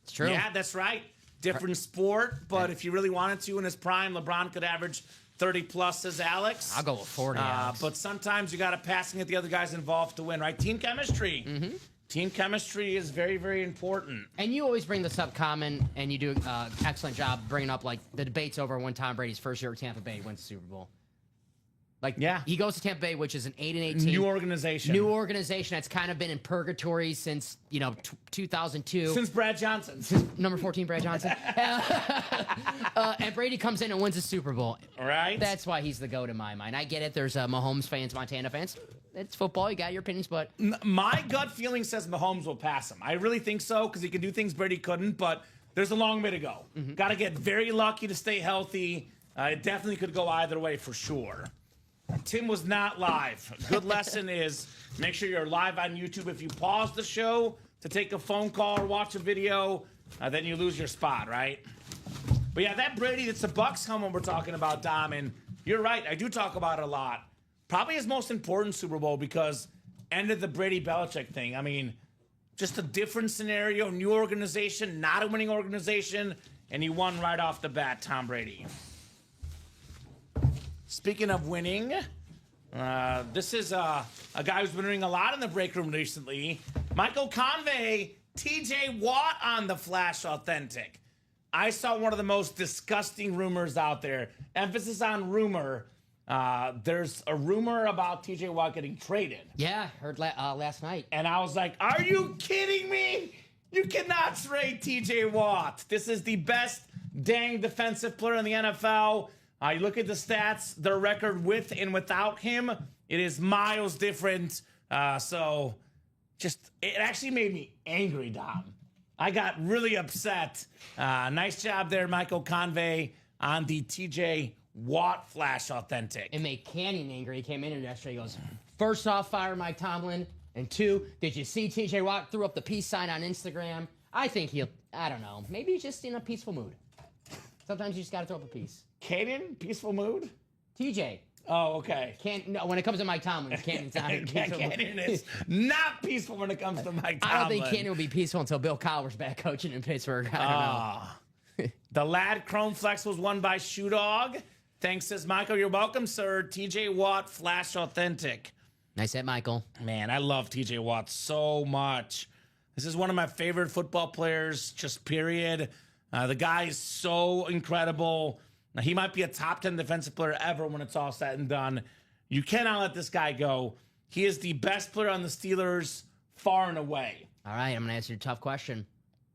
Speaker 3: It's true.
Speaker 2: Yeah, that's right. Different sport, but if you really wanted to in his prime, LeBron could average 30-plus, says Alex.
Speaker 3: I'll go with 40, Alex.
Speaker 2: But sometimes you got to pass and get the other guys involved to win, right? Team chemistry. Mm-hmm. Team chemistry is very, very important.
Speaker 3: And you always bring this up, Kamen, and you do an excellent job bringing up, like, the debates over when Tom Brady's first year at Tampa Bay wins the Super Bowl. Like,
Speaker 2: yeah,
Speaker 3: he goes to Tampa Bay, which is an 8-8 team.
Speaker 2: New organization that's kind of been in purgatory since 2002. Since Brad Johnson,
Speaker 3: number 14, Brad Johnson. And Brady comes in and wins the Super Bowl.
Speaker 2: Right.
Speaker 3: That's why he's the GOAT in my mind. I get it. There's Mahomes fans, Montana fans. It's football. You got your opinions, but
Speaker 2: my gut feeling says Mahomes will pass him. I really think so because he can do things Brady couldn't. But there's a long way to go. Mm-hmm. Got to get very lucky to stay healthy. It definitely could go either way for sure. Tim was not live. A good lesson is make sure you're live on YouTube. If you pause the show to take a phone call or watch a video, then you lose your spot, right? But yeah, that Brady, it's the Bucks helmet we're talking about, Dom, and you're right. I do talk about it a lot. Probably his most important Super Bowl because ended the Brady-Belichick thing. I mean, just a different scenario, new organization, not a winning organization, and he won right off the bat, Tom Brady. Speaking of winning, this is a guy who's been winning a lot in the break room recently. Michael Convey, TJ Watt on the Flash Authentic. I saw one of the most disgusting rumors out there. Emphasis on rumor. There's a rumor about TJ Watt getting traded.
Speaker 3: Yeah, heard last night.
Speaker 2: And I was like, are you kidding me? You cannot trade TJ Watt. This is the best dang defensive player in the NFL. You look at the stats, their record with and without him, it is miles different. So it actually made me angry, Dom. I got really upset. Nice job there, Michael Convey, on the TJ Watt Flash Authentic.
Speaker 3: It made Canyon angry. He came in here yesterday. He goes, first off, fire Mike Tomlin. And two, did you see TJ Watt threw up the peace sign on Instagram? I think I don't know. Maybe he's just in a peaceful mood. Sometimes you just got to throw up a piece.
Speaker 2: Canyon, peaceful mood?
Speaker 3: TJ.
Speaker 2: Oh, okay.
Speaker 3: When it comes to Mike Tomlin, Canyon's not in peaceful mood.
Speaker 2: Canyon is not peaceful when it comes to Mike Tomlin.
Speaker 3: I don't think Canyon will be peaceful until Bill Cowher's back coaching in Pittsburgh. I don't know.
Speaker 2: The Lad Chrome Flex was won by Shoe Dog. Thanks, says Michael. You're welcome, sir. TJ Watt Flash Authentic.
Speaker 3: Nice hit, Michael.
Speaker 2: Man, I love TJ Watt so much. This is one of my favorite football players, just period. The guy is so incredible. Now, he might be a top 10 defensive player ever when it's all said and done. You cannot let this guy go. He is the best player on the Steelers far and away.
Speaker 3: All right, I'm going to ask you a tough question.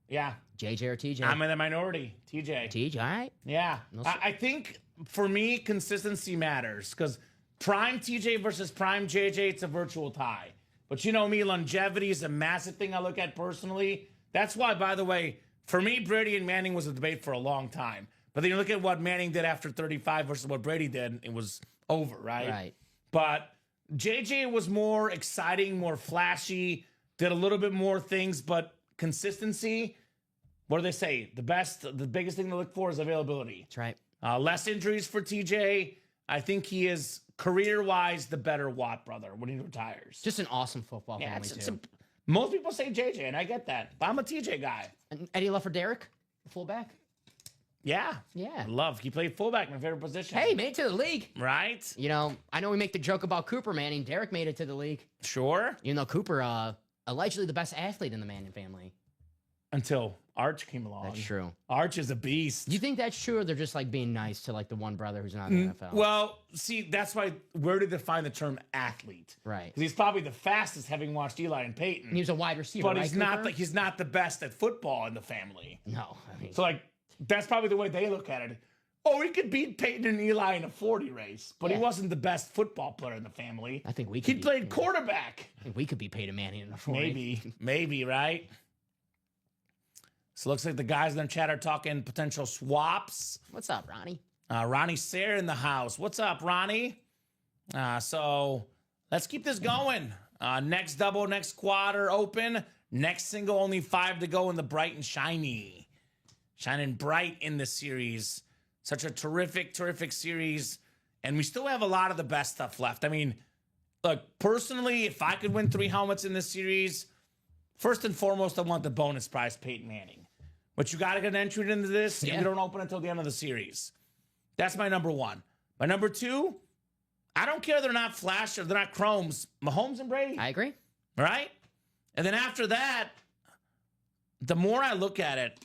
Speaker 2: Yeah.
Speaker 3: JJ or TJ?
Speaker 2: I'm in the minority. TJ.
Speaker 3: TJ, all right.
Speaker 2: Yeah. I think, for me, consistency matters because prime TJ versus prime JJ, it's a virtual tie. But you know me, longevity is a massive thing I look at personally. That's why, by the way, for me, Brady and Manning was a debate for a long time. But then you look at what Manning did after 35 versus what Brady did, it was over, right?
Speaker 3: Right.
Speaker 2: But JJ was more exciting, more flashy, did a little bit more things, but consistency, what do they say? The biggest thing to look for is availability.
Speaker 3: That's right.
Speaker 2: Less injuries for TJ. I think he is, career-wise, the better Watt brother when he retires.
Speaker 3: Just an awesome football family, too.
Speaker 2: Most people say JJ, and I get that. But I'm a TJ guy.
Speaker 3: And Eddie love for Derek, the fullback?
Speaker 2: Yeah.
Speaker 3: Yeah.
Speaker 2: He played fullback, my favorite position.
Speaker 3: Hey, made it to the league.
Speaker 2: Right?
Speaker 3: You know, I know we make the joke about Cooper Manning. Derek made it to the league.
Speaker 2: Sure.
Speaker 3: You know, Cooper, allegedly the best athlete in the Manning family.
Speaker 2: Until Arch came along.
Speaker 3: That's true.
Speaker 2: Arch is a beast.
Speaker 3: Do you think that's true, or they're just like being nice to like the one brother who's not in the NFL?
Speaker 2: Well, see, that's why where did they find the term athlete?
Speaker 3: Right.
Speaker 2: Because he's probably the fastest, having watched Eli and Peyton.
Speaker 3: And he was a wide receiver,
Speaker 2: but
Speaker 3: right,
Speaker 2: he's not the best at football in the family.
Speaker 3: No. I mean,
Speaker 2: So like that's probably the way they look at it. Oh, he could beat Peyton and Eli in a 40 race, but he wasn't the best football player in the family.
Speaker 3: I think we could.
Speaker 2: He played quarterback.
Speaker 3: I think we could be paid a Manning in a 40.
Speaker 2: Maybe, right? So it looks like the guys in the chat are talking potential swaps.
Speaker 3: What's up, Ronnie?
Speaker 2: Ronnie Sayre in the house. What's up, Ronnie? So let's keep this going. Next double, next quarter open. Next single, only 5 to go in the bright and shiny. Shining bright in this series. Such a terrific, terrific series. And we still have a lot of the best stuff left. I mean, look, personally, if I could win 3 helmets in this series, first and foremost, I want the bonus prize, Peyton Manning. But you got to get an entry into this, and you don't open until the end of the series. That's my number 1. My number 2, I don't care they're not flash or they're not chromes. Mahomes and Brady.
Speaker 3: I agree.
Speaker 2: All right? And then after that, the more I look at it,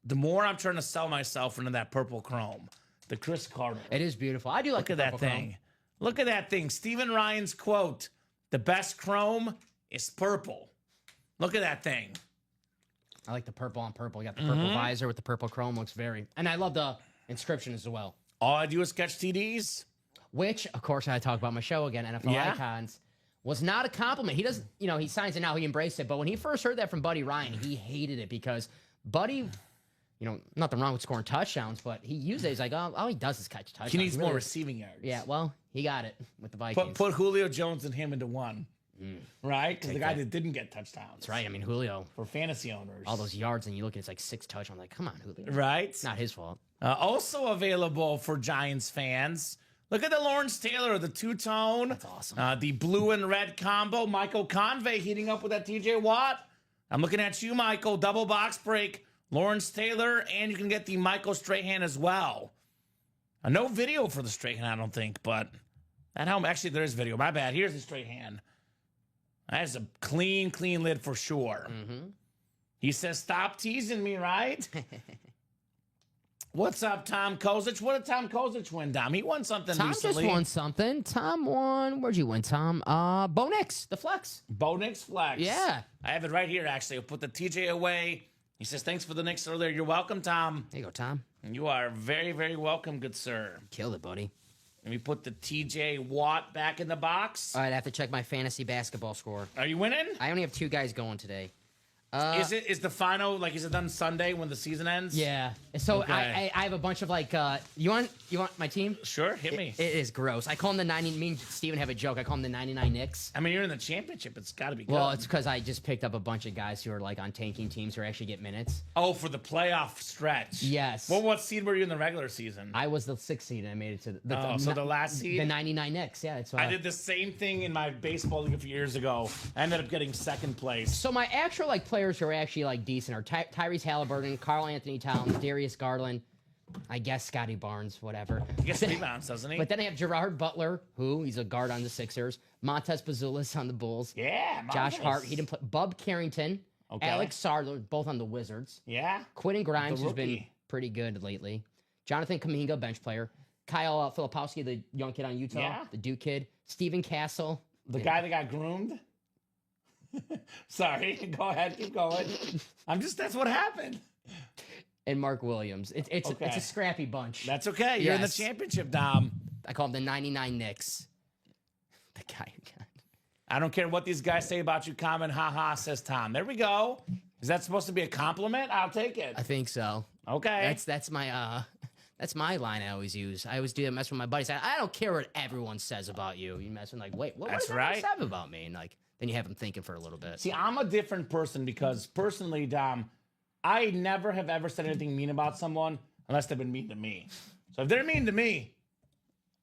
Speaker 2: the more I'm trying to sell myself into that purple chrome. The Chris Carter.
Speaker 3: It is beautiful. I do like
Speaker 2: Look at that thing.
Speaker 3: chrome.
Speaker 2: Look at that thing. Stephen Ryan's quote, the best chrome is purple. Look at that thing.
Speaker 3: I like the purple on purple. You got the purple visor with the purple chrome. Looks and I love the inscription as well.
Speaker 2: All I do is catch TDs.
Speaker 3: Which, of course, I talk about my show again, NFL Icons, was not a compliment. He doesn't, he signs it now, he embraced it. But when he first heard that from Buddy Ryan, he hated it because Buddy, nothing wrong with scoring touchdowns, but he used it. He's like, all he does is catch touchdowns.
Speaker 2: He needs
Speaker 3: really
Speaker 2: more receiving yards.
Speaker 3: Yeah, well, he got it with the Vikings.
Speaker 2: Put Julio Jones and him into one. Right? Because the guy that didn't get touchdowns.
Speaker 3: That's right. I mean, Julio.
Speaker 2: For fantasy owners.
Speaker 3: All those yards, and you look at it's like 6 touchdowns. Like, come on, Julio.
Speaker 2: Right?
Speaker 3: It's not his fault.
Speaker 2: Also available for Giants fans. Look at the Lawrence Taylor, the two-tone.
Speaker 3: That's awesome.
Speaker 2: The blue and red combo. Michael Convey heating up with that TJ Watt. I'm looking at you, Michael. Double box break. Lawrence Taylor, and you can get the Michael Strahan as well. No video for the Strahan, I don't think, but that helmet. Actually, there is video. My bad. Here's the Strahan. That's a clean lid for sure. He says, stop teasing me, right? What's up, Tom Kozich? What did Tom Kozich win, Dom? He won something
Speaker 3: Tom
Speaker 2: recently.
Speaker 3: just won something. Tom won. Where'd you win, Tom? Bo Nix, the flex.
Speaker 2: Bo Nix flex.
Speaker 3: Yeah.
Speaker 2: I have it right here, actually. I'll put the TJ away. He says, thanks for the Knicks earlier. You're welcome, Tom.
Speaker 3: There you go, Tom.
Speaker 2: You are very, very welcome, good sir.
Speaker 3: Killed it, buddy.
Speaker 2: Let me put the TJ Watt back in the box.
Speaker 3: All right, I have to check my fantasy basketball score.
Speaker 2: Are you winning?
Speaker 3: I only have 2 guys going today.
Speaker 2: Is the final, like, is it done Sunday when the season ends?
Speaker 3: Yeah. So
Speaker 2: Okay.
Speaker 3: I have a bunch of like you want my team?
Speaker 2: Sure, hit me.
Speaker 3: It is gross. I call them the 90. Me and Steven have a joke. I call them the 99 Knicks.
Speaker 2: I mean, you're in the championship. It's got to be good.
Speaker 3: Well, it's because I just picked up a bunch of guys who are like on tanking teams who actually get minutes.
Speaker 2: Oh, for the playoff stretch.
Speaker 3: Yes.
Speaker 2: Well, what seed were you in the regular season?
Speaker 3: I was the 6th seed and I made it to
Speaker 2: the last seed?
Speaker 3: The 99 Knicks. Yeah, that's why.
Speaker 2: I did the same thing in my baseball league a few years ago. I ended up getting second place.
Speaker 3: So my actual like players who are actually like decent are Tyrese Halliburton, Karl Anthony Towns, Darius Garland, I guess Scotty Barnes, whatever.
Speaker 2: He gets rebounds, doesn't he?
Speaker 3: But then I have Gerard Butler, who he's a guard on the Sixers, Montez Pazulis on the Bulls,
Speaker 2: Yeah,
Speaker 3: Josh
Speaker 2: Marvelous.
Speaker 3: Hart, he didn't play, Bub Carrington,
Speaker 2: Okay.
Speaker 3: Alex Sardler, both on the Wizards,
Speaker 2: Yeah.
Speaker 3: Quentin Grimes,
Speaker 2: The
Speaker 3: who's been
Speaker 2: rookie.
Speaker 3: pretty good lately, Jonathan Kuminga, bench player, Kyle Filipowski, the young kid on Utah,
Speaker 2: Yeah.
Speaker 3: the Duke kid, Steven Castle.
Speaker 2: The guy that got groomed. Sorry, go ahead, keep going. That's what happened.
Speaker 3: And Mark Williams. It's
Speaker 2: Okay.
Speaker 3: a scrappy bunch.
Speaker 2: That's okay. You're in the
Speaker 3: Yes.
Speaker 2: championship, Dom.
Speaker 3: I call him the 99 Knicks. The guy who got.
Speaker 2: I don't care what these guys say about you. Kamen, haha, says Tom. There we go. Is that supposed to be a compliment? I'll take it.
Speaker 3: I think so.
Speaker 2: Okay.
Speaker 3: That's my line I always use. I always do that mess with my buddies. I don't care what everyone says about you. You mess with like, wait, what
Speaker 2: That's
Speaker 3: does everyone
Speaker 2: right.
Speaker 3: say about me? And like then you have them thinking for a little bit.
Speaker 2: See, I'm a different person because personally, Dom, I never have ever said anything mean about someone unless they've been mean to me. So if they're mean to me,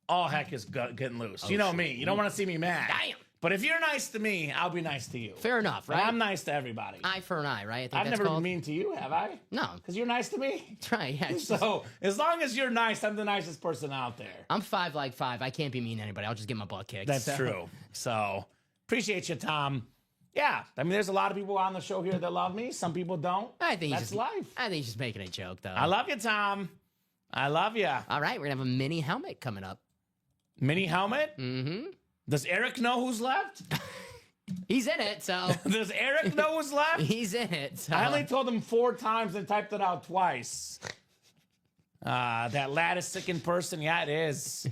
Speaker 2: all heck is getting loose. You know me. You don't want to see me mad.
Speaker 3: Damn.
Speaker 2: But if you're nice to me, I'll be nice to you.
Speaker 3: Fair enough,
Speaker 2: And
Speaker 3: right?
Speaker 2: I'm nice to everybody.
Speaker 3: Eye for an eye, right? I think
Speaker 2: I've
Speaker 3: that's
Speaker 2: never
Speaker 3: called.
Speaker 2: been mean to you, have I?
Speaker 3: No,
Speaker 2: Because you're nice to me.
Speaker 3: that's right. Yeah, it's just-
Speaker 2: So as long as you're nice, I'm the nicest person out there.
Speaker 3: I'm 5'5". I can't be mean to anybody. I'll just get my butt kicked.
Speaker 2: That's
Speaker 3: So-
Speaker 2: true. So appreciate you, Tom. Yeah, I mean, there's a lot of people on the show here that love me. Some people don't.
Speaker 3: I think
Speaker 2: That's life.
Speaker 3: I think he's just making a joke, though.
Speaker 2: I love you, Tom. I love you.
Speaker 3: All right, we're gonna have a mini helmet coming up.
Speaker 2: Mini helmet.
Speaker 3: Mm-hmm.
Speaker 2: Does Eric know who's left?
Speaker 3: He's in it, so
Speaker 2: Does Eric know who's left?
Speaker 3: he's in it. So.
Speaker 2: I only told him 4 times and typed it out twice. That lattice sticking person, yeah, it is.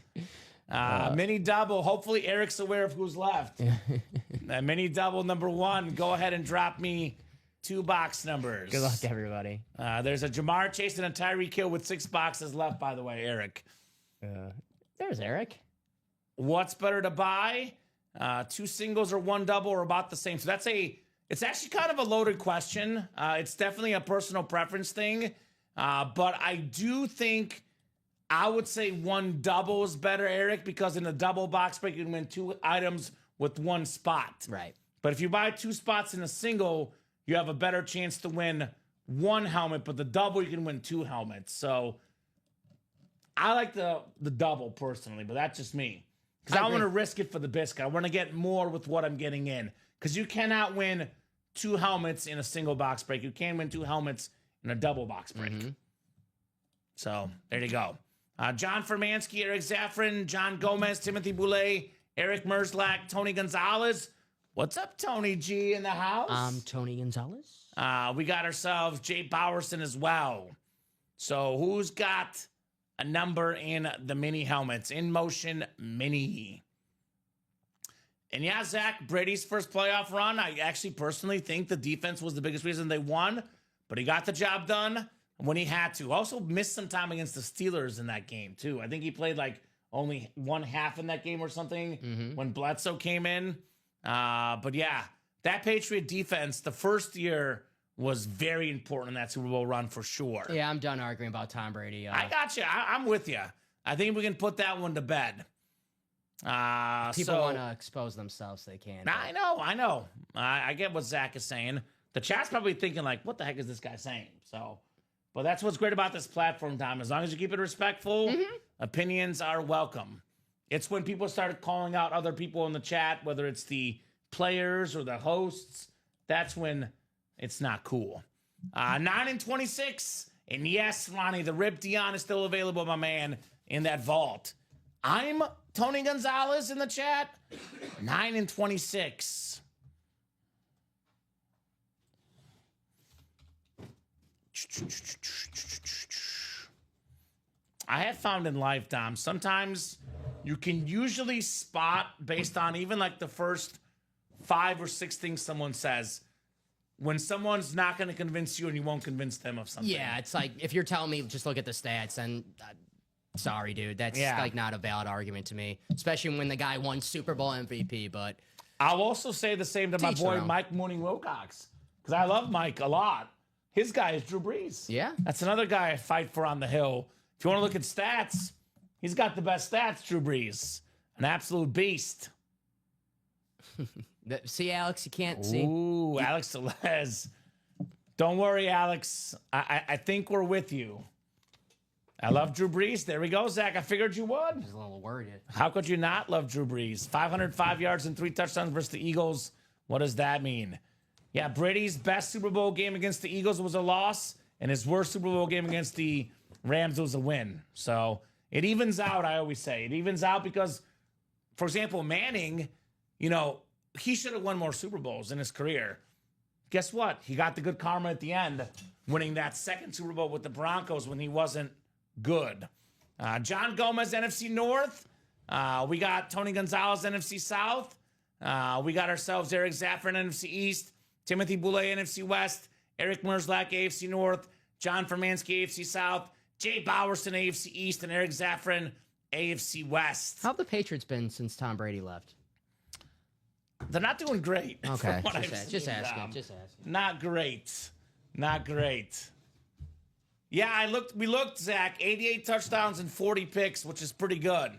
Speaker 2: Mini double. Hopefully, Eric's aware of who's left. Mini double number 1. Go ahead and drop me 2 box numbers.
Speaker 3: Good luck to everybody.
Speaker 2: There's a Jamar Chase and a Tyreek Hill with 6 boxes left, by the way, Eric.
Speaker 3: There's Eric.
Speaker 2: What's better to buy? 2 singles or 1 double are about the same. So it's actually kind of a loaded question. It's definitely a personal preference thing. But I do think I would say 1 double is better, Eric, because in a double box break, you can win 2 items with 1 spot.
Speaker 3: Right.
Speaker 2: But if you buy 2 spots in a single, you have a better chance to win 1 helmet, but the double, you can win 2 helmets. So I like the double personally, but that's just me. Because I
Speaker 3: agree.
Speaker 2: want to risk it for the biscuit. I want to get more with what I'm getting in. Because you cannot win 2 helmets in a single box break. You can win 2 helmets in a double box break. So there you go. John Fermansky, Eric Zaffron, John Gomez, Timothy Boulay, Eric Merzlak, Tony Gonzalez. What's up, Tony G in the house?
Speaker 3: Tony Gonzalez.
Speaker 2: We got ourselves Jay Bowerson as well. So who's got a number in the mini helmets? In motion mini. And yeah, Zach, Brady's first playoff run, I actually personally think the defense was the biggest reason they won, but he got the job done when he had to. Also missed some time against the Steelers in that game too. I think he played like only 1/2 in that game or something when Bledsoe came in. But yeah, that Patriot defense, the first year was very important in that Super Bowl run for sure.
Speaker 3: Yeah, I'm done arguing about Tom Brady.
Speaker 2: I got you. I'm with you. I think we can put that one to bed.
Speaker 3: People want to expose themselves, they can.
Speaker 2: I know. I get what Zach is saying. The chat's probably thinking like, what the heck is this guy saying? So, but that's what's great about this platform, Tom. As long as you keep it respectful, opinions are welcome. It's when people started calling out other people in the chat, whether it's the players or the hosts, that's when it's not cool. 9-26 And yes, Ronnie, the Rip Dion is still available, my man, in that vault. I'm Tony Gonzalez in the chat. 9 and 26. I have found in life, Dom, sometimes you can usually spot based on even like the first 5 or 6 things someone says when someone's not going to convince you and you won't convince them of something.
Speaker 3: Yeah, it's like if you're telling me just look at the stats, and sorry, dude, that's like not a valid argument to me, especially when the guy won Super Bowl MVP. But
Speaker 2: I'll also say the same to my boy Mike Mooney Wilcox, because I love Mike a lot. His guy is Drew Brees.
Speaker 3: Yeah,
Speaker 2: that's another guy I fight for on the Hill. If you want to look at stats, he's got the best stats, Drew Brees. An absolute beast.
Speaker 3: See, Alex, you can't see.
Speaker 2: Ooh, Alex Celez. Don't worry, Alex. I think we're with you. I love Drew Brees. There we go, Zach. I figured you would.
Speaker 3: Just a little worried.
Speaker 2: How could you not love Drew Brees? 505 yards and 3 touchdowns versus the Eagles. What does that mean? Yeah, Brady's best Super Bowl game against the Eagles was a loss, and his worst Super Bowl game against the Rams was a win. So it evens out, I always say. It evens out because, for example, Manning, you know, he should have won more Super Bowls in his career. Guess what? He got the good karma at the end, winning that second Super Bowl with the Broncos when he wasn't good. John Gomez, NFC North. We got Tony Gonzalez, NFC South. We got ourselves Eric Zaffron, NFC East. Timothy Boulay, NFC West. Eric Merzlak, AFC North. John Fermansky, AFC South. Jay Bowerson, AFC East. And Eric Zaffron, AFC West.
Speaker 3: How have the Patriots been since Tom Brady left?
Speaker 2: They're not doing great.
Speaker 3: Okay,
Speaker 2: just
Speaker 3: asking.
Speaker 2: Not great. Not great. Yeah, we looked, Zach, 88 touchdowns and 40 picks, which is pretty good.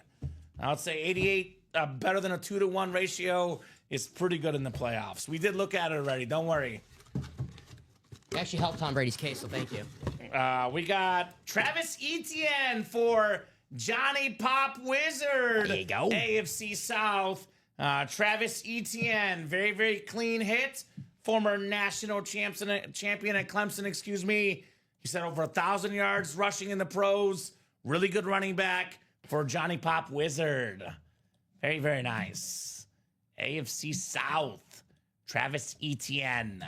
Speaker 2: I would say 88, better than a 2-to-1 ratio, is pretty good in the playoffs. We did look at it already. Don't worry.
Speaker 3: It actually helped Tom Brady's case, so thank you.
Speaker 2: We got Travis Etienne for Johnny Pop Wizard.
Speaker 3: There you go.
Speaker 2: AFC South. Travis Etienne, very, very clean hit. Former national champion at Clemson, excuse me. He set over 1,000 yards rushing in the pros. Really good running back for Johnny Pop Wizard. Very, very nice. AFC South, Travis Etienne.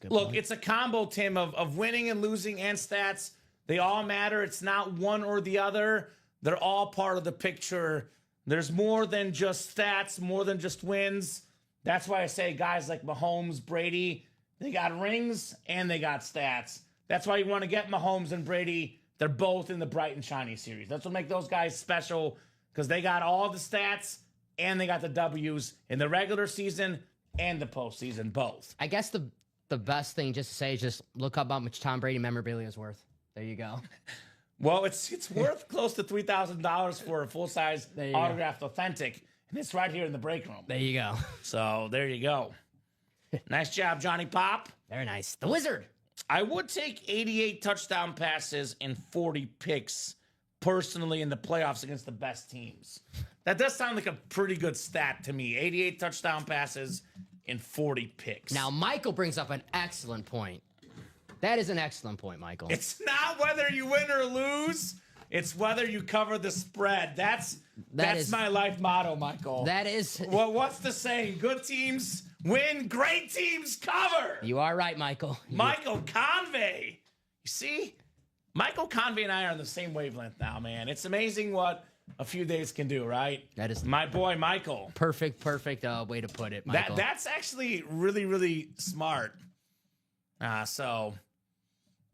Speaker 2: Look, it's a combo, Tim, of winning and losing and stats. They all matter. It's not one or the other. They're all part of the picture. There's more than just stats, more than just wins. That's why I say guys like Mahomes, Brady, they got rings and they got stats. That's why you want to get Mahomes and Brady. They're both in the bright and shiny series. That's what makes those guys special, because they got all the stats and they got the W's in the regular season and the postseason, both.
Speaker 3: I guess the best thing just to say is just look up how much Tom Brady memorabilia is worth. There you go.
Speaker 2: Well, it's worth close to $3,000 for a full-size autographed authentic, and it's right here in the break room.
Speaker 3: There you go.
Speaker 2: So there you go. Nice job, Johnny Pop.
Speaker 3: Very nice. The Wizard.
Speaker 2: I would take 88 touchdown passes and 40 picks personally in the playoffs against the best teams. That does sound like a pretty good stat to me. 88 touchdown passes and 40 picks.
Speaker 3: Now, Michael brings up an excellent point. That is an excellent point, Michael.
Speaker 2: It's not whether you win or lose. It's whether you cover the spread. That's my life motto, Michael.
Speaker 3: That is.
Speaker 2: Well, what's the saying? Good teams win, great teams cover.
Speaker 3: You are right, Michael.
Speaker 2: Michael Convey. You see? Michael Convey and I are on the same wavelength now, man. It's amazing what a few days can do, right?
Speaker 3: That is
Speaker 2: my boy, Michael.
Speaker 3: Perfect way to put it, Michael.
Speaker 2: That's actually really, really smart. So,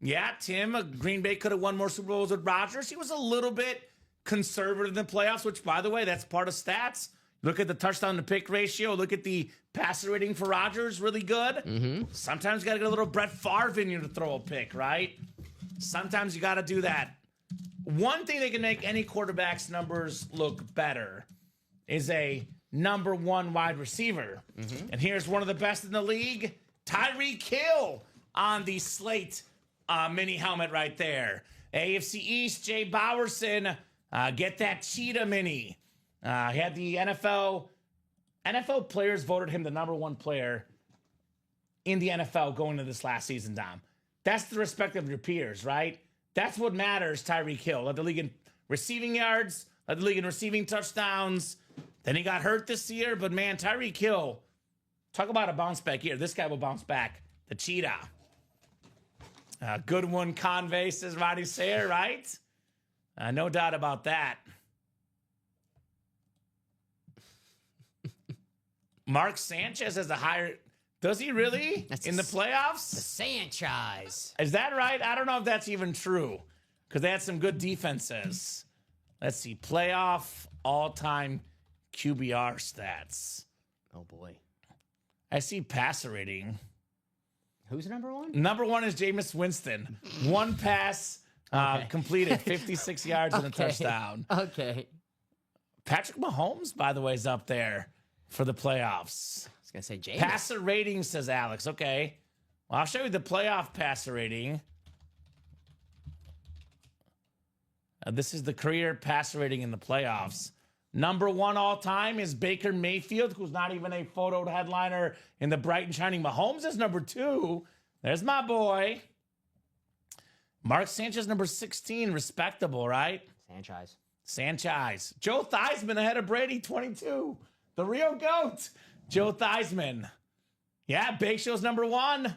Speaker 2: yeah, Tim, Green Bay could have won more Super Bowls with Rodgers. He was a little bit conservative in the playoffs, which, by the way, that's part of stats. Look at the touchdown to pick ratio. Look at the passer rating for Rodgers, really good. Mm-hmm. Sometimes you got to get a little Brett Favre in you to throw a pick, right? Sometimes you got to do that. One thing that can make any quarterback's numbers look better is a number 1 wide receiver. Mm-hmm. And here's one of the best in the league, Tyreek Hill on the slate mini helmet right there. AFC East, Jay Bowerson, get that cheetah mini. He had the NFL players voted him the number 1 player in the NFL going into this last season, Dom. That's the respect of your peers, right? That's what matters, Tyreek Hill. Led the league in receiving yards, led the league in receiving touchdowns. Then he got hurt this year, but man, Tyreek Hill, talk about a bounce back year. This guy will bounce back. The cheetah. Good one, Convey, says Roddy Sayer, right? No doubt about that. Mark Sanchez has a higher... Does he really? In the playoffs?
Speaker 3: The Sanchez.
Speaker 2: Is that right? I don't know if that's even true because they had some good defenses. Let's see. Playoff all-time QBR stats.
Speaker 3: Oh, boy.
Speaker 2: I see passer rating.
Speaker 3: Who's number one?
Speaker 2: Number one is Jameis Winston. One pass completed, 56 yards and a touchdown.
Speaker 3: Okay.
Speaker 2: Patrick Mahomes, by the way, is up there for the playoffs.
Speaker 3: I was going to say Jameis.
Speaker 2: Passer rating, says Alex. Okay. Well, I'll show you the playoff passer rating. This is the career passer rating in the playoffs. Number one all time is Baker Mayfield, who's not even a photoed headliner in the bright and shining. Mahomes is number 2. There's my boy. Mark Sanchez, number 16. Respectable, right? Sanchez. Joe Theismann ahead of Brady, 22. The real GOAT, Joe Theismann. Yeah, Bake Show's number 1.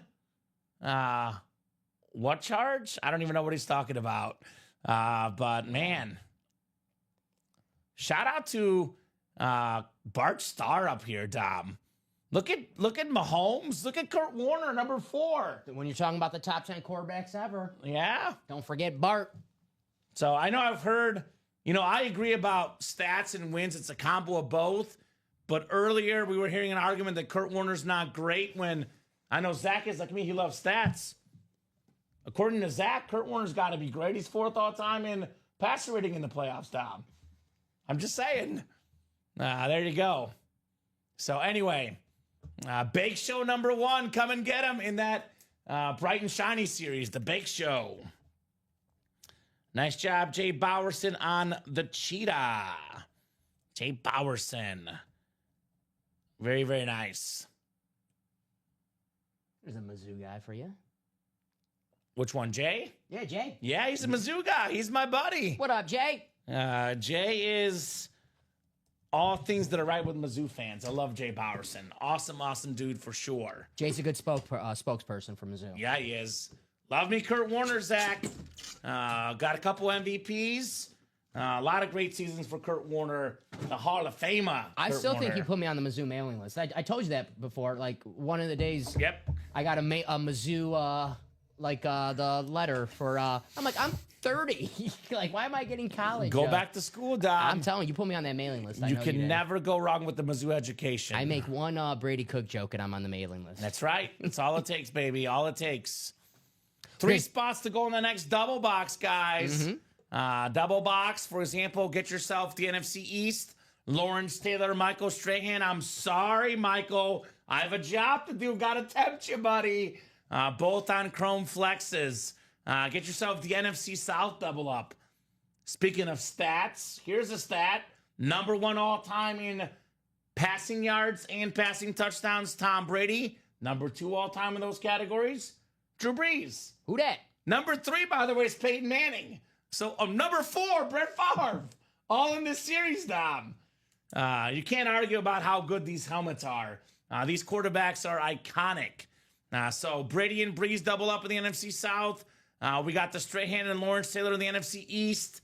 Speaker 2: What charge? I don't even know what he's talking about. But, man... Shout out to Bart Starr up here, Dom. Look at Mahomes. Look at Kurt Warner, number 4.
Speaker 3: When you're talking about the top 10 quarterbacks ever.
Speaker 2: Yeah.
Speaker 3: Don't forget Bart.
Speaker 2: So I know I've heard, I agree about stats and wins. It's a combo of both. But earlier we were hearing an argument that Kurt Warner's not great when I know Zach is like me. He loves stats. According to Zach, Kurt Warner's got to be great. He's 4th all time in passer rating in the playoffs, Dom. I'm just saying. There you go. So anyway, Bake Show number 1. Come and get him in that bright and shiny series, the Bake Show. Nice job, Jay Bowerson on the cheetah. Jay Bowerson. Very, very nice.
Speaker 3: There's a Mizzou guy for you.
Speaker 2: Which one, Jay?
Speaker 3: Yeah, Jay.
Speaker 2: Yeah, he's a Mizzou guy. He's my buddy.
Speaker 3: What up, Jay?
Speaker 2: Jay is all things that are right with Mizzou fans. I love Jay Bowerson. Awesome dude for sure.
Speaker 3: Jay's a good spokesperson for Mizzou.
Speaker 2: Yeah, he is. Love me, Kurt Warner, Zach. Got a couple MVPs. A lot of great seasons for Kurt Warner, the Hall of Famer.
Speaker 3: I
Speaker 2: Kurt
Speaker 3: still
Speaker 2: Warner.
Speaker 3: think you put me on the Mizzou mailing list. I told you that before. Like one of the days,
Speaker 2: Yep.
Speaker 3: I got a Mizzou, the letter for. I'm like, I'm 30. Like, why am I getting college?
Speaker 2: Go back to school, Dom.
Speaker 3: I'm telling you, put me on that mailing list.
Speaker 2: You can never go wrong with the Mizzou education.
Speaker 3: I make one Brady Cook joke and I'm on the mailing list.
Speaker 2: That's right. That's all it takes, baby. All it takes. 3 spots to go in the next double box, guys. Double box, for example, get yourself the NFC East. Lawrence Taylor, Michael Strahan. I'm sorry, Michael. I have a job to do. Got to tempt you, buddy. Both on Chrome Flexes. Get yourself the NFC South double up. Speaking of stats, here's a stat. Number 1 all-time in passing yards and passing touchdowns, Tom Brady. Number 2 all-time in those categories, Drew Brees.
Speaker 3: Who dat?
Speaker 2: Number 3, by the way, is Peyton Manning. So number 4, Brett Favre. All in this series, Dom. You can't argue about how good these helmets are. These quarterbacks are iconic. So Brady and Brees double up in the NFC South. We got the Strahan and Lawrence Taylor in the NFC East.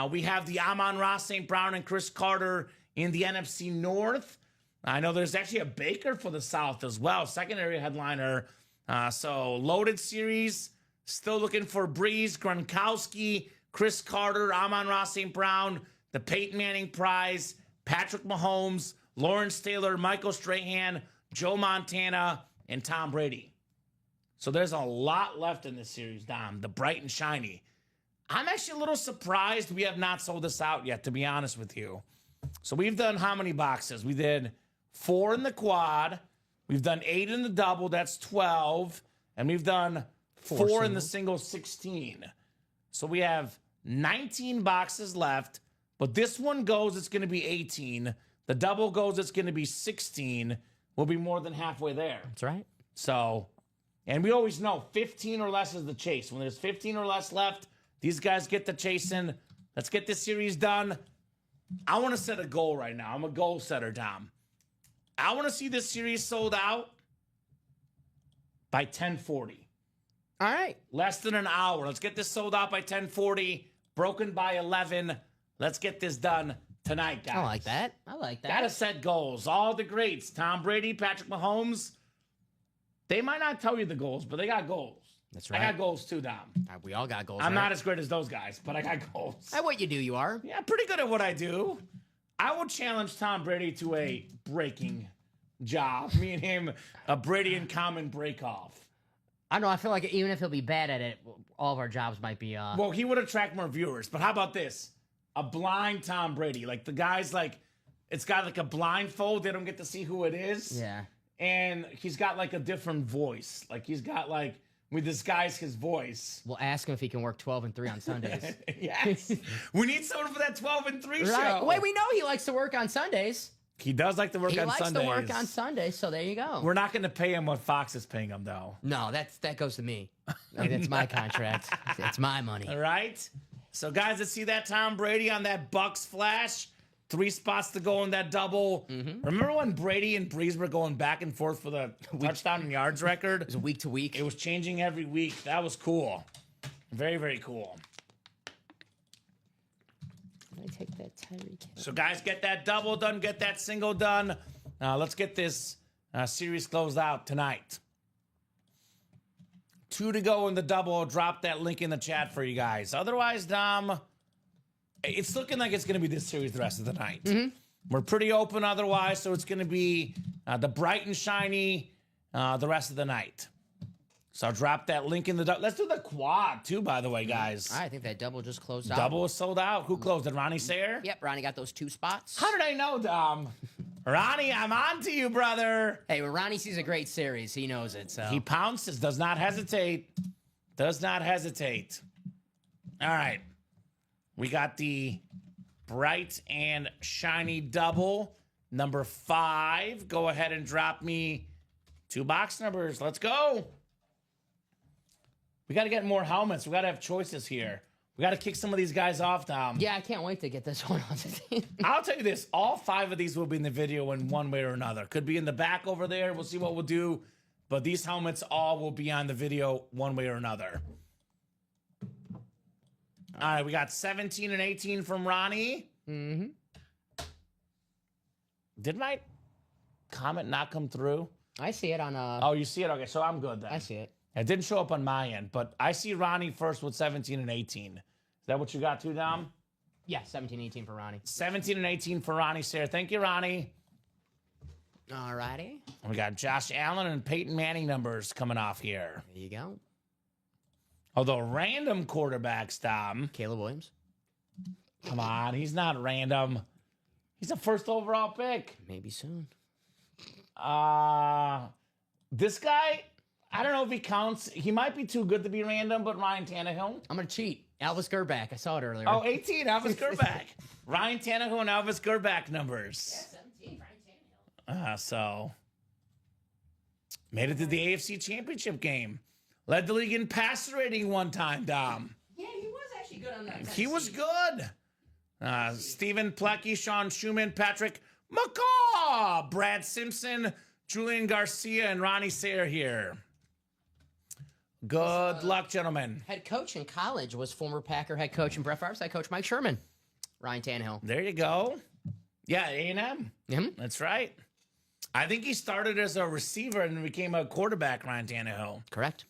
Speaker 2: We have the Amon-Ra St. Brown and Chris Carter in the NFC North. I know there's actually a Baker for the South as well, secondary headliner. So loaded series. Still looking for Brees, Gronkowski, Chris Carter, Amon-Ra St. Brown, the Peyton Manning Prize, Patrick Mahomes, Lawrence Taylor, Michael Strahan, Joe Montana, and Tom Brady. So there's a lot left in this series, Dom, the bright and shiny. I'm actually a little surprised we have not sold this out yet, to be honest with you. So we've done how many boxes? We did 4 in the quad. We've done 8 in the double. That's 12. And we've done 4 in the single, 16. So we have 19 boxes left. But this one goes, it's going to be 18. The double goes, it's going to be 16. We'll be more than halfway there.
Speaker 3: That's right.
Speaker 2: So, and we always know 15 or less is the chase. When there's 15 or less left, these guys get the chasing. Let's get this series done. I want to set a goal right now. I'm a goal setter, Dom. I want to see this series sold out by 10:40.
Speaker 3: All right.
Speaker 2: Less than an hour. Let's get this sold out by 10:40. Broken by 11. Let's get this done tonight, guys.
Speaker 3: I like that. I like that.
Speaker 2: Gotta set goals. All the greats, Tom Brady, Patrick Mahomes, they might not tell you the goals, but they got goals.
Speaker 3: That's right.
Speaker 2: I got goals too, Dom.
Speaker 3: We all got goals.
Speaker 2: I'm
Speaker 3: right?
Speaker 2: not as great as those guys, but I got goals.
Speaker 3: At what you do, you are.
Speaker 2: Yeah, pretty good at what I do. I will challenge Tom Brady to a breaking job. Me and him, a Brady and Kamen break-off.
Speaker 3: I don't know. I feel like even if he'll be bad at it, all of our jobs might be.
Speaker 2: Well, he would attract more viewers. But how about this? A blind Tom Brady. Like the guy's like, it's got like a blindfold. They don't get to see who it is.
Speaker 3: Yeah.
Speaker 2: And he's got like a different voice. Like he's got like, we disguise his voice.
Speaker 3: We'll ask him if he can work 12 and 3 on Sundays.
Speaker 2: Yes. We need someone for that 12 and 3
Speaker 3: Right.
Speaker 2: show.
Speaker 3: Wait, we know he likes to work on Sundays.
Speaker 2: He does like to work
Speaker 3: He
Speaker 2: on
Speaker 3: likes
Speaker 2: Sundays.
Speaker 3: to work on Sundays, so there you go.
Speaker 2: We're not going to pay him what Fox is paying him, though.
Speaker 3: No, that goes to me. Like, that's my contract. It's my money.
Speaker 2: All right? So, guys, let's see that Tom Brady on that Bucks flash. 3 spots to go in that double. Remember when Brady and Breeze were going back and forth for the touchdown and yards record?
Speaker 3: It was week to week.
Speaker 2: It was changing every week. That was cool. Very, very cool.
Speaker 3: I take that Tyreek.
Speaker 2: So, guys, get that double done. Get that single done. Let's get this series closed out tonight. 2 to go in the double. I'll drop that link in the chat for you guys. Otherwise, Dom, it's looking like it's going to be this series the rest of the night. We're pretty open otherwise, so it's going to be the bright and shiny the rest of the night. So I'll drop that link in the double. Let's do the quad, too, by the way, guys.
Speaker 3: I think that double just closed out.
Speaker 2: Double is sold out. Who closed it? Ronnie Sayer?
Speaker 3: Yep, Ronnie got those 2 spots.
Speaker 2: How did I know, Dom? Ronnie, I'm on to you, brother.
Speaker 3: Hey, when Ronnie sees a great series, he knows it. So
Speaker 2: He pounces, does not hesitate. Does not hesitate. All right. We got the bright and shiny double. Number 5. Go ahead and drop me 2 box numbers. Let's go. We got to get more helmets. We got to have choices here. We got to kick some of these guys off, Dom.
Speaker 3: yeah, I can't wait to get this one on.
Speaker 2: I'll tell you this. All 5 of these will be in the video in one way or another. Could be in the back over there. We'll see what we'll do. But these helmets all will be on the video one way or another. All right, we got 17 and 18 from Ronnie. Did my comment not come through?
Speaker 3: I see it on.
Speaker 2: Oh, you see it? Okay, so I'm good then.
Speaker 3: I see it.
Speaker 2: It didn't show up on my end, but I see Ronnie first with 17 and 18. Is that what you got too, Dom?
Speaker 3: Yeah, 17-18 for Ronnie.
Speaker 2: 17 and 18 for Ronnie Sayre. Thank you, Ronnie.
Speaker 3: All righty.
Speaker 2: We got Josh Allen and Peyton Manning numbers coming off here.
Speaker 3: There you go.
Speaker 2: Although random quarterbacks, Dom.
Speaker 3: Caleb Williams.
Speaker 2: Come on, he's not random. He's a first overall pick.
Speaker 3: Maybe soon.
Speaker 2: This guy, I don't know if he counts. He might be too good to be random, but Ryan Tannehill.
Speaker 3: I'm going to cheat. Elvis Gerback. I saw it earlier.
Speaker 2: Oh, 18, Elvis Gerback. Ryan Tannehill and Elvis Gerback numbers.
Speaker 3: Yeah, 17, Ryan Tannehill.
Speaker 2: So, made it to the AFC Championship game. Led the league in passer rating one time, Dom.
Speaker 3: Yeah, he was actually good on that.
Speaker 2: He was good. Stephen Plecky, Sean Schumann, Patrick McCaw, Brad Simpson, Julian Garcia, and Ronnie Sayre here. Good luck, gentlemen.
Speaker 3: Head coach in college was former Packer head coach and Brett Favre's head coach Mike Sherman. Ryan Tannehill.
Speaker 2: There you go. Yeah, A&M. That's right. I think he started as a receiver and became a quarterback, Ryan Tannehill.
Speaker 3: Correct.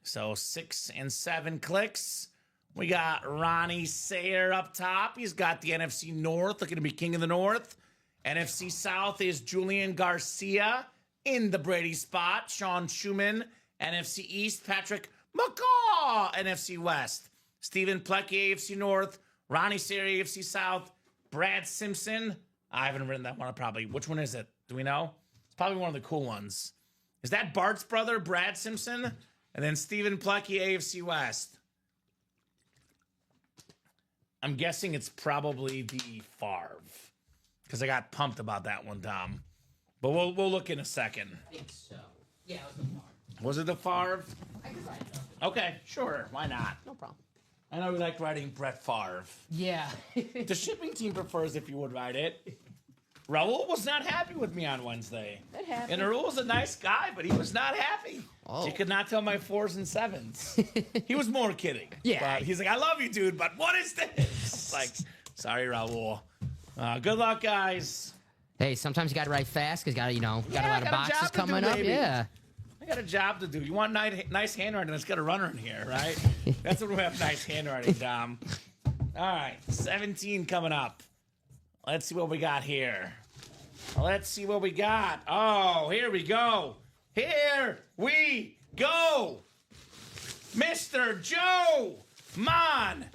Speaker 2: So 6 and 7 clicks. We got Ronnie Sayre up top. He's got the NFC North, looking to be king of the North. NFC South is Julian Garcia in the Brady spot. Sean Schumann. NFC East, Patrick McCaw. NFC West, Stephen Plecky, AFC North. Ronnie Sayre, AFC South. Brad Simpson. I haven't written that one up probably. Which one is it? Do we know? It's probably one of the cool ones. Is that Bart's brother, Brad Simpson? And then Stephen Plecky, AFC West. I'm guessing it's probably the Favre. Because I got pumped about that one, Tom. But we'll look in a second.
Speaker 3: I think so. Yeah, it was the Favre.
Speaker 2: Was it the Favre?
Speaker 3: I could write it up.
Speaker 2: Okay, sure. Why not?
Speaker 3: No problem.
Speaker 2: I know we like writing Brett Favre.
Speaker 3: Yeah.
Speaker 2: The shipping team prefers if you would write it. Raul was not happy with me on Wednesday.
Speaker 3: That happened.
Speaker 2: And Raul was a nice guy, but he was not happy.
Speaker 3: Oh.
Speaker 2: He could not tell my 4s and 7s. He was more kidding.
Speaker 3: Yeah.
Speaker 2: But he's like, I love you, dude, but what is this? Like, sorry, Raul. Good luck, guys.
Speaker 3: Hey, sometimes you got to write fast because got a lot
Speaker 2: I
Speaker 3: of
Speaker 2: got a
Speaker 3: boxes
Speaker 2: job to
Speaker 3: coming
Speaker 2: do,
Speaker 3: up.
Speaker 2: baby.
Speaker 3: Yeah.
Speaker 2: I got a job to do. You want nice handwriting? Let's get a runner in here, right? That's when we have nice handwriting, Dom. All right, 17 coming up. Let's see what we got here. Let's see what we got. Oh, here we go. Here we go. Mr. Joe Montana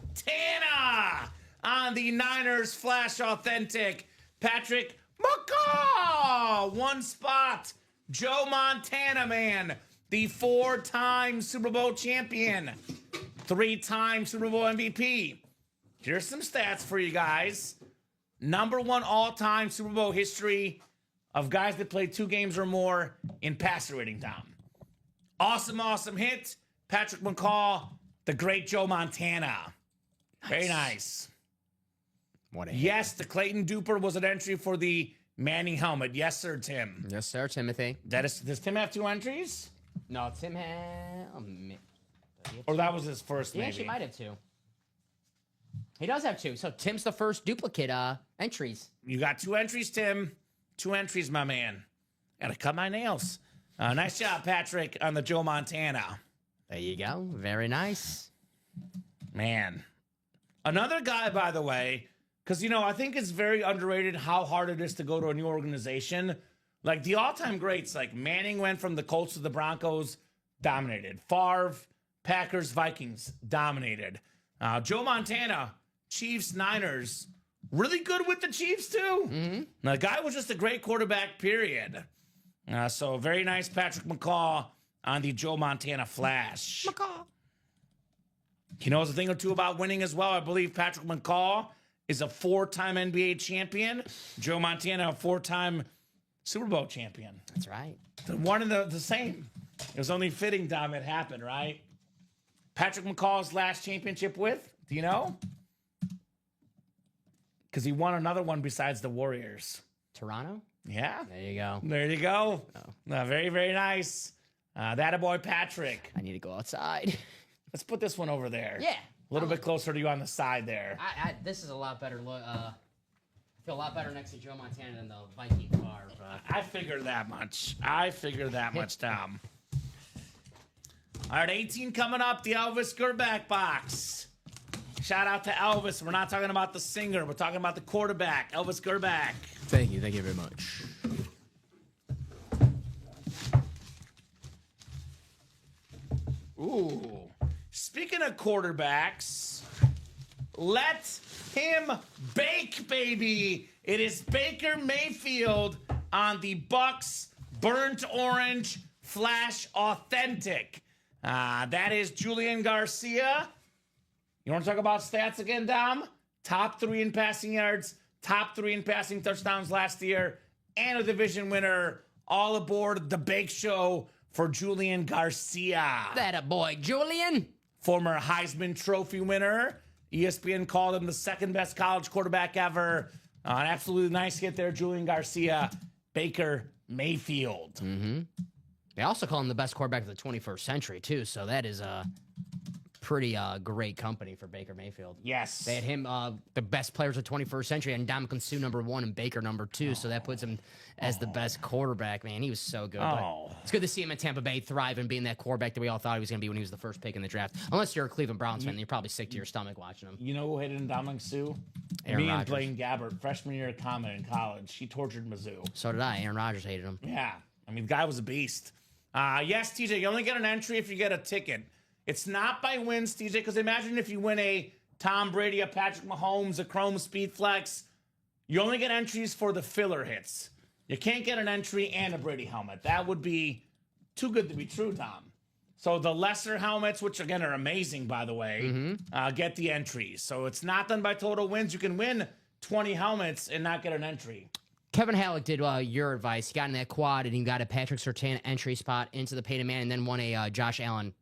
Speaker 2: on the Niners Flash Authentic. Patrick McCaw, one spot. Joe Montana, man, the 4-time Super Bowl champion, 3-time Super Bowl MVP. Here's some stats for you guys. Number 1 all-time Super Bowl history of guys that played 2 games or more in passer rating, Tom. Awesome hit. Patrick McCaw, the great Joe Montana. Very nice.
Speaker 3: What a hit.
Speaker 2: Yes, the Clayton Duper was an entry for the Manning helmet. Yes, sir, Tim.
Speaker 3: Yes, sir, Timothy.
Speaker 2: Does Tim have 2 entries?
Speaker 3: No, Tim had...
Speaker 2: Or that was his first,
Speaker 3: He
Speaker 2: maybe.
Speaker 3: actually might have 2. He does have 2. So Tim's the first duplicate entries.
Speaker 2: You got 2 entries, Tim. 2 entries, my man. Gotta cut my nails. Nice job, Patrick, on the Joe Montana.
Speaker 3: There you go. Very nice.
Speaker 2: Man. Another guy, by the way, because, I think it's very underrated how hard it is to go to a new organization. Like, the all-time greats, like Manning went from the Colts to the Broncos, dominated. Favre, Packers, Vikings, dominated. Joe Montana, Chiefs, Niners, really good with the Chiefs, too. Mm-hmm. The guy was just a great quarterback, period. So, very nice Patrick McCaw on the Joe Montana Flash.
Speaker 3: McCaw.
Speaker 2: He knows a thing or two about winning as well. I believe Patrick McCaw is a 4-time NBA champion. Joe Montana, a 4-time Super Bowl champion.
Speaker 3: That's right.
Speaker 2: One and the same. It was only fitting, Dom, it happened, right? Patrick McCaw's last championship with, do you know? Because he won another one besides the Warriors.
Speaker 3: Toronto?
Speaker 2: Yeah.
Speaker 3: There you go.
Speaker 2: There you go. Very, very nice. That boy, Patrick.
Speaker 3: I need to go outside.
Speaker 2: Let's put this one over there.
Speaker 3: Yeah.
Speaker 2: A little bit closer to you on the side there.
Speaker 3: This is a lot better look. I feel a lot better next to Joe Montana than the Viking car.
Speaker 2: I figured that much. Tom. All right, 18 coming up, the Elvis Gerback box. Shout out to Elvis. We're not talking about the singer. We're talking about the quarterback, Elvis Gerback.
Speaker 3: Thank you. Thank you very much.
Speaker 2: Ooh. Speaking of quarterbacks, let him bake, baby. It is Baker Mayfield on the Bucks Burnt Orange Flash Authentic. That is Julian Garcia. You want to talk about stats again, Dom? Top 3 in passing yards, top 3 in passing touchdowns last year, and a division winner. All aboard the Bake Show for Julian Garcia.
Speaker 3: That a boy, Julian.
Speaker 2: Former Heisman Trophy winner. ESPN called him the 2nd best college quarterback ever. An absolutely nice hit there, Julian Garcia. Baker Mayfield.
Speaker 3: Mm-hmm. They also call him the best quarterback of the 21st century, too. So that is a pretty great company for Baker Mayfield.
Speaker 2: Yes.
Speaker 3: They had him, the best players of the 21st century, and Ndamukong Suh #1 and Baker #2. So that puts him as the best quarterback, man. He was so good. But it's good to see him in Tampa Bay thrive and being that quarterback that we all thought he was going to be when he was the first pick in the draft. Unless you're a Cleveland Browns fan, then you're probably sick to your stomach watching him.
Speaker 2: You know who hated Ndamukong Suh?
Speaker 3: Aaron
Speaker 2: Me and
Speaker 3: Rodgers.
Speaker 2: Blaine Gabbert, freshman year at Kamen in college. He tortured Mizzou.
Speaker 3: So did I. Aaron Rodgers hated him.
Speaker 2: Yeah. I mean, the guy was a beast. Yes, TJ, you only get an entry if you get a ticket. It's not by wins, TJ, because imagine if you win a Tom Brady, a Patrick Mahomes, a Chrome Speed Flex. You only get entries for the filler hits. You can't get an entry and a Brady helmet. That would be too good to be true, Tom. So the lesser helmets, which again are amazing, by the way, get the entries. So it's not done by total wins. You can win 20 helmets and not get an entry.
Speaker 3: Kevin Halleck did your advice. He got in that quad and he got a Patrick Surtain entry spot into the pay to man and then won a Josh Allen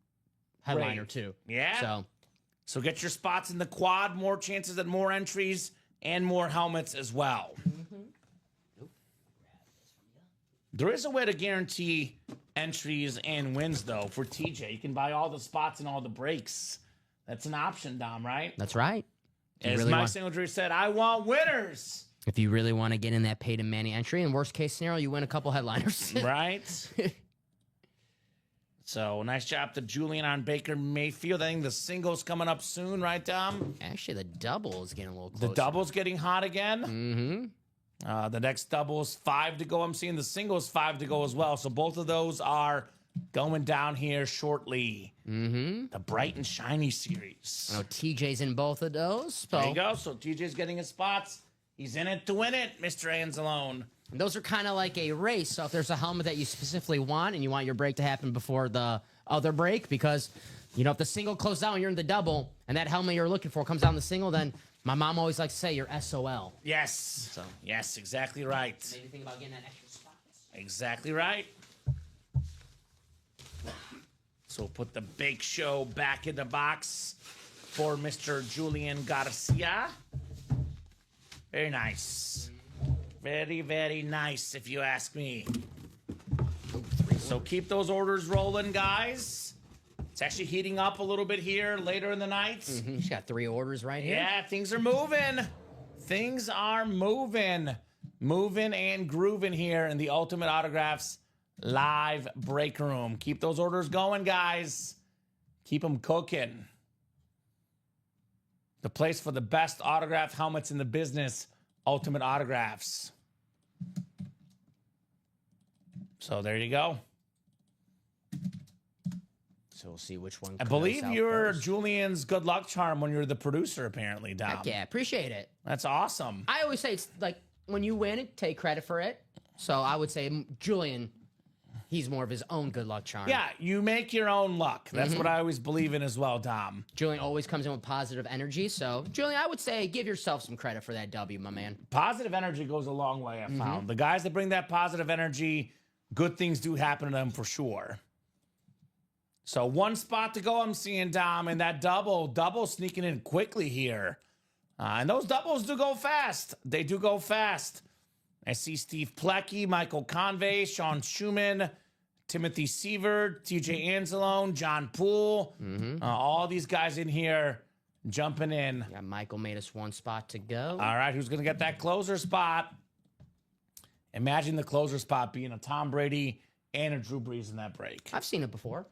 Speaker 3: headliner
Speaker 2: Great.
Speaker 3: too.
Speaker 2: Yeah. So get your spots in the quad, more chances at more entries and more helmets as well. There is a way to guarantee entries and wins, though, for TJ. You can buy all the spots and all the breaks. That's an option, Dom, right?
Speaker 3: That's right.
Speaker 2: As Mike Singletary said, I want winners.
Speaker 3: If you really want to get in that pay to Manny entry, in worst case scenario, you win a couple headliners.
Speaker 2: Right? So, nice job to Julian on Baker Mayfield. I think the single's coming up soon, right, Dom?
Speaker 3: Actually, the double is getting a little closer.
Speaker 2: The double's getting hot again.
Speaker 3: Mm-hmm.
Speaker 2: The next double's 5 to go. I'm seeing the singles 5 to go as well. So both of those are going down here shortly.
Speaker 3: Mm-hmm.
Speaker 2: The bright and shiny series.
Speaker 3: I know TJ's in both of those. So.
Speaker 2: There you go. So TJ's getting his spots. He's in it to win it, Mr. Anzalone.
Speaker 3: And those are kind of like a race. So if there's a helmet that you specifically want and you want your break to happen before the other break, because, you know, if the single closes out and you're in the double and that helmet you're looking for comes down the single, then my mom always likes to say you're SOL.
Speaker 2: Yes.
Speaker 3: So.
Speaker 2: Yes, exactly right.
Speaker 3: Maybe think about getting that extra spots.
Speaker 2: Exactly right. So we'll put the bake show back in the box for Mr. Julian Garcia. Very nice. Very, very nice, if you ask me. So keep those orders rolling, guys. It's actually heating up a little bit here later in the night.
Speaker 3: Mm-hmm. She's got 3 orders right here.
Speaker 2: Yeah, things are moving. Things are moving. Moving and grooving here in the Ultimate Autographs live break room. Keep those orders going, guys. Keep them cooking. The place for the best autograph helmets in the business, Ultimate Autographs. So there you go.
Speaker 3: So we'll see which one.
Speaker 2: I believe you're
Speaker 3: first.
Speaker 2: Julian's good luck charm when you're the producer, apparently, Dom.
Speaker 3: Heck yeah, appreciate it.
Speaker 2: That's awesome.
Speaker 3: I always say it's like when you win, take credit for it. So I would say Julian, he's more of his own good luck charm.
Speaker 2: Yeah, you make your own luck. That's what I always believe in as well, Dom.
Speaker 3: Julian always comes in with positive energy. So, Julian, I would say give yourself some credit for that W, my man.
Speaker 2: Positive energy goes a long way, I found. The guys that bring that positive energy, good things do happen to them for sure. So 1 spot to go, I'm seeing, Dom, and that double sneaking in quickly here. And those doubles do go fast. They do go fast. I see Steve Plecky, Michael Convey, Sean Schumann, Timothy Sievert, TJ Anzalone, John Poole. All these guys in here jumping in.
Speaker 3: Yeah, Michael made us 1 spot to go.
Speaker 2: All right, who's going to get that closer spot? Imagine the closer spot being a Tom Brady and a Drew Brees in that break.
Speaker 3: I've seen it before.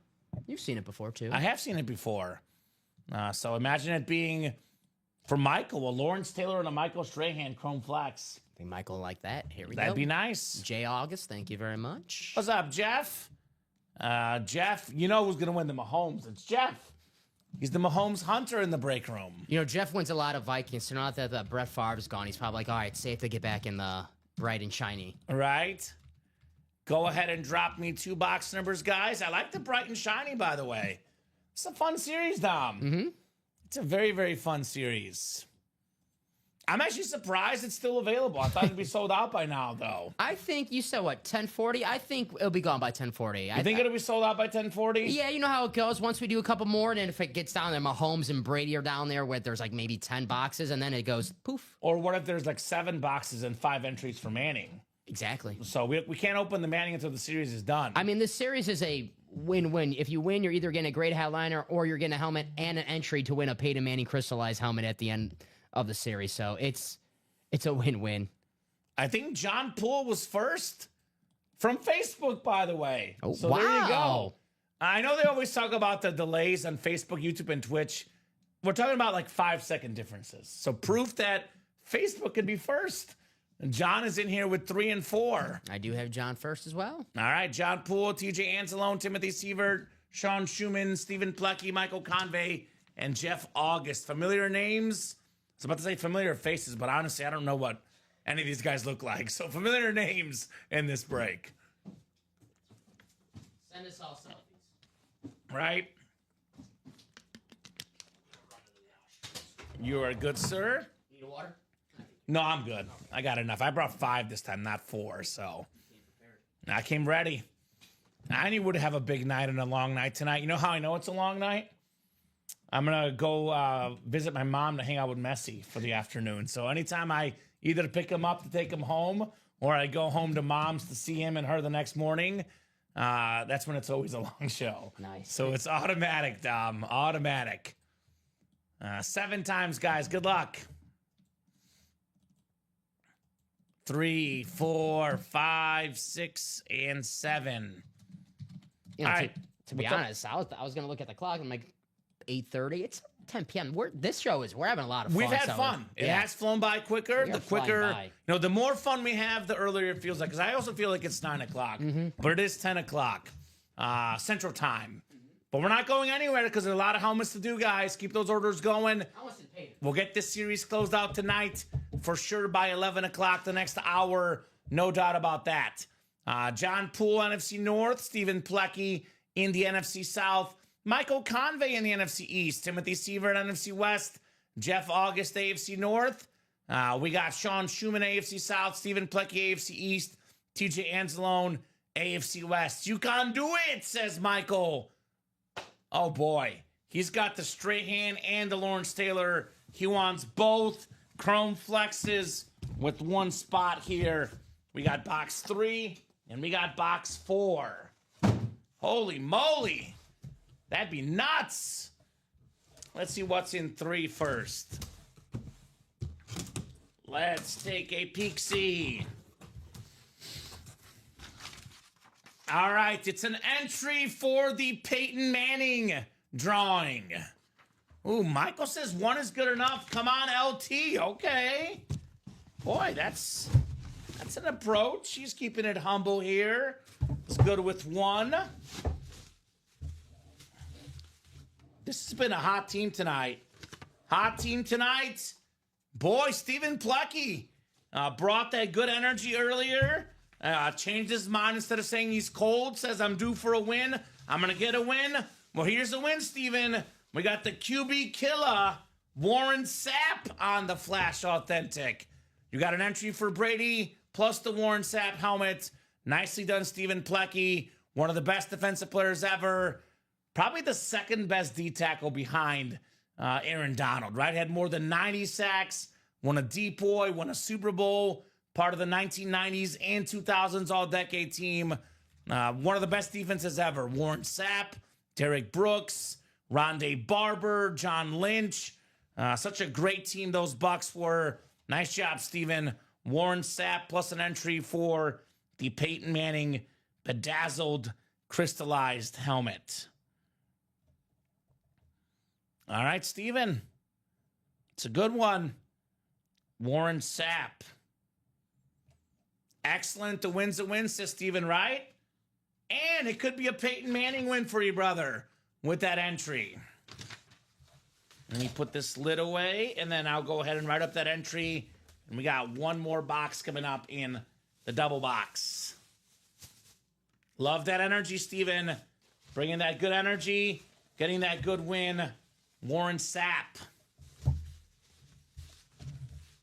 Speaker 3: You've seen it before, too.
Speaker 2: I have seen it before. So imagine it being, for Michael, a Lawrence Taylor and a Michael Strahan Chrome Flex.
Speaker 3: I think Michael like that. Here we go.
Speaker 2: That'd be nice.
Speaker 3: Jay August, thank you very much.
Speaker 2: What's up, Jeff? Jeff, you know who's going to win the Mahomes. It's Jeff. He's the Mahomes hunter in the break room.
Speaker 3: You know, Jeff wins a lot of Vikings, so now that Brett Favre's gone, he's probably like, all right, safe to get back in the bright and shiny.
Speaker 2: Right? Go ahead and drop me 2 box numbers, guys. I like the bright and shiny, by the way. It's a fun series, Dom. It's a very, very fun series. I'm actually surprised it's still available. I thought it'd be sold out by now, though.
Speaker 3: I think you said, what, 1040? I think it'll be gone by 1040.
Speaker 2: You think it'll be sold out by 1040?
Speaker 3: Yeah, you know how it goes. Once we do a couple more, and then if it gets down there, Mahomes and Brady are down there where there's like maybe 10 boxes, and then it goes poof.
Speaker 2: Or what if there's like 7 boxes and 5 entries for Manning?
Speaker 3: Exactly.
Speaker 2: So we can't open the Manning until the series is done.
Speaker 3: I mean, this series is a win-win. If you win, you're either getting a great headliner or you're getting a helmet and an entry to win a Peyton Manning crystallized helmet at the end of the series. So it's a win-win.
Speaker 2: I think John Poole was first from Facebook, by the way.
Speaker 3: Oh,
Speaker 2: so
Speaker 3: wow.
Speaker 2: There you go. I know they always talk about the delays on Facebook, YouTube, and Twitch. We're talking about like 5-second differences. So proof that Facebook could be first. And John is in here with 3 and 4.
Speaker 3: I do have John first as well.
Speaker 2: All right, John Poole, TJ Anzalone, Timothy Sievert, Sean Schumann, Stephen Plecky, Michael Convey, and Jeff August. Familiar names. I was about to say familiar faces, but honestly, I don't know what any of these guys look like. So familiar names in this break.
Speaker 3: Send us all selfies.
Speaker 2: Right? You are good, sir.
Speaker 3: Need a water?
Speaker 2: No, I'm good. I got enough. I brought 5 this time, not 4, so I came ready. I knew we'd have a big night and a long night tonight. You know how I know it's a long night? I'm going to go visit my mom to hang out with Messi for the afternoon. So anytime I either pick him up to take him home or I go home to mom's to see him and her the next morning, that's when it's always a long show.
Speaker 3: Nice.
Speaker 2: So it's automatic, Dom. Automatic. 7 times, guys. Good luck. 3, 4, 5, 6, and 7.
Speaker 3: You know,
Speaker 2: All right.
Speaker 3: to be honest, I was going to look at the clock. I'm like, 8:30. It's 10 p.m. We're having a lot of fun.
Speaker 2: We've had fun. It has flown by quicker. The quicker, the more fun we have, the earlier it feels like. Because I also feel like it's 9 o'clock, but it is 10 o'clock Central Time. But we're not going anywhere because there's a lot of helmets to do, guys. Keep those orders going. We'll get this series closed out tonight for sure by 11 o'clock the next hour. No doubt about that. John Poole, NFC North. Stephen Plecky in the NFC South. Michael Convey in the NFC East. Timothy Seaver at NFC West. Jeff August, AFC North. We got Sean Schumann, AFC South. Stephen Plecky, AFC East. TJ Anzalone, AFC West. You can do it, says Michael. Oh, boy. He's got the straight hand and the Lawrence Taylor. He wants both chrome flexes with one spot here. We got box 3 and we got box 4. Holy moly. That'd be nuts. Let's see what's in 3 first. Let's take a peek-see. All right, it's an entry for the Peyton Manning drawing. Ooh, Michael says 1 is good enough. Come on, LT. Okay. Boy, that's an approach. He's keeping it humble here. It's good with 1. This has been a hot team tonight. Hot team tonight. Boy, Stephen Plecky brought that good energy earlier. Changed his mind. Instead of saying he's cold, says I'm due for a win. I'm going to get a win. Well, here's a win, Stephen. We got the QB killer, Warren Sapp, on the Flash Authentic. You got an entry for Brady plus the Warren Sapp helmet. Nicely done, Stephen Plecky. One of the best defensive players ever. Probably the second best D tackle behind Aaron Donald, right? Had more than 90 sacks, won a DPOY, won a Super Bowl, part of the 1990s and 2000s All-Decade team. One of the best defenses ever. Warren Sapp, Derek Brooks, Rondé Barber, John Lynch. Such a great team those Bucs were. Nice job, Steven. Warren Sapp plus an entry for the Peyton Manning bedazzled crystallized helmet. All right, Steven. It's a good one. Warren Sapp. Excellent. The win's a win, says Steven, right? And it could be a Peyton Manning win for you, brother, with that entry. Let me put this lid away, and then I'll go ahead and write up that entry. And we got one more box coming up in the double box. Love that energy, Steven. Bringing that good energy, getting that good win. Warren Sapp.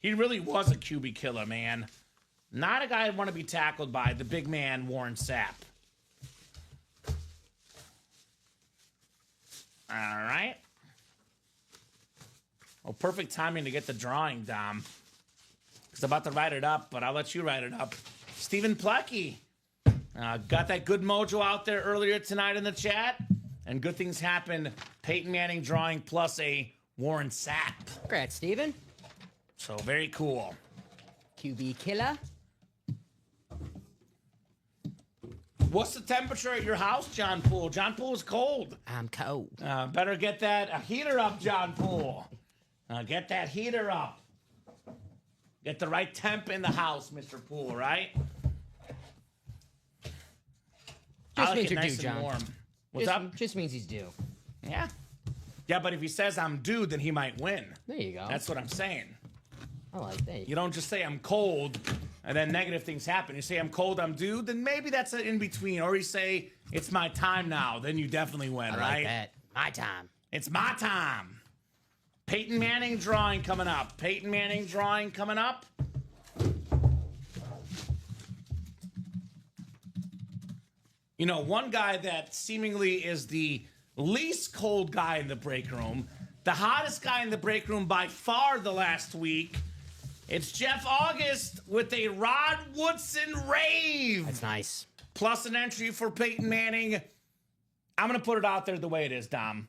Speaker 2: He really was a QB killer, man. Not a guy I'd want to be tackled by, the big man, Warren Sapp. All right. Well, perfect timing to get the drawing, Dom. Because I'm about to write it up, but I'll let you write it up. Stephen Plecky. Got that good mojo out there earlier tonight in the chat. And good things happened. Peyton Manning drawing plus a Warren Sapp.
Speaker 3: Congrats, Steven.
Speaker 2: So very cool.
Speaker 3: QB killer.
Speaker 2: What's the temperature at your house, John Poole? John Poole's cold.
Speaker 3: I'm cold.
Speaker 2: Better get that heater up, John Poole. Get that heater up. Get the right temp in the house, Mr. Poole, right?
Speaker 3: Just means
Speaker 2: it
Speaker 3: you're
Speaker 2: nice
Speaker 3: due,
Speaker 2: and
Speaker 3: John.
Speaker 2: warm. What's up?
Speaker 3: Just means he's due.
Speaker 2: Yeah. Yeah, but if he says I'm due, then he might win.
Speaker 3: There you go.
Speaker 2: That's what I'm saying.
Speaker 3: I like that.
Speaker 2: You don't just say I'm cold and then negative things happen. You say I'm cold, I'm due, then maybe that's an in between. Or you say it's my time now, then you definitely win,
Speaker 3: I
Speaker 2: right?
Speaker 3: like that. My time.
Speaker 2: It's my time. Peyton Manning drawing coming up. Peyton Manning drawing coming up. You know, one guy that seemingly is the least cold guy in the break room, the hottest guy in the break room by far the last week, it's Jeff August with a Rod Woodson rave.
Speaker 3: That's nice.
Speaker 2: Plus an entry for Peyton Manning. I'm going to put it out there the way it is, Dom.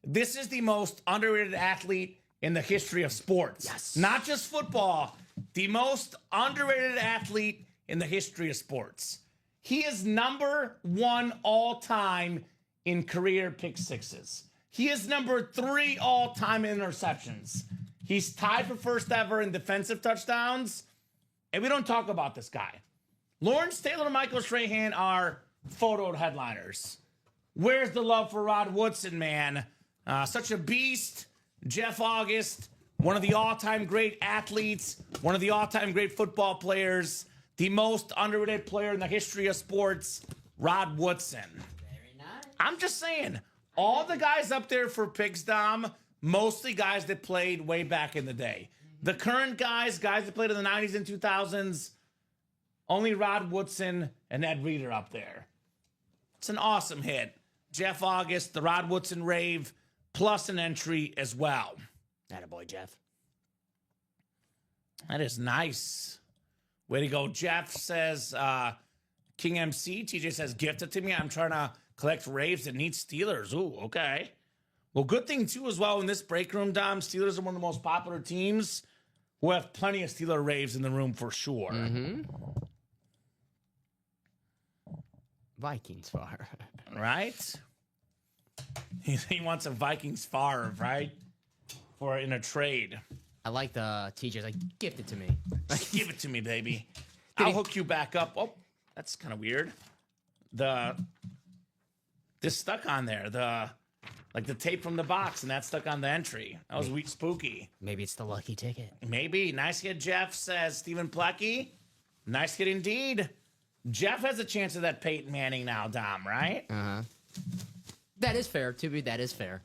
Speaker 2: This is the most underrated athlete in the history of sports.
Speaker 3: Yes.
Speaker 2: Not just football. The most underrated athlete in the history of sports. He is number 1 all time in career pick sixes. He is number 3 all time in interceptions. He's tied for first ever in defensive touchdowns. And we don't talk about this guy. Lawrence Taylor and Michael Strahan are photo headliners. Where's the love for Rod Woodson, man? Such a beast. Jeff August, one of the all-time great athletes, one of the all-time great football players, the most underrated player in the history of sports, Rod Woodson.
Speaker 3: Very nice.
Speaker 2: I'm just saying, all the guys up there for picks, Dom, mostly guys that played way back in the day. The current guys that played in the 90s and 2000s, only Rod Woodson and Ed Reed are up there. It's an awesome hit. Jeff August, the Rod Woodson rave, plus an entry as well.
Speaker 3: Attaboy, Jeff.
Speaker 2: That is nice. Way to go. Jeff says, King MC. TJ says, gift it to me. I'm trying to collect raves that need Steelers. Ooh, okay. Well, good thing, too, as well, in this break room, Dom, Steelers are one of the most popular teams who have plenty of Steeler raves in the room for sure.
Speaker 3: Mm-hmm. Vikings far.
Speaker 2: Right? He wants a Vikings Favre, right? For in a trade.
Speaker 3: I like the TJ's like, gift it to me.
Speaker 2: Just give it to me, baby. I'll hook you back up. Oh, that's kind of weird. This stuck on there. The tape from the box, and that stuck on the entry. That was weak spooky.
Speaker 3: Maybe it's the lucky ticket.
Speaker 2: Maybe. Nice hit, Jeff, says Stephen Plecky. Nice hit indeed. Jeff has a chance of that Peyton Manning now, Dom, right?
Speaker 3: Uh-huh. That is fair. That is fair.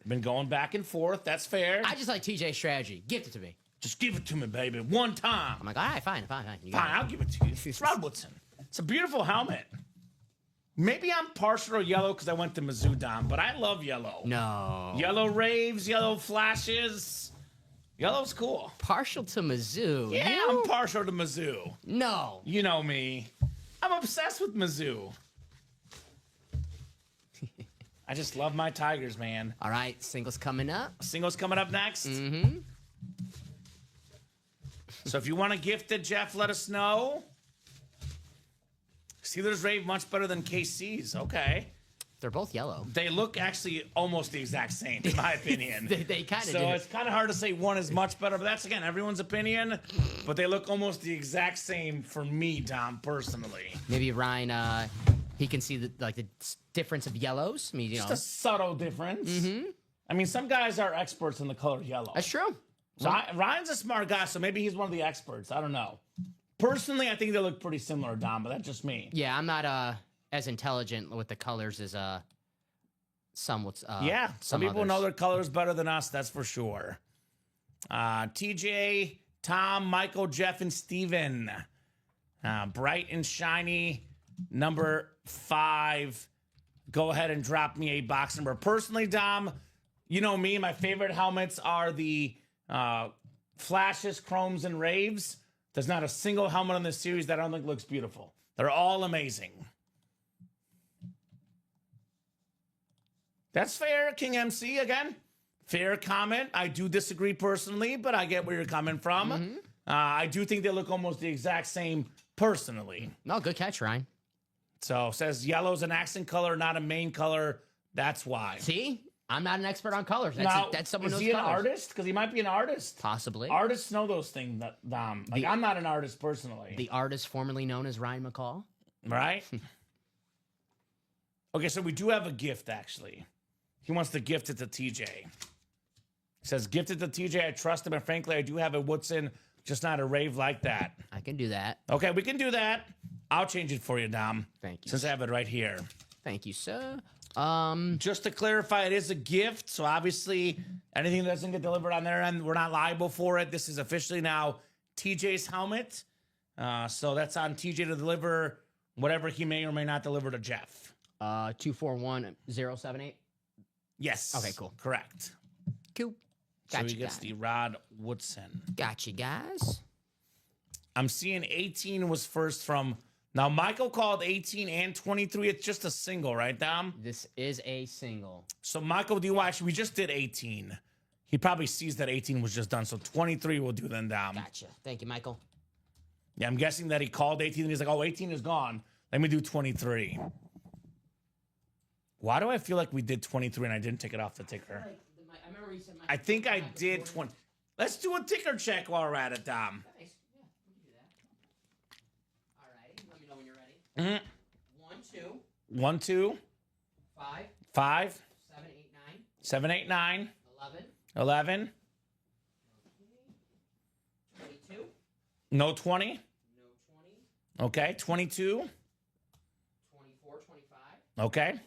Speaker 2: Been going back and forth. That's fair.
Speaker 3: I just like TJ's strategy. Gift it to me.
Speaker 2: Just give it to me, baby. One time.
Speaker 3: I'm like, all right, fine. You got
Speaker 2: Fine, I'll give it to you. It's Rod Woodson. It's a beautiful helmet. Maybe I'm partial to yellow because I went to Mizzou, Dom, but I love yellow.
Speaker 3: No.
Speaker 2: Yellow raves, yellow flashes. Yellow's cool.
Speaker 3: Partial to Mizzou.
Speaker 2: Yeah,
Speaker 3: You?
Speaker 2: I'm partial to Mizzou.
Speaker 3: No.
Speaker 2: You know me. I'm obsessed with Mizzou. I just love my Tigers, man.
Speaker 3: All right, singles coming up.
Speaker 2: Singles coming up next.
Speaker 3: Mm-hmm.
Speaker 2: So if you want to gift it, Jeff, let us know. Steelers rave much better than KC's. Okay.
Speaker 3: They're both yellow.
Speaker 2: They look actually almost the exact same, in my opinion.
Speaker 3: They kind of do.
Speaker 2: So it's kind of hard to say one is much better, but that's, again, everyone's opinion. But they look almost the exact same for me, Dom, personally.
Speaker 3: Maybe Ryan, he can see the difference of yellows. I mean,
Speaker 2: Just a subtle difference. Mm-hmm. I mean, some guys are experts in the color yellow.
Speaker 3: That's true.
Speaker 2: Ryan's a smart guy, so maybe he's one of the experts. I don't know. Personally, I think they look pretty similar, Dom, but that's just me.
Speaker 3: Yeah, I'm not as intelligent with the colors as some would.
Speaker 2: Yeah, some people
Speaker 3: others.
Speaker 2: know their colors better than us, that's for sure. TJ, Tom, Michael, Jeff, and Steven. Bright and shiny, number 5. Go ahead and drop me a box number. Personally, Dom, you know me, my favorite helmets are the flashes, chromes, and raves. There's not a single helmet in this series that I don't think looks beautiful. They're all amazing. That's fair, King MC, again. Fair comment. I do disagree personally, but I get where you're coming from. Mm-hmm. I do think they look almost the exact same personally.
Speaker 3: No, good catch, Ryan.
Speaker 2: So, says yellow's an accent color, not a main color. That's why.
Speaker 3: See? I'm not an expert on colors. That's someone who knows
Speaker 2: is he an
Speaker 3: colors.
Speaker 2: artist? Because he might be an artist.
Speaker 3: Possibly.
Speaker 2: Artists know those things, Dom. Like, I'm not an artist personally.
Speaker 3: The artist formerly known as Ryan McCall.
Speaker 2: Right? Okay, so we do have a gift, actually. He wants to gift it to TJ. He says, gift it to TJ. I trust him, and frankly, I do have a Woodson, just not a rave like that.
Speaker 3: I can do that.
Speaker 2: Okay, we can do that. I'll change it for you, Dom.
Speaker 3: Thank you.
Speaker 2: Since I have it right here.
Speaker 3: Thank you, sir.
Speaker 2: Just to clarify, it is a gift, so obviously anything that doesn't get delivered on their end, we're not liable for it. This is officially now TJ's helmet. So that's on TJ to deliver whatever he may or may not deliver to Jeff.
Speaker 3: 241078.
Speaker 2: Yes.
Speaker 3: Okay, cool.
Speaker 2: Correct.
Speaker 3: Cool.
Speaker 2: So
Speaker 3: Gotcha,
Speaker 2: he gets the Rod Woodson.
Speaker 3: Gotcha, guys.
Speaker 2: I'm seeing 18 was first from... Now, Michael called 18 and 23. It's just a single, right, Dom?
Speaker 3: This is a single.
Speaker 2: So, Michael, do you watch? We just did 18. He probably sees that 18 was just done. So, 23 will do then, Dom.
Speaker 3: Gotcha. Thank you, Michael.
Speaker 2: Yeah, I'm guessing that he called 18 and he's like, oh, 18 is gone. Let me do 23. Why do I feel like we did 23 and I didn't take it off the ticker?
Speaker 3: I remember you said
Speaker 2: I think I did 20. Let's do a ticker check while we're at it, Dom.
Speaker 3: Nice. Yeah, we can do that. All right. Let me know when you're ready. 1, 2,
Speaker 2: 1, 2,
Speaker 3: 5,
Speaker 2: 5,
Speaker 3: 7, 8, 9,
Speaker 2: 7, 8, 9,
Speaker 3: 11,
Speaker 2: 11.
Speaker 3: 22,
Speaker 2: No 20.
Speaker 3: no 20,
Speaker 2: Okay. 22.
Speaker 3: 24, 25,
Speaker 2: Okay.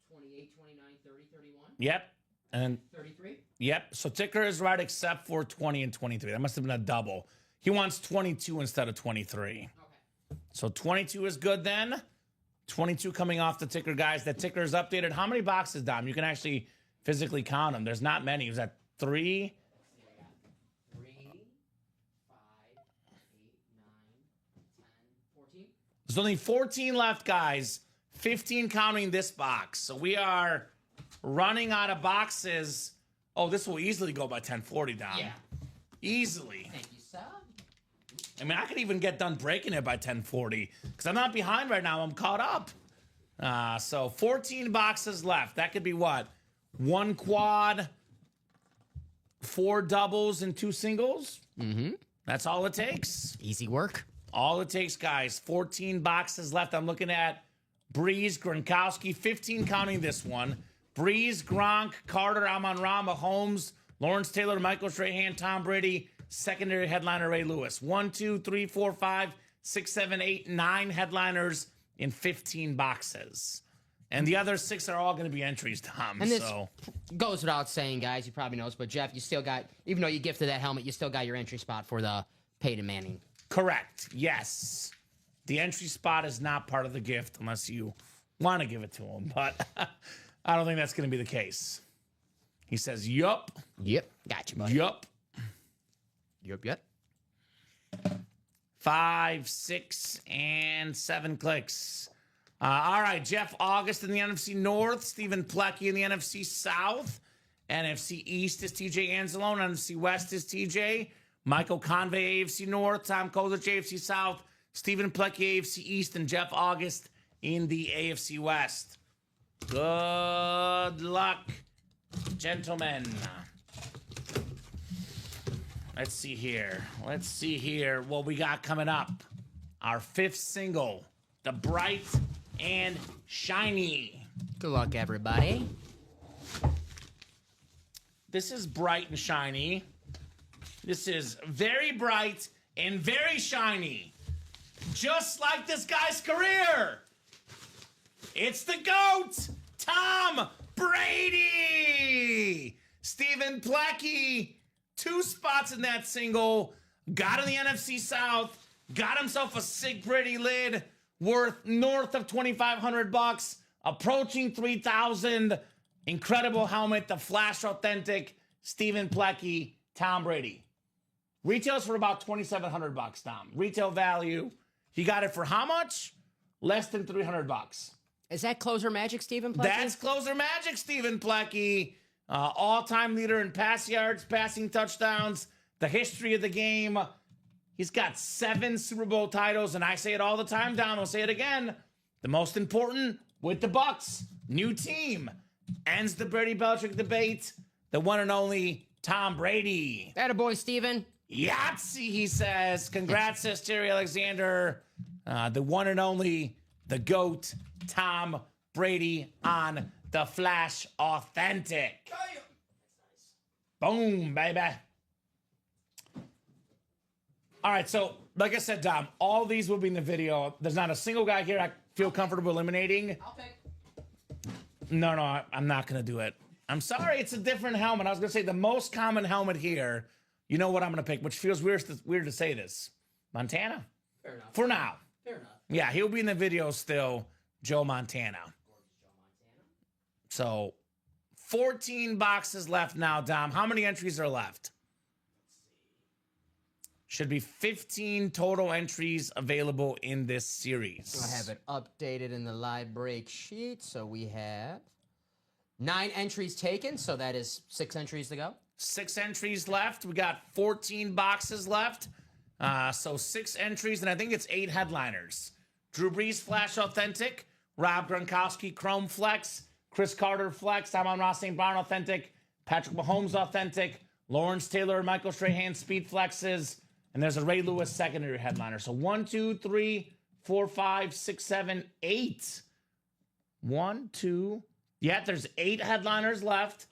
Speaker 3: 28, 29, 30, 31,
Speaker 2: Yep. And then
Speaker 3: 33.
Speaker 2: yep. So ticker is right except for 20 and 23. That must have been a double. He wants 22 instead of 23.
Speaker 3: Okay.
Speaker 2: So 22 is good then. 22 coming off the ticker, guys. That ticker is updated. How many boxes, Dom? You can actually physically count them. There's not many. Was that 3?
Speaker 3: 3, 5, 8, 9, 10, 14.
Speaker 2: There's only 14 left, guys. 15 counting this box. So we are running out of boxes. Oh, this will easily go by 1040, Dom.
Speaker 3: Yeah.
Speaker 2: Easily.
Speaker 3: Thank you, sir.
Speaker 2: I mean, I could even get done breaking it by 1040 because I'm not behind right now. I'm caught up. So 14 boxes left. That could be what? 1 quad, 4 doubles, and 2 singles? Mm-hmm. That's all it takes.
Speaker 3: Easy work.
Speaker 2: All it takes, guys. 14 boxes left. I'm looking at Breeze, Gronkowski, 15 counting this one. Breeze, Gronk, Carter, Amon-Ra, Mahomes, Lawrence Taylor, Michael Strahan, Tom Brady, secondary headliner Ray Lewis. 1, 2, 3, 4, 5, 6, 7, 8, 9 headliners in 15 boxes. And the other 6 are all going to be entries, Tom.
Speaker 3: And this
Speaker 2: So
Speaker 3: goes without saying, guys. You probably know this, but Jeff, you still got, even though you gifted that helmet, you still got your entry spot for the Peyton Manning.
Speaker 2: correct. Yes. The entry spot is not part of the gift unless you want to give it to him. But I don't think that's going to be the case. He says, yup.
Speaker 3: Yep. Gotcha, buddy.
Speaker 2: Yup.
Speaker 3: Yep.
Speaker 2: 5, 6, and 7 clicks. All right, Jeff August in the NFC North, Stephen Plecky in the NFC South, NFC East is TJ Anzalone, NFC West is TJ, Michael Convey AFC North, Tom Kozich AFC South, Stephen Plecky AFC East, and Jeff August in the AFC West. Good luck, gentlemen. Let's see here what we got coming up. Our 5th single, the Bright and Shiny.
Speaker 3: Good luck, everybody.
Speaker 2: This is bright and shiny. This is very bright and very shiny. Just like this guy's career. It's the GOAT, Tom Brady. Stephen Plecky, 2 spots in that single. Got in the NFC South. Got himself a sick Brady lid worth north of $2,500, approaching 3,000. Incredible helmet, the Flash Authentic, Stephen Plecky, Tom Brady. Retails for about $2,700, Tom. Retail value. He got it for how much? Less than $300.
Speaker 3: Is that closer magic, Stephen Plecky?
Speaker 2: That's closer magic, Stephen Plecky. All-time leader in pass yards, passing touchdowns, the history of the game. He's got 7 Super Bowl titles, and I say it all the time, Don. I'll say it again. The most important with the Bucs. New team. Ends the Brady Belichick debate. The one and only Tom Brady.
Speaker 3: Attaboy, Stephen.
Speaker 2: Yahtzee, he says. Congrats, says Terry Alexander. The one and only, the GOAT, Tom Brady on the Flash Authentic. Boom, baby. All right, so like I said, Dom, all these will be in the video. There's not a single guy here. feel comfortable eliminating?
Speaker 3: I'll pick.
Speaker 2: No, I'm not going to do it. I'm sorry, it's a different helmet. I was going to say the most common helmet here. You know what I'm going to pick, which feels weird to say this. Montana.
Speaker 3: Fair enough.
Speaker 2: For now.
Speaker 3: Fair enough.
Speaker 2: Yeah, he'll be in the video still. Joe Montana. So, 14 boxes left now, Dom. How many entries are left? Should be 15 total entries available in this series.
Speaker 3: I have it updated in the live break sheet. So we have 9 entries taken. So that is 6 entries to go.
Speaker 2: 6 entries left. We got 14 boxes left. So 6 entries, and I think it's 8 headliners. Drew Brees Flash Authentic, Rob Gronkowski Chrome Flex, Chris Carter Flex, Amon-Ra St. Brown Authentic, Patrick Mahomes Authentic, Lawrence Taylor, Michael Strahan Speed Flexes, and there's a Ray Lewis secondary headliner. So 1, 2, 3, 4, 5, 6, 7, 8. 1, 2. Yeah, there's 8 headliners left,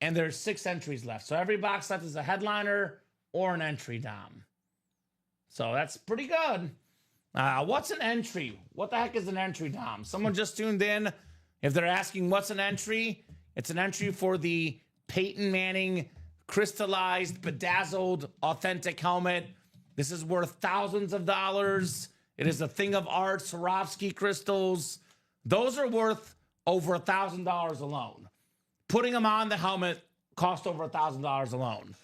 Speaker 2: and there's 6 entries left. So every box left is a headliner or an entry, Dom. So that's pretty good. What's an entry? What the heck is an entry, Dom? Someone just tuned in. If they're asking what's an entry, it's an entry for the Peyton Manning crystallized, bedazzled, authentic helmet. This is worth thousands of dollars. It is a thing of art. Swarovski crystals. Those are worth over $1,000 alone. Putting them on the helmet cost over $1,000 alone.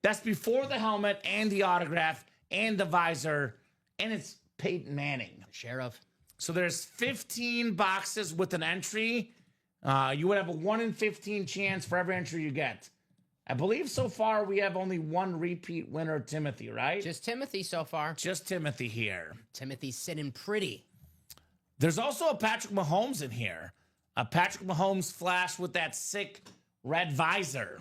Speaker 2: That's before the helmet and the autograph and the visor, and it's Peyton Manning.
Speaker 3: Sheriff.
Speaker 2: So there's 15 boxes with an entry. You would have a 1 in 15 chance for every entry you get. I believe so far we have only one repeat winner, Timothy, right?
Speaker 3: Just Timothy so far.
Speaker 2: Just Timothy here.
Speaker 3: Timothy's sitting pretty.
Speaker 2: There's also a Patrick Mahomes in here. A Patrick Mahomes flash with that sick red visor.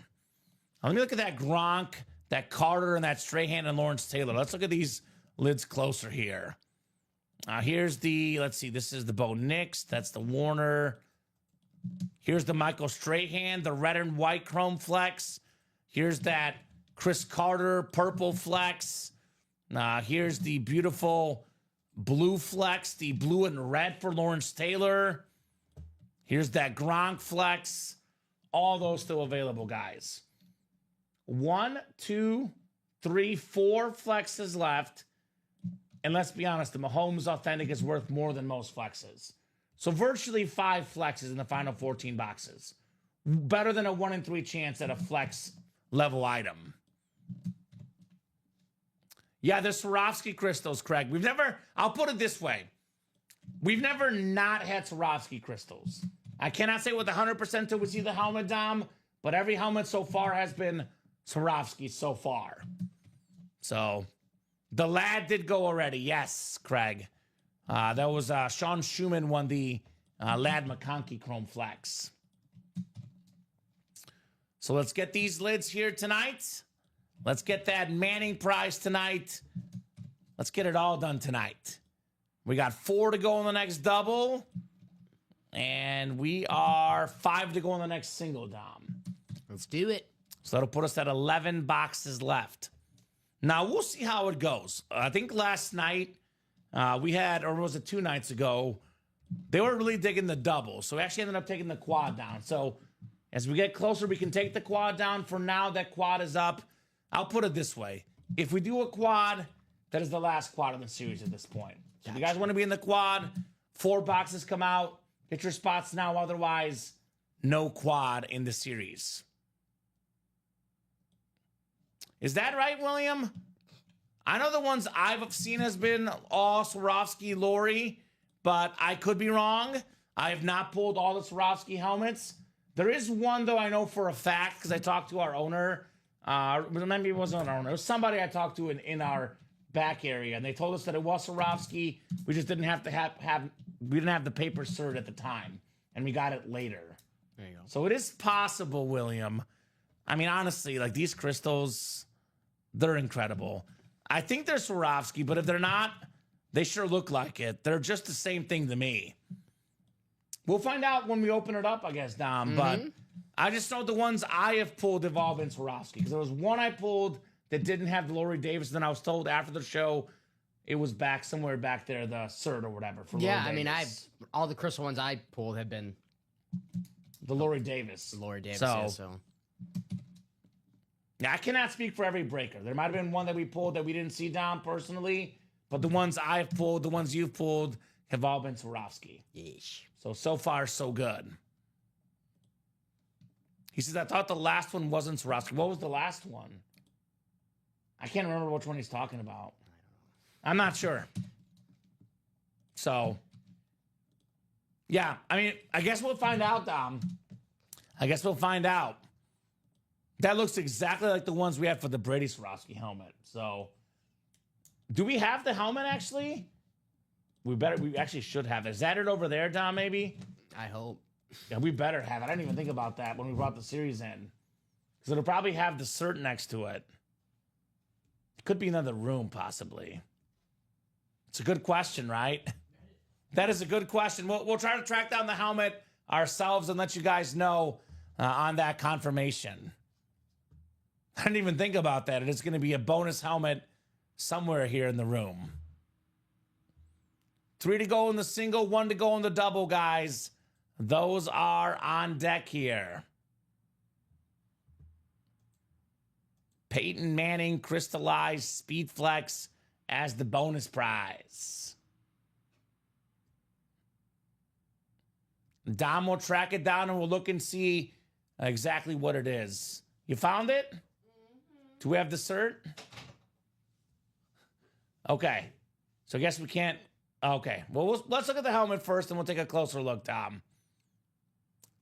Speaker 2: Now, let me look at that Gronk, that Carter, and that Strahan and Lawrence Taylor. Let's look at these lids closer here. Here's the, let's see, this is the Bo Nix. That's the Warner. Here's the Michael Strahan, the red and white chrome flex. Here's that Chris Carter purple flex. Here's the beautiful blue flex, the blue and red for Lawrence Taylor. Here's that Gronk flex. All those still available, guys. 1, 2, 3, 4 flexes left. And let's be honest, the Mahomes Authentic is worth more than most flexes. So virtually 5 flexes in the final 14 boxes. Better than a 1 in 3 chance at a flex level item. Yeah, there's Swarovski crystals, Craig. I'll put it this way. We've never not had Swarovski crystals. I cannot say with 100% till we see the helmet, Dom, but every helmet so far has been Swarovski so far. So, the lad did go already. Yes, Craig. That was Sean Schumann won the Lad McConkey Chrome Flex. So let's get these lids here tonight. Let's get that Manning prize tonight. Let's get it all done tonight. We got 4 to go in the next double. And we are 5 to go in the next single, Dom.
Speaker 3: Let's do it.
Speaker 2: So that'll put us at 11 boxes left. Now, we'll see how it goes. I think last night we had, or was it 2 nights ago, they were really digging the double. So we actually ended up taking the quad down. So as we get closer, we can take the quad down. For now, that quad is up. I'll put it this way. If we do a quad, that is the last quad in the series at this point. So if you guys want to be in the quad, 4 boxes come out. Get your spots now. Otherwise, no quad in the series. Is that right, William? I know the ones I've seen has been all Swarovski Lori, but I could be wrong. I have not pulled all the Swarovski helmets. There is one, though, I know for a fact, because I talked to our owner. Maybe it wasn't our owner. It was somebody I talked to in our back area, and they told us that it was Swarovski. We just didn't have to we didn't have the paper cert at the time, and we got it later.
Speaker 3: There you go.
Speaker 2: So it is possible, William. I mean, honestly, like these crystals, they're incredible. I think they're Swarovski, but if they're not, they sure look like it. They're just the same thing to me. We'll find out when we open it up, I guess, Dom. But I just know the ones I have pulled have all been Swarovski. Because there was one I pulled that didn't have Lori Davis. Then I was told after the show it was back somewhere back there, the cert or whatever. For
Speaker 3: Yeah,
Speaker 2: Lori
Speaker 3: I mean,
Speaker 2: Davis.
Speaker 3: all the crystal ones I pulled have been
Speaker 2: The Lori Davis.
Speaker 3: Lori Davis.
Speaker 2: So,
Speaker 3: Yeah, so.
Speaker 2: now, I cannot speak for every breaker. There might have been one that we pulled that we didn't see down personally, but the ones I've pulled, the ones you've pulled, have all been Swarovski.
Speaker 3: Yeesh.
Speaker 2: So far, so good. He says, I thought the last one wasn't Swarovski. What was the last one? I can't remember which one he's talking about. I'm not sure. So, yeah, I mean, I guess we'll find out, Dom. I guess we'll find out. That looks exactly like the ones we had for the Brady Swarovski helmet. So, do we have the helmet, actually? We actually should have it. Is that it over there, Dom, maybe?
Speaker 3: I hope.
Speaker 2: Yeah, we better have it. I didn't even think about that when we brought the series in. Because it'll probably have the cert next to it. It could be another room, possibly. It's a good question, right? That is a good question. We'll try to track down the helmet ourselves and let you guys know on that confirmation. I didn't even think about that. It is going to be a bonus helmet somewhere here in the room. 3 to go in the single, 1 to go in the double, guys. Those are on deck here. Peyton Manning crystallized Speed Flex as the bonus prize. Dom will track it down and we'll look and see exactly what it is. You found it? Do we have the cert? Okay. So I guess we can't. Okay. Well, let's look at the helmet first and we'll take a closer look, Dom.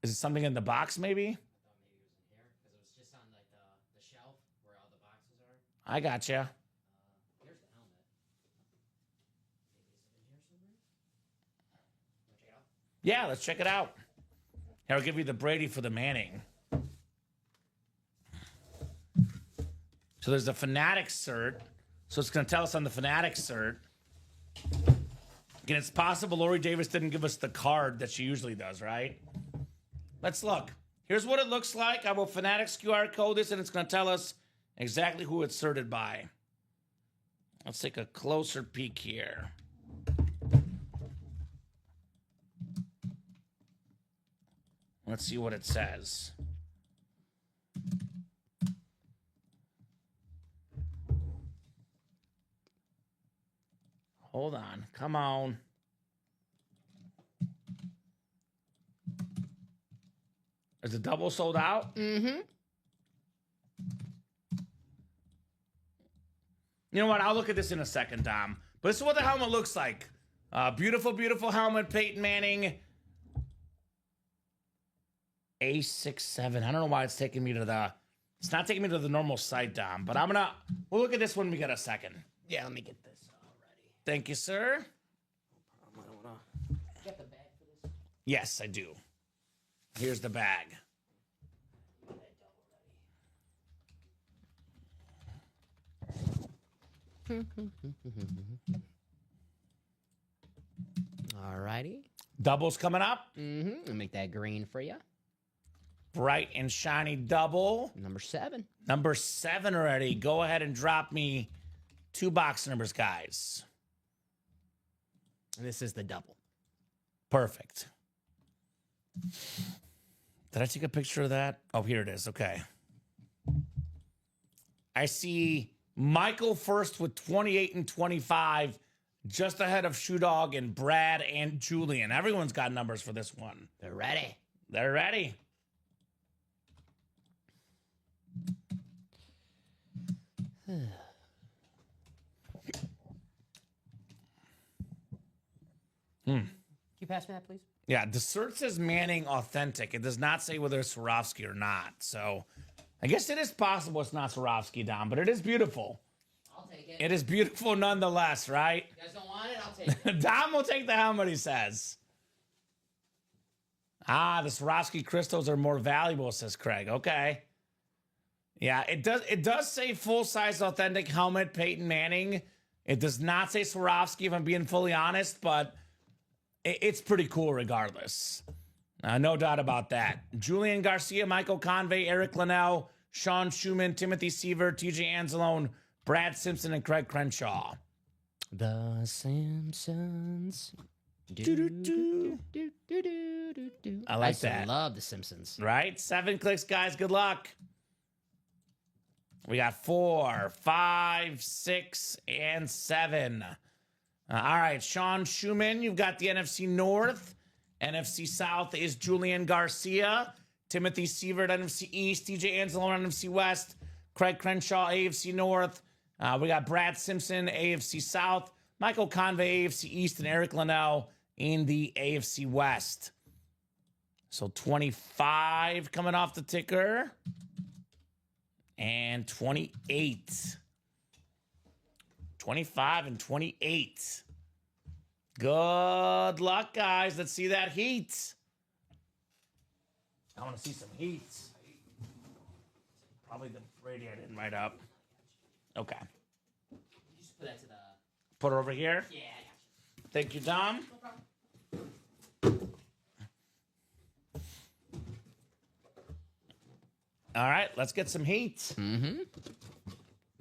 Speaker 2: Is it something in the box, maybe?
Speaker 3: I thought maybe it was in here because it was just on like the shelf where all the boxes are.
Speaker 2: I gotcha.
Speaker 3: Here's the helmet. Maybe is it in here somewhere? Want to check it out?
Speaker 2: Yeah, let's check it out. Here, I'll give you the Brady for the Manning. So there's the Fanatic cert. So it's going to tell us on the Fanatic cert. Again, it's possible Lori Davis didn't give us the card that she usually does, right? Let's look. Here's what it looks like. I will Fanatics QR code this, and it's going to tell us exactly who it's certed by. Let's take a closer peek here. Let's see what it says. Hold on. Come on. Is the double sold out?
Speaker 3: Mm-hmm.
Speaker 2: You know what? I'll look at this in a second, Dom. But this is what the helmet looks like. Beautiful, beautiful helmet. Peyton Manning. A67. I don't know why it's taking me to the... It's not taking me to the normal site, Dom. But we'll look at this when we get a second.
Speaker 3: Yeah, let me get this already.
Speaker 2: Thank you, sir.
Speaker 3: I don't want to. Get the bag for this.
Speaker 2: Yes, I do. Here's the bag.
Speaker 3: Alrighty.
Speaker 2: Double's coming up.
Speaker 3: Mm-hmm. I'll make that green for you.
Speaker 2: Bright and shiny double.
Speaker 3: Number 7.
Speaker 2: Number 7 already. Go ahead and drop me 2 box numbers, guys.
Speaker 3: And this is the double.
Speaker 2: Perfect. Did I take a picture of that? Oh, here it is. Okay. I see Michael first with 28 and 25, just ahead of Shoe Dog and Brad and Julian. Everyone's got numbers for this one.
Speaker 3: They're ready.
Speaker 2: They're ready.
Speaker 3: Can you pass me that, please?
Speaker 2: Yeah, the cert says Manning Authentic. It does not say whether it's Swarovski or not. So I guess it is possible it's not Swarovski, Dom, but it is beautiful.
Speaker 3: I'll take it.
Speaker 2: It is beautiful nonetheless, right?
Speaker 3: You guys don't want it? I'll take it.
Speaker 2: Dom will take the helmet, he says. Ah, the Swarovski crystals are more valuable, says Craig. Okay. Yeah, it does say full-size authentic helmet, Peyton Manning. It does not say Swarovski, if I'm being fully honest, but it's pretty cool regardless. No doubt about that. Julian Garcia, Michael Convey, Eric Linnell, Sean Schumann, Timothy Seaver, TJ Anzalone, Brad Simpson, and Craig Crenshaw.
Speaker 3: The Simpsons.
Speaker 2: Do-do-do. I like
Speaker 3: used to
Speaker 2: that.
Speaker 3: love The Simpsons.
Speaker 2: Right? 7 clicks, guys. Good luck. We got 4, 5, 6, and 7. All right, Sean Schumann, you've got the NFC North. NFC South is Julian Garcia. Timothy Sievert, NFC East. DJ Anzalone, NFC West. Craig Crenshaw, AFC North. We got Brad Simpson, AFC South. Michael Convey, AFC East. And Eric Linnell in the AFC West. So 25 coming off the ticker. And 28. 25 and 28. Good luck, guys. Let's see that heat. I want to see some heat. Probably the radio I didn't write up. Okay.
Speaker 3: Just put that to the...
Speaker 2: Put it over here.
Speaker 3: Yeah, I got you.
Speaker 2: Thank you, Dom.
Speaker 3: No problem.
Speaker 2: All right, let's get some heat.
Speaker 3: Mm-hmm.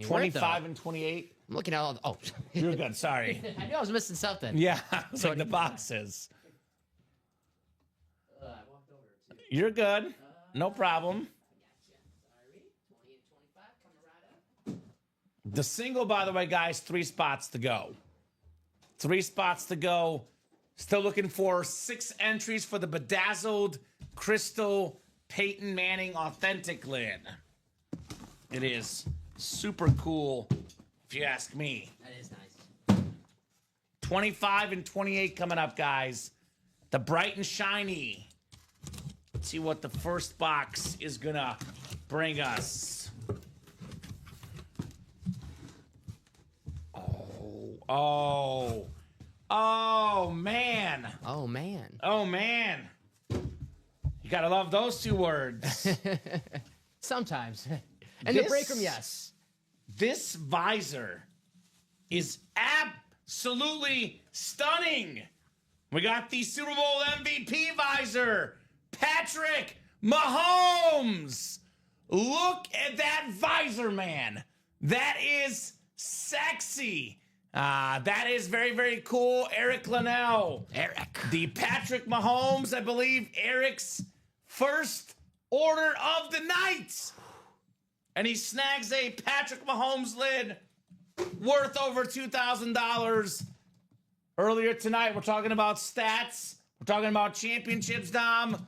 Speaker 2: 25 and 28.
Speaker 3: I'm looking at all... Oh.
Speaker 2: You're good. Sorry.
Speaker 3: I knew I was missing something.
Speaker 2: Yeah, it's like the boxes.
Speaker 3: I walked over to...
Speaker 2: You're good. No problem.
Speaker 3: Sorry. 20 and 25 coming right up.
Speaker 2: The single, by the way, guys, 3 spots to go. 3 spots to go. Still looking for 6 entries for the bedazzled crystal Peyton Manning authentic lid. It is super cool, if you ask me.
Speaker 3: That is nice.
Speaker 2: 25 and 28 coming up, guys. The bright and shiny. Let's see what the first box is gonna bring us. Oh, man.
Speaker 3: Oh, man.
Speaker 2: Oh, man. You gotta love those 2 words.
Speaker 3: Sometimes. And the
Speaker 2: This-
Speaker 3: break room, yes.
Speaker 2: This visor is absolutely stunning. We got the Super Bowl MVP visor, Patrick Mahomes. Look at that visor, man. That is sexy. That is very, very cool. Eric Linnell.
Speaker 3: Eric.
Speaker 2: The Patrick Mahomes, I believe, Eric's first order of the night. And he snags a Patrick Mahomes lid worth over $2,000. Earlier tonight, we're talking about stats. We're talking about championships, Dom.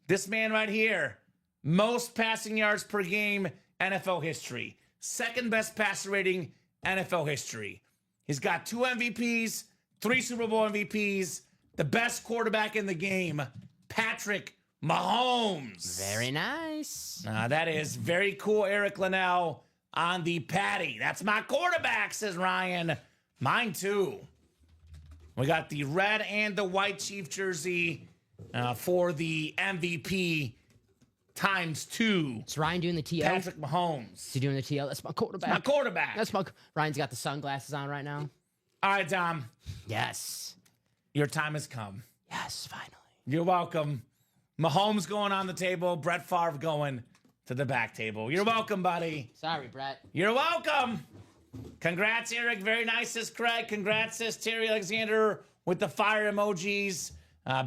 Speaker 2: This man right here, most passing yards per game, NFL history. Second best passer rating, NFL history. He's got 2 MVPs, 3 Super Bowl MVPs, the best quarterback in the game, Patrick Mahomes.
Speaker 3: Very nice.
Speaker 2: That is very cool, Eric Linnell on the patty. That's my quarterback, says Ryan. Mine too. We got the red and the white Chief jersey for the MVP times 2.
Speaker 3: Is Ryan doing the TO?
Speaker 2: Patrick Mahomes.
Speaker 3: Is he doing the TO? That's my quarterback.
Speaker 2: My quarterback.
Speaker 3: That's my... Ryan's got the sunglasses on right now.
Speaker 2: All right, Dom.
Speaker 3: Yes.
Speaker 2: Your time has come.
Speaker 3: Yes, finally.
Speaker 2: You're welcome. Mahomes going on the table. Brett Favre going to the back table. You're welcome, buddy.
Speaker 3: Sorry, Brett.
Speaker 2: You're welcome. Congrats, Eric. Very nice, says Craig. Congrats, says Terry Alexander with the fire emojis.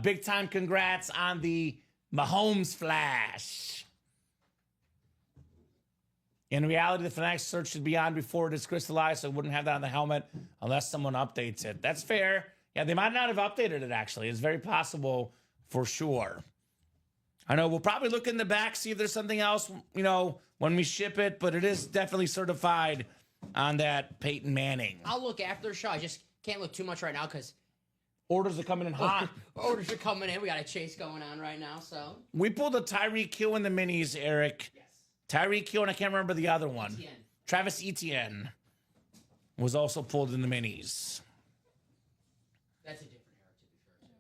Speaker 2: Big time congrats on the Mahomes flash. In reality, the Fanatics search should be on before it is crystallized, so it wouldn't have that on the helmet unless someone updates it. That's fair. Yeah, they might not have updated it, actually. It's very possible for sure. I know we'll probably look in the back, see if there's something else, when we ship it, but it is definitely certified on that Peyton Manning.
Speaker 3: I'll look after the show. I just can't look too much right now because
Speaker 2: Orders are coming in hot.
Speaker 3: orders are coming in. We got a chase going on right now, so.
Speaker 2: We pulled a Tyreek Hill in the minis, Eric.
Speaker 3: Yes.
Speaker 2: Tyreek Hill, and I can't remember the other one.
Speaker 3: Etienne.
Speaker 2: Travis Etienne was also pulled in the minis.
Speaker 3: That's a different Eric,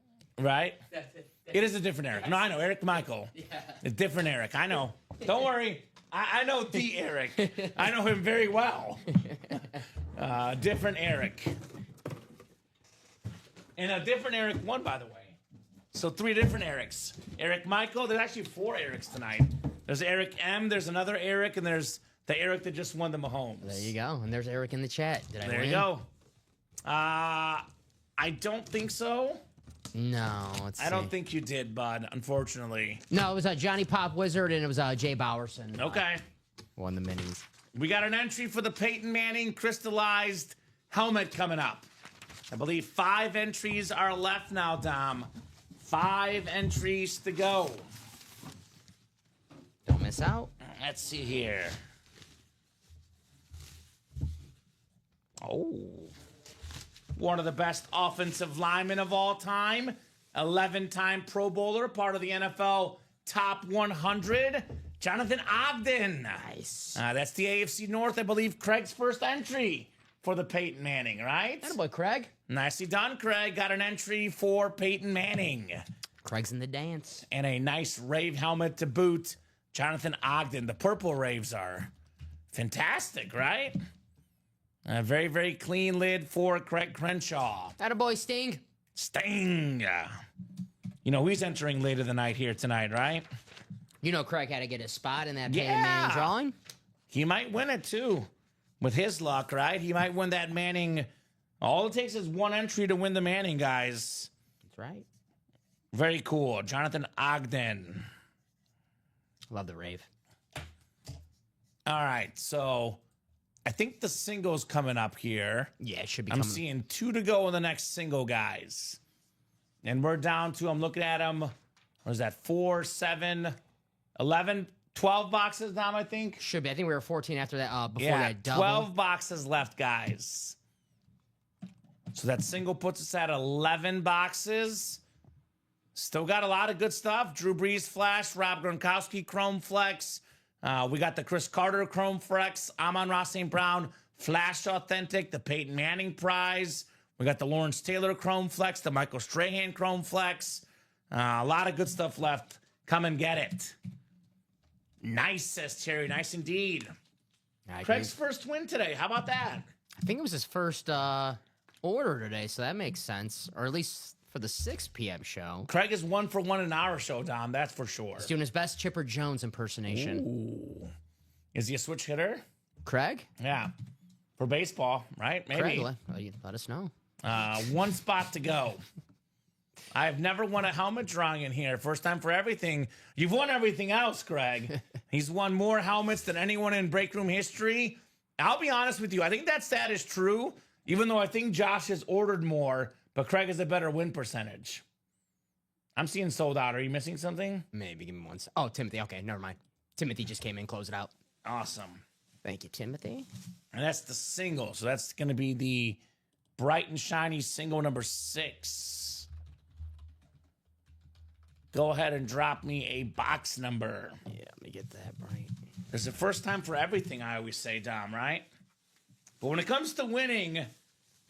Speaker 3: to be fair.
Speaker 2: Right?
Speaker 3: That's it.
Speaker 2: It is a different Eric. No, I know. Eric Michael.
Speaker 3: Yeah.
Speaker 2: A different Eric. I know. Don't worry. I know the Eric. I know him very well. Different Eric. And a different Eric won, by the way. So 3 different Erics. Eric Michael. There's actually 4 Erics tonight. There's Eric M. There's another Eric. And there's the Eric that just won the Mahomes.
Speaker 3: There you go. And there's Eric in the chat. Did I
Speaker 2: There
Speaker 3: win?
Speaker 2: you go. I don't think so.
Speaker 3: No, let's see.
Speaker 2: I don't think you did, bud, unfortunately.
Speaker 3: No, it was Johnny Pop Wizard, and it was Jay Bowerson.
Speaker 2: Okay.
Speaker 3: Won the minis.
Speaker 2: We got an entry for the Peyton Manning crystallized helmet coming up. I believe 5 entries are left now, Dom. 5 entries to go.
Speaker 3: Don't miss out.
Speaker 2: Let's see here. Oh. One of the best offensive linemen of all time. 11-time Pro Bowler, part of the NFL Top 100. Jonathan Ogden.
Speaker 3: Nice.
Speaker 2: That's the AFC North, I believe, Craig's first entry for the Peyton Manning, right?
Speaker 3: Attaboy, Craig.
Speaker 2: Nicely done, Craig. Got an entry for Peyton Manning.
Speaker 3: Craig's in the dance.
Speaker 2: And a nice Rave helmet to boot. Jonathan Ogden. The purple Raves are fantastic, right? A very, very clean lid for Craig Crenshaw.
Speaker 3: Attaboy, Sting.
Speaker 2: Sting. You know, he's entering later the night here tonight, right?
Speaker 3: You know Craig had to get a spot in that
Speaker 2: Yeah.
Speaker 3: Peyton Manning drawing.
Speaker 2: He might win it, too. With his luck, right? He might win that Manning. All it takes is one entry to win the Manning, guys.
Speaker 3: That's right.
Speaker 2: Very cool. Jonathan Ogden.
Speaker 3: Love the rave.
Speaker 2: All right, so I think the single's coming up here.
Speaker 3: Yeah, it should be
Speaker 2: I'm
Speaker 3: coming.
Speaker 2: seeing 2 to go in the next single, guys. And we're down to, I'm looking at them, what is that, 4, 7, 11, 12 boxes now, I think?
Speaker 3: Should be. I think we were 14 after that. Before
Speaker 2: Yeah,
Speaker 3: that double.
Speaker 2: 12 boxes left, guys. So that single puts us at 11 boxes. Still got a lot of good stuff. Drew Brees Flash, Rob Gronkowski Chrome Flex. We got the Chris Carter Chrome Flex, Amon-Ra St. Brown Flash Authentic, the Peyton Manning Prize. We got the Lawrence Taylor Chrome Flex, the Michael Strahan Chrome Flex. A lot of good stuff left. Come and get it. Nice, says Terry. Nice indeed. Craig's first win today. How about that?
Speaker 3: I think it was his first order today, so that makes sense. Or at least for the 6 p.m. show.
Speaker 2: Craig is 1 for 1 in our show, Dom. That's for sure.
Speaker 3: He's doing his best Chipper Jones impersonation.
Speaker 2: Ooh. Is he a switch hitter?
Speaker 3: Craig?
Speaker 2: Yeah. For baseball, right? Maybe.
Speaker 3: Craig, let us know.
Speaker 2: 1 spot to go. I've never won a helmet drawing in here. First time for everything. You've won everything else, Craig. He's won more helmets than anyone in break room history. I'll be honest with you. I think that stat is true, even though I think Josh has ordered more, but Craig has a better win percentage. I'm seeing sold out. Are you missing something?
Speaker 3: Maybe give me one. Oh, Timothy. Okay, never mind. Timothy just came in, close it out.
Speaker 2: Awesome.
Speaker 3: Thank you, Timothy.
Speaker 2: And that's the single. So that's going to be the bright and shiny single number 6. Go ahead and drop me a box number.
Speaker 3: Yeah, let me get that right.
Speaker 2: There's a first time for everything, I always say, Dom, right? But when it comes to winning,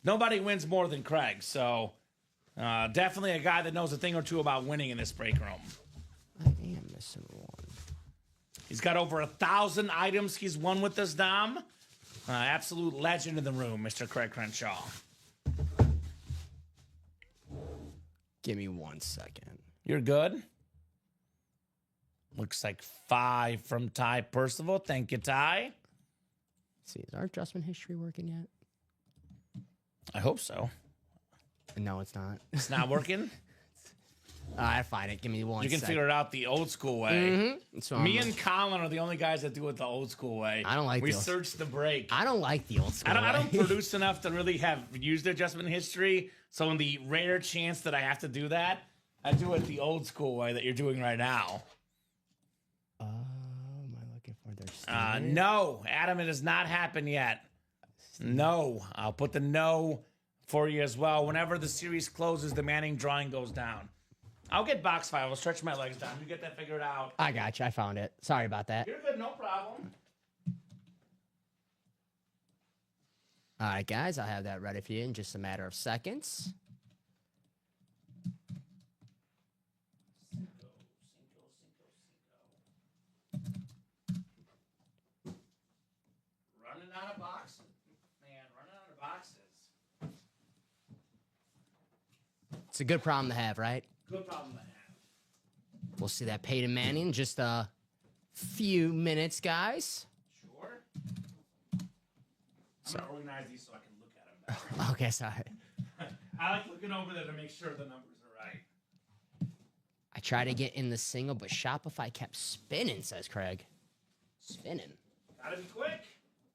Speaker 2: nobody wins more than Craig. So definitely a guy that knows a thing or two about winning in this break room.
Speaker 3: I am missing one.
Speaker 2: He's got over 1,000 items he's won with us, Dom. Absolute legend in the room, Mr. Craig Crenshaw.
Speaker 3: Give me 1 second.
Speaker 2: You're good. Looks like 5 from Ty Percival. Thank you, Ty.
Speaker 3: Let's see, is our adjustment history working yet?
Speaker 2: I hope so.
Speaker 3: No, it's not.
Speaker 2: It's not working?
Speaker 3: I find it. Give me 1
Speaker 2: You can
Speaker 3: second.
Speaker 2: figure it out the old school way.
Speaker 3: Mm-hmm. So
Speaker 2: Me and Colin are the only guys that do it the old school way.
Speaker 3: I don't like
Speaker 2: We
Speaker 3: the old-
Speaker 2: search the break.
Speaker 3: I don't like the old school.
Speaker 2: I don't
Speaker 3: way.
Speaker 2: produce enough to really have used adjustment history. So in the rare chance that I have to do that, I do it the old school way that you're doing right now.
Speaker 3: Am I looking for their standard?
Speaker 2: No, Adam, it has not happened yet. No, I'll put the no for you as well. Whenever the series closes, the Manning drawing goes down. I'll get box 5. I'll stretch my legs down. You get that figured out.
Speaker 3: I got you. I found it. Sorry about that.
Speaker 2: You're good, no problem.
Speaker 3: All right, guys. I'll have that ready for you in just a matter of seconds.
Speaker 2: Running out of boxes. Man, running out of boxes.
Speaker 3: It's a good problem to have, right?
Speaker 2: Good problem to have.
Speaker 3: We'll see that Peyton Manning in just a few minutes, guys.
Speaker 2: Sure. I'm going to organize these so I can look at them
Speaker 3: Okay, sorry.
Speaker 2: I like looking over there to make sure the numbers are right.
Speaker 3: I tried to get in the single, but Shopify kept spinning, says Craig. Spinning.
Speaker 2: Gotta be quick.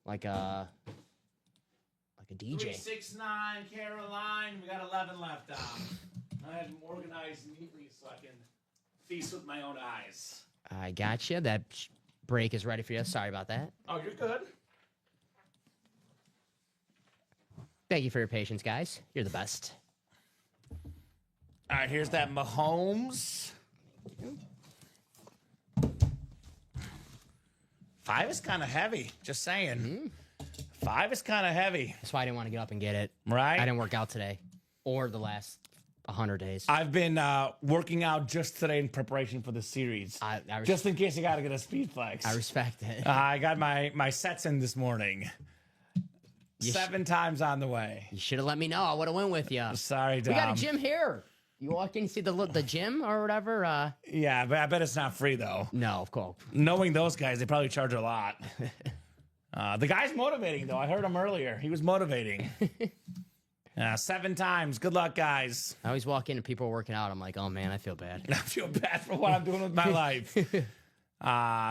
Speaker 3: Like a DJ.
Speaker 2: 369, Caroline. We got 11 left, Dom. I had them organized neatly so I can feast with my own eyes.
Speaker 3: I got you. That break is ready for you. Sorry about that.
Speaker 2: Oh, you're good.
Speaker 3: Thank you for your patience, guys. You're the best.
Speaker 2: All right, here's that Mahomes. 5 is kind of heavy. Just saying. 5 is kind of heavy.
Speaker 3: That's why I didn't want to get up and get it.
Speaker 2: Right?
Speaker 3: I didn't work out today or the last 100 days.
Speaker 2: I've been working out just today in preparation for the series. Just in case I got to get a speed flex.
Speaker 3: I respect it.
Speaker 2: I got my sets in this morning. 7 times on the way.
Speaker 3: You should have let me know. I would have went with you.
Speaker 2: Sorry, Dom.
Speaker 3: We got a gym here. You walk in, you see the gym or whatever.
Speaker 2: Yeah, but I bet it's not free, though.
Speaker 3: No, of course.
Speaker 2: Knowing those guys, they probably charge a lot. The guy's motivating, though. I heard him earlier. He was motivating. 7 times. Good luck, guys.
Speaker 3: I always walk in and people are working out. I'm like, oh, man, I feel bad.
Speaker 2: I feel bad for what I'm doing with my life.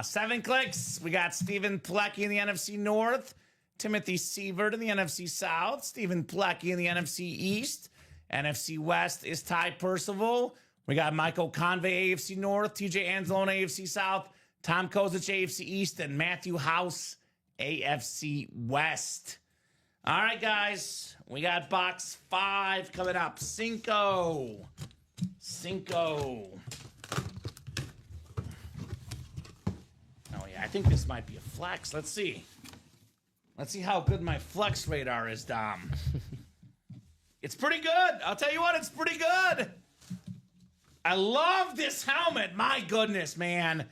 Speaker 2: 7 clicks. We got Stephen Plecki in the NFC North. Timothy Sievert in the NFC South. Stephen Plecki in the NFC East. NFC West is Ty Percival. We got Michael Convey, AFC North. TJ Anzalone, AFC South. Tom Kozich, AFC East. And Matthew House, AFC West. All right, guys. We got box 5 coming up. Cinco. Oh, yeah. I think this might be a flex. Let's see. Let's see how good my flex radar is, Dom. It's pretty good. I'll tell you what, it's pretty good. I love this helmet. My goodness, man.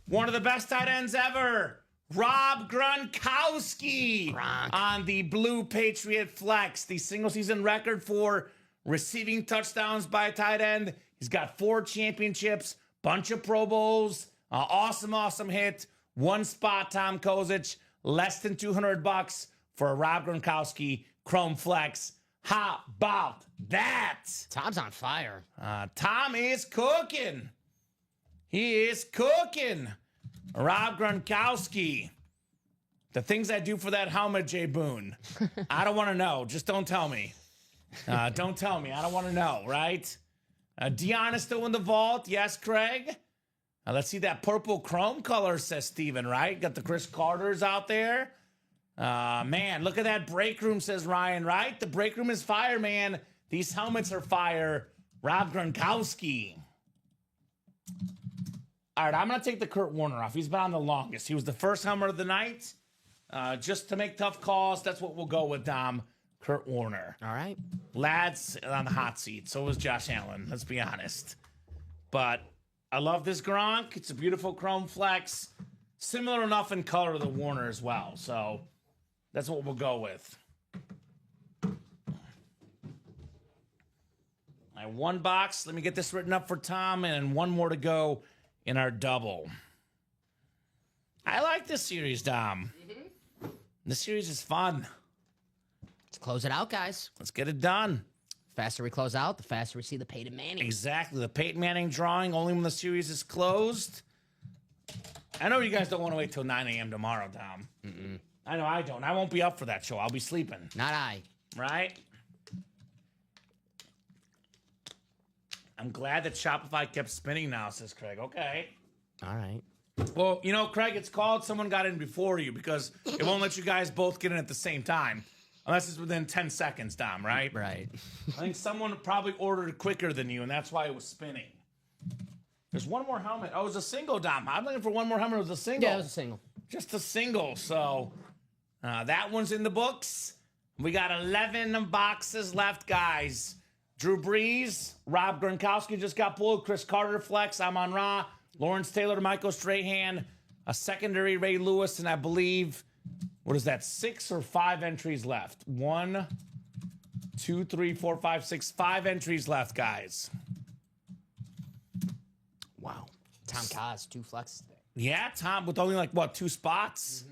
Speaker 2: One of the best tight ends ever. Rob Gronkowski on the Blue Patriot Flex. The single season record for receiving touchdowns by a tight end. He's got 4 championships, bunch of Pro Bowls, awesome hit. 1 spot, Tom Kozich. Less than $200 for a Rob Gronkowski Chrome Flex. How about that?
Speaker 3: Tom's on fire.
Speaker 2: Tom is cooking. He is cooking. Rob Gronkowski. The things I do for that helmet, Jay Boone. I don't want to know. Just don't tell me. Don't tell me. I don't want to know, right? Dion is still in the vault. Yes, Craig. Let's see that purple chrome color, says Steven, right? Got the Chris Carters out there. Man, look at that break room, says Ryan, right? The break room is fire, man. These helmets are fire. Rob Gronkowski. All right, I'm going to take the Kurt Warner off. He's been on the longest. He was the first helmet of the night. Just to make tough calls, that's what we'll go with, Dom. Kurt Warner.
Speaker 3: All right.
Speaker 2: Lads on the hot seat. So was Josh Allen, let's be honest. But I love this Gronk. It's a beautiful chrome flex. Similar enough in color to the Warner as well. So that's what we'll go with. I have 1 box. Let me get this written up for Tom, and 1 more to go in our double. I like this series, Dom. This series is fun.
Speaker 3: Let's close it out, guys.
Speaker 2: Let's get it done.
Speaker 3: The faster we close out, the faster we see the Peyton Manning.
Speaker 2: Exactly. The Peyton Manning drawing only when the series is closed. I know you guys don't want to wait till 9 a.m. tomorrow, Dom. I know I don't. I won't be up for that show. I'll be sleeping.
Speaker 3: Not I.
Speaker 2: Right? I'm glad that Shopify kept spinning now, says Craig. Okay.
Speaker 3: All right.
Speaker 2: Well, you know, Craig, it's called someone got in before you because it won't let you guys both get in at the same time. Unless it's within 10 seconds, Dom, right?
Speaker 3: Right.
Speaker 2: I think someone probably ordered quicker than you, and that's why it was spinning. There's 1 more helmet. Oh, it was a single, Dom. I'm looking for 1 more helmet. It was a single.
Speaker 3: Yeah, it was a single.
Speaker 2: Just a single. So that one's in the books. We got 11 boxes left, guys. Drew Brees, Rob Gronkowski just got pulled. Chris Carter flex. I'm on Raw. Lawrence Taylor, Michael Strahan, a secondary Ray Lewis, and I believe, what is that, 6 or 5 entries left? 1, 2, 3, 4, 5, 6, 5 entries left, guys.
Speaker 3: Wow. Tom Kaz, 2 flexes today.
Speaker 2: Yeah, Tom, with only 2 spots.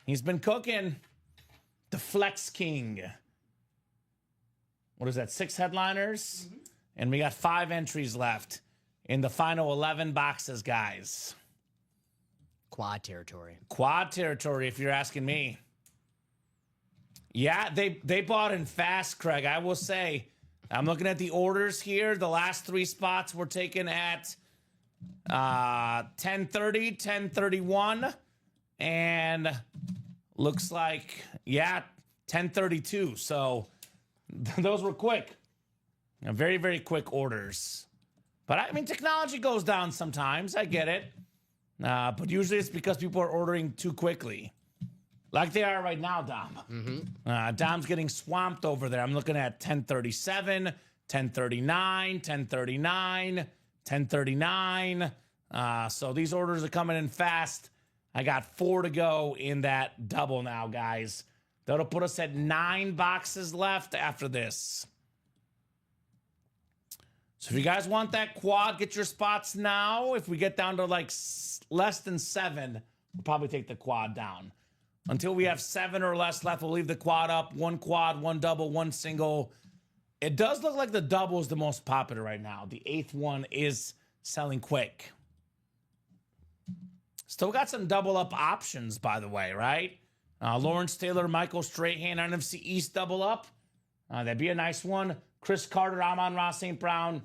Speaker 2: He's been cooking. The Flex King. what is that, 6 headliners? And we got 5 entries left in the final 11 boxes, guys.
Speaker 3: Quad territory.
Speaker 2: Quad territory, if you're asking me. Yeah, they bought in fast, Craig. I will say, I'm looking at the orders here. The last 3 spots were taken at 10:30, 10:31, and looks like, yeah, 10:32. So those were quick. Very, very quick orders. But I mean, technology goes down sometimes. I get it. But usually it's because people are ordering too quickly. Like they are right now, Dom. Dom's getting swamped over there. I'm looking at 10:37, 10:39, 10:39, 10:39. So these orders are coming in fast. I got 4 to go in that double now, guys. That'll put us at 9 boxes left after this. So if you guys want that quad, get your spots now. If we get down to like less than 7, we'll probably take the quad down. Until we have 7 or less left, we'll leave the quad up. 1 quad, 1 double, 1 single. It does look like the double is the most popular right now. The 8th one is selling quick. Still got some double up options, by the way, right? Lawrence Taylor, Michael Strahan, NFC East double up. That'd be a nice one. Chris Carter, Amon-Ra St. Brown,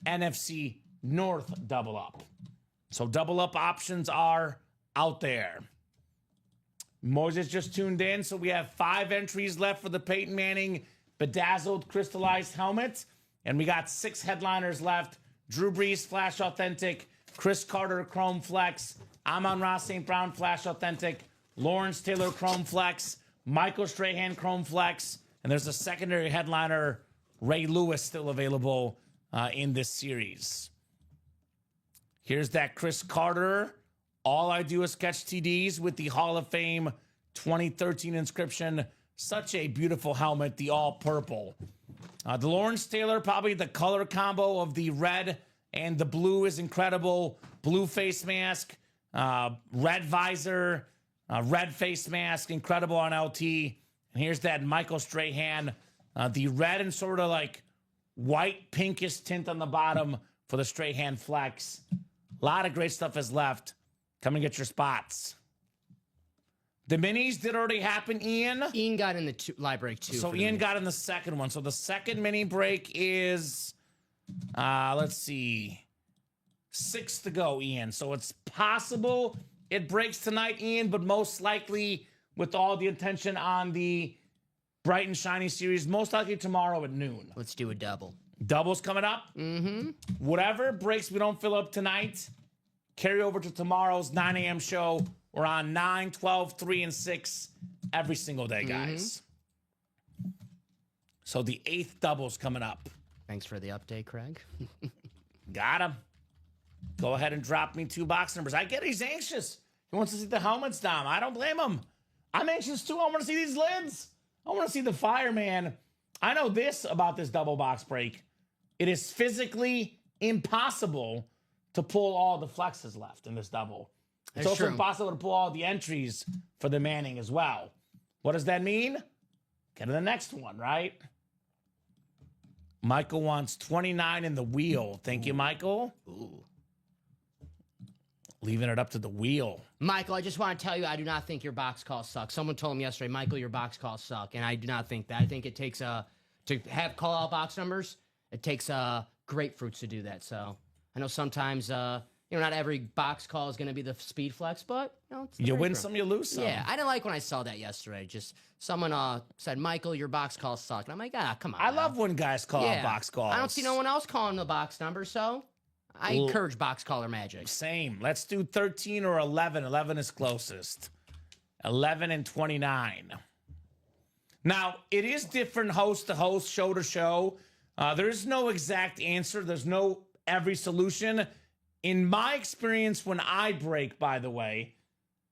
Speaker 2: NFC North double up. So double up options are out there. Moses just tuned in, so we have 5 entries left for the Peyton Manning bedazzled crystallized helmet, and we got 6 headliners left. Drew Brees Flash Authentic, Chris Carter Chrome Flex, Amon-Ra St. Brown Flash Authentic, Lawrence Taylor Chrome Flex, Michael Strahan Chrome Flex, and there's a secondary headliner, Ray Lewis, still available in this series. Here's that Chris Carter. All I do is catch TDs with the Hall of Fame 2013 inscription. Such a beautiful helmet, the all purple. The Lawrence Taylor, probably the color combo of the red and the blue is incredible. Blue face mask, red visor, red face mask, incredible on LT. And here's that Michael Strahan, the red and sort of like white pinkish tint on the bottom for the Strahan Flex. A lot of great stuff is left. Come and get your spots. The minis did already happen, Ian.
Speaker 3: Ian got in the live break too.
Speaker 2: So Ian got in the second one. So the second mini break is, let's see, 6 to go, Ian. So it's possible it breaks tonight, Ian, but most likely with all the attention on the Bright and Shiny series, most likely tomorrow at noon.
Speaker 3: Let's do a double.
Speaker 2: Doubles coming up. Whatever breaks we don't fill up tonight, carry over to tomorrow's 9 a.m. show. We're on 9, 12, 3, and 6 every single day, guys. So the 8th double's coming up.
Speaker 3: Thanks for the update, Craig.
Speaker 2: Got him. Go ahead and drop me 2 box numbers. I get he's anxious. He wants to see the helmets, Dom. I don't blame him. I'm anxious too. I want to see these lids. I want to see the fireman. I know this about this double box break. It is physically impossible to pull all the flexes left in this double. It's also impossible to pull all the entries for the Manning as well. What does that mean? Get to the next one, right? Michael wants 29 in the wheel. Thank you, Michael.
Speaker 3: Ooh.
Speaker 2: Leaving it up to the wheel.
Speaker 3: Michael, I just want to tell you, I do not think your box calls suck. Someone told me yesterday, Michael, your box calls suck. And I do not think that. I think it takes to have call out box numbers, it takes grapefruits to do that. So I know sometimes, not every box call is going to be the speed flex, but it's
Speaker 2: you win some, you lose some.
Speaker 3: Yeah, I didn't like when I saw that yesterday. Just someone said, Michael, your box calls suck. And I'm like, come on.
Speaker 2: I love when guys call out box calls.
Speaker 3: I don't see no one else calling the box number, so I encourage box caller magic.
Speaker 2: Same. Let's do 13 or 11. 11 is closest. 11 and 29. Now, it is different host to host, show to show. There's no exact answer. There's no every solution. In my experience, when I break, by the way,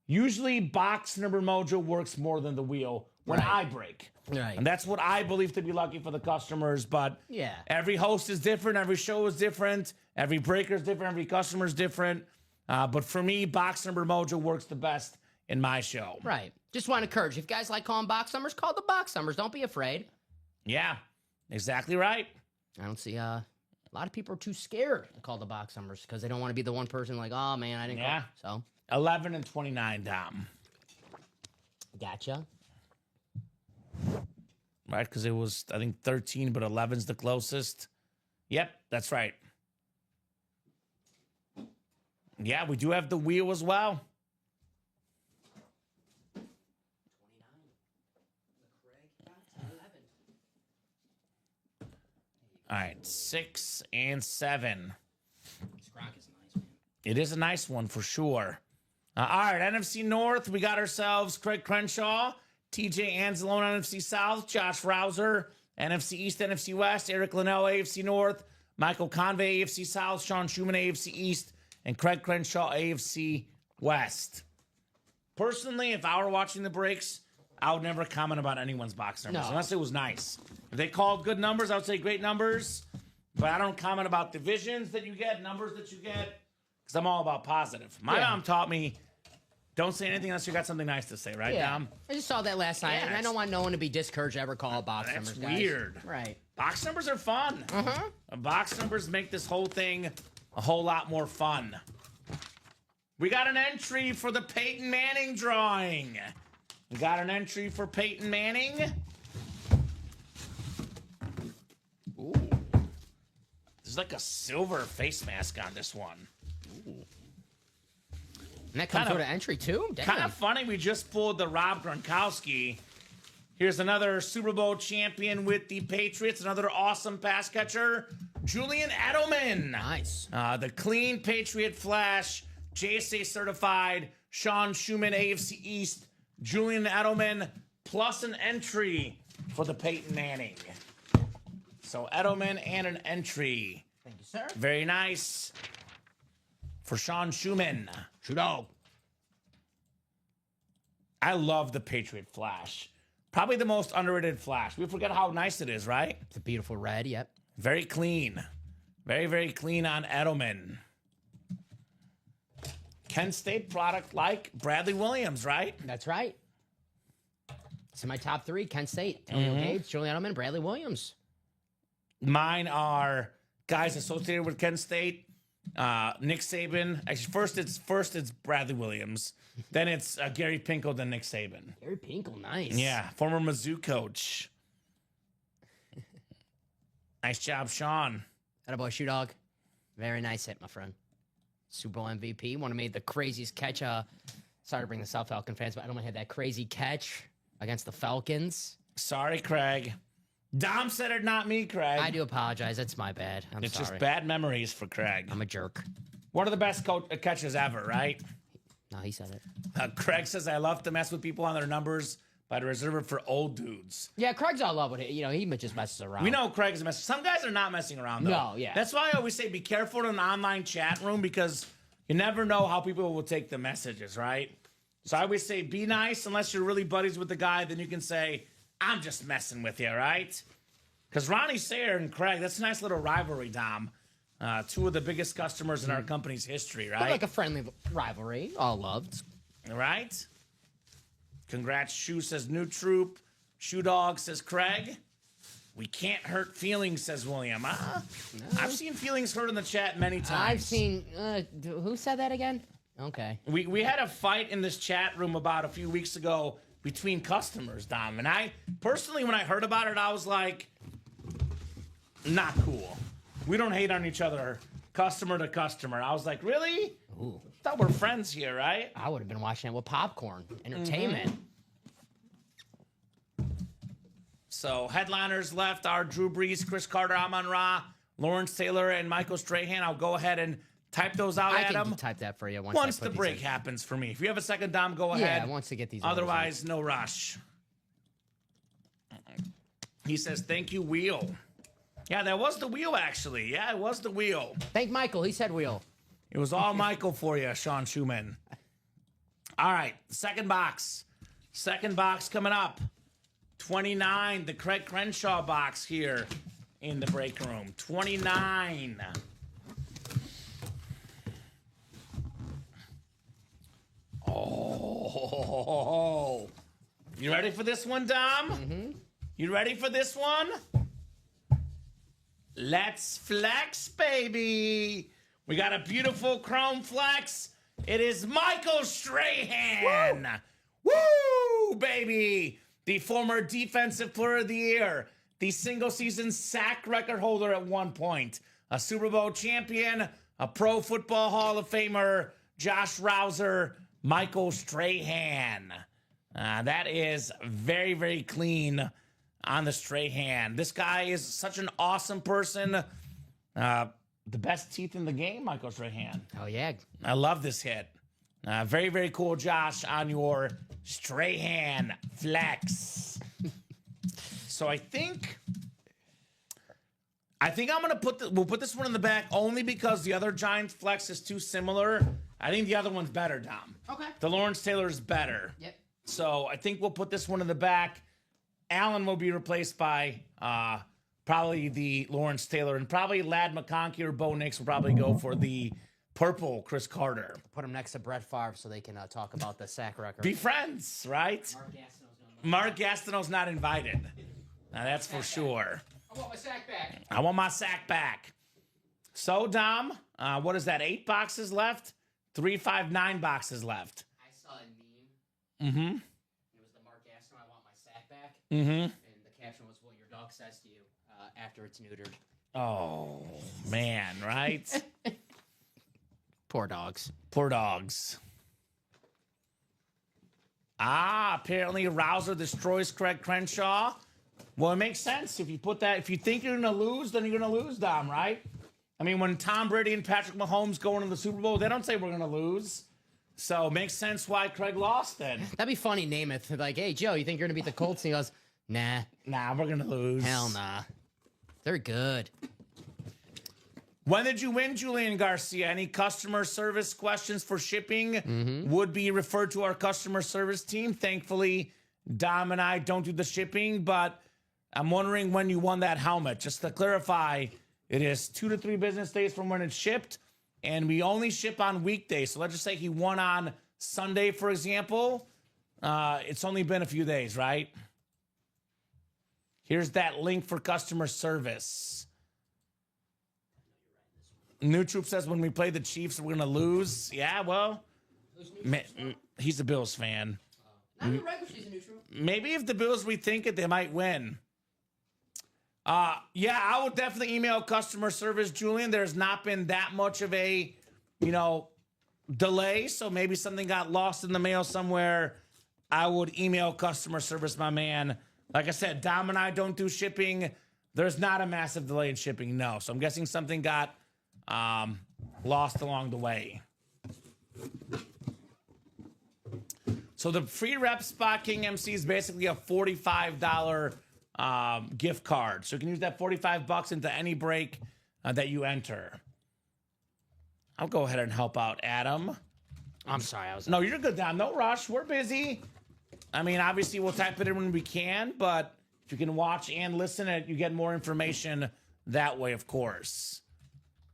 Speaker 2: usually box number mojo works more than the wheel when I break.
Speaker 3: Right.
Speaker 2: And that's what I believe to be lucky for the customers. But
Speaker 3: yeah,
Speaker 2: every host is different. Every show is different. Every breaker is different. Every customer is different. But for me, box number mojo works the best in my show.
Speaker 3: Right. Just want to encourage. If you guys like calling box numbers, call the box numbers. Don't be afraid.
Speaker 2: Yeah. Exactly right.
Speaker 3: I don't see a lot of people are too scared to call the box numbers because they don't want to be the one person like, oh man, I didn't
Speaker 2: Yeah.
Speaker 3: call.
Speaker 2: 11 and 29, Dom.
Speaker 3: So gotcha.
Speaker 2: Right? Because it was, I think, 13, but 11's the closest. Yep, that's right. Yeah, we do have the wheel as well.
Speaker 3: 29.
Speaker 2: All right, 6 and 7.
Speaker 3: This Gronk is nice, man.
Speaker 2: It is a nice one for sure. All right, NFC North, we got ourselves Craig Crenshaw, TJ Anzalone, NFC South, Josh Rouser, NFC East, NFC West, Eric Linnell, AFC North, Michael Convey, AFC South, Sean Schumann, AFC East, and Craig Crenshaw, AFC West. Personally, if I were watching the breaks, I would never comment about anyone's box numbers
Speaker 3: No.
Speaker 2: unless it was nice. If they called good numbers, I would say great numbers. But I don't comment about divisions that you get, numbers that you get, because I'm all about positive. My
Speaker 3: Yeah.
Speaker 2: mom taught me, don't say anything unless you got something nice to say, right,
Speaker 3: Yeah.
Speaker 2: Dom?
Speaker 3: I just saw that last night,
Speaker 2: Yeah,
Speaker 3: and I don't want no one to be discouraged to ever call box
Speaker 2: That's
Speaker 3: numbers, guys.
Speaker 2: weird.
Speaker 3: Right.
Speaker 2: Box numbers are fun.
Speaker 3: Uh-huh.
Speaker 2: Box numbers make this whole thing a whole lot more fun. We got an entry for the Peyton Manning drawing. We got an entry for Peyton Manning. Ooh. There's like a silver face mask on this one. Ooh.
Speaker 3: And that comes
Speaker 2: Kind of-
Speaker 3: with an entry, too? Damn.
Speaker 2: Kind of funny, we just pulled the Rob Gronkowski. Here's another Super Bowl champion with the Patriots, another awesome pass catcher, Julian Edelman.
Speaker 3: Nice.
Speaker 2: The clean Patriot Flash, JSA certified, Sean Schumann, AFC East, Julian Edelman, plus an entry for the Peyton Manning. So Edelman and an entry.
Speaker 3: Thank you, sir.
Speaker 2: Very nice for Sean Schumann.
Speaker 3: Trudeau.
Speaker 2: I love the Patriot Flash. Probably the most underrated Flash. We forget how nice it is, right?
Speaker 3: It's a beautiful red, yep.
Speaker 2: Very clean. Very, very clean on Edelman. Kent State product like Bradley Williams, right?
Speaker 3: That's right. It's in my top three. Kent State, Daniel
Speaker 2: Mm-hmm.
Speaker 3: Gates, Julian Edelman, Bradley Williams.
Speaker 2: Mine are guys associated with Kent State. Nick Saban. Actually, first it's Bradley Williams. Then it's Gary Pinkel, then Nick Saban.
Speaker 3: Gary Pinkel, nice.
Speaker 2: Yeah, former Mizzou coach. Nice job, Sean.
Speaker 3: Attaboy, Shoe Dog. Very nice hit, my friend. Super Bowl MVP. One who made the craziest catch. Sorry to bring the South Falcon fans, but Edelman had that crazy catch against the Falcons.
Speaker 2: Sorry, Craig. Dom said it, not me, Craig.
Speaker 3: I do apologize. That's my bad. I'm
Speaker 2: It's
Speaker 3: sorry.
Speaker 2: just bad memories for Craig.
Speaker 3: I'm a jerk.
Speaker 2: One of the best catches ever, right?
Speaker 3: No, he said it.
Speaker 2: Craig says, I love to mess with people on their numbers, but I reserve it for old dudes.
Speaker 3: Yeah, Craig's all love with it. You know, he just messes around.
Speaker 2: We know Craig is a mess. Some guys are not messing around, though.
Speaker 3: No, yeah.
Speaker 2: That's why I always say be careful in an online chat room because you never know how people will take the messages, right? So I always say be nice unless you're really buddies with the guy. Then you can say, I'm just messing with you, right? Because Ronnie Sayer and Craig, that's a nice little rivalry, Dom. Two of the biggest customers in our company's history,
Speaker 3: But
Speaker 2: right?
Speaker 3: like a friendly rivalry. All loved.
Speaker 2: Right? Congrats, Shoe says New Troop. Shoe Dog says Craig. We can't hurt feelings, says William. I've seen feelings hurt in the chat many times.
Speaker 3: I've seen. Who said that again? Okay.
Speaker 2: We had a fight in this chat room about a few weeks ago between customers, Dom. And I, personally, when I heard about it, I was like, not cool. We don't hate on each other, customer to customer. I was like, really?
Speaker 3: Ooh.
Speaker 2: Thought we're friends here, right?
Speaker 3: I would have been watching it with popcorn. Entertainment.
Speaker 2: So headliners left are Drew Brees, Chris Carter, Amon Ra, Lawrence Taylor, and Michael Strahan. I'll go ahead and type those out,
Speaker 3: I
Speaker 2: Adam.
Speaker 3: can type that for you once
Speaker 2: Once
Speaker 3: I put
Speaker 2: the
Speaker 3: these
Speaker 2: break
Speaker 3: in.
Speaker 2: happens for me. If you have a second, Dom, go
Speaker 3: Yeah,
Speaker 2: ahead.
Speaker 3: once to get these. orders in.
Speaker 2: Otherwise, no rush. He says, thank you, Wheel. Yeah, that was the wheel, actually. Yeah, it was the wheel.
Speaker 3: Thank Michael. He said wheel.
Speaker 2: It was all Michael for you, Sean Schumann. All right, second box. Second box coming up. 29, the Craig Crenshaw box here in the break room. 29. Oh. You ready for this one, Dom? Mm-hmm. You ready for this one? Let's flex, baby. We got a beautiful chrome flex. It is Michael Strahan. Woo, baby. The former defensive player of the year, the single season sack record holder at one point, a Super Bowl champion, a Pro Football Hall of Famer, Josh Rouser, Michael Strahan. That is very, very clean on the Strahan. This guy is such an awesome person. The best teeth in the game, Michael Strahan.
Speaker 3: Oh, yeah.
Speaker 2: I love this hit. Very, very cool, Josh, on your Strahan flex. So I think I'm gonna we'll put this one in the back only because the other Giants flex is too similar. I think the other one's better, Dom.
Speaker 3: Okay.
Speaker 2: The Lawrence Taylor is better.
Speaker 3: Yep.
Speaker 2: So I think we'll put this one in the back. Allen will be replaced by probably the Lawrence Taylor, and probably Ladd McConkey or Bo Nix will probably go for the purple Chris Carter.
Speaker 3: Put him next to Brett Favre so they can talk about the sack record.
Speaker 2: Be friends, right? Mark Gastineau's not invited. Now, that's for sure.
Speaker 3: I want my sack back.
Speaker 2: I want my sack back. So, Dom, what is that? 8 boxes left? 3, 5, 9 boxes left.
Speaker 3: I saw a meme.
Speaker 2: Mm-hmm.
Speaker 3: It was the Mark Gastineau, I want my sack back.
Speaker 2: Mm-hmm.
Speaker 3: And the caption was, what your dog says to you after it's neutered.
Speaker 2: Oh, man, right?
Speaker 3: Poor dogs.
Speaker 2: Poor dogs. Apparently Rouser destroys Craig Crenshaw. Well, it makes sense. If you put that, if you think you're going to lose, then you're going to lose, Dom, right? I mean, when Tom Brady and Patrick Mahomes go into the Super Bowl, they don't say we're going to lose. So it makes sense why Craig lost then.
Speaker 3: That'd be funny, Namath. Like, hey, Joe, you think you're going to beat the Colts? And he goes, nah.
Speaker 2: Nah, we're going to lose.
Speaker 3: Hell nah. They're good.
Speaker 2: When did you win, Julian Garcia? Any customer service questions for shipping would be referred to our customer service team. Thankfully, Dom and I don't do the shipping, but I'm wondering when you won that helmet. Just to clarify, it is 2 to 3 business days from when it's shipped, and we only ship on weekdays. So let's just say he won on Sunday, for example. It's only been a few days, right? Here's that link for customer service. New Troop says when we play the Chiefs, we're going to lose. Yeah, well, he's a Bills fan.
Speaker 3: Not even regular season neutral.
Speaker 2: Maybe if the Bills rethink it, they might win. Yeah, I would definitely email customer service, Julian. There's not been that much of a, delay. So maybe something got lost in the mail somewhere. I would email customer service, my man. Like I said, Dom and I don't do shipping. There's not a massive delay in shipping, no. So I'm guessing something got lost along the way. So the free rep spot King MC is basically a $45 gift card. So you can use that $45 into any break that you enter. I'll go ahead and help out Adam.
Speaker 3: I'm sorry.
Speaker 2: No, you're good, Dom. No rush. We're busy. I mean, obviously, we'll type it in when we can, but if you can watch and listen, you get more information that way, of course.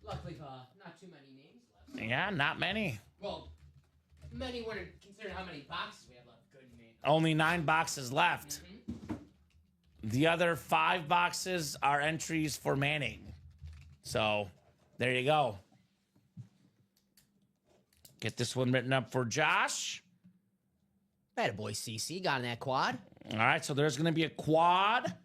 Speaker 3: Luckily, not too many names left.
Speaker 2: Yeah, not many.
Speaker 3: Well, many when considering how many boxes we have left. Good names.
Speaker 2: Only 9 boxes left. The other 5 boxes are entries for Manning. So, there you go. Get this one written up for Josh.
Speaker 3: Bad boy, CC got in that quad.
Speaker 2: All right, so there's going to be a quad.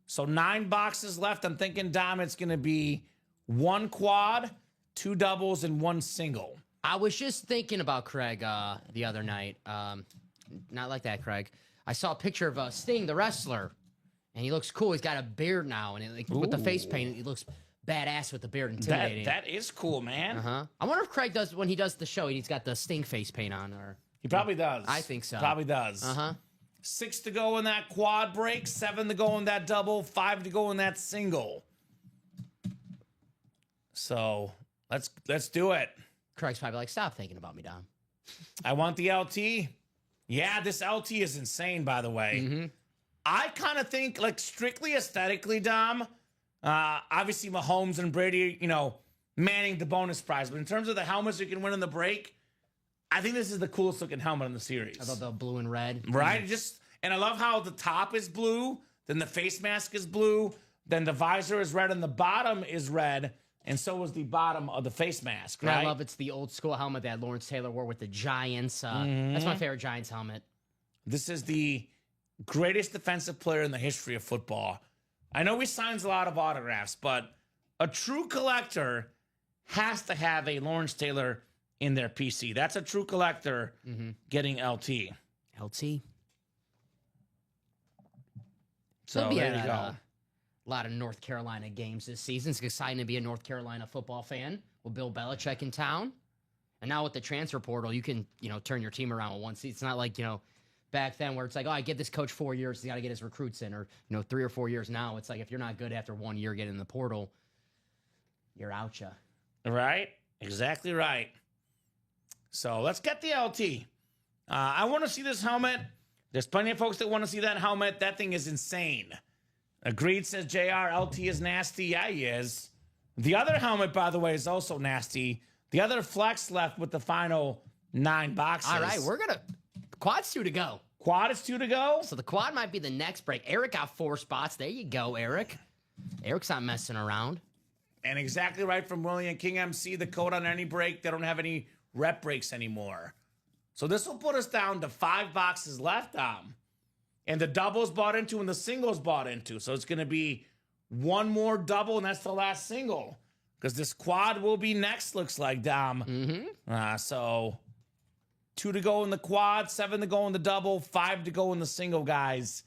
Speaker 2: So 9 boxes left. I'm thinking, Dom, it's going to be 1 quad, 2 doubles, and 1 single.
Speaker 3: I was just thinking about Craig the other night. Not like that, Craig. I saw a picture of Sting, the wrestler, and he looks cool. He's got a beard now, and with the face paint, he looks badass with the beard, intimidating.
Speaker 2: That is cool, man.
Speaker 3: I wonder if Craig does, when he does the show, he's got the Sting face paint on, or...
Speaker 2: He probably does.
Speaker 3: I think so.
Speaker 2: Probably does. 6 to go in that quad break, 7 to go in that double, 5 to go in that single. So let's do it.
Speaker 3: Craig's probably like, stop thinking about me, Dom.
Speaker 2: I want the LT. Yeah, this LT is insane, by the way. I kind of think, like, strictly aesthetically, Dom, obviously Mahomes and Brady, manning the bonus prize. But in terms of the helmets you can win in the break, I think this is the coolest looking helmet in the series.
Speaker 3: I love the blue and red.
Speaker 2: Right? And I love how the top is blue, then the face mask is blue, then the visor is red and the bottom is red, and so is the bottom of the face mask,
Speaker 3: And
Speaker 2: right?
Speaker 3: I love it's the old school helmet that Lawrence Taylor wore with the Giants. That's my favorite Giants helmet.
Speaker 2: This is the greatest defensive player in the history of football. I know he signs a lot of autographs, but a true collector has to have a Lawrence Taylor in their PC. That's a true collector getting LT.
Speaker 3: LT.
Speaker 2: So
Speaker 3: He'll be
Speaker 2: there
Speaker 3: at
Speaker 2: you go.
Speaker 3: a lot of North Carolina games this season. It's exciting to be a North Carolina football fan with Bill Belichick in town. And now with the transfer portal, you can, turn your team around with one seat. It's not like, back then where it's like, oh, I give this coach 4 years, he's got to get his recruits in. Or, 3 or 4 years now, it's like if you're not good after 1 year getting in the portal, you're out, ya.
Speaker 2: Right? Exactly right. So let's get the LT. I want to see this helmet. There's plenty of folks that want to see that helmet. That thing is insane. Agreed, says JR. LT is nasty. Yeah, he is. The other helmet, by the way, is also nasty. The other flex left with the final 9 boxes.
Speaker 3: All right, we're going to... Quad's 2 to go.
Speaker 2: Quad is 2 to go?
Speaker 3: So the quad might be the next break. Eric got 4 spots. There you go, Eric. Eric's not messing around.
Speaker 2: And exactly right from William King MC, the code on any break. They don't have any rep breaks anymore. So this will put us down to 5 boxes left, and the doubles bought into and the singles bought into. So it's going to be one more double, and that's the last single. Because this quad will be next, looks like, Dom. So 2 to go in the quad, 7 to go in the double, 5 to go in the single, guys.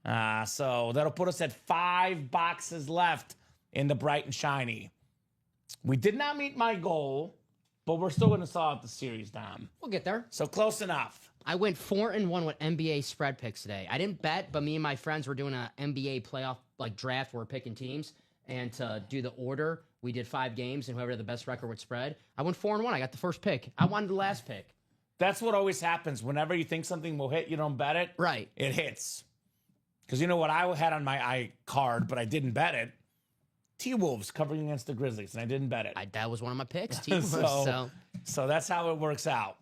Speaker 2: So that'll put us at 5 boxes left in the bright and shiny. We did not meet my goal, but we're still going to solve the series, Dom.
Speaker 3: We'll get there.
Speaker 2: So close enough.
Speaker 3: I went 4-1 with NBA spread picks today. I didn't bet, but me and my friends were doing an NBA playoff draft. We're picking teams, and to do the order, we did 5 games, and whoever had the best record would spread. I went 4-1. I got the first pick. I wanted the last pick.
Speaker 2: That's what always happens. Whenever you think something will hit, you don't bet it.
Speaker 3: Right.
Speaker 2: It hits. Because you know what I had on my card, but I didn't bet it? T-Wolves covering against the Grizzlies, and I didn't bet it.
Speaker 3: That was one of my picks.
Speaker 2: So that's how it works out.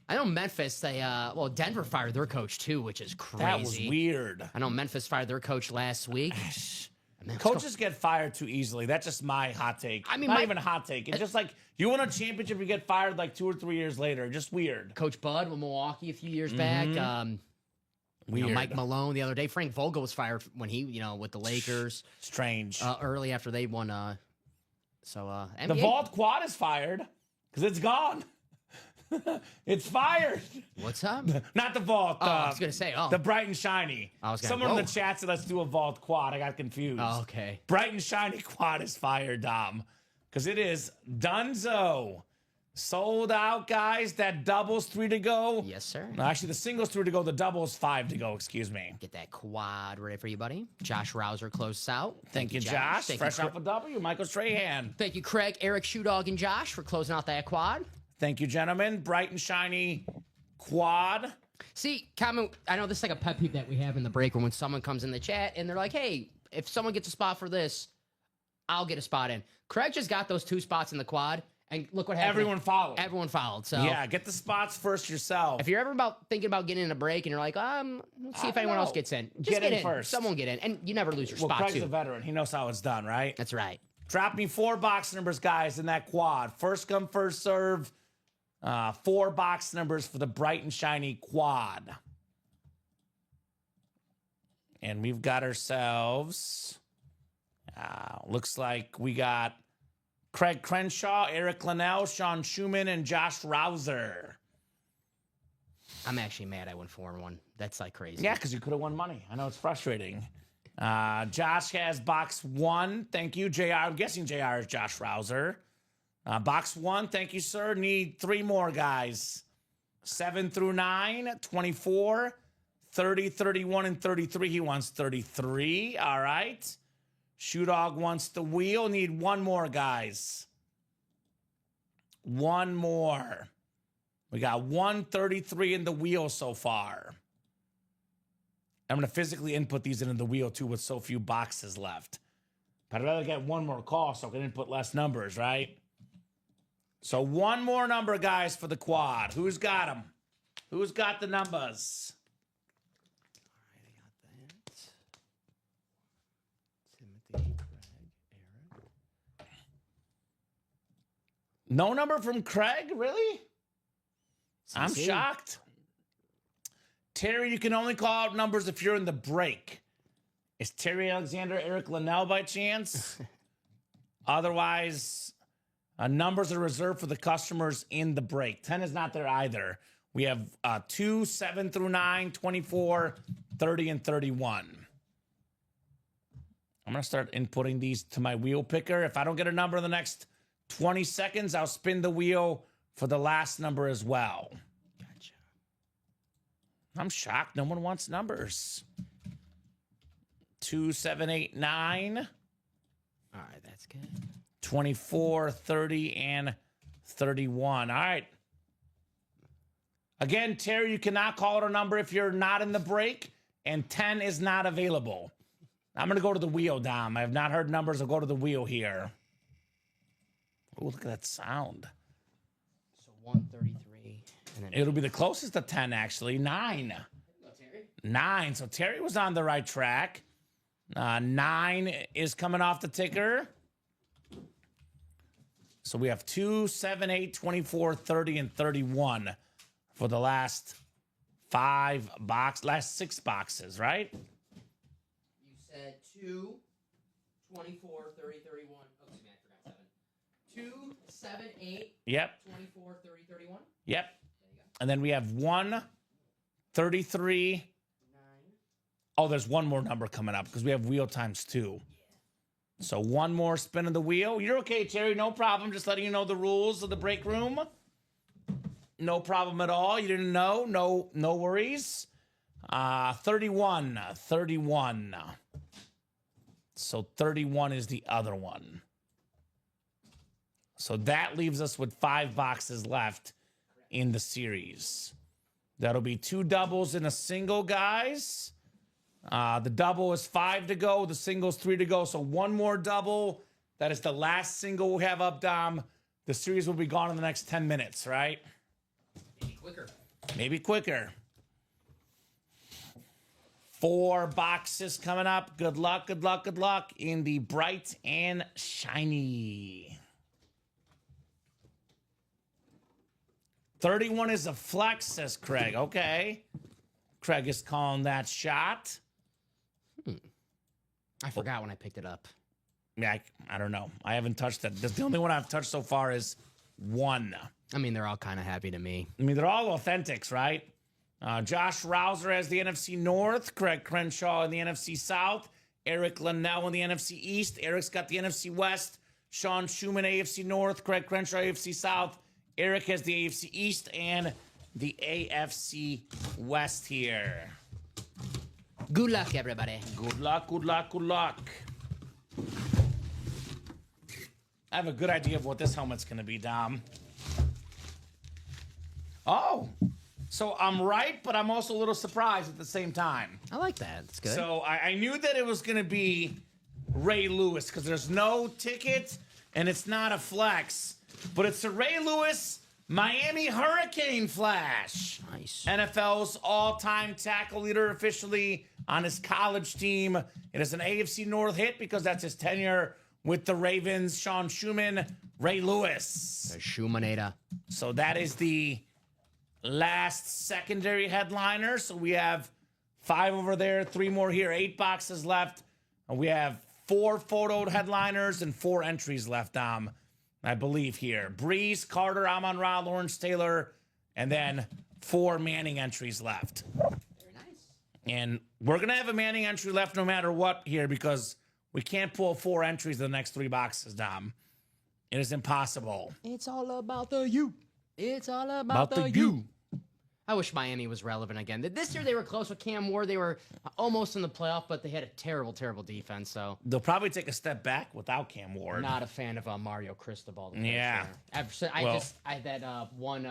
Speaker 3: I know Memphis, Denver fired their coach too, which is crazy.
Speaker 2: That was weird.
Speaker 3: I know Memphis fired their coach last week.
Speaker 2: Coaches get fired too easily. That's just my hot take.
Speaker 3: I mean,
Speaker 2: not even a hot take. It's just like you win a championship, you get fired like 2 or 3 years later. Just weird.
Speaker 3: Coach Bud with Milwaukee a few years back.
Speaker 2: Weird.
Speaker 3: Mike Malone the other day. Frank Vogel was fired when he, with the Lakers.
Speaker 2: Strange.
Speaker 3: Early after they won. NBA.
Speaker 2: The Vault Quad is fired because it's gone. It's fired.
Speaker 3: What's up?
Speaker 2: Not the Vault.
Speaker 3: I was going to say,
Speaker 2: the Bright and Shiny. Someone in the
Speaker 3: whoa.
Speaker 2: chat said, let's do a Vault Quad. I got confused.
Speaker 3: Oh, okay.
Speaker 2: Bright and Shiny Quad is fired, Dom. Because it is Dunzo. Sold out, guys. That doubles 3 to go.
Speaker 3: Yes, sir.
Speaker 2: No, actually, the singles 3 to go. The doubles 5 to go. Excuse me.
Speaker 3: Get that quad ready for you, buddy. Josh Rouser closes out.
Speaker 2: Thank you, Josh. Fresh off a W. Michael Strahan.
Speaker 3: Thank you, Craig, Eric, Shoe Dog, and Josh for closing out that quad.
Speaker 2: Thank you, gentlemen. Bright and shiny quad.
Speaker 3: See, Kamen, I know this is like a pet peeve that we have in the break room when someone comes in the chat and they're like, hey, if someone gets a spot for this, I'll get a spot in. Craig just got those 2 spots in the quad, and look what happened.
Speaker 2: Everyone followed.
Speaker 3: Everyone followed. So
Speaker 2: yeah, get the spots first yourself.
Speaker 3: if you're ever thinking about getting in a break and you're like, let's see if anyone else gets in. Just
Speaker 2: get in first.
Speaker 3: Someone get in. And you never lose your spot,
Speaker 2: Craig's
Speaker 3: too.
Speaker 2: a veteran. He knows how it's done, right?
Speaker 3: That's right.
Speaker 2: Drop me 4 box numbers, guys, in that quad. First come, first serve. 4 box numbers for the bright and shiny quad. And we've got ourselves, looks like we got Craig Crenshaw, Eric Linnell, Sean Schumann, and Josh Rouser.
Speaker 3: I'm actually mad I went 4-1. That's like crazy.
Speaker 2: Yeah, because you could have won money. I know it's frustrating. Josh has box 1. Thank you, JR. I'm guessing JR is Josh Rouser. Box 1, thank you, sir. Need 3 more, guys. 7 through 9, 24, 30, 31, and 33. He wants 33. All right. Shoe Dog wants the wheel. Need 1 more, guys. 1 more. We got 133 in the wheel so far. I'm going to physically input these into the wheel, too, with so few boxes left. But I'd rather get 1 more call so I can input less numbers, right? So 1 more number, guys, for the quad. Who's got them? Who's got the numbers?
Speaker 3: All right, I got that. Timothy.
Speaker 2: No number from Craig? Really? I'm
Speaker 3: CC.
Speaker 2: shocked. Terry, you can only call out numbers if you're in the break. Is Terry Alexander Eric Linnell by chance? Otherwise, numbers are reserved for the customers in the break. 10 is not there either. We have 2, 7 through 9, 24, 30, and 31. I'm going to start inputting these to my wheel picker. If I don't get a number in the next 20 seconds, I'll spin the wheel for the last number as well.
Speaker 3: Gotcha.
Speaker 2: I'm shocked. No one wants numbers. 2, 7, 8, 9.
Speaker 3: All right, that's good.
Speaker 2: 24, 30, and 31. All right. Again, Terry, you cannot call it a number if you're not in the break, and 10 is not available. I'm going to go to the wheel, Dom. I have not heard numbers. I'll go to the wheel here. Oh, look at that sound.
Speaker 3: So 133. And then
Speaker 2: It'll be the closest to 10, actually. 9.
Speaker 3: Go, Terry.
Speaker 2: 9. So Terry was on the right track. 9 is coming off the ticker. So we have 2, 7, 8, 24, 30, and 31 for the last last 6 boxes, right?
Speaker 3: You said 2, 24, 30, 31. Oh, excuse me, I forgot 7. 2, 7, 8,
Speaker 2: Yep.
Speaker 3: 24, 30, 31.
Speaker 2: Yep.
Speaker 3: There you go.
Speaker 2: And then we have 1, 33.
Speaker 3: 9.
Speaker 2: Oh, there's one more number coming up because we have wheel times 2. So one more spin of the wheel. You're okay, Terry. No problem. Just letting you know the rules of the break room. No problem at all. You didn't know. No worries. 31. 31. So 31 is the other one. So that leaves us with 5 boxes left in the series. That'll be 2 doubles and a single, guys. The double is 5 to go. The single's 3 to go. So one more double. That is the last single we have up, Dom. The series will be gone in the next 10 minutes, right?
Speaker 3: Maybe quicker.
Speaker 2: Maybe quicker. 4 boxes coming up. Good luck, good luck, good luck in the bright and shiny. 31 is a flex, says Craig. Okay. Craig is calling that shot.
Speaker 3: I forgot when I picked it up.
Speaker 2: Yeah, I don't know. I haven't touched that. The only one I've touched so far is 1.
Speaker 3: I mean, they're all kind of happy to me.
Speaker 2: I mean, they're all authentics, right? Josh Rouser has the NFC North, Craig Crenshaw in the NFC South, Eric Linnell in the NFC East. Eric's got the NFC West, Sean Schumann, AFC North, Craig Crenshaw, AFC South. Eric has the AFC East and the AFC West here.
Speaker 3: Good luck, everybody.
Speaker 2: Good luck, good luck, good luck. I have a good idea of what this helmet's going to be, Dom. Oh, so I'm right, but I'm also a little surprised at the same time.
Speaker 3: I like that. It's good.
Speaker 2: So I knew that it was going to be Ray Lewis because there's no ticket and it's not a flex, but it's a Ray Lewis Miami Hurricane Flash.
Speaker 3: Nice.
Speaker 2: NFL's all-time tackle leader officially on his college team. It is an AFC North hit because that's his tenure with the Ravens. Sean Schumann, Ray Lewis.
Speaker 3: The Schumann-ada.
Speaker 2: So that is the last secondary headliner. So we have 5 over there, 3 more here, 8 boxes left. And we have 4 photoed headliners and 4 entries left, I believe here. Breeze, Carter, Amon-Ra, Lawrence Taylor, and then 4 Manning entries left.
Speaker 3: Very nice.
Speaker 2: And we're going to have a Manning entry left no matter what here because we can't pull 4 entries in the next 3 boxes, Dom. It is impossible.
Speaker 3: It's all about the you. It's all about the you. I wish Miami was relevant again. This year they were close with Cam Ward. They were almost in the playoff, but they had a terrible, terrible defense. So
Speaker 2: They'll probably take a step back without Cam Ward.
Speaker 3: not a fan of Mario Cristobal.
Speaker 2: Yeah.
Speaker 3: I had that one.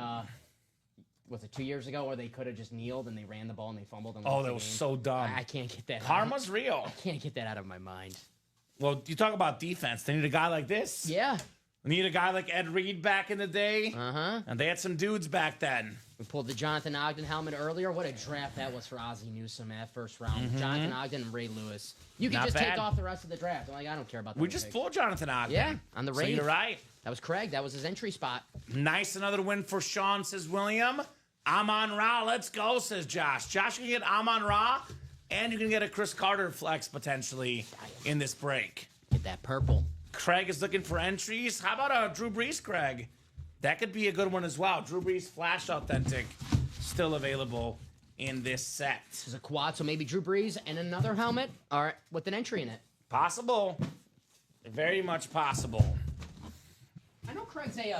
Speaker 3: Was it 2 years ago where they could have just kneeled and they ran the ball and they fumbled and
Speaker 2: Oh,
Speaker 3: lost
Speaker 2: that
Speaker 3: the
Speaker 2: was
Speaker 3: game?
Speaker 2: so dumb.
Speaker 3: I can't get that.
Speaker 2: Karma's real.
Speaker 3: I can't get that out of my mind.
Speaker 2: Well, you talk about defense. They need a guy like this.
Speaker 3: Yeah.
Speaker 2: They need a guy like Ed Reed back in the day.
Speaker 3: Uh-huh.
Speaker 2: And they had some dudes back then.
Speaker 3: We pulled the Jonathan Ogden helmet earlier. What a draft that was for Ozzie Newsome in that first round. Jonathan Ogden and Ray Lewis. You can
Speaker 2: Not
Speaker 3: just
Speaker 2: bad.
Speaker 3: take off the rest of the draft. I'm like, I don't care about that.
Speaker 2: We just pulled Jonathan Ogden.
Speaker 3: Yeah, on the
Speaker 2: So
Speaker 3: Raiders.
Speaker 2: you're right.
Speaker 3: That was Craig. That was his entry spot.
Speaker 2: Nice, another win for Sean, says William. Amon Ra, let's go, says Josh. Josh, you can get Amon Ra, and you can get a Chris Carter flex potentially in this break.
Speaker 3: Get that purple.
Speaker 2: Craig is looking for entries. How about a Drew Brees, Craig? That could be a good one as well. Drew Brees Flash Authentic, still available in this set.
Speaker 3: This is a quad, so maybe Drew Brees and another helmet, all right, with an entry in it.
Speaker 2: Possible. Very much possible.
Speaker 3: I know Craig's a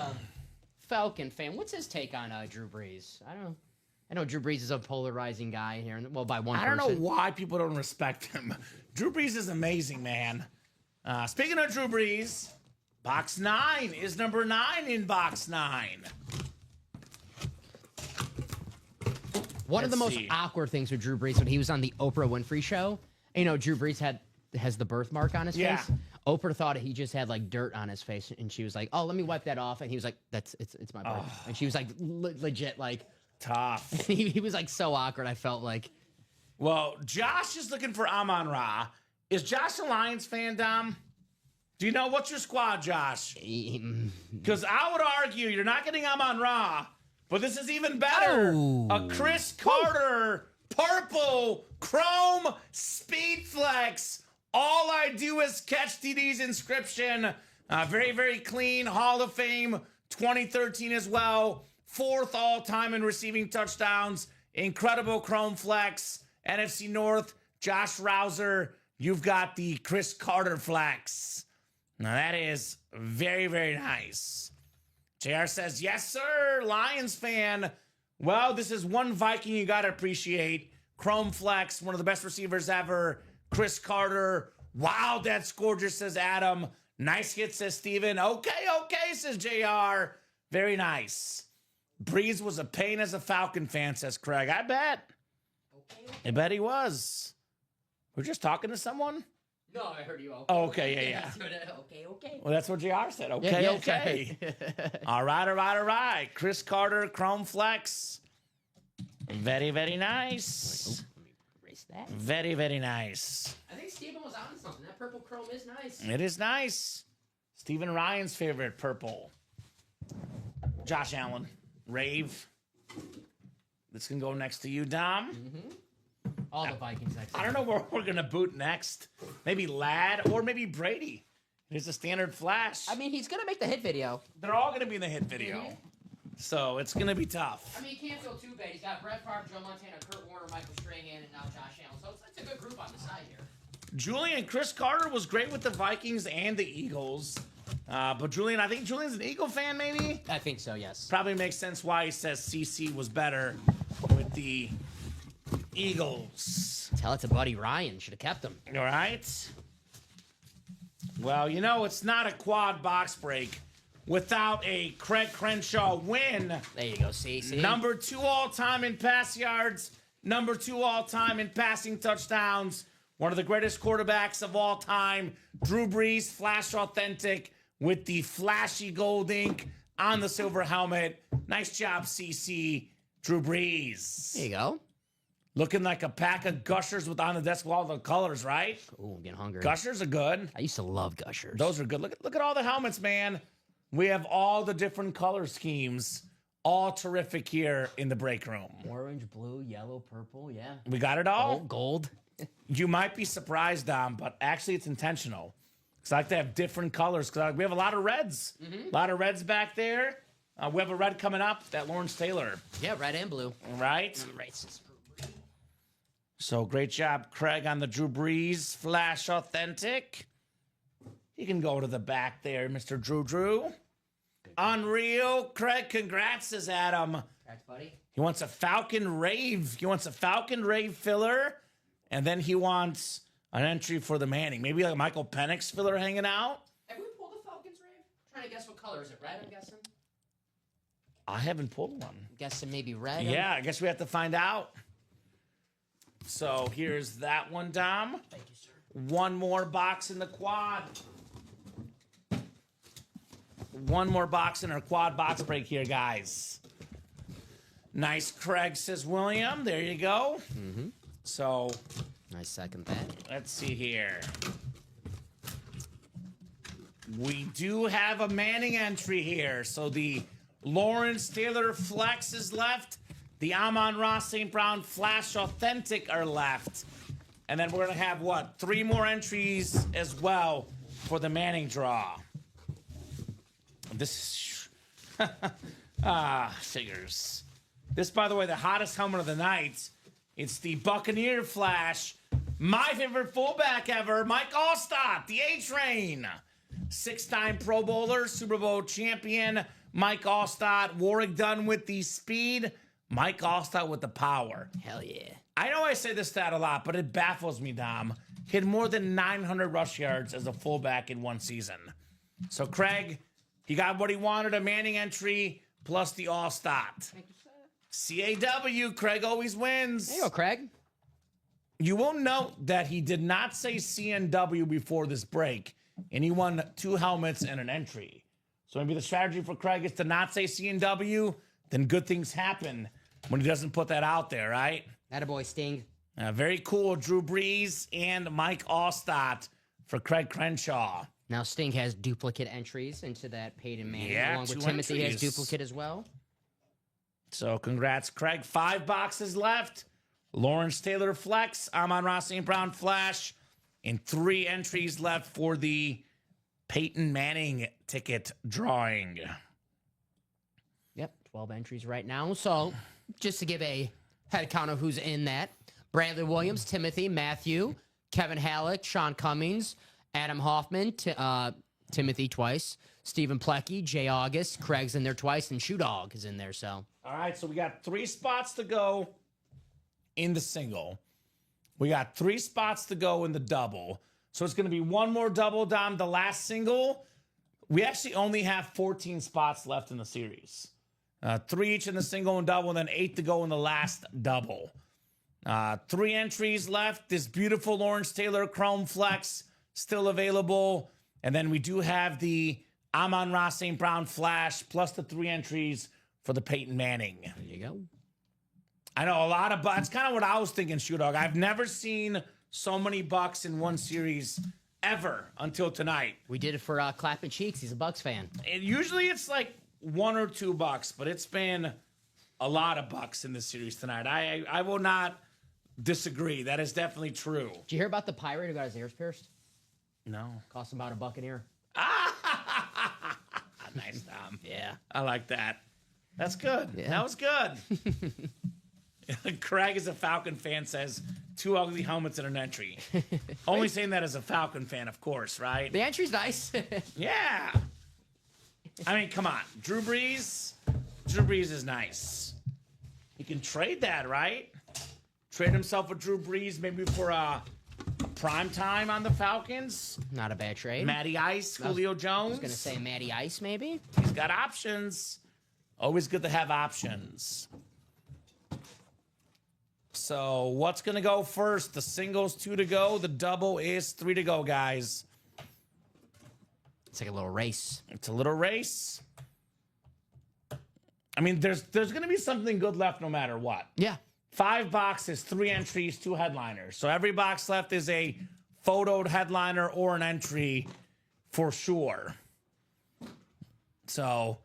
Speaker 3: Falcon fan. What's his take on Drew Brees? I know Drew Brees is a polarizing guy here. Well, by one
Speaker 2: I
Speaker 3: person.
Speaker 2: don't know why people don't respect him. Drew Brees is amazing, man. Speaking of Drew Brees, box 9 is number 9 in box 9.
Speaker 3: One of the
Speaker 2: Let's
Speaker 3: most
Speaker 2: see.
Speaker 3: awkward things with Drew Brees when he was on the Oprah Winfrey show. You know, Drew Brees has the birthmark on his
Speaker 2: Yeah.
Speaker 3: face. Oprah thought he just had like dirt on his face, and she was like, "Oh, let me wipe that off." And he was like, "It's my birth." And she was like, legit, like
Speaker 2: Tough.
Speaker 3: he was like so awkward. I felt like
Speaker 2: Well, Josh is looking for Amon Ra. Is Josh a Lions fan, Dom? Do you know what's your squad, Josh? Because I would argue you're not getting Amon Ra, but this is even better.
Speaker 3: Oh.
Speaker 2: A Chris Carter purple chrome speed flex. All I do is catch TD's inscription. Very, very clean. Hall of Fame 2013 as well. 4th all-time in receiving touchdowns. Incredible chrome flex. NFC North, Josh Rouser. You've got the Chris Carter flex. Now that is very, very nice. JR says, yes, sir, Lions fan. Well, this is one Viking you got to appreciate. Chrome flex, one of the best receivers ever. Chris Carter. Wow, that's gorgeous, says Adam. Nice hit, says Steven. Okay, says JR. Very nice. Breeze was a pain as a Falcon fan, says Craig. I bet. I bet he was. We're just talking to someone?
Speaker 3: no, I heard you. Okay,
Speaker 2: Oh, okay, yeah.
Speaker 3: okay.
Speaker 2: Well, that's what JR said. Okay,
Speaker 3: Yeah,
Speaker 2: okay. All right. Chris Carter, Chrome Flex. Very, very nice.
Speaker 3: Let me erase that.
Speaker 2: Very, very nice.
Speaker 3: I think Steven was on something. That purple chrome is nice.
Speaker 2: It is nice. Stephen Ryan's favorite purple. Josh Allen, Rave. This can go next to you, Dom.
Speaker 3: All the Vikings next.
Speaker 2: I don't know where we're going to boot next. Maybe Ladd or maybe Brady. It is a standard flash.
Speaker 3: I mean, he's gonna make the hit video.
Speaker 2: They're all going to be in the hit video. So it's going to be tough.
Speaker 3: I mean, you can't feel too bad. He's got Brett Favre, Joe Montana, Kurt Warner, Michael Strahan, and now Josh Allen. So it's a good group on the side here.
Speaker 2: Julian, Chris Carter was great with the Vikings and the Eagles. But Julian, I think Julian's an Eagle fan, maybe?
Speaker 3: I think so, yes.
Speaker 2: Probably makes sense why he says CC was better with the Eagles.
Speaker 3: Tell it to Buddy Ryan. Should have kept him.
Speaker 2: All right. Well, you know, it's not a quad box break without a Craig Crenshaw win.
Speaker 3: There you go, CC.
Speaker 2: Number 2 all-time in pass yards. Number 2 all-time in passing touchdowns. One of the greatest quarterbacks of all time. Drew Brees, Flash Authentic with the flashy gold ink on the silver helmet. Nice job, CC. Drew Brees.
Speaker 3: There you go.
Speaker 2: Looking like a pack of Gushers with on the desk with all the colors, right?
Speaker 3: Ooh, I'm getting hungry.
Speaker 2: Gushers are good.
Speaker 3: I used to love Gushers.
Speaker 2: Those are good. Look at all the helmets, man. We have all the different color schemes. All terrific here in the break room.
Speaker 3: Orange, blue, yellow, purple, yeah.
Speaker 2: We got it all.
Speaker 3: Gold.
Speaker 2: You might be surprised, Dom, but actually it's intentional. Because I like to have different colors. Because we have a lot of reds. A lot of reds back there. We have a red coming up, that Lawrence Taylor.
Speaker 3: Yeah, red and blue.
Speaker 2: Right?
Speaker 3: Racist.
Speaker 2: So great job, Craig, on the Drew Brees Flash Authentic. You can go to the back there, Mr. Drew. Unreal. Craig, congrats, says Adam.
Speaker 3: Congrats, buddy.
Speaker 2: He wants a Falcon Rave. He wants a Falcon Rave filler. And then he wants an entry for the Manning. Maybe like a Michael Penix filler hanging out.
Speaker 3: Have we pulled a Falcons Rave? Trying to guess what color. Is it red, I'm guessing?
Speaker 2: I haven't pulled one.
Speaker 3: I'm guessing maybe red.
Speaker 2: Yeah, I guess we have to find out. So here's that one, Dom.
Speaker 3: Thank you, sir.
Speaker 2: One more box in the quad. One more box in our quad box break here, guys. Nice, Craig, says William. There you go. So
Speaker 3: I second that.
Speaker 2: let's see here. We do have a Manning entry here. So the Lawrence Taylor Flex is left. The Amon-Ra St. Brown Flash Authentic are left. And then we're going to have, what, 3 more entries as well for the Manning draw. This is... figures. This, by the way, the hottest helmet of the night. It's the Buccaneer Flash. My favorite fullback ever, Mike Allstott, the A-Train. 6-time Pro Bowler, Super Bowl champion, Mike Allstott. Warwick Dunn with the speed, Mike Allstott with the power.
Speaker 3: Hell yeah.
Speaker 2: I know I say this stat a lot, but it baffles me, Dom. He had more than 900 rush yards as a fullback in one season. So, Craig, he got what he wanted, a Manning entry plus the Allstott. CAW, Craig always wins.
Speaker 3: There you go, Craig.
Speaker 2: You will note that he did not say CNW before this break, and he won 2 helmets and an entry. So maybe the strategy for Craig is to not say CNW, then good things happen when he doesn't put that out there, right?
Speaker 3: Attaboy, Sting.
Speaker 2: Very cool. Drew Brees and Mike Allstott for Craig Crenshaw.
Speaker 3: Now Sting has duplicate entries into that Peyton Manning,
Speaker 2: Yeah,
Speaker 3: along with
Speaker 2: 2
Speaker 3: Timothy has
Speaker 2: entries.
Speaker 3: duplicate as well.
Speaker 2: So congrats, Craig. 5 boxes left. Lawrence Taylor Flex, Amon-Ra St. Brown Flash, and 3 entries left for the Peyton Manning ticket drawing.
Speaker 3: Yep, 12 entries right now. So just to give a head count of who's in that, Bradley Williams, Timothy, Matthew, Kevin Halleck, Sean Cummings, Adam Hoffman, Timothy twice, Stephen Plecky, Jay August, Craig's in there twice, and Shoe Dog is in there. So
Speaker 2: All right, so we got 3 spots to go in the single. We got 3 spots to go in the double. So it's going to be 1 more double down the last single. We actually only have 14 spots left in the series. 3 each in the single and double, and then 8 to go in the last double. 3 entries left. This beautiful Lawrence Taylor Chrome Flex still available. And then we do have the Amon-Ra St. Brown Flash plus the 3 entries for the Peyton Manning.
Speaker 3: there you go.
Speaker 2: I know a lot of bucks. Kind of what I was thinking, Shoe Dog. I've never seen so many bucks in one series ever until tonight.
Speaker 3: We did it for Clapping Cheeks. He's a Bucks fan.
Speaker 2: And usually it's like 1 or 2 bucks, but it's been a lot of bucks in this series tonight. I will not disagree. That is definitely true.
Speaker 3: Did you hear about the pirate who got his ears pierced?
Speaker 2: No.
Speaker 3: Cost him about a buck an ear.
Speaker 2: Nice, Tom.
Speaker 3: Yeah.
Speaker 2: I like that. That's good.
Speaker 3: Yeah.
Speaker 2: That was good. Craig, as a Falcon fan, says 2 ugly helmets and an entry. Only saying that as a Falcon fan, of course, right?
Speaker 3: The entry's nice.
Speaker 2: Yeah. I mean, come on. Drew Brees is nice. He can trade that, right? Trade himself with Drew Brees maybe for a prime time on the Falcons.
Speaker 3: Not a bad trade.
Speaker 2: Matty Ice, Julio
Speaker 3: I
Speaker 2: Jones.
Speaker 3: was going to say Matty Ice, maybe.
Speaker 2: He's got options. Always good to have options. So what's going to go first? The single's 2 to go. The double is 3 to go, guys.
Speaker 3: It's like a little race.
Speaker 2: It's a little race. I mean, there's going to be something good left no matter what.
Speaker 3: Yeah.
Speaker 2: 5 boxes, 3 entries, 2 headliners. So every box left is a photoed headliner or an entry for sure. So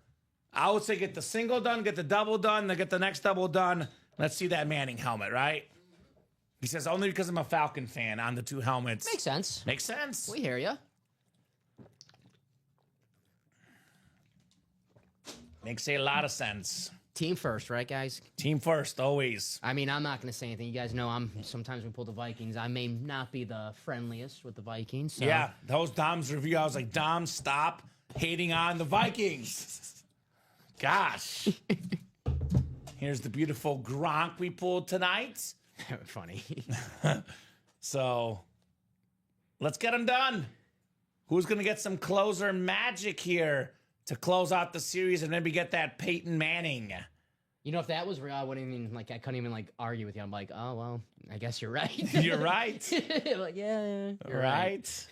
Speaker 2: I would say get the single done, get the double done, then get the next double done. Let's see that Manning helmet, right? He says only because I'm a Falcon fan on the 2 helmets.
Speaker 3: Makes sense.
Speaker 2: Makes sense.
Speaker 3: We hear you.
Speaker 2: Makes a lot of sense.
Speaker 3: Team first, right, guys?
Speaker 2: Team first, always.
Speaker 3: I mean, I'm not going to say anything. You guys know sometimes we pull the Vikings. I may not be the friendliest with the Vikings. So.
Speaker 2: Yeah, that was Dom's review. I was like, Dom, stop hating on the Vikings. Gosh. Here's the beautiful Gronk we pulled tonight.
Speaker 3: Funny.
Speaker 2: So let's get them done. Who's going to get some closer magic here to close out the series and maybe get that Peyton Manning?
Speaker 3: You know, if that was real, I wouldn't even, I couldn't even, argue with you. I'm like, oh, well, I guess you're right.
Speaker 2: You're right.
Speaker 3: Like, yeah, you're
Speaker 2: right.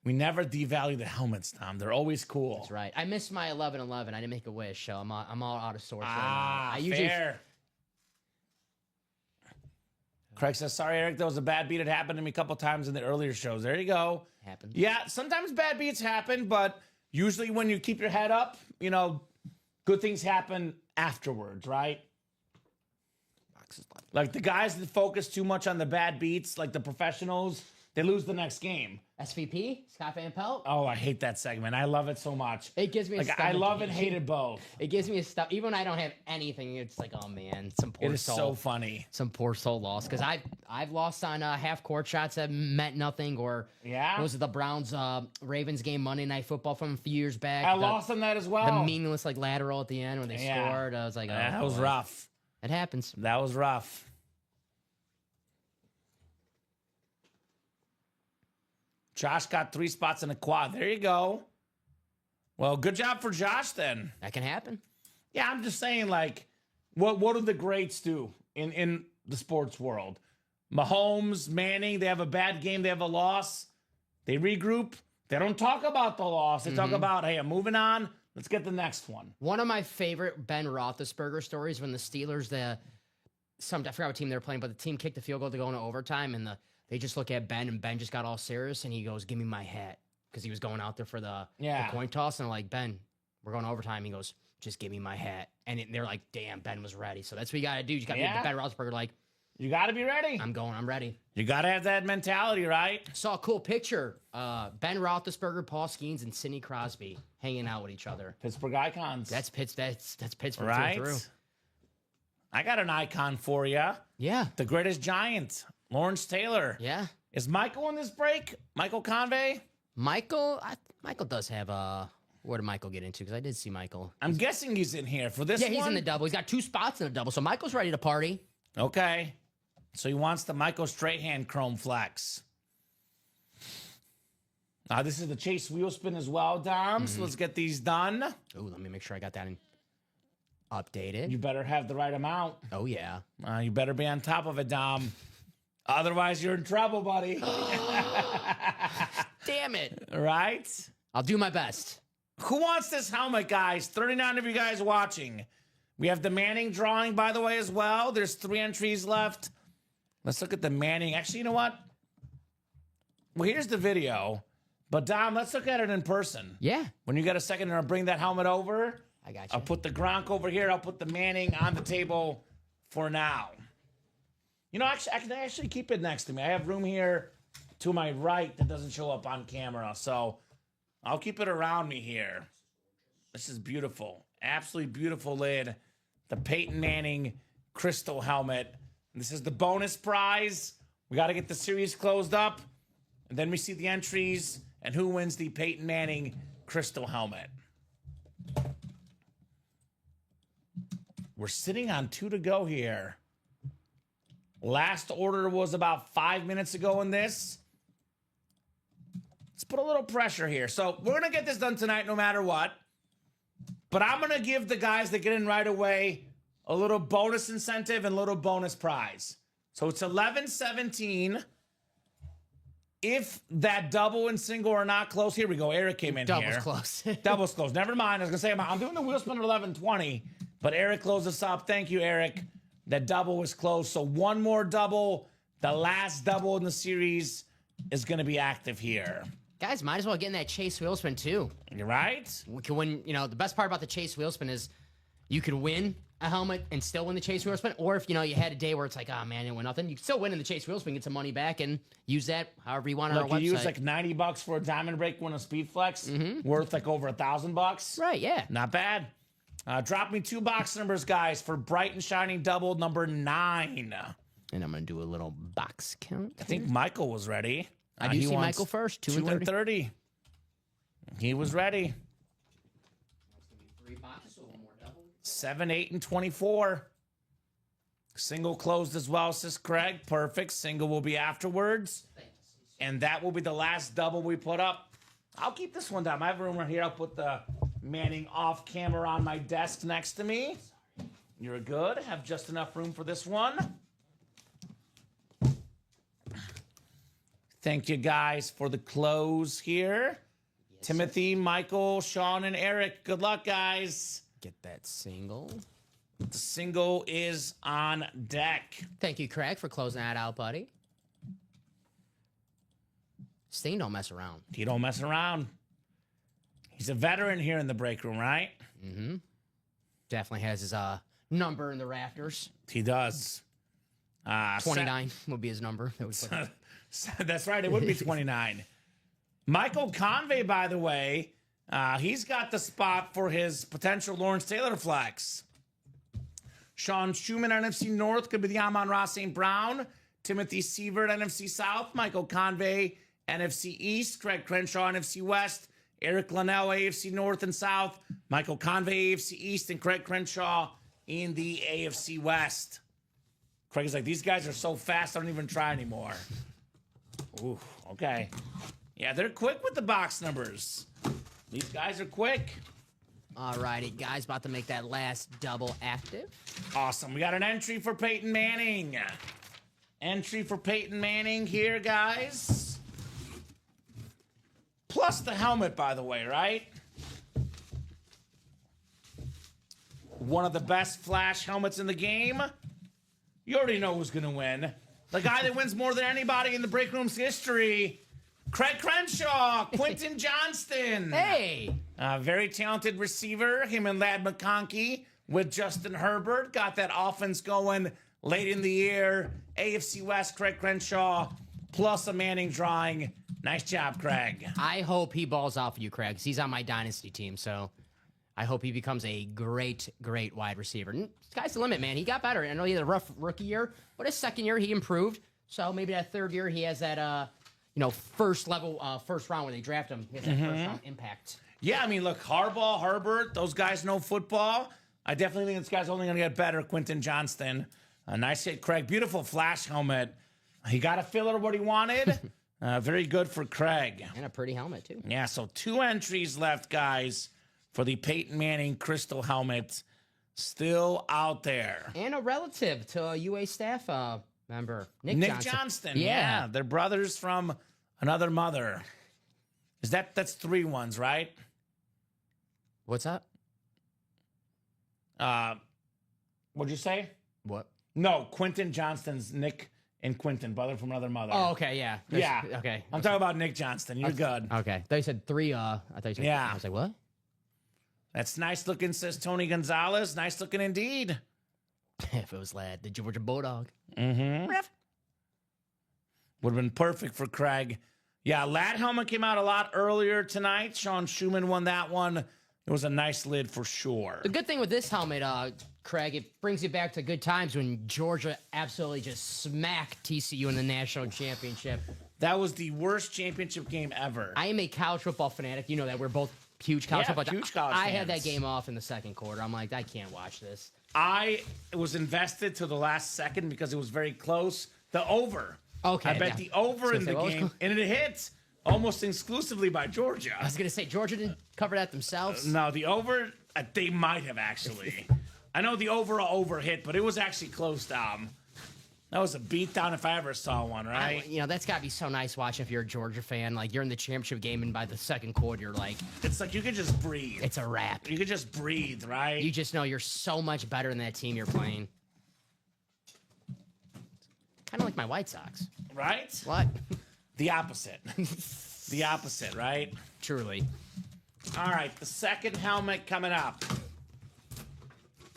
Speaker 2: We never devalue the helmets, Tom. They're always cool.
Speaker 3: That's right. I missed my 11-11. I didn't make a wish, so I'm all out of sorts right now.
Speaker 2: Ah,
Speaker 3: I usually
Speaker 2: fair. Craig says, sorry, Eric, that was a bad beat. It happened to me a couple times in the earlier shows. There you go.
Speaker 3: Happened.
Speaker 2: Yeah, sometimes bad beats happen, but usually when you keep your head up, you know, good things happen afterwards, right? Like the guys that focus too much on the bad beats, like the professionals, they lose the next game.
Speaker 3: SVP, Scott Van Pelt.
Speaker 2: Oh, I hate that segment. I love it so much.
Speaker 3: It gives me a
Speaker 2: like I love and hate it both.
Speaker 3: It gives me a stuff. Even when I don't have anything, it's like, oh man, some poor
Speaker 2: It is
Speaker 3: soul.
Speaker 2: so funny.
Speaker 3: Some poor soul lost because I've lost on half court shots that meant nothing, or
Speaker 2: Yeah?
Speaker 3: was it the Browns Ravens game Monday Night Football from a few years back?
Speaker 2: I lost on that as well.
Speaker 3: The meaningless like lateral at the end when they scored. I was like, oh,
Speaker 2: that was
Speaker 3: boy.
Speaker 2: rough.
Speaker 3: It happens.
Speaker 2: That was rough. Josh got 3 spots in a quad. There you go. Well, good job for Josh then.
Speaker 3: That can happen.
Speaker 2: Yeah, I'm just saying, like, what do the greats do in the sports world? Mahomes, Manning, they have a bad game, they have a loss. They regroup. They don't talk about the loss. They talk about, hey, I'm moving on. Let's get the next one.
Speaker 3: One of my favorite Ben Roethlisberger stories when the Steelers, I forgot what team they were playing, but the team kicked the field goal to go into overtime, and they just look at Ben, and Ben just got all serious, and he goes, give me my hat, because he was going out there for the coin toss, and they're like, Ben, we're going to overtime. He goes, just give me my hat. And they're like, damn, Ben was ready. So that's what you got to do. You got to be Ben Roethlisberger like,
Speaker 2: you got to be ready.
Speaker 3: I'm ready.
Speaker 2: You got to have that mentality, right?
Speaker 3: Saw a cool picture. Ben Roethlisberger, Paul Skeens, and Sidney Crosby hanging out with each other.
Speaker 2: Pittsburgh icons.
Speaker 3: That's Pittsburgh
Speaker 2: right?
Speaker 3: through.
Speaker 2: I got an icon for you.
Speaker 3: Yeah.
Speaker 2: The greatest giant, Lawrence Taylor.
Speaker 3: Yeah.
Speaker 2: Is Michael in this break? Michael Convey?
Speaker 3: Michael does have where did Michael get into? Because I did see Michael.
Speaker 2: I'm guessing he's in here for this one.
Speaker 3: Yeah, he's in the double. He's got 2 spots in the double. So Michael's ready to party.
Speaker 2: Okay. So he wants the Michael Strahan Chrome Flex. This is the Chase wheel spin as well, Dom. So let's get these done.
Speaker 3: Oh, let me make sure I got that in updated.
Speaker 2: You better have the right amount.
Speaker 3: Oh, yeah.
Speaker 2: You better be on top of it, Dom. Otherwise, you're in trouble, buddy.
Speaker 3: Damn it.
Speaker 2: Right?
Speaker 3: I'll do my best.
Speaker 2: Who wants this helmet, guys? 39 of you guys watching. We have the Manning drawing, by the way, as well. There's 3 entries left. Let's look at the Manning. Actually, you know what? Well, here's the video. But, Dom, let's look at it in person.
Speaker 3: Yeah.
Speaker 2: When you get a second, I'll bring that helmet over.
Speaker 3: I got you.
Speaker 2: I'll put the Gronk over here. I'll put the Manning on the table for now. You know, actually, I can actually keep it next to me. I have room here to my right that doesn't show up on camera. So I'll keep it around me here. This is beautiful. Absolutely beautiful lid. The Peyton Manning crystal helmet. This is the bonus prize. We got to get the series closed up. And then we see the entries and who wins the Peyton Manning crystal helmet. We're sitting on 2 to go here. Last order was about 5 minutes ago in this. Let's put a little pressure here. So we're going to get this done tonight no matter what. But I'm going to give the guys that get in right away a little bonus incentive and a little bonus prize. So it's 11-17. If that double and single are not close, here we go. Eric came in
Speaker 3: Double's
Speaker 2: here.
Speaker 3: close.
Speaker 2: Double's close. Never mind. I was going to say, I'm doing the wheel spin at 11-20. But Eric closed us up. Thank you, Eric. That double was close. So one more double. The last double in the series is going to be active here.
Speaker 3: Guys, might as well get in that Chase Wheelspin too.
Speaker 2: You're right.
Speaker 3: We can win. You know, the best part about the Chase Wheelspin is you can win a helmet and still win the Chase Wheelspin. Or if, you know, you had a day where it's like, oh, man, I didn't win nothing, you can still win in the Chase Wheelspin, get some money back, and use that however you want on our website.
Speaker 2: You use like $90 for a diamond break, win a speed flex, worth like over $1,000.
Speaker 3: Right, yeah.
Speaker 2: Not bad. Drop me 2 box numbers, guys, for bright and shining double number 9.
Speaker 3: And I'm going to do a little box count.
Speaker 2: I think Michael was ready.
Speaker 3: I do see Michael first. 2 and 30.
Speaker 2: He was ready.
Speaker 3: 3 boxes, so 1 more double.
Speaker 2: 7, 8, and 24. Single closed as well, says Craig. Perfect. Single will be afterwards. And that will be the last double we put up. I'll keep this one down. I have room right here. I'll put the Manning off camera on my desk next to me. You're good. Have just enough room for this one. Thank you guys for the close here. Yes, Timothy, sir. Michael, Sean, and Eric. Good luck, guys.
Speaker 3: Get that single.
Speaker 2: The single is on deck.
Speaker 3: Thank you, Craig, for closing that out, buddy. Sting don't mess around.
Speaker 2: He don't mess around. He's a veteran here in the break room, right?
Speaker 3: Mm-hmm. Definitely has his number in the rafters.
Speaker 2: He does.
Speaker 3: 29 would be his number. That was
Speaker 2: That's right. It would be 29. Michael Convey, by the way, he's got the spot for his potential Lawrence Taylor flex. Sean Schumann, NFC North, could be the Amon-Ra St. Brown. Timothy Sievert, NFC South. Michael Convey, NFC East. Craig Crenshaw, NFC West. Eric Linnell, AFC North and South. Michael Convey, AFC East. And Craig Crenshaw in the AFC West. Craig is like, these guys are so fast, I don't even try anymore. Ooh, okay. Yeah, they're quick with the box numbers. These guys are quick.
Speaker 3: Alrighty, guys, about to make that last double active.
Speaker 2: Awesome. We got an entry for Peyton Manning. Entry for Peyton Manning here, guys. Plus the helmet, by the way, right? One of the best flash helmets in the game. You already know who's going to win. The guy that wins more than anybody in the break room's history. Craig Crenshaw, Quentin Johnston.
Speaker 3: Hey!
Speaker 2: Very talented receiver. Him and Ladd McConkey with Justin Herbert. Got that offense going late in the year. AFC West, Craig Crenshaw, plus a Manning drawing. Nice job, Craig.
Speaker 3: I hope he balls out for you, Craig, because he's on my dynasty team, so I hope he becomes a great, great wide receiver. And sky's the limit, man. He got better. I know he had a rough rookie year, but his second year, he improved. So maybe that third year, he has that, first round when they draft him. He has that first round impact.
Speaker 2: Yeah, I mean, look, Harbaugh, Herbert, those guys know football. I definitely think this guy's only going to get better. Quentin Johnston. A nice hit, Craig. Beautiful flash helmet. He got a filler what he wanted. Very good for Craig.
Speaker 3: And a pretty helmet, too.
Speaker 2: Yeah, so 2 entries left, guys, for the Peyton Manning crystal helmet. Still out there.
Speaker 3: And a relative to a UA staff member, Nick
Speaker 2: Johnston.
Speaker 3: Yeah.
Speaker 2: Yeah, they're brothers from another mother. That's 3 ones, right?
Speaker 3: What's up?
Speaker 2: What'd you say?
Speaker 3: What?
Speaker 2: No, Quentin Johnston's Nick and Quentin, brother from another mother.
Speaker 3: Oh, okay, yeah.
Speaker 2: Yeah.
Speaker 3: Okay.
Speaker 2: I'm talking about Nick Johnston. You're good.
Speaker 3: Okay. They said 3, I thought you said,
Speaker 2: Yeah.
Speaker 3: I was like, what?
Speaker 2: That's nice looking, says Tony Gonzalez. Nice looking indeed.
Speaker 3: If it was Ladd, the Georgia Bulldog.
Speaker 2: Mm-hmm. Would have been perfect for Craig. Yeah, Ladd helmet came out a lot earlier tonight. Sean Schumann won that one. It was a nice lid for sure.
Speaker 3: The good thing with this helmet, Craig, it brings you back to good times when Georgia absolutely just smacked TCU in the national championship.
Speaker 2: That was the worst championship game ever.
Speaker 3: I am a college football fanatic. You know that. We're both huge college football.
Speaker 2: huge college
Speaker 3: I had
Speaker 2: fans.
Speaker 3: that game off in the second quarter. I'm like, I can't watch this.
Speaker 2: I was invested to the last second because it was very close. The over.
Speaker 3: Okay,
Speaker 2: I bet
Speaker 3: yeah.
Speaker 2: the over in the
Speaker 3: What was
Speaker 2: game, and it hit almost exclusively by Georgia.
Speaker 3: I was going to say, Georgia didn't cover that themselves.
Speaker 2: No, the over, they might have actually. I know the over hit, but it was actually close down. That was a beatdown if I ever saw one, right?
Speaker 3: That's got to be so nice watching if you're a Georgia fan. Like, you're in the championship game, and by the second quarter, you're like,
Speaker 2: It's like you could just breathe.
Speaker 3: it's a wrap.
Speaker 2: You could just breathe, right?
Speaker 3: You just know you're so much better than that team you're playing. Kind of like my White Sox.
Speaker 2: Right?
Speaker 3: What?
Speaker 2: The opposite. The opposite, right?
Speaker 3: Truly.
Speaker 2: All right, the second helmet coming up.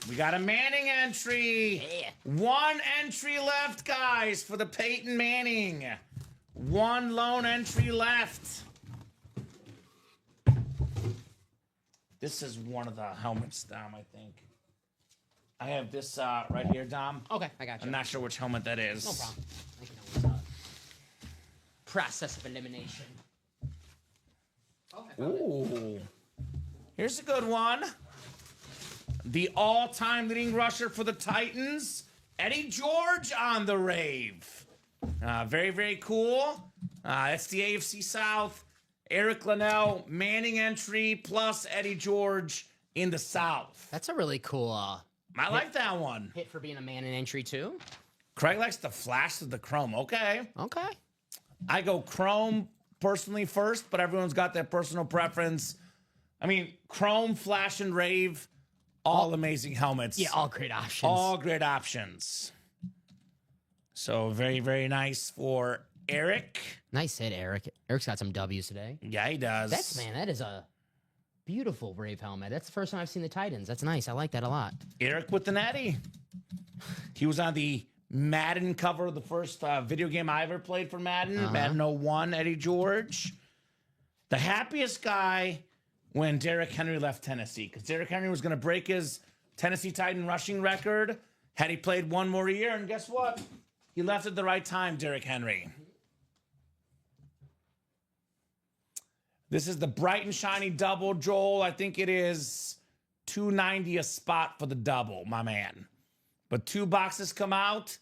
Speaker 2: We got a Manning entry.
Speaker 3: Yeah.
Speaker 2: 1 entry left, guys, for the Peyton Manning. 1 lone entry left. This is one of the helmets, Dom, I think. I have this right here, Dom.
Speaker 3: Okay, I got you.
Speaker 2: I'm not sure which helmet that is.
Speaker 3: No problem. I can always, process of elimination. Okay.
Speaker 2: Ooh. Here's a good one. The all-time leading rusher for the Titans, Eddie George on the rave. Very, very cool. It's the AFC South. Eric Linnell, Manning entry, plus Eddie George in the South.
Speaker 3: That's a really cool
Speaker 2: I like that one.
Speaker 3: hit for being a man in entry, too.
Speaker 2: Craig likes the flash of the chrome. Okay.
Speaker 3: Okay.
Speaker 2: I go chrome personally first, but everyone's got their personal preference. I mean, chrome, flash, and rave. All amazing helmets.
Speaker 3: Yeah, all great options.
Speaker 2: All great options. So very, very nice for Eric.
Speaker 3: Nice hit, Eric. Eric's got some W's today.
Speaker 2: Yeah, he does.
Speaker 3: That is a beautiful Brave helmet. That's the first time I've seen the Titans. That's nice. I like that a lot.
Speaker 2: Eric with the natty. He was on the Madden cover of the first video game I ever played for Madden. Madden 01, Eddie George. The happiest guy when Derrick Henry left Tennessee, because Derrick Henry was going to break his Tennessee Titan rushing record had he played one more year, and guess what? He left at the right time, Derrick Henry. This is the bright and shiny double, Joel. I think it is $290 a spot for the double, my man. But 2 boxes come out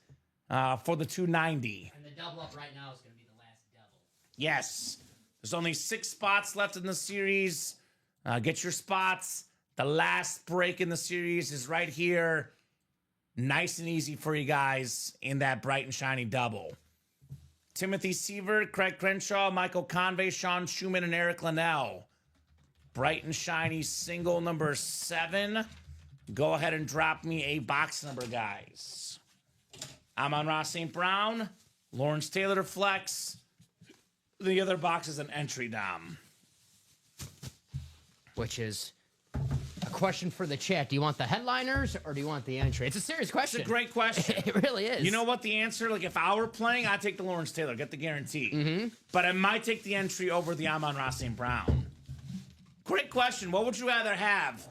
Speaker 2: for the $290.
Speaker 3: And the double up right now is going to be the last double.
Speaker 2: Yes. There's only 6 spots left in the series. Get your spots. The last break in the series is right here. Nice and easy for you guys in that bright and shiny double. Timothy Sievert, Craig Crenshaw, Michael Convey, Sean Schumann, and Eric Linnell. Bright and shiny single number 7. Go ahead and drop me a box number, guys. Amon-Ra St. Brown, Lawrence Taylor Flex. The other box is an entry, Dom.
Speaker 3: Which is a question for the chat. Do you want the headliners or do you want the entry? It's a serious question.
Speaker 2: It's a great question.
Speaker 3: It really is.
Speaker 2: You know what the answer? Like, if I were playing, I'd take the Lawrence Taylor, get the guarantee. But I might take the entry over the Amon-Ra St. Brown. Great question. What would you rather have?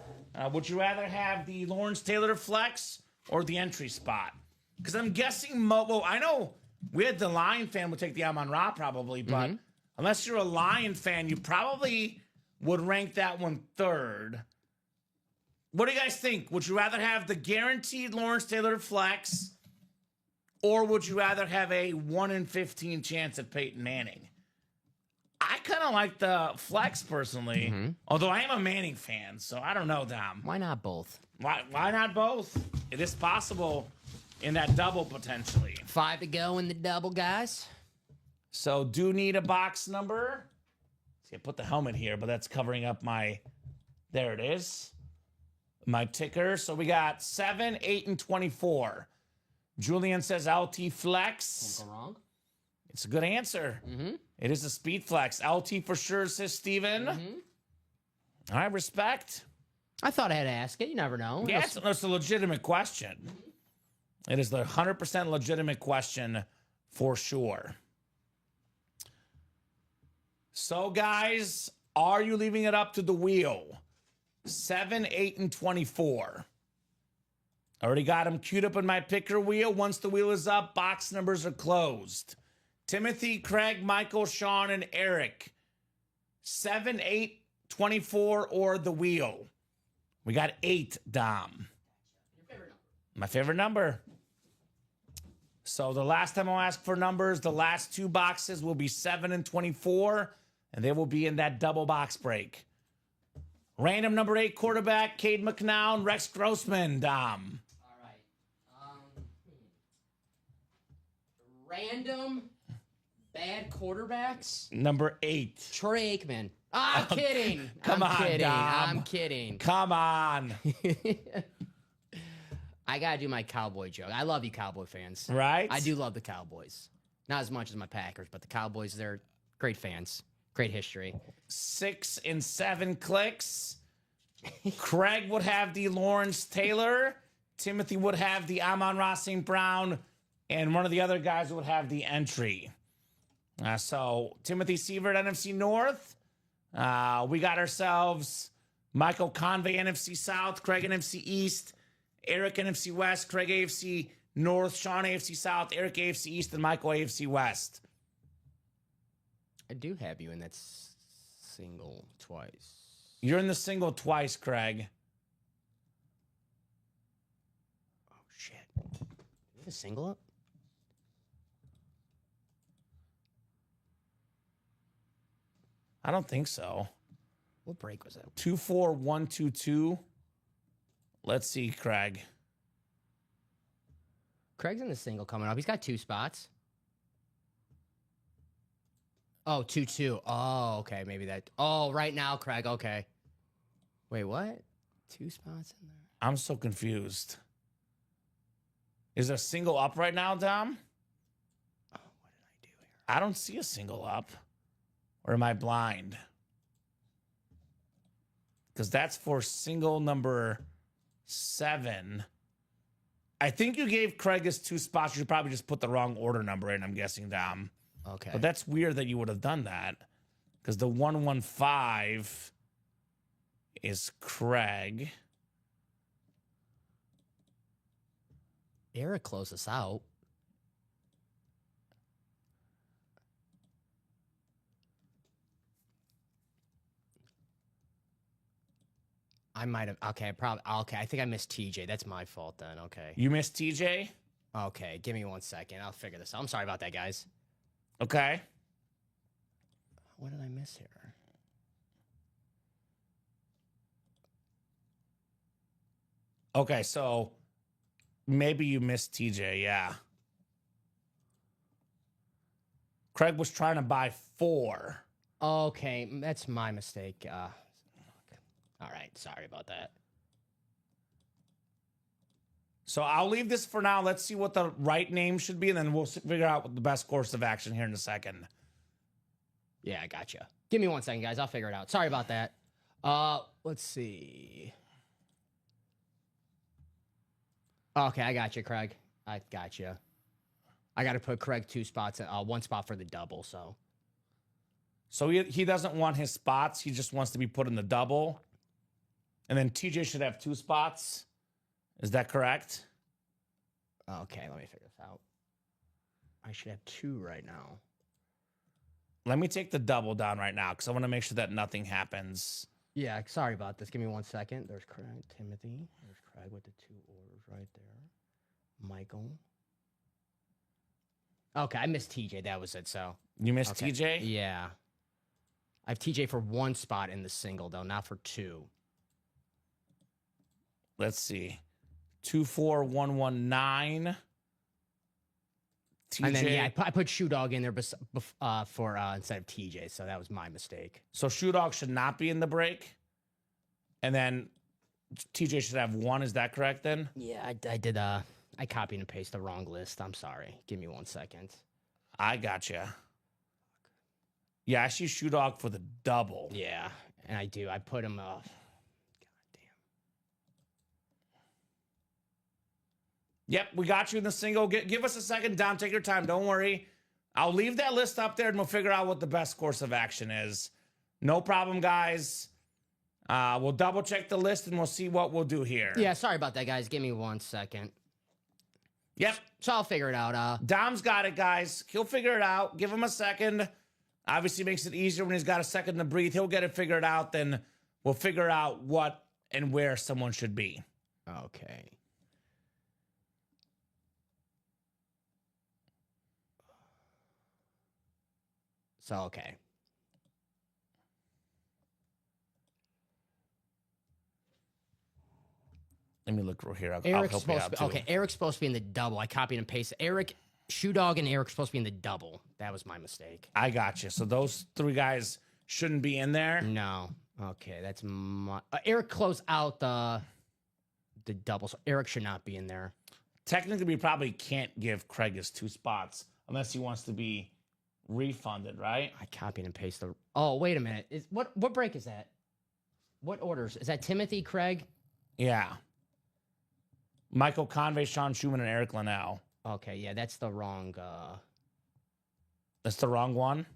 Speaker 2: Would you rather have the Lawrence Taylor Flex or the entry spot? Because I'm guessing, well, I know we had the Lion fan would take the Amon-Ra probably, but unless you're a Lion fan, you probably would rank that one third. What do you guys think? Would you rather have the guaranteed Lawrence Taylor Flex, or would you rather have a 1 in 15 chance at Peyton Manning? I kind of like the Flex personally, although I am a Manning fan, so I don't know, Dom.
Speaker 3: Why not both?
Speaker 2: Why not both? It is possible in that double potentially.
Speaker 3: 5 to go in the double, guys.
Speaker 2: So do need a box number. See, I put the helmet here, but that's covering up my, there it is, my ticker. So we got 7, 8, and 24. Julian says LT Flex.
Speaker 3: Can't go wrong.
Speaker 2: It's a good answer. It is a speed flex. LT for sure, says Steven. All right, respect.
Speaker 3: I thought I had to ask it. You never know.
Speaker 2: Yeah, it's a legitimate question. It is the 100% legitimate question for sure. So, guys, are you leaving it up to the wheel? 7, 8, and 24. I already got them queued up in my picker wheel. Once the wheel is up, box numbers are closed. Timothy, Craig, Michael, Sean, and Eric. 7, 8, 24, or the wheel. We got 8, Dom.
Speaker 3: Your favorite number.
Speaker 2: My favorite number. So the last time I'll ask for numbers, the last 2 boxes will be 7 and 24, and they will be in that double box break. Random number 8 quarterback, Cade McNown, Rex Grossman, Dom.
Speaker 3: All right. Random bad quarterbacks.
Speaker 2: Number 8.
Speaker 3: Troy Aikman. I'm kidding.
Speaker 2: Come
Speaker 3: I'm
Speaker 2: on,
Speaker 3: kidding.
Speaker 2: Dom.
Speaker 3: I'm kidding.
Speaker 2: Come on.
Speaker 3: I gotta do my Cowboy joke. I love you, Cowboy fans.
Speaker 2: Right?
Speaker 3: I do love the Cowboys. Not as much as my Packers, but the Cowboys, they're great fans. Great history.
Speaker 2: 6 and 7 clicks. Craig would have the Lawrence Taylor. Timothy would have the Amon-Ra St. Brown. And one of the other guys would have the entry. So Timothy Sievert, NFC North. We got ourselves Michael Convey, NFC South. Craig, NFC East. Eric, NFC West. Craig, AFC North. Sean, AFC South. Eric, AFC East. And Michael, AFC West.
Speaker 3: I do have you in that single twice.
Speaker 2: You're in the single twice, Craig.
Speaker 3: Oh, shit. Do we have a single up?
Speaker 2: I don't think so.
Speaker 3: What break was that?
Speaker 2: 24122. Let's see, Craig.
Speaker 3: Craig's in the single coming up. He's got 2 spots. Oh, 2-2. Oh, okay. Maybe that. Oh, right now, Craig. Okay. Wait, what? 2 spots in there?
Speaker 2: I'm so confused. Is there a single up right now, Dom?
Speaker 3: Oh, what did I do here?
Speaker 2: I don't see a single up. Or am I blind? Because that's for single number 7. I think you gave Craig his 2 spots. You should probably just put the wrong order number in, I'm guessing, Dom.
Speaker 3: Okay.
Speaker 2: But that's weird that you would have done that. Because the 115 is Craig.
Speaker 3: Eric closed us out. I might have. Okay, probably. Okay, I think I missed TJ. That's my fault then. Okay.
Speaker 2: You missed TJ?
Speaker 3: Okay, give me 1 second. I'll figure this out. I'm sorry about that, guys.
Speaker 2: Okay.
Speaker 3: What did I miss here?
Speaker 2: Okay, so maybe you missed TJ, yeah. Craig was trying to buy 4.
Speaker 3: Okay, that's my mistake. All right, sorry about that.
Speaker 2: So I'll leave this for now. Let's see what the right name should be, and then we'll figure out what the best course of action here in a second.
Speaker 3: Yeah, I gotcha. Give me 1 second, guys. I'll figure it out. Sorry about that. Let's see. Okay, I got you, Craig. I got you. I got to put Craig 2 spots, 1 spot for the double.
Speaker 2: So he doesn't want his spots. He just wants to be put in the double. And then TJ should have 2 spots. Is that correct?
Speaker 3: Okay, let me figure this out. I should have 2 right now.
Speaker 2: Let me take the double down right now because I want to make sure that nothing happens.
Speaker 3: Yeah, sorry about this. Give me 1 second. There's Craig, Timothy. There's Craig with the 2 orders right there. Michael. Okay, I missed TJ. That was it. So
Speaker 2: You missed
Speaker 3: okay.
Speaker 2: TJ?
Speaker 3: Yeah. I have TJ for 1 spot in the single, though, not for 2.
Speaker 2: Let's see. 24119. TJ.
Speaker 3: And then, yeah, I put Shoe Dog in there for instead of TJ, so that was my mistake.
Speaker 2: So Shoe Dog should not be in the break. And then TJ should have 1. Is that correct then?
Speaker 3: Yeah, I did. I copied and pasted the wrong list. I'm sorry. Give me 1 second.
Speaker 2: I gotcha. Yeah, I see Shoe Dog for the double.
Speaker 3: Yeah, and I do. I put him. God damn.
Speaker 2: Yep, we got you in the single. Give us a second, Dom. Take your time. Don't worry. I'll leave that list up there, and we'll figure out what the best course of action is. No problem, guys. We'll double check the list, and we'll see what we'll do here.
Speaker 3: Yeah, sorry about that, guys. Give me 1 second.
Speaker 2: Yep.
Speaker 3: So I'll figure it out.
Speaker 2: Dom's got it, guys. He'll figure it out. Give him a second. Obviously makes it easier when he's got a second to breathe. He'll get it figured out. Then we'll figure out what and where someone should be.
Speaker 3: Okay. So, okay.
Speaker 2: Let me look here. I'll
Speaker 3: Eric's
Speaker 2: help you
Speaker 3: supposed
Speaker 2: out
Speaker 3: to be,
Speaker 2: too.
Speaker 3: okay, Eric's supposed to be in the double. I copied and pasted. Eric, Shoe Dog, and Eric's supposed to be in the double. That was my mistake.
Speaker 2: I got you. So those 3 guys shouldn't be in there.
Speaker 3: No. Okay, that's my... Eric closed out the double, so Eric should not be in there.
Speaker 2: Technically, we probably can't give Craig his 2 spots unless he wants to be refunded, right?
Speaker 3: I copied and pasted the... Oh, wait a minute. What break is that? What orders? Is that Timothy, Craig?
Speaker 2: Yeah. Michael Convey, Sean Schumann, and Eric Linnell.
Speaker 3: Okay, yeah, that's the wrong...
Speaker 2: That's the wrong one?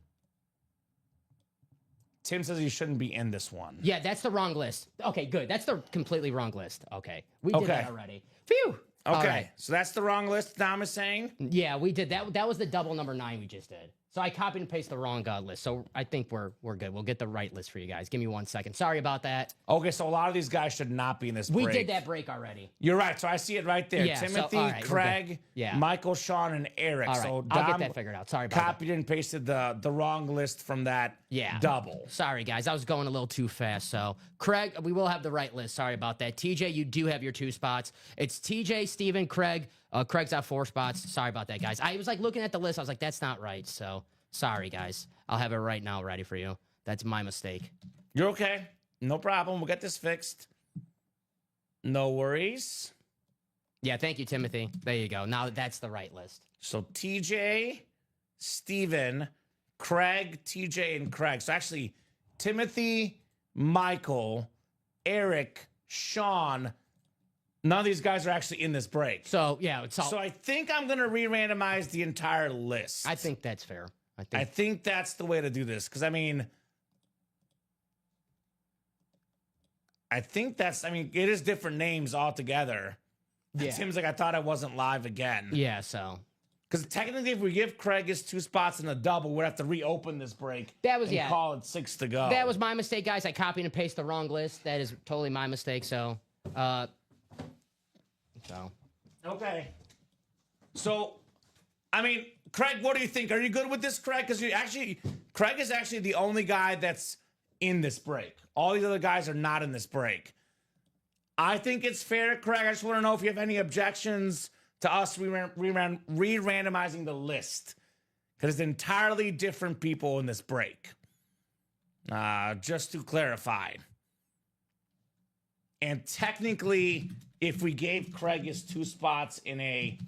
Speaker 2: Tim says he shouldn't be in this one.
Speaker 3: Yeah, that's the wrong list. Okay, good. That's the completely wrong list. Okay. We did that already. Phew!
Speaker 2: Okay,
Speaker 3: All right.
Speaker 2: so that's the wrong list, Dom is saying?
Speaker 3: Yeah, we did that. That was the double number 9 we just did. So I copied and pasted the wrong list. So I think we're good. We'll get the right list for you guys. Give me 1 second. Sorry about that.
Speaker 2: Okay, so a lot of these guys should not be in this break.
Speaker 3: We did that break already.
Speaker 2: You're right. So I see it right there.
Speaker 3: Yeah, so,
Speaker 2: Timothy,
Speaker 3: all right, we're
Speaker 2: Craig,
Speaker 3: good. Yeah.
Speaker 2: Michael, Sean, and Eric.
Speaker 3: All right,
Speaker 2: So
Speaker 3: I'll
Speaker 2: Dom
Speaker 3: get that figured out. Sorry about that.
Speaker 2: copied and pasted the wrong list from that double.
Speaker 3: Sorry, guys. I was going a little too fast. So, Craig, we will have the right list. Sorry about that. TJ, you do have your 2 spots. It's TJ, Steven, Craig. Craig's got 4 spots. Sorry about that, guys. I was like looking at the list. I was like, that's not right. So, sorry, guys. I'll have it right now ready for you. That's my mistake.
Speaker 2: You're okay. No problem. We'll get this fixed. No worries.
Speaker 3: Yeah, thank you, Timothy. There you go. Now that's the right list.
Speaker 2: So TJ, Steven, Craig, TJ, and Craig. So actually, Timothy, Michael, Eric, Sean. None of these guys are actually in this break.
Speaker 3: So yeah, it's all.
Speaker 2: So I think I'm gonna re-randomize the entire list.
Speaker 3: I think that's fair.
Speaker 2: I think that's the way to do this. Because I mean, it is different names altogether.
Speaker 3: Yeah.
Speaker 2: It seems like I thought I wasn't live again.
Speaker 3: Yeah. So
Speaker 2: Because technically, if we give Craig his 2 spots in a double, we'd have to reopen this break.
Speaker 3: That was-
Speaker 2: and
Speaker 3: yeah.
Speaker 2: call it 6 to go.
Speaker 3: that was my mistake, guys. I copied and pasted the wrong list. That is totally my mistake. So,
Speaker 2: Okay. So, I mean, Craig, what do you think? Are you good with this, Craig? Because Craig is actually the only guy that's in this break. All these other guys are not in this break. I think it's fair, Craig. I just want to know if you have any objections to us re-randomizing the list. Because it's entirely different people in this break. Just to clarify. And technically, if we gave Craig his 2 spots in a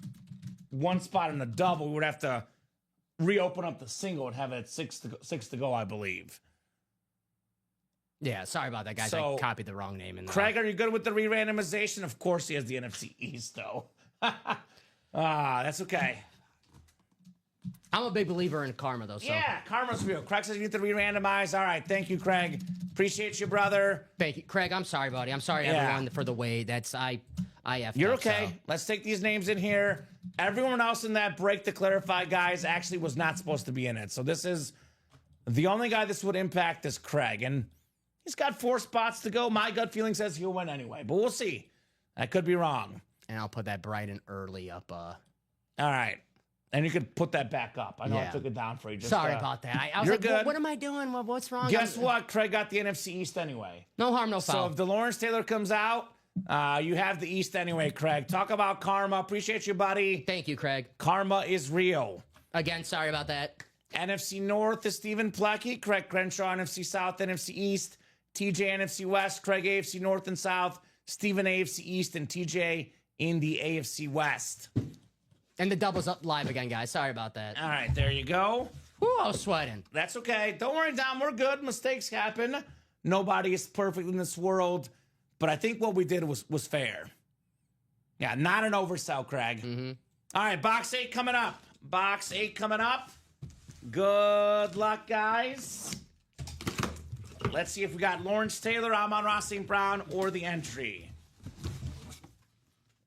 Speaker 2: 1 spot in a double, we would have to reopen up the single and have it at 6 to go, I believe.
Speaker 3: yeah, sorry about that, guys.
Speaker 2: So,
Speaker 3: I copied the wrong name.
Speaker 2: Craig, are you good with the re-randomization? Of course he has the NFC East, though. That's okay.
Speaker 3: I'm a big believer in karma, though. So
Speaker 2: Yeah, karma's real. Craig says you need to re-randomize. All right, thank you, Craig. Appreciate you, brother.
Speaker 3: thank you, Craig. I'm sorry, buddy. I'm sorry,
Speaker 2: Yeah.
Speaker 3: everyone, for the wait. I effed
Speaker 2: You're
Speaker 3: up,
Speaker 2: okay.
Speaker 3: so.
Speaker 2: Let's take these names in here. Everyone else in that break, to clarify, guys, actually was not supposed to be in it. So this is the only guy this would impact is Craig. And he's got 4 spots to go. My gut feeling says he'll win anyway, but we'll see. I could be wrong.
Speaker 3: And I'll put that bright and early up.
Speaker 2: All right. And you could put that back up. I know I
Speaker 3: Yeah.
Speaker 2: took it down for you. Just,
Speaker 3: Sorry about that. I was
Speaker 2: you're
Speaker 3: like,
Speaker 2: good.
Speaker 3: What am I doing? What's wrong?
Speaker 2: Guess what? Craig got the NFC East anyway.
Speaker 3: No harm, no
Speaker 2: So
Speaker 3: foul.
Speaker 2: if the Lawrence Taylor comes out, you have the East anyway, Craig. Talk about karma. Appreciate you, buddy.
Speaker 3: Thank you, Craig.
Speaker 2: Karma is real.
Speaker 3: Again, sorry about that.
Speaker 2: NFC North is Stephen Plecky. Craig Crenshaw, NFC South, NFC East. TJ, NFC West. Craig, AFC North and South. Stephen, AFC East. And TJ in the AFC West.
Speaker 3: And the double's up live again, guys. Sorry about that.
Speaker 2: All right, there you go.
Speaker 3: Whew, I was sweating.
Speaker 2: That's okay. Don't worry, Dom. We're good. Mistakes happen. Nobody is perfect in this world. But I think what we did was fair. Yeah, not an oversell, Craig. All right, box 8 coming up. Box 8 coming up. Good luck, guys. Let's see if we got Lawrence Taylor, Amon-Ra St. Brown, or the entry.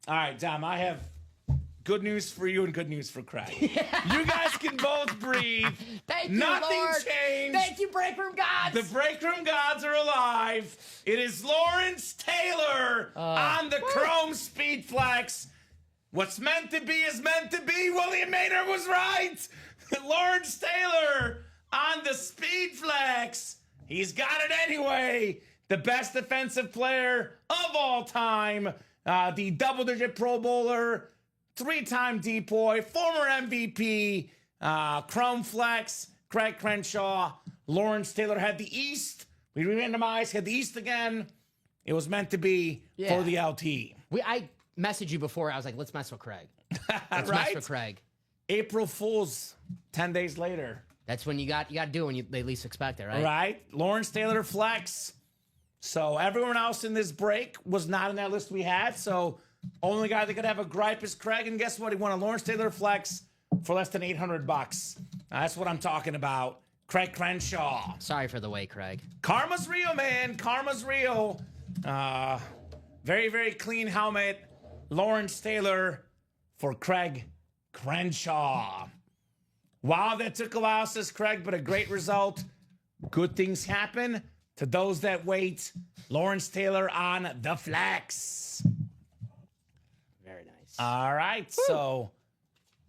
Speaker 2: All right, Dom, I have good news for you and good news for Craig. You guys can both breathe.
Speaker 3: Thank you,
Speaker 2: Nothing
Speaker 3: Lord.
Speaker 2: changed.
Speaker 3: Thank you, Break Room Gods.
Speaker 2: The break room gods are alive. It is Lawrence Taylor on the Chrome Speed Flex. What's meant to be is meant to be. William Maynard was right. Lawrence Taylor on the Speed Flex. He's got it anyway. The best defensive player of all time. The double-digit Pro Bowler. 3-time depoy. Former MVP. Chrome Flex. Craig Crenshaw. Lawrence Taylor had the East. We randomized, had the East again. It was meant to be for the LT.
Speaker 3: I messaged you before. I was like, let's mess with Craig. Let's mess with Craig.
Speaker 2: April Fool's 10 days later.
Speaker 3: That's when you got to do when they least expect it, right?
Speaker 2: Right? Lawrence Taylor flex. So everyone else in this break was not in that list we had. So only guy that could have a gripe is Craig. And guess what? He won a Lawrence Taylor flex for less than $800. That's what I'm talking about. Craig Crenshaw.
Speaker 3: Sorry for the wait, Craig.
Speaker 2: Karma's real, man. Karma's real. Very, very clean helmet. Lawrence Taylor for Craig Crenshaw. Wow, that took a while, says Craig, but a great result. Good things happen to those that wait. Lawrence Taylor on the flex.
Speaker 3: Very nice.
Speaker 2: All right, so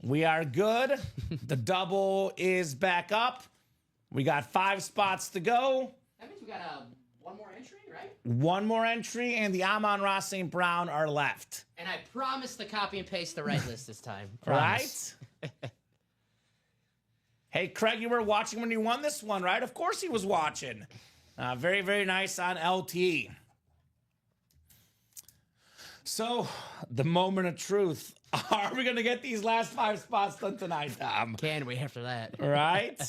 Speaker 2: we are good. The double is back up. We got 5 spots to go.
Speaker 3: That means we got one more entry, right?
Speaker 2: One more entry, and the Amon-Ra St. Brown are left.
Speaker 3: And I promise to copy and paste the right list this time.
Speaker 2: Right? Hey, Craig, you were watching when you won this one, right? Of course he was watching. Very, very nice on LT. So, the moment of truth. Are we going to get these last 5 spots done tonight, Tom?
Speaker 3: Can we after that?
Speaker 2: Right?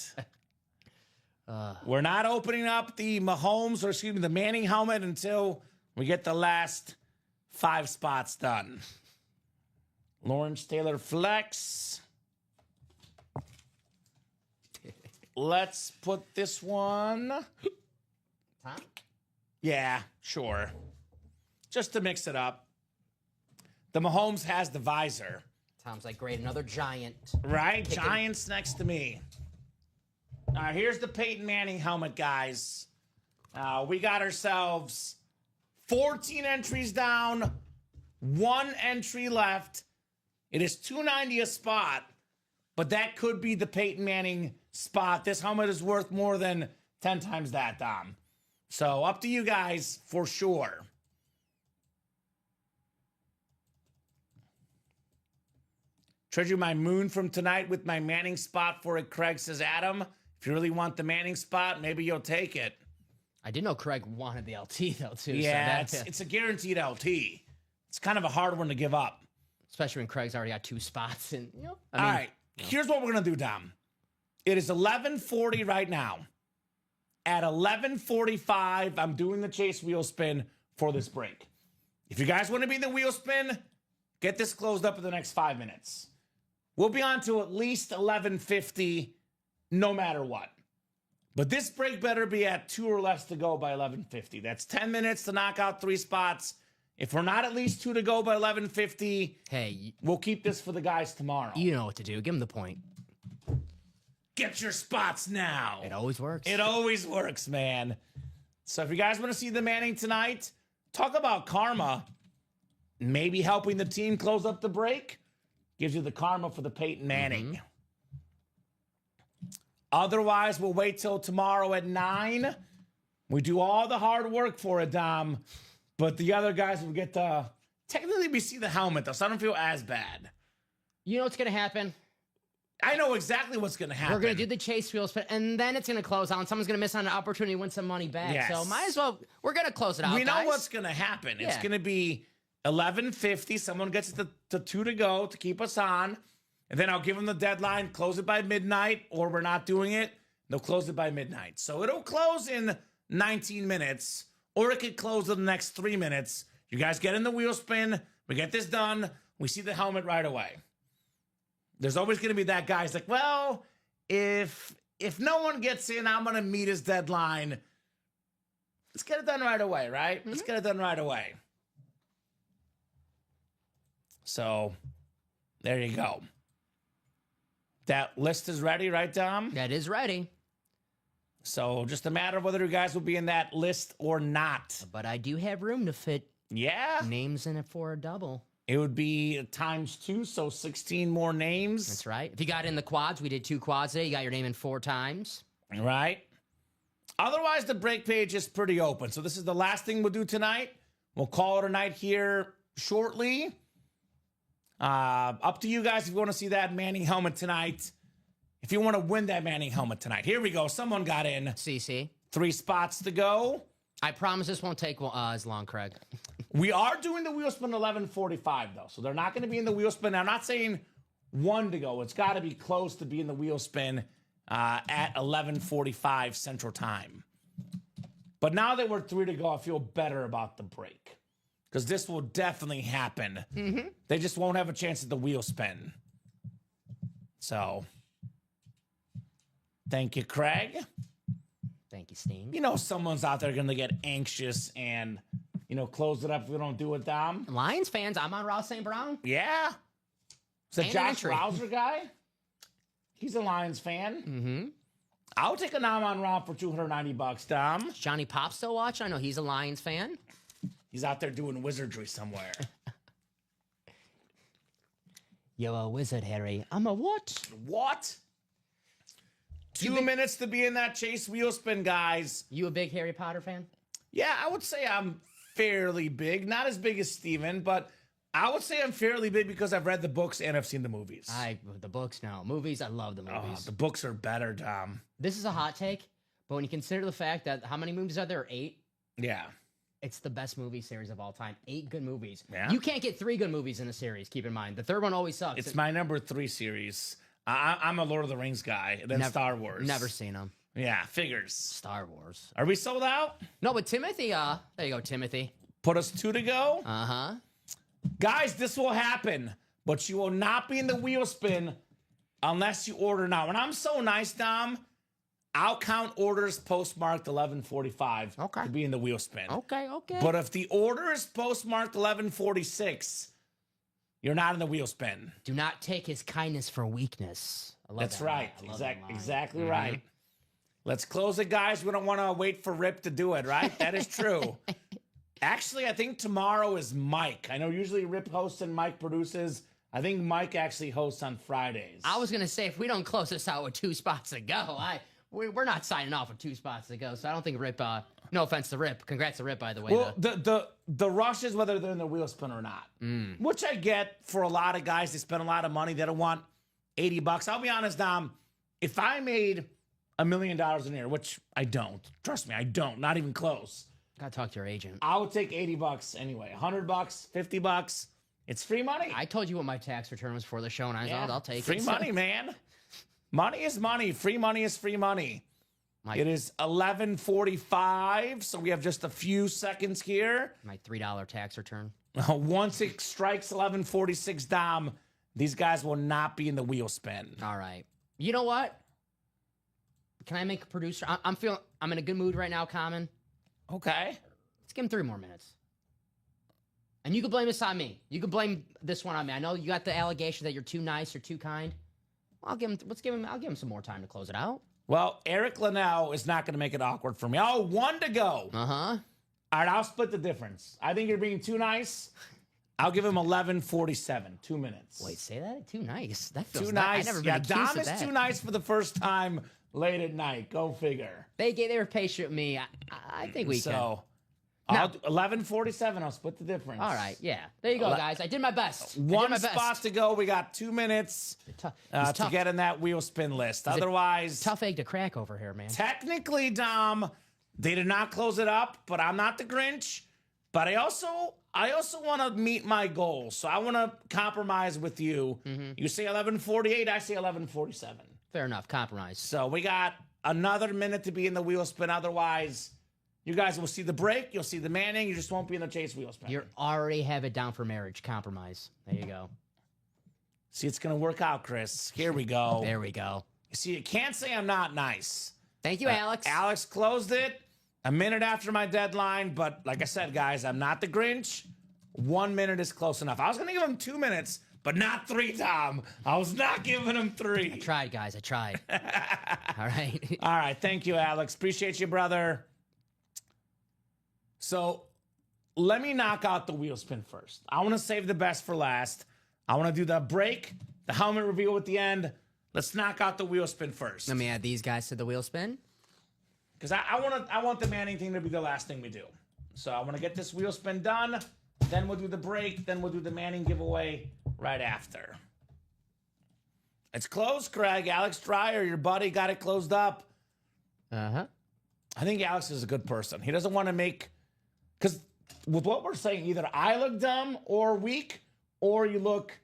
Speaker 2: We're not opening up the Mahomes, or excuse me, the Manning helmet until we get the last 5 spots done. Lawrence Taylor Flex. Let's put this one.
Speaker 3: Tom?
Speaker 2: Yeah, sure. Just to mix it up. The Mahomes has the visor.
Speaker 3: Tom's like, great, another giant.
Speaker 2: Right? Giants next to me. All right, here's the Peyton Manning helmet, guys. We got ourselves 14 entries down, 1 entry left. It is $290 a spot, but that could be the Peyton Manning spot. This helmet is worth more than 10 times that, Dom. So up to you guys for sure. Treasure my moon from tonight with my Manning spot for it, Craig, says Adam. If you really want the Manning spot, maybe you'll take it.
Speaker 3: I did know Craig wanted the LT, though, too.
Speaker 2: Yeah,
Speaker 3: so
Speaker 2: it's a guaranteed LT. It's kind of a hard one to give up.
Speaker 3: especially when Craig's already got 2 spots. And,
Speaker 2: All right, here's what we're going to do, Dom. It is 11:40 right now. At 11:45, I'm doing the chase wheel spin for this break. If you guys want to be in the wheel spin, get this closed up in the next 5 minutes. We'll be on to at least 11:50, no matter what. But this break better be at 2 or less to go by 11:50. That's 10 minutes to knock out 3 spots. If we're not at least 2 to go by 11:50,
Speaker 3: hey,
Speaker 2: we'll keep this for the guys tomorrow.
Speaker 3: you know what to do. Give him the point.
Speaker 2: Get your spots now.
Speaker 3: It always works.
Speaker 2: It always works, man. So if you guys want to see the Manning tonight, talk about karma. Maybe helping the team close up the break gives you the karma for the Peyton Manning. Otherwise, we'll wait till tomorrow at 9. We do all the hard work for it, Dom. But the other guys will get to... Technically, we see the helmet, though, so I don't feel as bad.
Speaker 3: You know what's going to happen?
Speaker 2: I know exactly what's going to happen.
Speaker 3: We're going to do the chase wheel spin, and then it's going to close out, and someone's going to miss on an opportunity to win some money back.
Speaker 2: Yes.
Speaker 3: So might as well, we're going to close it out,
Speaker 2: We know
Speaker 3: guys.
Speaker 2: what's going to happen. It's
Speaker 3: Yeah.
Speaker 2: going to be 11:50. Someone gets it to 2 to go to keep us on. And then I'll give them the deadline, close it by midnight, or we're not doing it. They'll close it by midnight. So it'll close in 19 minutes, or it could close in the next 3 minutes. You guys get in the wheel spin. We get this done. We see the helmet right away. There's always going to be that guy who's like, well, if no one gets in, I'm going to meet his deadline. Let's get it done right away, right? Let's get it done right away. So there you go. That list is ready, right, Dom?
Speaker 3: That is ready.
Speaker 2: So just a matter of whether you guys will be in that list or not.
Speaker 3: But I do have room to fit
Speaker 2: Yeah.
Speaker 3: names in it for a double.
Speaker 2: It would be ×2, so 16 more names.
Speaker 3: That's right. If you got in the quads, we did 2 quads today. You got your name in 4 times.
Speaker 2: Right? Otherwise, the break page is pretty open. So this is the last thing we'll do tonight. We'll call it a night here shortly. Up to you guys if you want to see that Manning helmet tonight. If you want to win that Manning helmet tonight. Here we go. Someone got in.
Speaker 3: CC.
Speaker 2: 3 spots to go.
Speaker 3: I promise this won't take as long, Craig.
Speaker 2: We are doing the wheel spin 11:45, though. So they're not going to be in the wheel spin. Now, I'm not saying 1 to go. It's got to be close to be in the wheel spin at 11:45 Central Time. But now that we're 3 to go, I feel better about the break. Because this will definitely happen. They just won't have a chance at the wheel spin. So, thank you, Craig.
Speaker 3: Thank you, Sting.
Speaker 2: You know someone's out there going to get anxious and, close it up if we don't do it, Dom.
Speaker 3: Lions fans, I'm on Ross St. Brown.
Speaker 2: Yeah. Is that
Speaker 3: And
Speaker 2: Josh
Speaker 3: entry.
Speaker 2: Rouser guy? He's a Lions fan. I'll take a nom on Ron for $290, Dom.
Speaker 3: Is Johnny Pop still watching? I know he's a Lions fan.
Speaker 2: He's out there doing wizardry somewhere.
Speaker 3: You're a wizard, Harry. I'm a what?
Speaker 2: What? 2 minutes to be in that chase wheel spin, guys.
Speaker 3: You a big Harry Potter fan?
Speaker 2: Yeah, I would say I'm fairly big. Not as big as Steven, but I would say I'm fairly big because I've read the books and I've seen the movies.
Speaker 3: The books, no. Movies, I love the
Speaker 2: Oh,
Speaker 3: movies.
Speaker 2: the books are better, Dom.
Speaker 3: This is a hot take, but when you consider the fact that how many movies are there? 8?
Speaker 2: Yeah.
Speaker 3: It's the best movie series of all time. 8 good movies.
Speaker 2: Yeah.
Speaker 3: You can't get 3 good movies in a series, keep in mind. The third one always sucks.
Speaker 2: It's my number 3 series. I'm a Lord of the Rings guy, and then Star Wars.
Speaker 3: Never seen them.
Speaker 2: Yeah, figures.
Speaker 3: Star Wars.
Speaker 2: Are we sold out?
Speaker 3: No, but Timothy, there you go, Timothy.
Speaker 2: Put us 2 to go.
Speaker 3: Uh-huh.
Speaker 2: Guys, this will happen, but you will not be in the wheel spin unless you order now. And I'm so nice, Dom, I'll count orders postmarked 11:45
Speaker 3: Okay.
Speaker 2: to be in the wheel spin.
Speaker 3: Okay.
Speaker 2: But if the order is postmarked 11:46, you're not in the wheel spin.
Speaker 3: Do not take his kindness for weakness. I love
Speaker 2: That's
Speaker 3: that
Speaker 2: right.
Speaker 3: line. I love that line.
Speaker 2: Exactly right. Let's close it, guys. We don't want to wait for Rip to do it, right? That is true. Actually, I think tomorrow is Mike. I know usually Rip hosts and Mike produces. I think Mike actually hosts on Fridays.
Speaker 3: I was gonna say if we don't close this out with 2 spots to go, we're not signing off with 2 spots to go. So I don't think Rip. No offense to Rip. Congrats to Rip, by the way.
Speaker 2: Well, the rush is whether they're in the wheel spin or not, which I get for a lot of guys. They spend a lot of money. They don't want $80. I'll be honest, Dom. If I made $1 million in here, which I don't, trust me, I don't, not even close.
Speaker 3: Gotta talk to your agent.
Speaker 2: I would take $80 anyway. $100, $50. It's free money.
Speaker 3: I told you what my tax return was for the show, and I'll take
Speaker 2: free
Speaker 3: it.
Speaker 2: money, man. Money is money. Free money is free money. It is 11:45, so we have just a few seconds here.
Speaker 3: My $3 tax return.
Speaker 2: Once it strikes 11:46, Dom, these guys will not be in the wheel spin.
Speaker 3: All right. You know what? Can I make a producer? I'm in a good mood right now, Kamen.
Speaker 2: Okay.
Speaker 3: Let's give him 3 more minutes. And you can blame this on me. You can blame this one on me. I know you got the allegation that you're too nice or too kind. I'll give him some more time to close it out.
Speaker 2: Well, Eric Linnell is not going to make it awkward for me. Oh, 1 to go.
Speaker 3: Uh-huh.
Speaker 2: All right, I'll split the difference. I think you're being too nice. I'll give him 11:47, 2 minutes.
Speaker 3: Wait, say that? Too nice. That feels
Speaker 2: Too nice.
Speaker 3: I never been
Speaker 2: Yeah,
Speaker 3: accused
Speaker 2: Dom
Speaker 3: of
Speaker 2: is
Speaker 3: that.
Speaker 2: too nice for the first time late at night. Go figure.
Speaker 3: They were patient with me. I think we can.
Speaker 2: So,
Speaker 3: Now-
Speaker 2: I'll 11:47. I'll split the difference.
Speaker 3: All right, yeah. There you go, guys. I did my best. I did
Speaker 2: One
Speaker 3: my best.
Speaker 2: spot to go. We got 2 minutes
Speaker 3: It's
Speaker 2: to
Speaker 3: tough.
Speaker 2: get in that wheel spin list. Otherwise,
Speaker 3: Tough egg to crack over here, man.
Speaker 2: technically, Dom, they did not close it up, but I'm not the Grinch. But I also want to meet my goals. So I want to compromise with you. You say 11:48, I say 11:47.
Speaker 3: Fair enough. Compromise.
Speaker 2: So we got another minute to be in the wheel spin. Otherwise, you guys will see the break. You'll see the Manning. You just won't be in the chase wheel spin.
Speaker 3: You already have it down for marriage. Compromise. There you go.
Speaker 2: See, it's going to work out, Chris. Here we go.
Speaker 3: There we go.
Speaker 2: See, you can't say I'm not nice.
Speaker 3: Thank you, Alex.
Speaker 2: Alex closed it a minute after my deadline, but like I said, guys, I'm not the Grinch. 1 minute is close enough. I was going to give him 2 minutes, but not 3, Tom. I was not giving him 3.
Speaker 3: I tried, guys. I tried. All right.
Speaker 2: All right. Thank you, Alex. Appreciate you, brother. So let me knock out the wheel spin first. I want to save the best for last. I want to do the break, the helmet reveal at the end. Let's knock out the wheel spin first.
Speaker 3: Let me add these guys to the wheel spin.
Speaker 2: Because I want the Manning thing to be the last thing we do. So I want to get this wheel spin done. Then we'll do the break. Then we'll do the Manning giveaway right after. It's closed, Craig. Alex Dreyer, your buddy, got it closed up.
Speaker 3: Uh-huh.
Speaker 2: I think Alex is a good person. He doesn't want to make... Because with what we're saying, either I look dumb or weak, or you look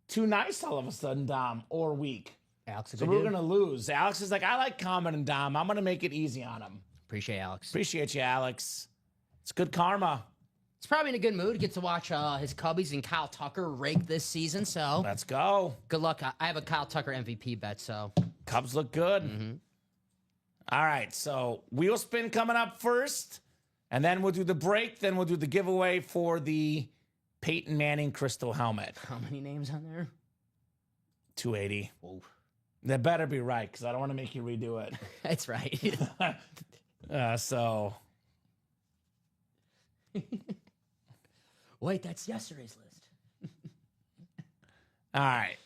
Speaker 2: too nice all of a sudden, Dom, or weak.
Speaker 3: Alex,
Speaker 2: So we're going to lose. Alex is like, I like Kamen and Dom. I'm going to make it easy on him.
Speaker 3: Appreciate Alex.
Speaker 2: Appreciate you, Alex. It's good karma.
Speaker 3: He's probably in a good mood. Gets to watch his Cubbies and Kyle Tucker rake this season, so
Speaker 2: Let's go.
Speaker 3: good luck. I have a Kyle Tucker MVP bet, so
Speaker 2: Cubs look good. All right, so wheel spin coming up first, and then we'll do the break. Then we'll do the giveaway for the Peyton Manning crystal helmet.
Speaker 3: how many names on there?
Speaker 2: 280.
Speaker 3: Whoa.
Speaker 2: That better be right, because I don't want to make you redo it.
Speaker 3: That's right.
Speaker 2: So
Speaker 3: Wait, that's yesterday's list.
Speaker 2: all right,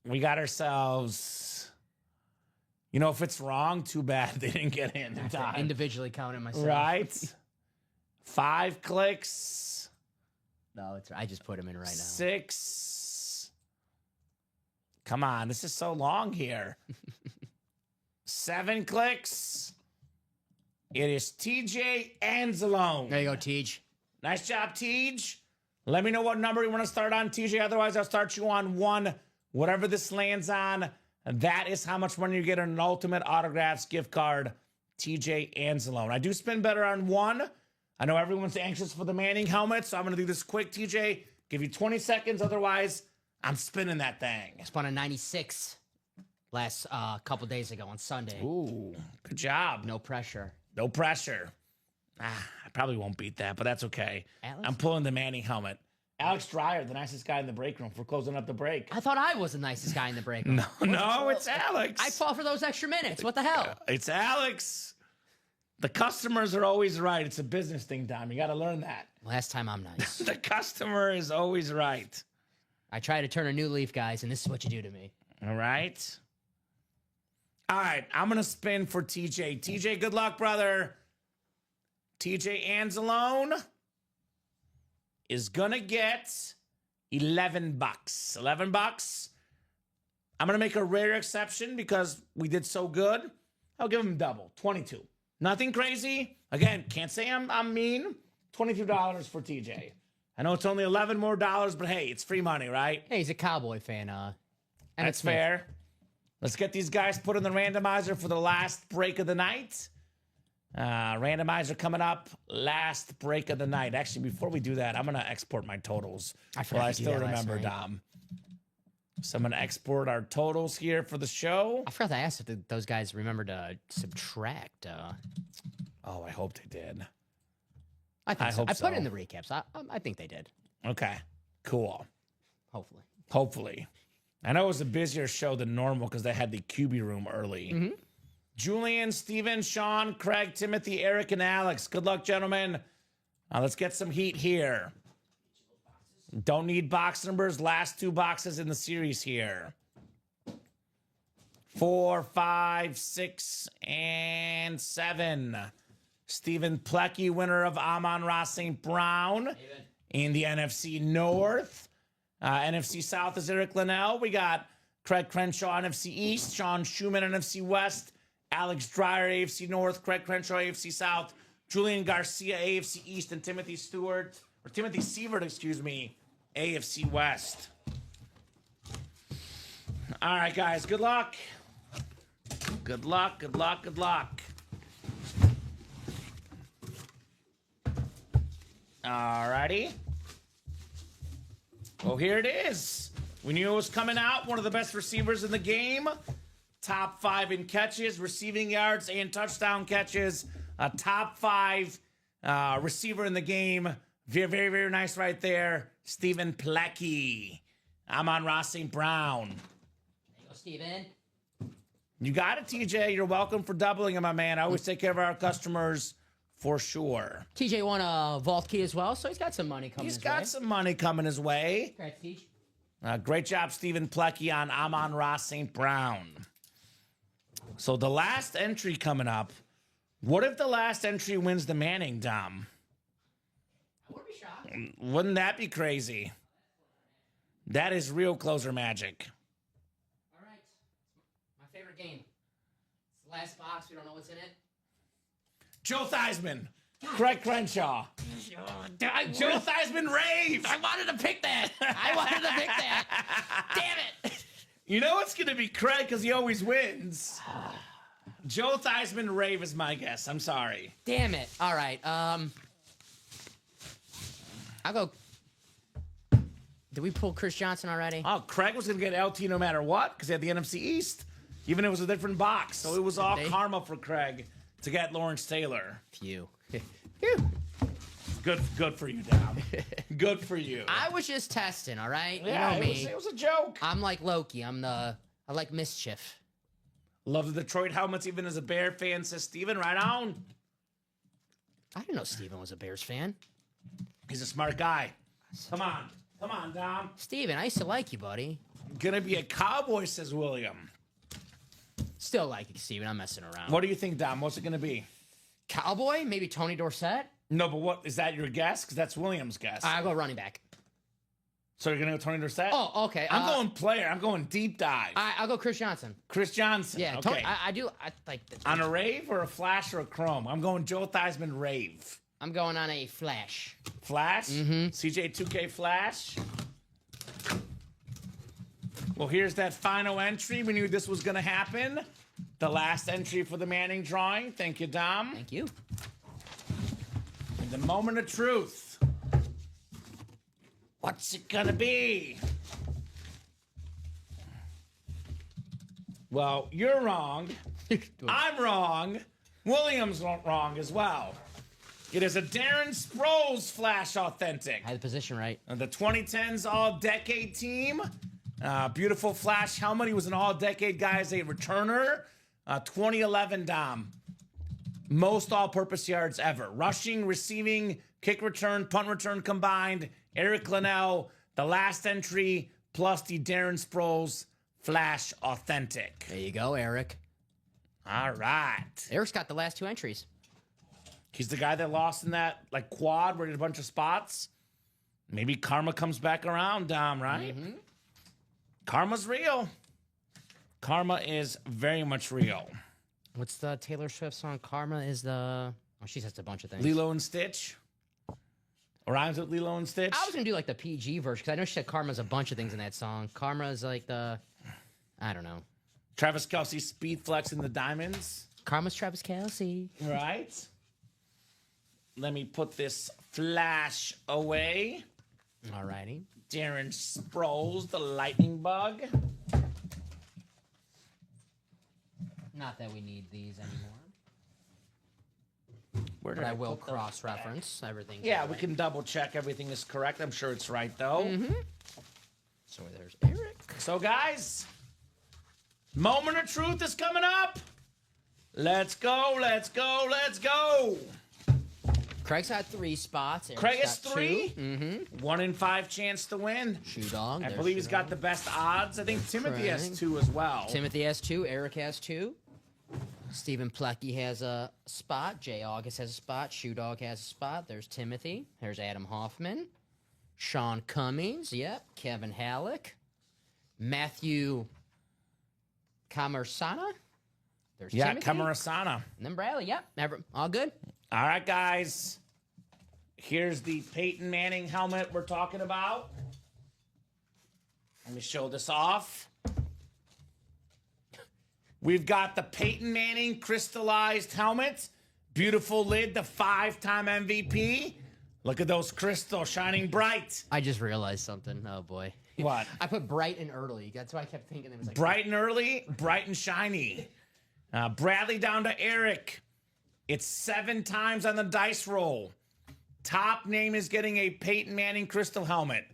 Speaker 2: we got ourselves. You know, if it's wrong, too bad they didn't get in in time.
Speaker 3: Individually counting myself.
Speaker 2: Right? 5 clicks.
Speaker 3: No, it's I just put him in right now.
Speaker 2: 6. Come on, this is so long here. 7 clicks. It is TJ Anzalone.
Speaker 3: There you go, Tej.
Speaker 2: Nice job, Tej. Let me know what number you want to start on, TJ. Otherwise, I'll start you on 1. Whatever this lands on, that is how much money you get on an Ultimate Autographs gift card, TJ Anzalone. I do spin better on 1. I know everyone's anxious for the Manning helmet, so I'm going to do this quick, TJ. Give you 20 seconds. Otherwise, I'm spinning that thing.
Speaker 3: Spun a 96 last couple days ago on Sunday.
Speaker 2: Ooh, good job.
Speaker 3: No pressure.
Speaker 2: No pressure. I probably won't beat that, but that's okay.
Speaker 3: Alex?
Speaker 2: I'm pulling the Manning helmet. Alex Dreyer, the nicest guy in the break room, for closing up the break.
Speaker 3: I thought I was the nicest guy in the break.
Speaker 2: No, it's Alex.
Speaker 3: I fought for those extra minutes. What the hell?
Speaker 2: It's Alex. The customers are always right. It's a business thing, Dom. You got to learn that.
Speaker 3: Last time I'm nice.
Speaker 2: The customer is always right.
Speaker 3: I try to turn a new leaf, guys, and this is what you do to me.
Speaker 2: All right. All right. I'm going to spin for TJ. TJ, good luck, brother. TJ Anzalone is going to get $11. $11. I'm going to make a rare exception because we did so good. I'll give him double, 22. Nothing crazy. Again, can't say I'm mean. $22 for TJ. I know it's only $11 more, but hey, it's free money, right?
Speaker 3: Hey, he's a Cowboy fan.
Speaker 2: That's fair. Let's get these guys put in the randomizer for the last break of the night. Randomizer coming up. Last break of the night. Actually, before we do that, I'm going to export my totals.
Speaker 3: I forgot
Speaker 2: I
Speaker 3: to do
Speaker 2: still
Speaker 3: that last
Speaker 2: remember,
Speaker 3: night.
Speaker 2: Dom. So I'm going to export our totals here for the show.
Speaker 3: I forgot to ask if those guys remember to subtract.
Speaker 2: Oh, I hope they did.
Speaker 3: I think
Speaker 2: I
Speaker 3: so.
Speaker 2: hope
Speaker 3: I put it in
Speaker 2: so.
Speaker 3: the recaps. I think they did.
Speaker 2: Okay, cool.
Speaker 3: Hopefully.
Speaker 2: Hopefully. I know it was a busier show than normal because they had the QB room early. Julian, Steven, Sean, Craig, Timothy, Eric, and Alex. Good luck, gentlemen. Let's get some heat here. Don't need box numbers. Last 2 boxes in the series here. 4, 5, 6, and 7. Stephen Plecky, winner of Amon-Ra St. Brown in the NFC North. NFC South is Eric Linnell. We got Craig Crenshaw, NFC East. Sean Schumann, NFC West. Alex Dreyer, AFC North. Craig Crenshaw, AFC South. Julian Garcia, AFC East. And Timothy Sievert, AFC West. All right, guys. Good luck. Good luck, good luck, good luck. All righty. Well, here it is. We knew it was coming out. One of the best receivers in the game. Top 5 in catches, receiving yards, and touchdown catches. A top 5 receiver in the game. Very, very, very nice right there. Stephen Plecky. Amon-Ra St. Brown.
Speaker 3: There you go, Steven.
Speaker 2: You got it, TJ. You're welcome for doubling it, my man. I always take care of our customers for sure.
Speaker 3: TJ won a vault key as well, so he's got some money coming
Speaker 2: He's
Speaker 3: his
Speaker 2: got
Speaker 3: way.
Speaker 2: some money coming his way.
Speaker 3: Congrats, Tej.
Speaker 2: Great job, Stephen Plecky on Amon-Ra St. Brown. So the last entry coming up. What if the last entry wins the Manning, Dom?
Speaker 3: I wouldn't be shocked.
Speaker 2: Wouldn't that be crazy? That is real closer magic.
Speaker 3: All right. My favorite game. It's the last box. We don't know what's in it.
Speaker 2: Joe Theismann. Craig Crenshaw. Joe Theismann raves.
Speaker 3: I wanted to pick that. Damn it.
Speaker 2: You know it's going to be Craig because he always wins. Joe Theismann rave is my guess. I'm sorry.
Speaker 3: Damn it. All right. I'll go. Did we pull Chris Johnson already?
Speaker 2: Oh, Craig was going to get LT no matter what because he had the NFC East. Even if it was a different box. So it was all karma for Craig to get Lawrence Taylor.
Speaker 3: Phew.
Speaker 2: Good for you, Dom. Good for you.
Speaker 3: I was just testing, all right?
Speaker 2: Yeah,
Speaker 3: you know me.
Speaker 2: it was a joke.
Speaker 3: I'm like Loki. I like mischief.
Speaker 2: Love the Detroit helmets, even as a Bear fan, says Steven. Right on.
Speaker 3: I didn't know Steven was a Bears fan.
Speaker 2: He's a smart guy. Come on, Dom.
Speaker 3: Steven, I used to like you, buddy.
Speaker 2: Gonna be a Cowboy, says William.
Speaker 3: Still like you, Steven. I'm messing around.
Speaker 2: What do you think, Dom? What's it gonna be?
Speaker 3: Cowboy? Maybe Tony Dorsett?
Speaker 2: No, but what is that your guess? Because that's William's guess.
Speaker 3: I'll go running back.
Speaker 2: So you're gonna go Tony Dorsett?
Speaker 3: Oh, okay.
Speaker 2: I'm going player. I'm going deep dive.
Speaker 3: I'll go Chris Johnson.
Speaker 2: Chris Johnson.
Speaker 3: Yeah,
Speaker 2: Okay.
Speaker 3: Tony, I do. I like.
Speaker 2: On a rave or a flash or a chrome? I'm going Joe Theismann rave.
Speaker 3: I'm going on a flash.
Speaker 2: Flash? CJ2K Flash? Well, here's that final entry. We knew this was going to happen. The last entry for the Manning drawing. Thank you, Dom.
Speaker 3: Thank you.
Speaker 2: And the moment of truth. What's it going to be? Well, you're wrong. I'm wrong. Williams wrong as well. It is a Darren Sproles Flash Authentic.
Speaker 3: I had the position right.
Speaker 2: The 2010s All-Decade team. Beautiful Flash helmet. He was an All-Decade guy as a returner. 2011 Dom. Most all-purpose yards ever. Rushing, receiving, kick return, punt return combined. Eric Linnell, the last entry, plus the Darren Sproles Flash Authentic.
Speaker 3: There you go, Eric.
Speaker 2: All right.
Speaker 3: Eric's got the last 2 entries.
Speaker 2: He's the guy that lost in that like quad where he had a bunch of spots. Maybe karma comes back around, Dom, right?
Speaker 3: Mm-hmm.
Speaker 2: Karma's real. Karma is very much real.
Speaker 3: What's the Taylor Swift song? Karma is the... Oh, she says a bunch of things.
Speaker 2: Lilo and Stitch. Rhymes with Lilo and Stitch.
Speaker 3: I was going to do like the PG version because I know she said Karma's a bunch of things in that song. Karma is like the... I don't know.
Speaker 2: Travis Kelce Speed Flex in the Diamonds.
Speaker 3: Karma's Travis Kelce.
Speaker 2: Right. Let me put this flash away.
Speaker 3: Alrighty.
Speaker 2: Darren Sproles, the lightning bug.
Speaker 3: Not that we need these anymore.
Speaker 2: Where did
Speaker 3: But I will
Speaker 2: put those
Speaker 3: cross-reference everything.
Speaker 2: Yeah, we can double check everything is correct. I'm sure it's right though.
Speaker 3: So there's Eric.
Speaker 2: So guys, moment of truth is coming up. Let's go, let's go, let's go.
Speaker 3: Craig's had 3 spots. Eric's
Speaker 2: Craig has
Speaker 3: got
Speaker 2: 3.
Speaker 3: 2. Mm-hmm.
Speaker 2: 1 in 5 chance to win.
Speaker 3: Shoe Dog.
Speaker 2: I
Speaker 3: there's
Speaker 2: believe he's
Speaker 3: Shoe
Speaker 2: got
Speaker 3: Dog.
Speaker 2: the best odds. I think Timothy has
Speaker 3: Craig.
Speaker 2: 2 as well.
Speaker 3: Timothy has 2. Eric has 2. Stephen Plecky has a spot. Jay August has a spot. Shoe Dog has a spot. There's Timothy. There's Adam Hoffman. Sean Cummings. Yep. Kevin Halleck. Matthew Camersana. There's
Speaker 2: Yeah,
Speaker 3: Timothy.
Speaker 2: Camarasana.
Speaker 3: And then Bradley. Yep. All good.
Speaker 2: All right, guys. Here's the Peyton Manning helmet we're talking about. Let me show this off. We've got the Peyton Manning crystallized helmet. Beautiful lid, the 5-time MVP. Look at those crystals shining bright.
Speaker 3: I just realized something. Oh, boy.
Speaker 2: What?
Speaker 3: I put bright and early. That's why I kept thinking it was like
Speaker 2: Bright and early, bright and shiny. Bradley down to Eric. It's 7 times on the dice roll. Top name is getting a Peyton Manning crystal helmet.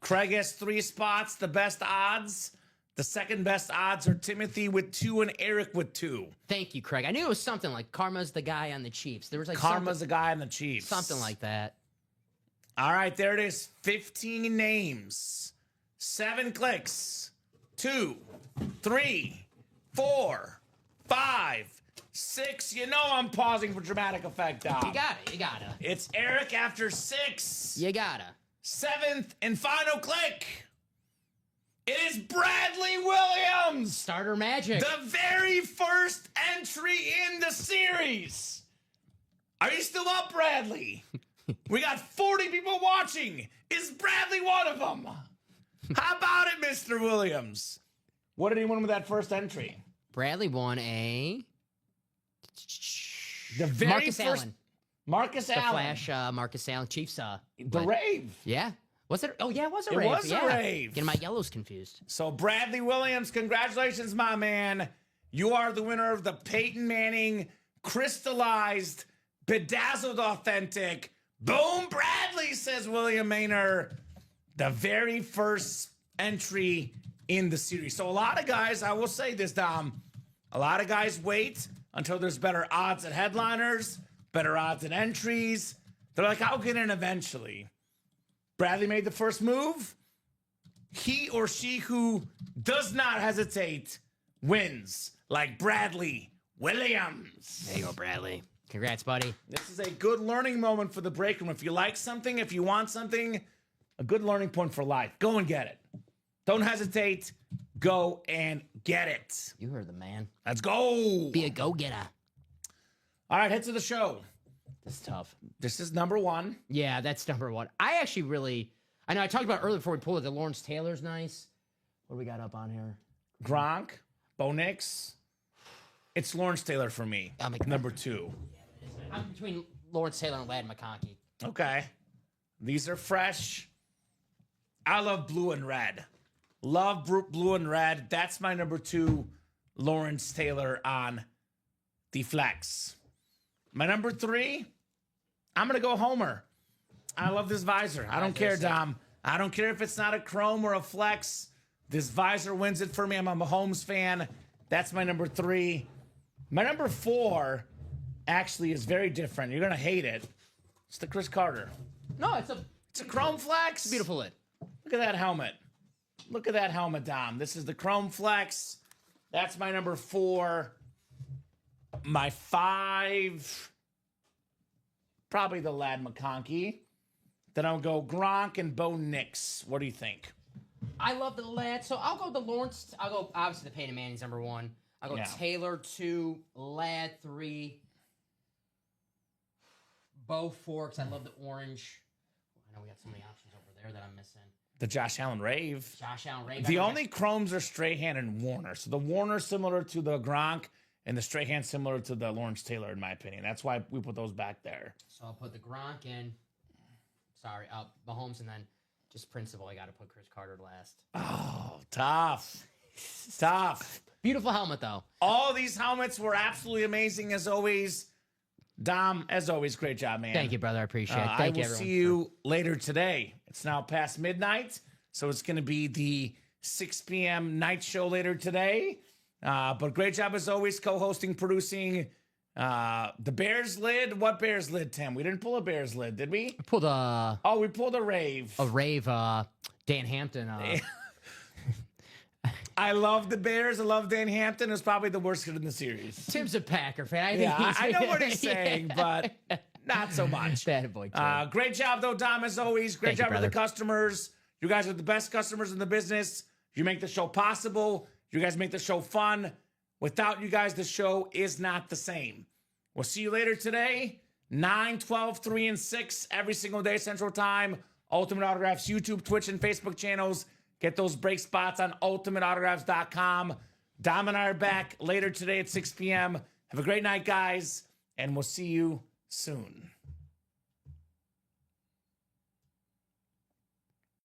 Speaker 2: Craig has 3 spots, the best odds. The second best odds are Timothy with 2 and Eric with 2.
Speaker 3: Thank you, Craig. I knew it was something like Karma's the guy on the Chiefs. There was like
Speaker 2: Karma's the guy on the Chiefs.
Speaker 3: something like that.
Speaker 2: All right, there it is. 15 names. 7 clicks. 2, 3, 4, 5, 6. You know I'm pausing for dramatic effect, Dom.
Speaker 3: You got it. You gotta.
Speaker 2: It's Eric after 6.
Speaker 3: You gotta.
Speaker 2: 7th and final click. It is Bradley Williams.
Speaker 3: Starter magic.
Speaker 2: The very first entry in the series. Are you still up, Bradley? We got 40 people watching. Is Bradley one of them? How about it, Mr. Williams? What did he win with that first entry?
Speaker 3: Bradley won a
Speaker 2: The very
Speaker 3: Marcus
Speaker 2: first.
Speaker 3: Allen.
Speaker 2: Marcus
Speaker 3: The
Speaker 2: Allen.
Speaker 3: Flash Marcus Allen Chiefs.
Speaker 2: The
Speaker 3: but-
Speaker 2: rave.
Speaker 3: Yeah. Was it? Oh, yeah, it was a
Speaker 2: It
Speaker 3: rave.
Speaker 2: was a
Speaker 3: yeah.
Speaker 2: rave.
Speaker 3: Getting my yellows confused.
Speaker 2: So Bradley Williams, congratulations, my man. You are the winner of the Peyton Manning crystallized, bedazzled authentic. Boom, Bradley, says William Maynard. The very first entry in the series. So a lot of guys, I will say this, Dom, a lot of guys wait until there's better odds at headliners, better odds at entries. They're like, I'll get in eventually. Bradley made the first move. He or she who does not hesitate wins, like Bradley Williams.
Speaker 3: There you go, Bradley. Congrats, buddy.
Speaker 2: This is a good learning moment for the break room. If you like something, if you want something, a good learning point for life. Go and get it. Don't hesitate. Go and get it.
Speaker 3: You heard the man.
Speaker 2: Let's go.
Speaker 3: Be a go-getter.
Speaker 2: All right, head to the show.
Speaker 3: This is tough.
Speaker 2: This is number one.
Speaker 3: Yeah, that's number one. I actually really, I know I talked about earlier before we pulled it, the Lawrence Taylor's nice. What do we got up on here?
Speaker 2: Gronk, Bo Nix. It's Lawrence Taylor for me. Number two.
Speaker 3: I'm between Lawrence Taylor and Ladd McConkey.
Speaker 2: Okay. These are fresh. I love blue and red. Love blue and red. That's my number two, Lawrence Taylor on the flex. My number three, I'm going to go Homer. I love this visor. I don't care, Dom. I don't care if it's not a chrome or a flex. This visor wins it for me. I'm a Mahomes fan. That's my number three. My number four actually is very different. You're going to hate it. It's the Chris Carter.
Speaker 3: No, it's
Speaker 2: a chrome flex.
Speaker 3: beautiful lid.
Speaker 2: Look at that helmet. Look at that helmet, Dom. This is the chrome flex. That's my number four. My five, probably the Ladd McConkey. Then I'll go Gronk and Bo Nix. What do you think?
Speaker 3: I love the Ladd, so I'll go the Lawrence. I'll go, obviously, the Peyton Manning's number one. I'll go Taylor 2, Ladd 3, Bo 4, because I love the orange. I know we got so many options over there that I'm missing.
Speaker 2: The Josh Allen Rave.
Speaker 3: Josh Allen Rave.
Speaker 2: The only chromes are Strahan and Warner. So the Warner similar to the Gronk, and the Strahan similar to the Lawrence Taylor, in my opinion. That's why we put those back there.
Speaker 3: So I'll put the Gronk in. Sorry, Mahomes, and then just principle. I got to put Chris Carter last.
Speaker 2: Oh, tough. Tough.
Speaker 3: Beautiful helmet, though.
Speaker 2: All these helmets were absolutely amazing, as always. Dom, as always, great job, man.
Speaker 3: Thank you, brother. I appreciate it. Thank you,
Speaker 2: I will
Speaker 3: everyone.
Speaker 2: see you later today. It's now past midnight, so it's going to be the 6 p.m. night show later today. But great job, as always, co-hosting, producing the Bears lid. What Bears lid, Tim? We didn't pull a Bears lid, did we?
Speaker 3: I pulled a
Speaker 2: we pulled a rave.
Speaker 3: Dan Hampton.
Speaker 2: I love the Bears. I love Dan Hampton. It was probably the worst kid in the series.
Speaker 3: Tim's a Packer fan.
Speaker 2: I know what he's saying, but not so much.
Speaker 3: Bad boy, Tim.
Speaker 2: Great job, though, Dom, as always. Great
Speaker 3: Thank you,
Speaker 2: job with the
Speaker 3: brother.
Speaker 2: customers. You guys are the best customers in the business. You make the show possible. You guys make the show fun. Without you guys, the show is not the same. We'll see you later today, 9, 12, 3, and 6, every single day, Central Time. Ultimate Autographs, YouTube, Twitch, and Facebook channels. Get those break spots on ultimateautographs.com. Dom and I are back later today at 6 p.m. Have a great night, guys, and we'll see you soon.